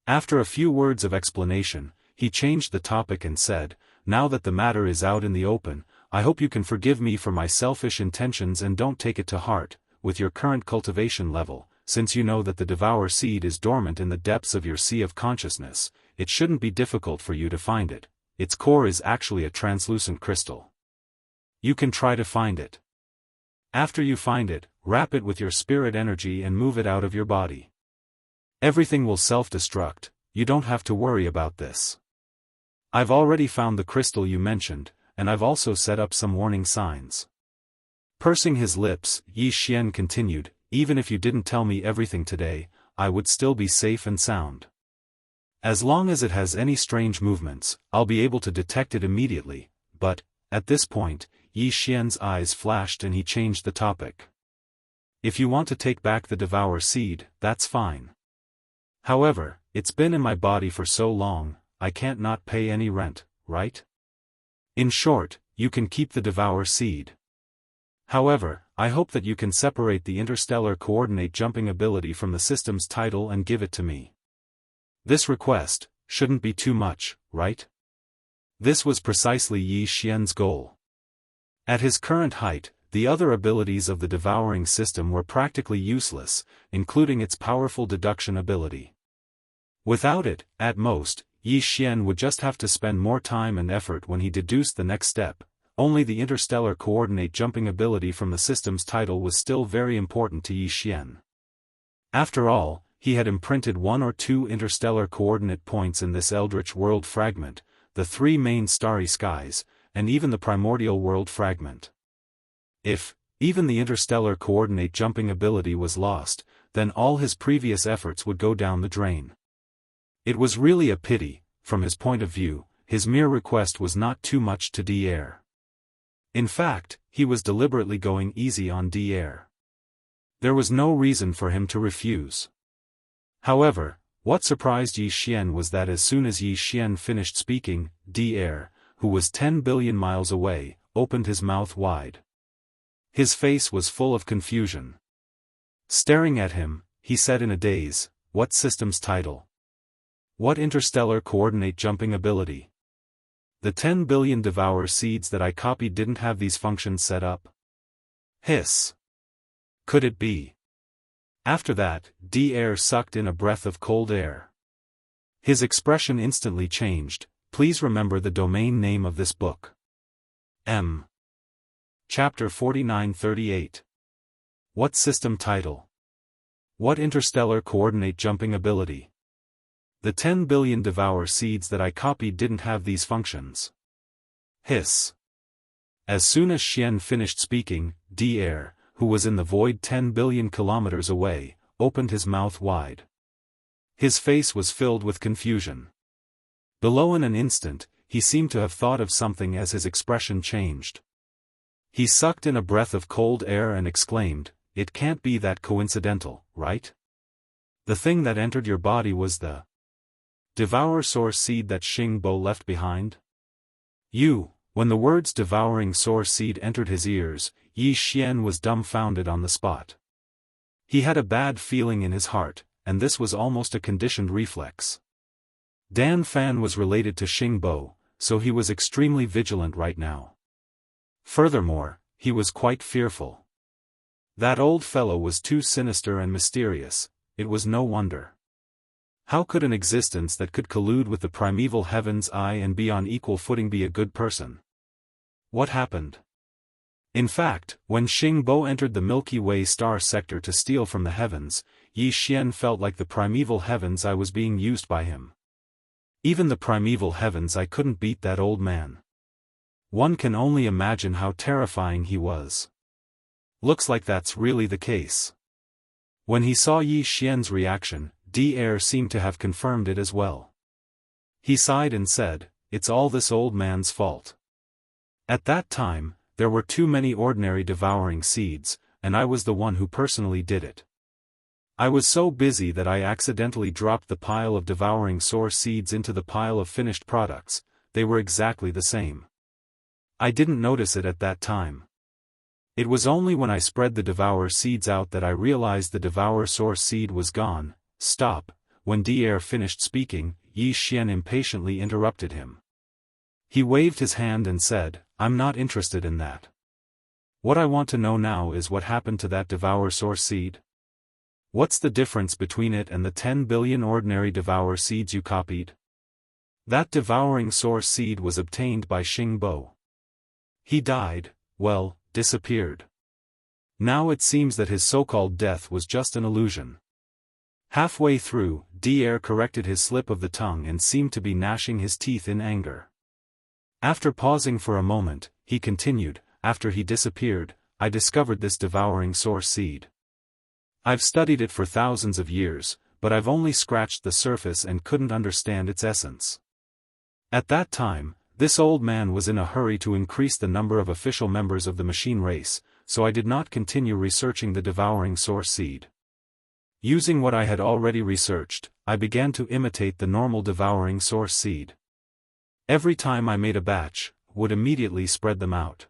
S1: After a few words of explanation, he changed the topic and said, "Now that the matter is out in the open, I hope you can forgive me for my selfish intentions and don't take it to heart. With your current cultivation level, since you know that the Devourer seed is dormant in the depths of your sea of consciousness, it shouldn't be difficult for you to find it. Its core is actually a translucent crystal. You can try to find it. After you find it, wrap it with your spirit energy and move it out of your body. Everything will self-destruct, you don't have to worry about this. I've already found the crystal you mentioned, and I've also set up some warning signs." Pursing his lips, Yi Xian continued, "Even if you didn't tell me everything today, I would still be safe and sound. As long as it has any strange movements, I'll be able to detect it immediately, but," at this point, Yi Xian's eyes flashed and he changed the topic. "If you want to take back the Devourer seed, that's fine. However, it's been in my body for so long, I can't not pay any rent, right? In short, you can keep the Devourer seed. However, I hope that you can separate the interstellar coordinate jumping ability from the system's title and give it to me. This request shouldn't be too much, right?" This was precisely Yi Xian's goal. At his current height, the other abilities of the Devouring system were practically useless, including its powerful deduction ability. Without it, at most, Yi Xian would just have to spend more time and effort when he deduced the next step. Only the interstellar coordinate jumping ability from the system's title was still very important to Yi Xian. After all, he had imprinted 1 or 2 interstellar coordinate points in this eldritch world fragment, the 3 main starry skies, and even the primordial world fragment. If even the interstellar coordinate jumping ability was lost, then all his previous efforts would go down the drain. It was really a pity. From his point of view, his mere request was not too much to Daoist. In fact, he was deliberately going easy on Daoist. There was no reason for him to refuse. However, what surprised Yi Xian was that as soon as Yi Xian finished speaking, Daoist, who was 10 billion miles away, opened his mouth wide. His face was full of confusion. Staring at him, he said in a daze, "What system's title? What interstellar coordinate jumping ability? The 10 billion Devourer seeds that I copied didn't have these functions set up." Hiss. Could it be? After that, Daoist sucked in a breath of cold air. His expression instantly changed. Please remember the domain name of this book. Chapter 4938. What system title? What interstellar coordinate jumping ability? The 10 billion Devourer seeds that I copied didn't have these functions. Hiss. As soon as Xian finished speaking, Daoist, who was in the void 10 billion kilometers away, opened his mouth wide. His face was filled with confusion. Below in an instant, he seemed to have thought of something as his expression changed. He sucked in a breath of cold air and exclaimed, "It can't be that coincidental, right? The thing that entered your body was the Devourer source seed that Xing Bo left behind?" When the words Devouring source seed entered his ears, Yi Xian was dumbfounded on the spot. He had a bad feeling in his heart, and this was almost a conditioned reflex. Dan Fan was related to Xing Bo, so he was extremely vigilant right now. Furthermore, he was quite fearful. That old fellow was too sinister and mysterious. It was no wonder. How could an existence that could collude with the primeval heaven's eye and be on equal footing be a good person? What happened? In fact, when Xing Bo entered the Milky Way star sector to steal from the heavens, Yi Xian felt like the primeval heavens I was being used by him. Even the primeval heavens I couldn't beat that old man. One can only imagine how terrifying he was. Looks like that's really the case. When he saw Yi Xian's reaction, Daoist seemed to have confirmed it as well. He sighed and said, "It's all this old man's fault." At that time, there were too many ordinary devouring seeds, and I was the one who personally did it. I was so busy that I accidentally dropped the pile of devouring sour seeds into the pile of finished products. They were exactly the same. I didn't notice it at that time. It was only when I spread the devour seeds out that I realized the devour sour seed was gone. Stop. When Daoist finished speaking, Yi Xian impatiently interrupted him. He waved his hand and said, "I'm not interested in that. What I want to know now is what happened to that devour sour seed. What's the difference between it and the 10 billion ordinary devour seeds you copied?" That devouring sour seed was obtained by Xingbo. He died, well, disappeared. Now it seems that his so-called death was just an illusion. Halfway through, Daoist corrected his slip of the tongue and seemed to be gnashing his teeth in anger. After pausing for a moment, he continued, "After he disappeared, I discovered this devouring sour seed. I've studied it for thousands of years, but I've only scratched the surface and couldn't understand its essence. At that time, this old man was in a hurry to increase the number of official members of the machine race, so I did not continue researching the devouring sour seed. Using what I had already researched, I began to imitate the normal devouring sour seed. Every time I made a batch, would immediately spread them out.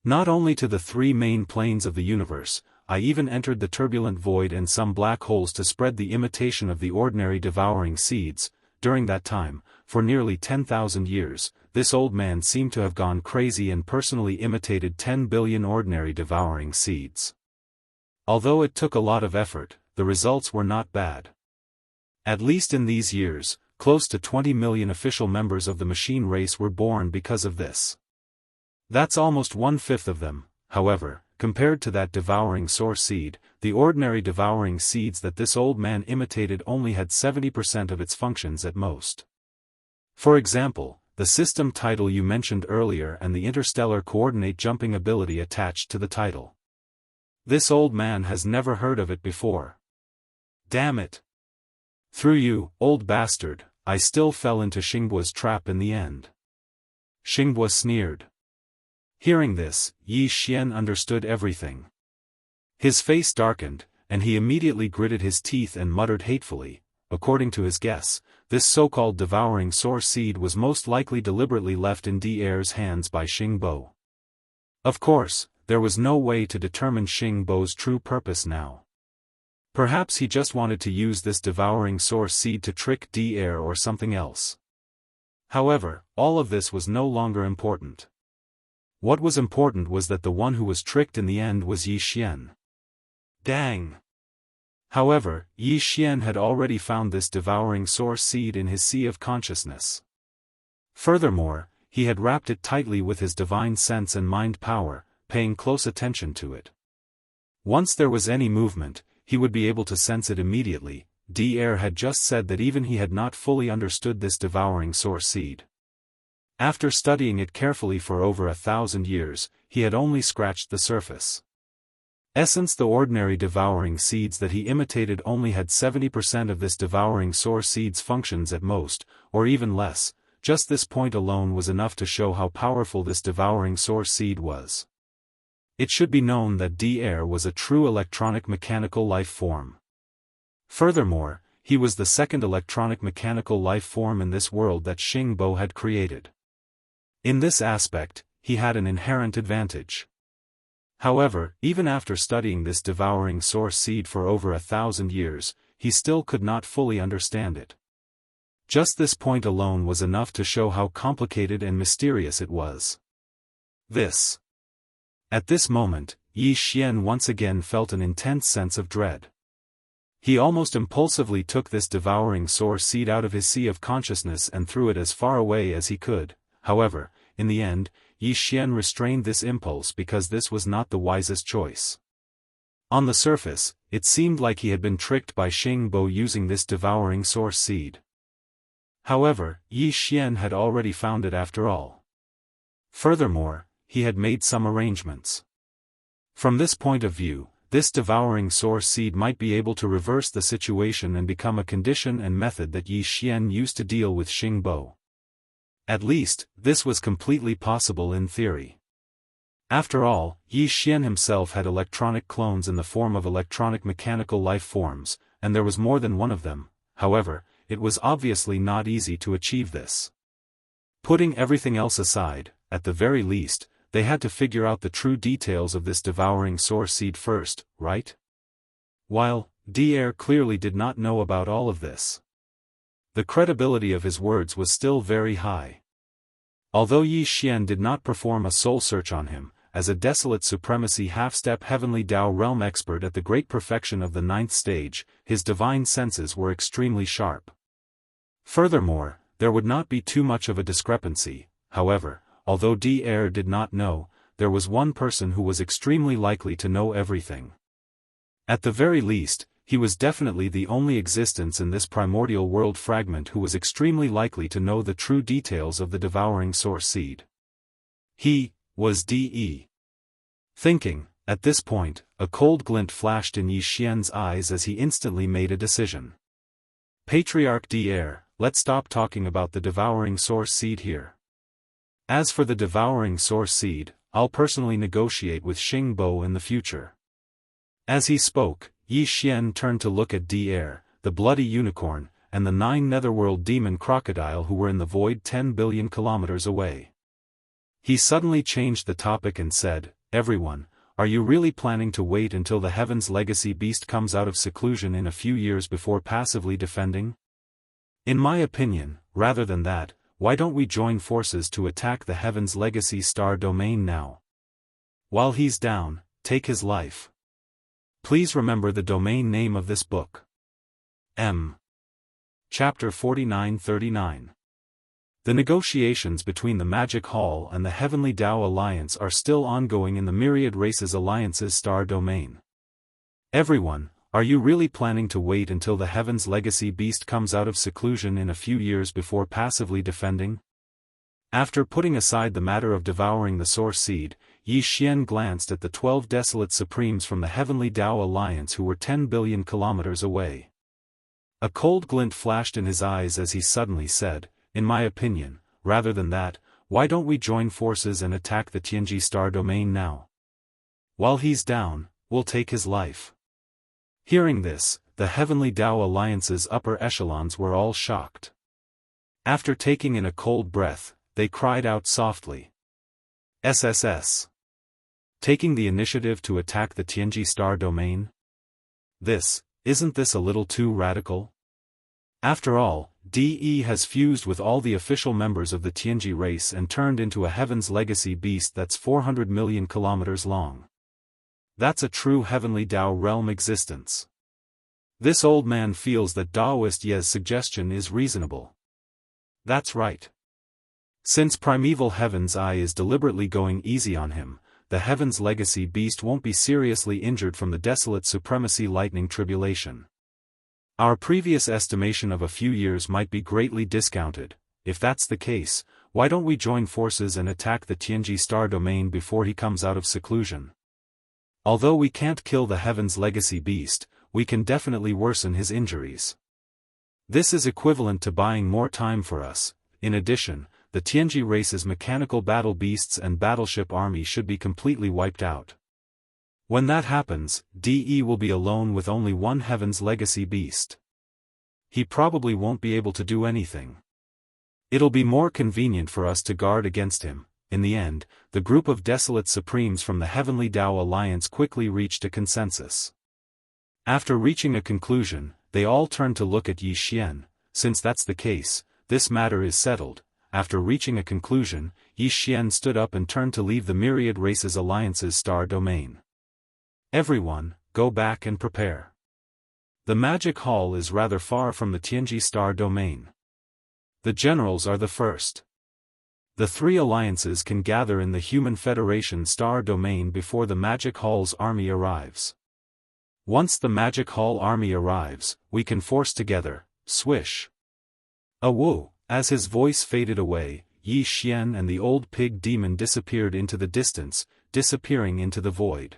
S1: Not only to the 3 main planes of the universe, I even entered the turbulent void and some black holes to spread the imitation of the ordinary devouring seeds. During that time, for nearly 10,000 years, this old man seemed to have gone crazy and personally imitated 10 billion ordinary devouring seeds. Although it took a lot of effort, the results were not bad. At least in these years, close to 20 million official members of the machine race were born because of this. That's almost 1/5 of them. However, compared to that devouring sour seed, the ordinary devouring seeds that this old man imitated only had 70% of its functions at most. For example, the system title you mentioned earlier and the interstellar coordinate jumping ability attached to the title. This old man has never heard of it before. Damn it! Through you, old bastard, I still fell into Xingbo's trap in the end. Xingbo sneered. Hearing this, Yi Xian understood everything. His face darkened, and he immediately gritted his teeth and muttered hatefully. According to his guess, this so-called devouring sour seed was most likely deliberately left in Daoist's hands by Xingbo. Of course, there was no way to determine Xingbo's true purpose now. Perhaps he just wanted to use this devouring sour seed to trick Daoist or something else. However, all of this was no longer important. What was important was that the one who was tricked in the end was Yi Xian. Dang! However, Yi Xian had already found this devouring sour seed in his sea of consciousness. Furthermore, he had wrapped it tightly with his divine sense and mind power, paying close attention to it. Once there was any movement, he would be able to sense it immediately. Daoist had just said that even he had not fully understood this devouring sour seed. After studying it carefully for over 1,000 years, he had only scratched the surface. The ordinary devouring seeds that he imitated only had 70% of this devouring sour seed's functions at most, or even less. Just this point alone was enough to show how powerful this devouring sour seed was. It should be known that Daoist was a true electronic mechanical life form. Furthermore, he was the second electronic mechanical life form in this world that Xingbo had created. In this aspect, he had an inherent advantage. However, even after studying this devouring sour seed for over 1,000 years, he still could not fully understand it. Just this point alone was enough to show how complicated and mysterious it was. At this moment, Yi Xian once again felt an intense sense of dread. He almost impulsively took this devouring sour seed out of his sea of consciousness and threw it as far away as he could. However, in the end, Yi Xian restrained this impulse because this was not the wisest choice. On the surface, it seemed like he had been tricked by Xingbo using this devouring source seed. However, Yi Xian had already found it after all. Furthermore, he had made some arrangements. From this point of view, this devouring source seed might be able to reverse the situation and become a condition and method that Yi Xian used to deal with Xingbo. At least, this was completely possible in theory. After all, Yi Xian himself had electronic clones in the form of electronic mechanical life forms, and there was more than one of them. However, it was obviously not easy to achieve this. Putting everything else aside, at the very least, they had to figure out the true details of this devouring source seed first, right? While Daoist clearly did not know about all of this, the credibility of his words was still very high. Although Yi Xian did not perform a soul search on him, as a desolate supremacy half-step heavenly Dao realm expert at the great perfection of the 9th stage, his divine senses were extremely sharp. Furthermore, there would not be too much of a discrepancy. However, although Daoist did not know, there was one person who was extremely likely to know everything. At the very least, he was definitely the only existence in this primordial world fragment who was extremely likely to know the true details of the devouring source seed. He was Daoist. Thinking, at this point, a cold glint flashed in Yi Xian's eyes as he instantly made a decision. Patriarch Daoist, let's stop talking about the devouring source seed here. As for the devouring source seed, I'll personally negotiate with Xingbo in the future. As he spoke, Yi Xian turned to look at Daoist, the bloody unicorn, and the 9 netherworld demon crocodile who were in the void 10 billion kilometers away. He suddenly changed the topic and said, "Everyone, are you really planning to wait until the Heaven's Legacy beast comes out of seclusion in a few years before passively defending? In my opinion, rather than that, why don't we join forces to attack the Heaven's Legacy star domain now? While he's down, take his life. Please remember the domain name of this book. Chapter 49-39. The negotiations between the Magic Hall and the Heavenly Dao Alliance are still ongoing in the Myriad Races Alliance's star domain. Everyone, are you really planning to wait until the Heaven's Legacy beast comes out of seclusion in a few years before passively defending? After putting aside the matter of devouring the source seed, Yi Xian glanced at the 12 desolate supremes from the Heavenly Dao Alliance who were 10 billion kilometers away. A cold glint flashed in his eyes as he suddenly said, "In my opinion, rather than that, why don't we join forces and attack the Tianji star domain now? While he's down, we'll take his life." Hearing this, the Heavenly Dao Alliance's upper echelons were all shocked. After taking in a cold breath, they cried out softly. "SSS. Taking the initiative to attack the Tianji star domain? Isn't this a little too radical? After all, Daoist has fused with all the official members of the Tianji race and turned into a Heaven's Legacy beast that's 400 million kilometers long. That's a true Heavenly Dao realm existence. This old man feels that Daoist Ye's suggestion is reasonable. That's right. Since Primeval Heaven's Eye is deliberately going easy on him, the Heaven's Legacy beast won't be seriously injured from the desolate supremacy lightning tribulation. Our previous estimation of a few years might be greatly discounted. If that's the case, why don't we join forces and attack the Tianji star domain before he comes out of seclusion? Although we can't kill the Heaven's Legacy beast, we can definitely worsen his injuries. This is equivalent to buying more time for us. In addition, the Tianji race's mechanical battle beasts and battleship army should be completely wiped out. When that happens, Daoist will be alone with only one Heaven's Legacy beast. He probably won't be able to do anything. It'll be more convenient for us to guard against him. In the end, the group of desolate supremes from the Heavenly Dao Alliance quickly reached a consensus. After reaching a conclusion, they all turned to look at Yi Xian. Since that's the case, this matter is settled. After reaching a conclusion, Yi Xian stood up and turned to leave the Myriad Races Alliance's star domain. Everyone, go back and prepare. The Magic Hall is rather far from the Tianji star domain. The generals are the first. The 3 alliances can gather in the Human Federation star domain before the Magic Hall's army arrives. Once the Magic Hall army arrives, we can force together, swish. A woo, as his voice faded away, Yi Xian and the old pig demon disappeared into the distance, disappearing into the void.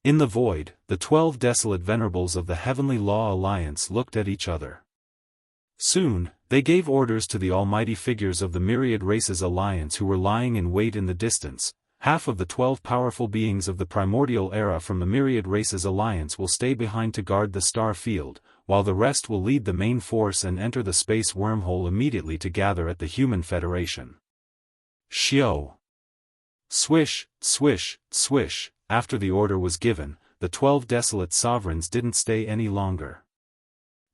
S1: In the void, the 12 desolate venerables of the Heavenly Law Alliance looked at each other. Soon, they gave orders to the almighty figures of the Myriad Races Alliance who were lying in wait in the distance. Half of the 12 powerful beings of the primordial era from the Myriad Races Alliance will stay behind to guard the star field, while the rest will lead the main force and enter the space wormhole immediately to gather at the Human Federation. Xiao. Swish, swish, swish. After the order was given, the 12 desolate sovereigns didn't stay any longer.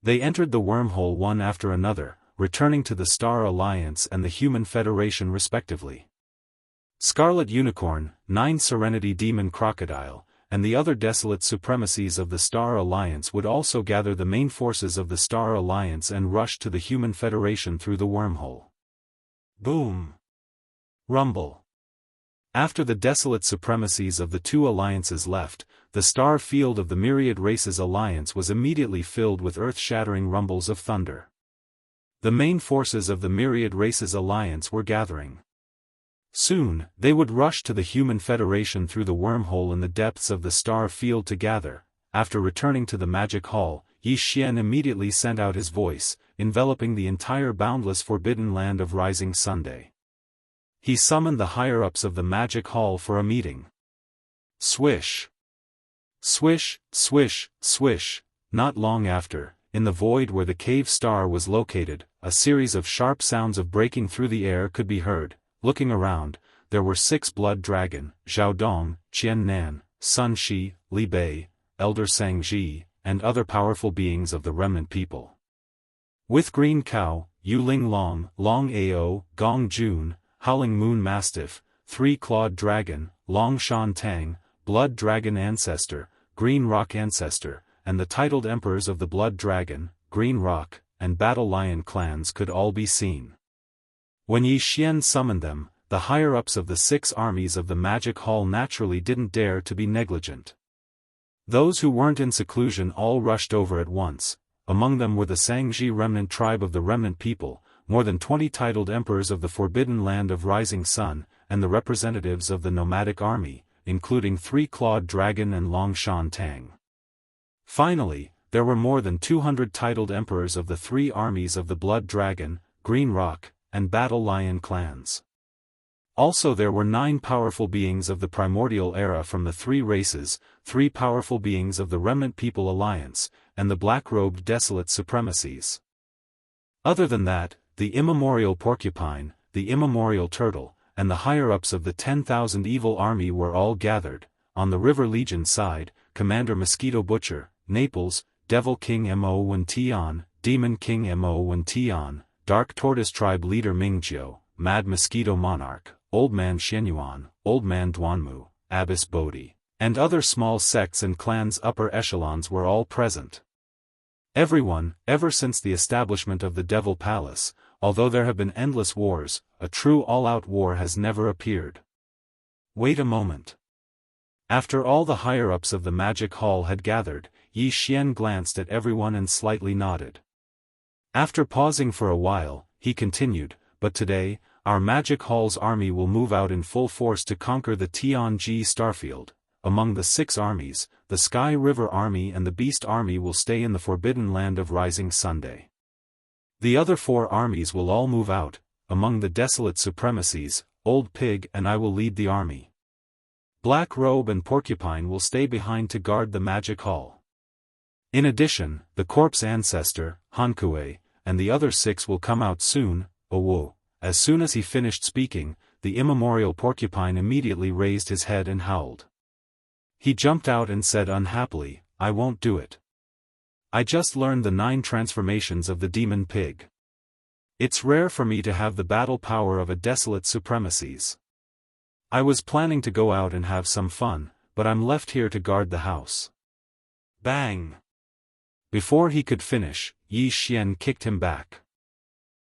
S1: They entered the wormhole one after another, returning to the Star Alliance and the Human Federation respectively. Scarlet Unicorn, 9 Serenity Demon Crocodile, and the other desolate supremacies of the Star Alliance would also gather the main forces of the Star Alliance and rush to the Human Federation through the wormhole. Boom! Rumble! After the desolate supremacies of the two alliances left, the star field of the Myriad Races Alliance was immediately filled with earth-shattering rumbles of thunder. The main forces of the Myriad Races Alliance were gathering. Soon, they would rush to the Human Federation through the wormhole in the depths of the star field to gather. After returning to the Magic Hall, Yi Xian immediately sent out his voice, enveloping the entire boundless forbidden land of Rising Sunday. He summoned the higher-ups of the Magic Hall for a meeting. Swish! Swish, swish, swish. Not long after, in the void where the cave star was located, a series of sharp sounds of breaking through the air could be heard. Looking around, there were 6 blood dragon, Zhao Dong, Qian Nan, Sun Shi, Li Bei, Elder Sang Ji, and other powerful beings of the remnant people. With Green Cow, Yu Ling Long, Long Ao, Gong Jun, Howling Moon Mastiff, 3-clawed dragon, Long Shan Tang, Blood Dragon Ancestor, Green Rock Ancestor, and the titled emperors of the Blood Dragon, Green Rock, and Battle Lion clans could all be seen. When Yi Xian summoned them, the higher-ups of the 6 armies of the Magic Hall naturally didn't dare to be negligent. Those who weren't in seclusion all rushed over at once. Among them were the Sangji remnant tribe of the remnant people, more than 20 titled emperors of the forbidden land of Rising Sun, and the representatives of the nomadic army, including 3-clawed dragon and Long Shan Tang. Finally, there were more than 200 titled emperors of the 3 armies of the Blood Dragon, Green Rock, and Battle Lion clans. Also there were 9 powerful beings of the primordial era from the 3 races, 3 powerful beings of the Remnant People Alliance, and the black-robed desolate supremacies. Other than that, the immemorial porcupine, the immemorial turtle, and the higher-ups of the 10,000 evil army were all gathered. On the River Legion side, Commander Mosquito Butcher, Naples, Devil King Mo Wen Tian, Demon King Mo Wen Tian, Dark Tortoise Tribe Leader Mingjiu, Mad Mosquito Monarch, Old Man Xianyuan, Old Man Duanmu, Abbess Bodhi, and other small sects and clans' upper echelons were all present. Everyone, ever since the establishment of the Devil Palace, although there have been endless wars, a true all-out war has never appeared. Wait a moment. After all the higher-ups of the Magic Hall had gathered, Yi Xian glanced at everyone and slightly nodded. After pausing for a while, he continued, but today, our Magic Hall's army will move out in full force to conquer the Tianji Starfield. Among the 6 armies, the Sky River Army and the Beast Army will stay in the Forbidden Land of Rising Sunday. The other 4 armies will all move out. Among the desolate supremacies, Old Pig and I will lead the army. Black Robe and Porcupine will stay behind to guard the Magic Hall. In addition, the Corpse Ancestor, Hankue, and the other 6 will come out soon. Owo. As soon as he finished speaking, the immemorial Porcupine immediately raised his head and howled. He jumped out and said unhappily, I won't do it. I just learned the 9 transformations of the Demon Pig. It's rare for me to have the battle power of a desolate supremacies. I was planning to go out and have some fun, but I'm left here to guard the house. Bang! Before he could finish, Yi Xian kicked him back.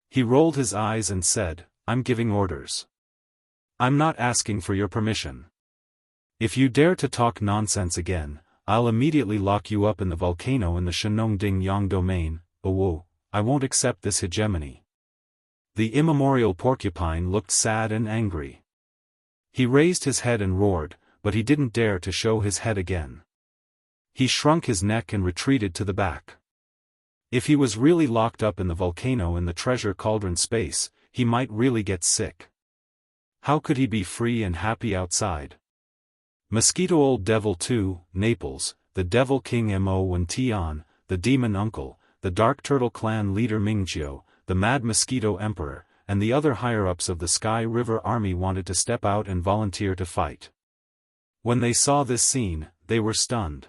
S1: He rolled his eyes and said, I'm giving orders. I'm not asking for your permission. If you dare to talk nonsense again, I'll immediately lock you up in the volcano in the Shenongding Yang domain. Oh, I won't accept this hegemony. The immemorial porcupine looked sad and angry. He raised his head and roared, but he didn't dare to show his head again. He shrunk his neck and retreated to the back. If he was really locked up in the volcano in the treasure cauldron space, he might really get sick. How could he be free and happy outside? Mosquito Old Devil 2, Naples, the Devil King Mo and Tian, the Demon Uncle, the Dark Turtle Clan leader Mingjiu, the Mad Mosquito Emperor, and the other higher-ups of the Sky River Army wanted to step out and volunteer to fight. When they saw this scene, they were stunned.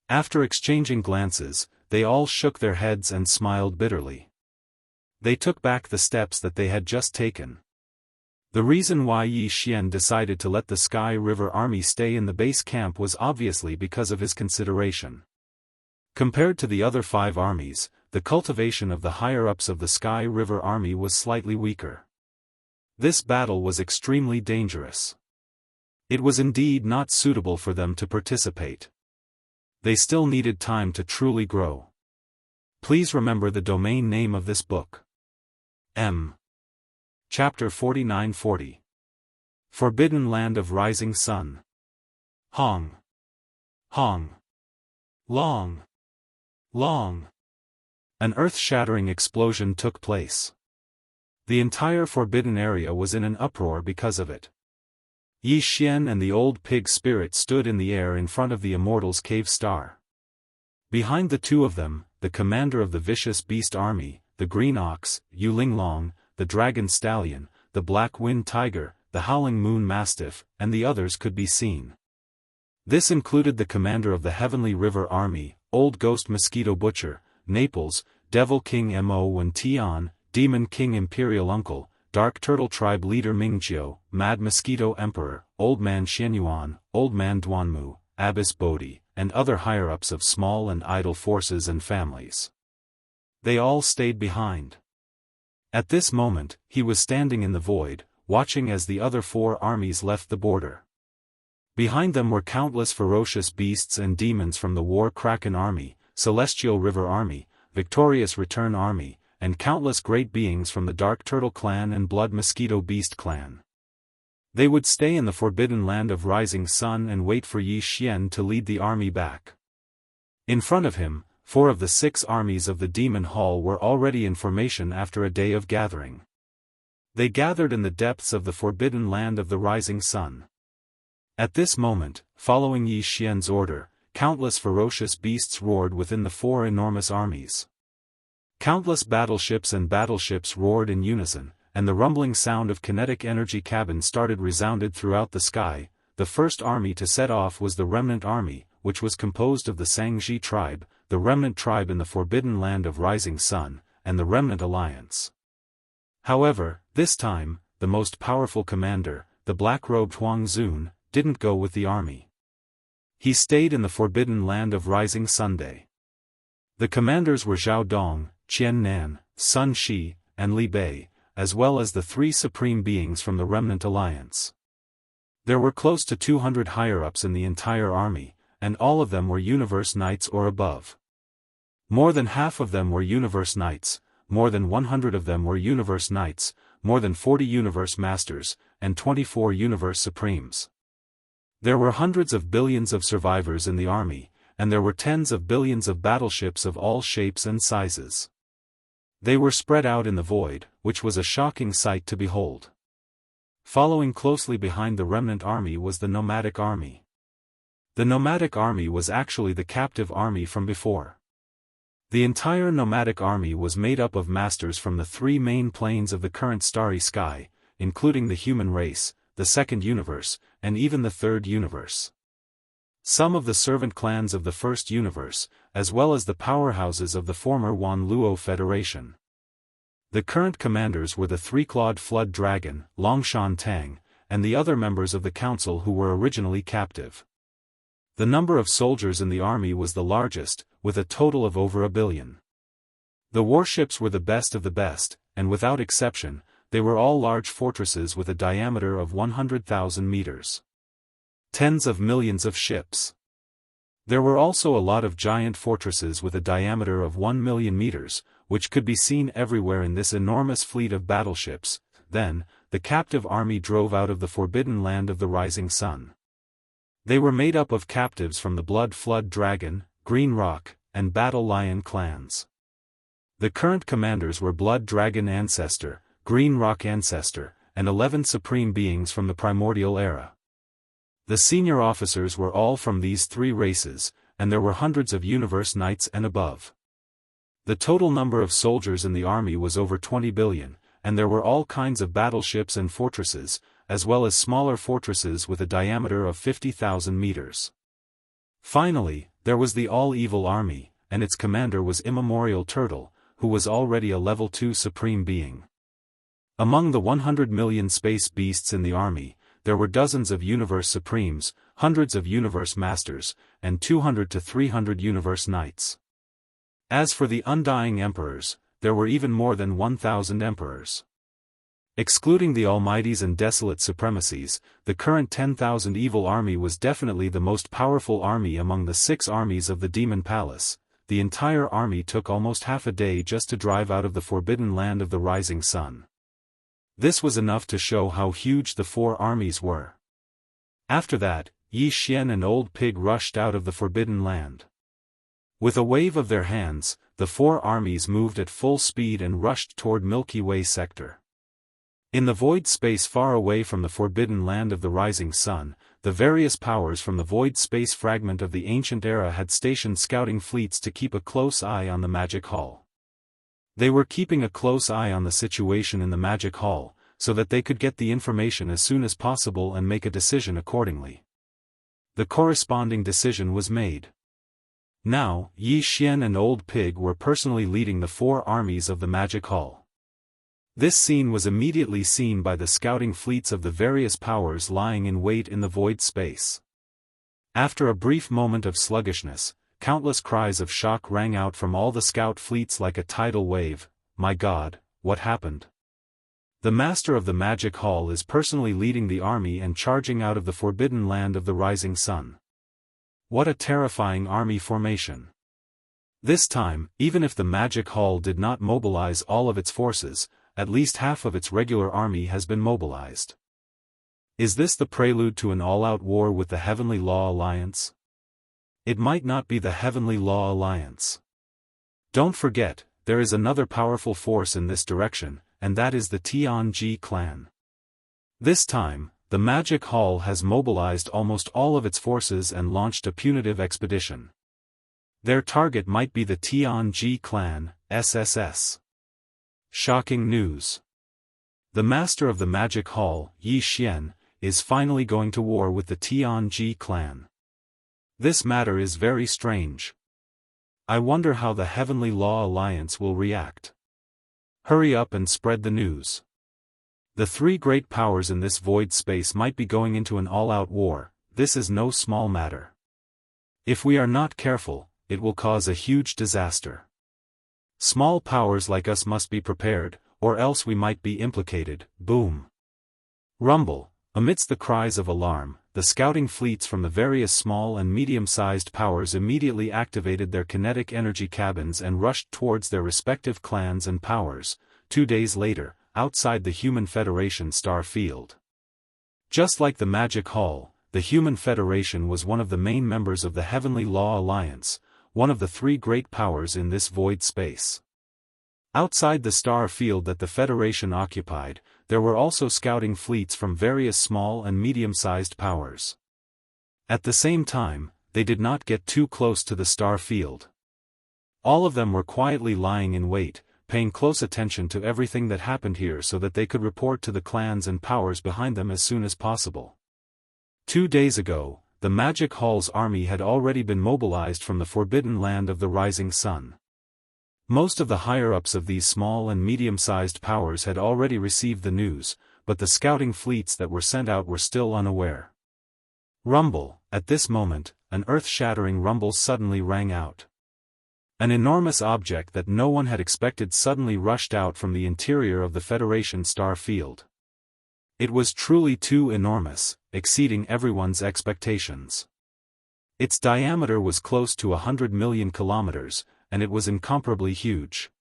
S1: After exchanging glances, they all shook their heads and smiled bitterly. They took back the steps that they had just taken. The reason why Yi Xian decided to let the Sky River Army stay in the base camp was obviously because of his consideration. Compared to the other 5 armies, the cultivation of the higher-ups of the Sky River Army was slightly weaker. This battle was extremely dangerous. It was indeed not suitable for them to participate. They still needed time to truly grow. Please remember the domain name of this book. Chapter 4940. Forbidden Land of Rising Sun. Hong. Hong. Long. Long. An earth-shattering explosion took place. The entire forbidden area was in an uproar because of it. Yi Xian and the old pig spirit stood in the air in front of the Immortal's cave star. Behind the two of them, the commander of the vicious beast army, the green ox, Yu Linglong, the dragon stallion, the black wind tiger, the howling moon mastiff, and the others could be seen. This included the commander of the heavenly river army, old ghost mosquito butcher, Naples, devil king Mo and Tian, demon king imperial uncle, dark turtle tribe leader Mingjiu, mad mosquito emperor, old man Xianyuan, old man Duanmu, abbess Bodhi, and other higher-ups of small and idle forces and families. They all stayed behind. At this moment, he was standing in the void, watching as the other 4 armies left the border. Behind them were countless ferocious beasts and demons from the War Kraken Army, Celestial River Army, Victorious Return Army, and countless great beings from the Dark Turtle Clan and Blood Mosquito Beast Clan. They would stay in the Forbidden Land of Rising Sun and wait for Yi Xian to lead the army back. In front of him, 4 of the 6 armies of the Demon Hall were already in formation after a day of gathering. They gathered in the depths of the Forbidden Land of the Rising Sun. At this moment, following Yi Xian's order, countless ferocious beasts roared within the 4 enormous armies. Countless battleships and battleships roared in unison, and the rumbling sound of kinetic energy cabins started resounded throughout the sky. The first army to set off was the Remnant Army, which was composed of the Sangji tribe, the Remnant tribe in the Forbidden Land of Rising Sun, and the Remnant Alliance. However, this time, the most powerful commander, the black-robed Huang Zun, didn't go with the army. He stayed in the Forbidden Land of Rising Sunday. The commanders were Zhao Dong, Qian Nan, Sun Shi, and Li Bei, as well as the 3 supreme beings from the Remnant Alliance. There were close to 200 higher-ups in the entire army, and all of them were Universe Knights or above. More than half of them were Universe Knights, more than 100 of them were Universe Knights, more than 40 Universe Masters, and 24 Universe Supremes. There were hundreds of billions of survivors in the army, and there were tens of billions of battleships of all shapes and sizes. They were spread out in the void, which was a shocking sight to behold. Following closely behind the Remnant Army was the Nomadic Army. The Nomadic Army was actually the captive army from before. The entire Nomadic Army was made up of masters from the 3 main planes of the current starry sky, including the human race, the second universe, and even the third universe. Some of the servant clans of the first universe, as well as the powerhouses of the former Wan Luo Federation. The current commanders were the 3-clawed flood dragon, Longshan Tang, and the other members of the council who were originally captive. The number of soldiers in the army was the largest, with a total of over 1 billion. The warships were the best of the best, and without exception, they were all large fortresses with a diameter of 100,000 meters. Tens of millions of ships. There were also a lot of giant fortresses with a diameter of 1 million meters, which could be seen everywhere in this enormous fleet of battleships. Then, the captive army drove out of the forbidden land of the rising sun. They were made up of captives from the Blood Flood Dragon, Green Rock, and Battle Lion clans. The current commanders were Blood Dragon Ancestor, Green Rock Ancestor, and 11 supreme beings from the primordial era. The senior officers were all from these three races, and there were hundreds of universe knights and above. The total number of soldiers in the army was over 20 billion, and there were all kinds of battleships and fortresses, as well as smaller fortresses with a diameter of 50,000 meters. Finally, there was the all-evil army, and its commander was Immemorial Turtle, who was already a level 2 supreme being. Among the 100 million space beasts in the army, there were dozens of universe supremes, hundreds of universe masters, and 200 to 300 universe knights. As for the undying emperors, there were even more than 1,000 emperors. Excluding the almighties and desolate supremacies, the current 10,000 evil army was definitely the most powerful army among the 6 armies of the Demon Palace. The entire army took almost half a day just to drive out of the forbidden land of the rising sun. This was enough to show how huge the 4 armies were. After that, Yi Xian and Old Pig rushed out of the forbidden land. With a wave of their hands, the 4 armies moved at full speed and rushed toward Milky Way sector. In the void space far away from the forbidden land of the rising sun, the various powers from the void space fragment of the ancient era had stationed scouting fleets to keep a close eye on the magic hall. They were keeping a close eye on the situation in the magic hall, so that they could get the information as soon as possible and make a decision accordingly. The corresponding decision was made. Now, Yi Xian and Old Pig were personally leading the 4 armies of the magic hall. This scene was immediately seen by the scouting fleets of the various powers lying in wait in the void space. After a brief moment of sluggishness, countless cries of shock rang out from all the scout fleets like a tidal wave. My God, what happened? The master of the magic hall is personally leading the army and charging out of the forbidden land of the rising sun. What a terrifying army formation. This time, even if the magic hall did not mobilize all of its forces, at least half of its regular army has been mobilized. Is this the prelude to an all-out war with the Heavenly Law Alliance? It might not be the Heavenly Law Alliance. Don't forget, there is another powerful force in this direction, and that is the Tianji clan. This time, the Magic Hall has mobilized almost all of its forces and launched a punitive expedition. Their target might be the Tianji clan, SSS. Shocking news. The master of the Magic Hall, Yi Xian, is finally going to war with the Tianji clan. This matter is very strange. I wonder how the Heavenly Law Alliance will react. Hurry up and spread the news. The 3 great powers in this void space might be going into an all-out war. This is no small matter. If we are not careful, it will cause a huge disaster. Small powers like us must be prepared, or else we might be implicated. Boom. Rumble. Amidst the cries of alarm, the scouting fleets from the various small and medium-sized powers immediately activated their kinetic energy cabins and rushed towards their respective clans and powers. 2 days later, outside the Human Federation star field. Just like the Magic Hall, the Human Federation was one of the main members of the Heavenly Law Alliance, one of the 3 great powers in this void space. Outside the star field that the Federation occupied, there were also scouting fleets from various small and medium-sized powers. At the same time, they did not get too close to the star field. All of them were quietly lying in wait, paying close attention to everything that happened here so that they could report to the clans and powers behind them as soon as possible. 2 days ago, the Magic Hall's army had already been mobilized from the forbidden land of the rising sun. Most of the higher-ups of these small and medium-sized powers had already received the news, but the scouting fleets that were sent out were still unaware. Rumble. At this moment, an earth-shattering rumble suddenly rang out. An enormous object that no one had expected suddenly rushed out from the interior of the Federation star field. It was truly too enormous, exceeding everyone's expectations. Its diameter was close to 100 million kilometers, and it was incomparably huge.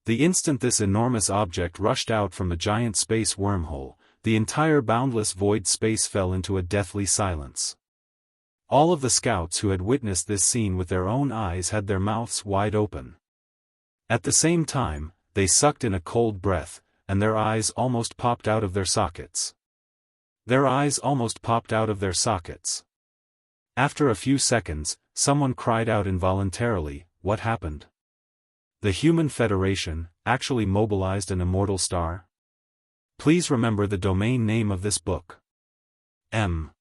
S1: The instant this enormous object rushed out from the giant space wormhole, the entire boundless void space fell into a deathly silence. All of the scouts who had witnessed this scene with their own eyes had their mouths wide open. At the same time, they sucked in a cold breath, and their eyes almost popped out of their sockets. Their eyes almost popped out of their sockets. After a few seconds, someone cried out involuntarily, "What happened? The Human Federation actually mobilized an immortal star?" Please remember the domain name of this book. M.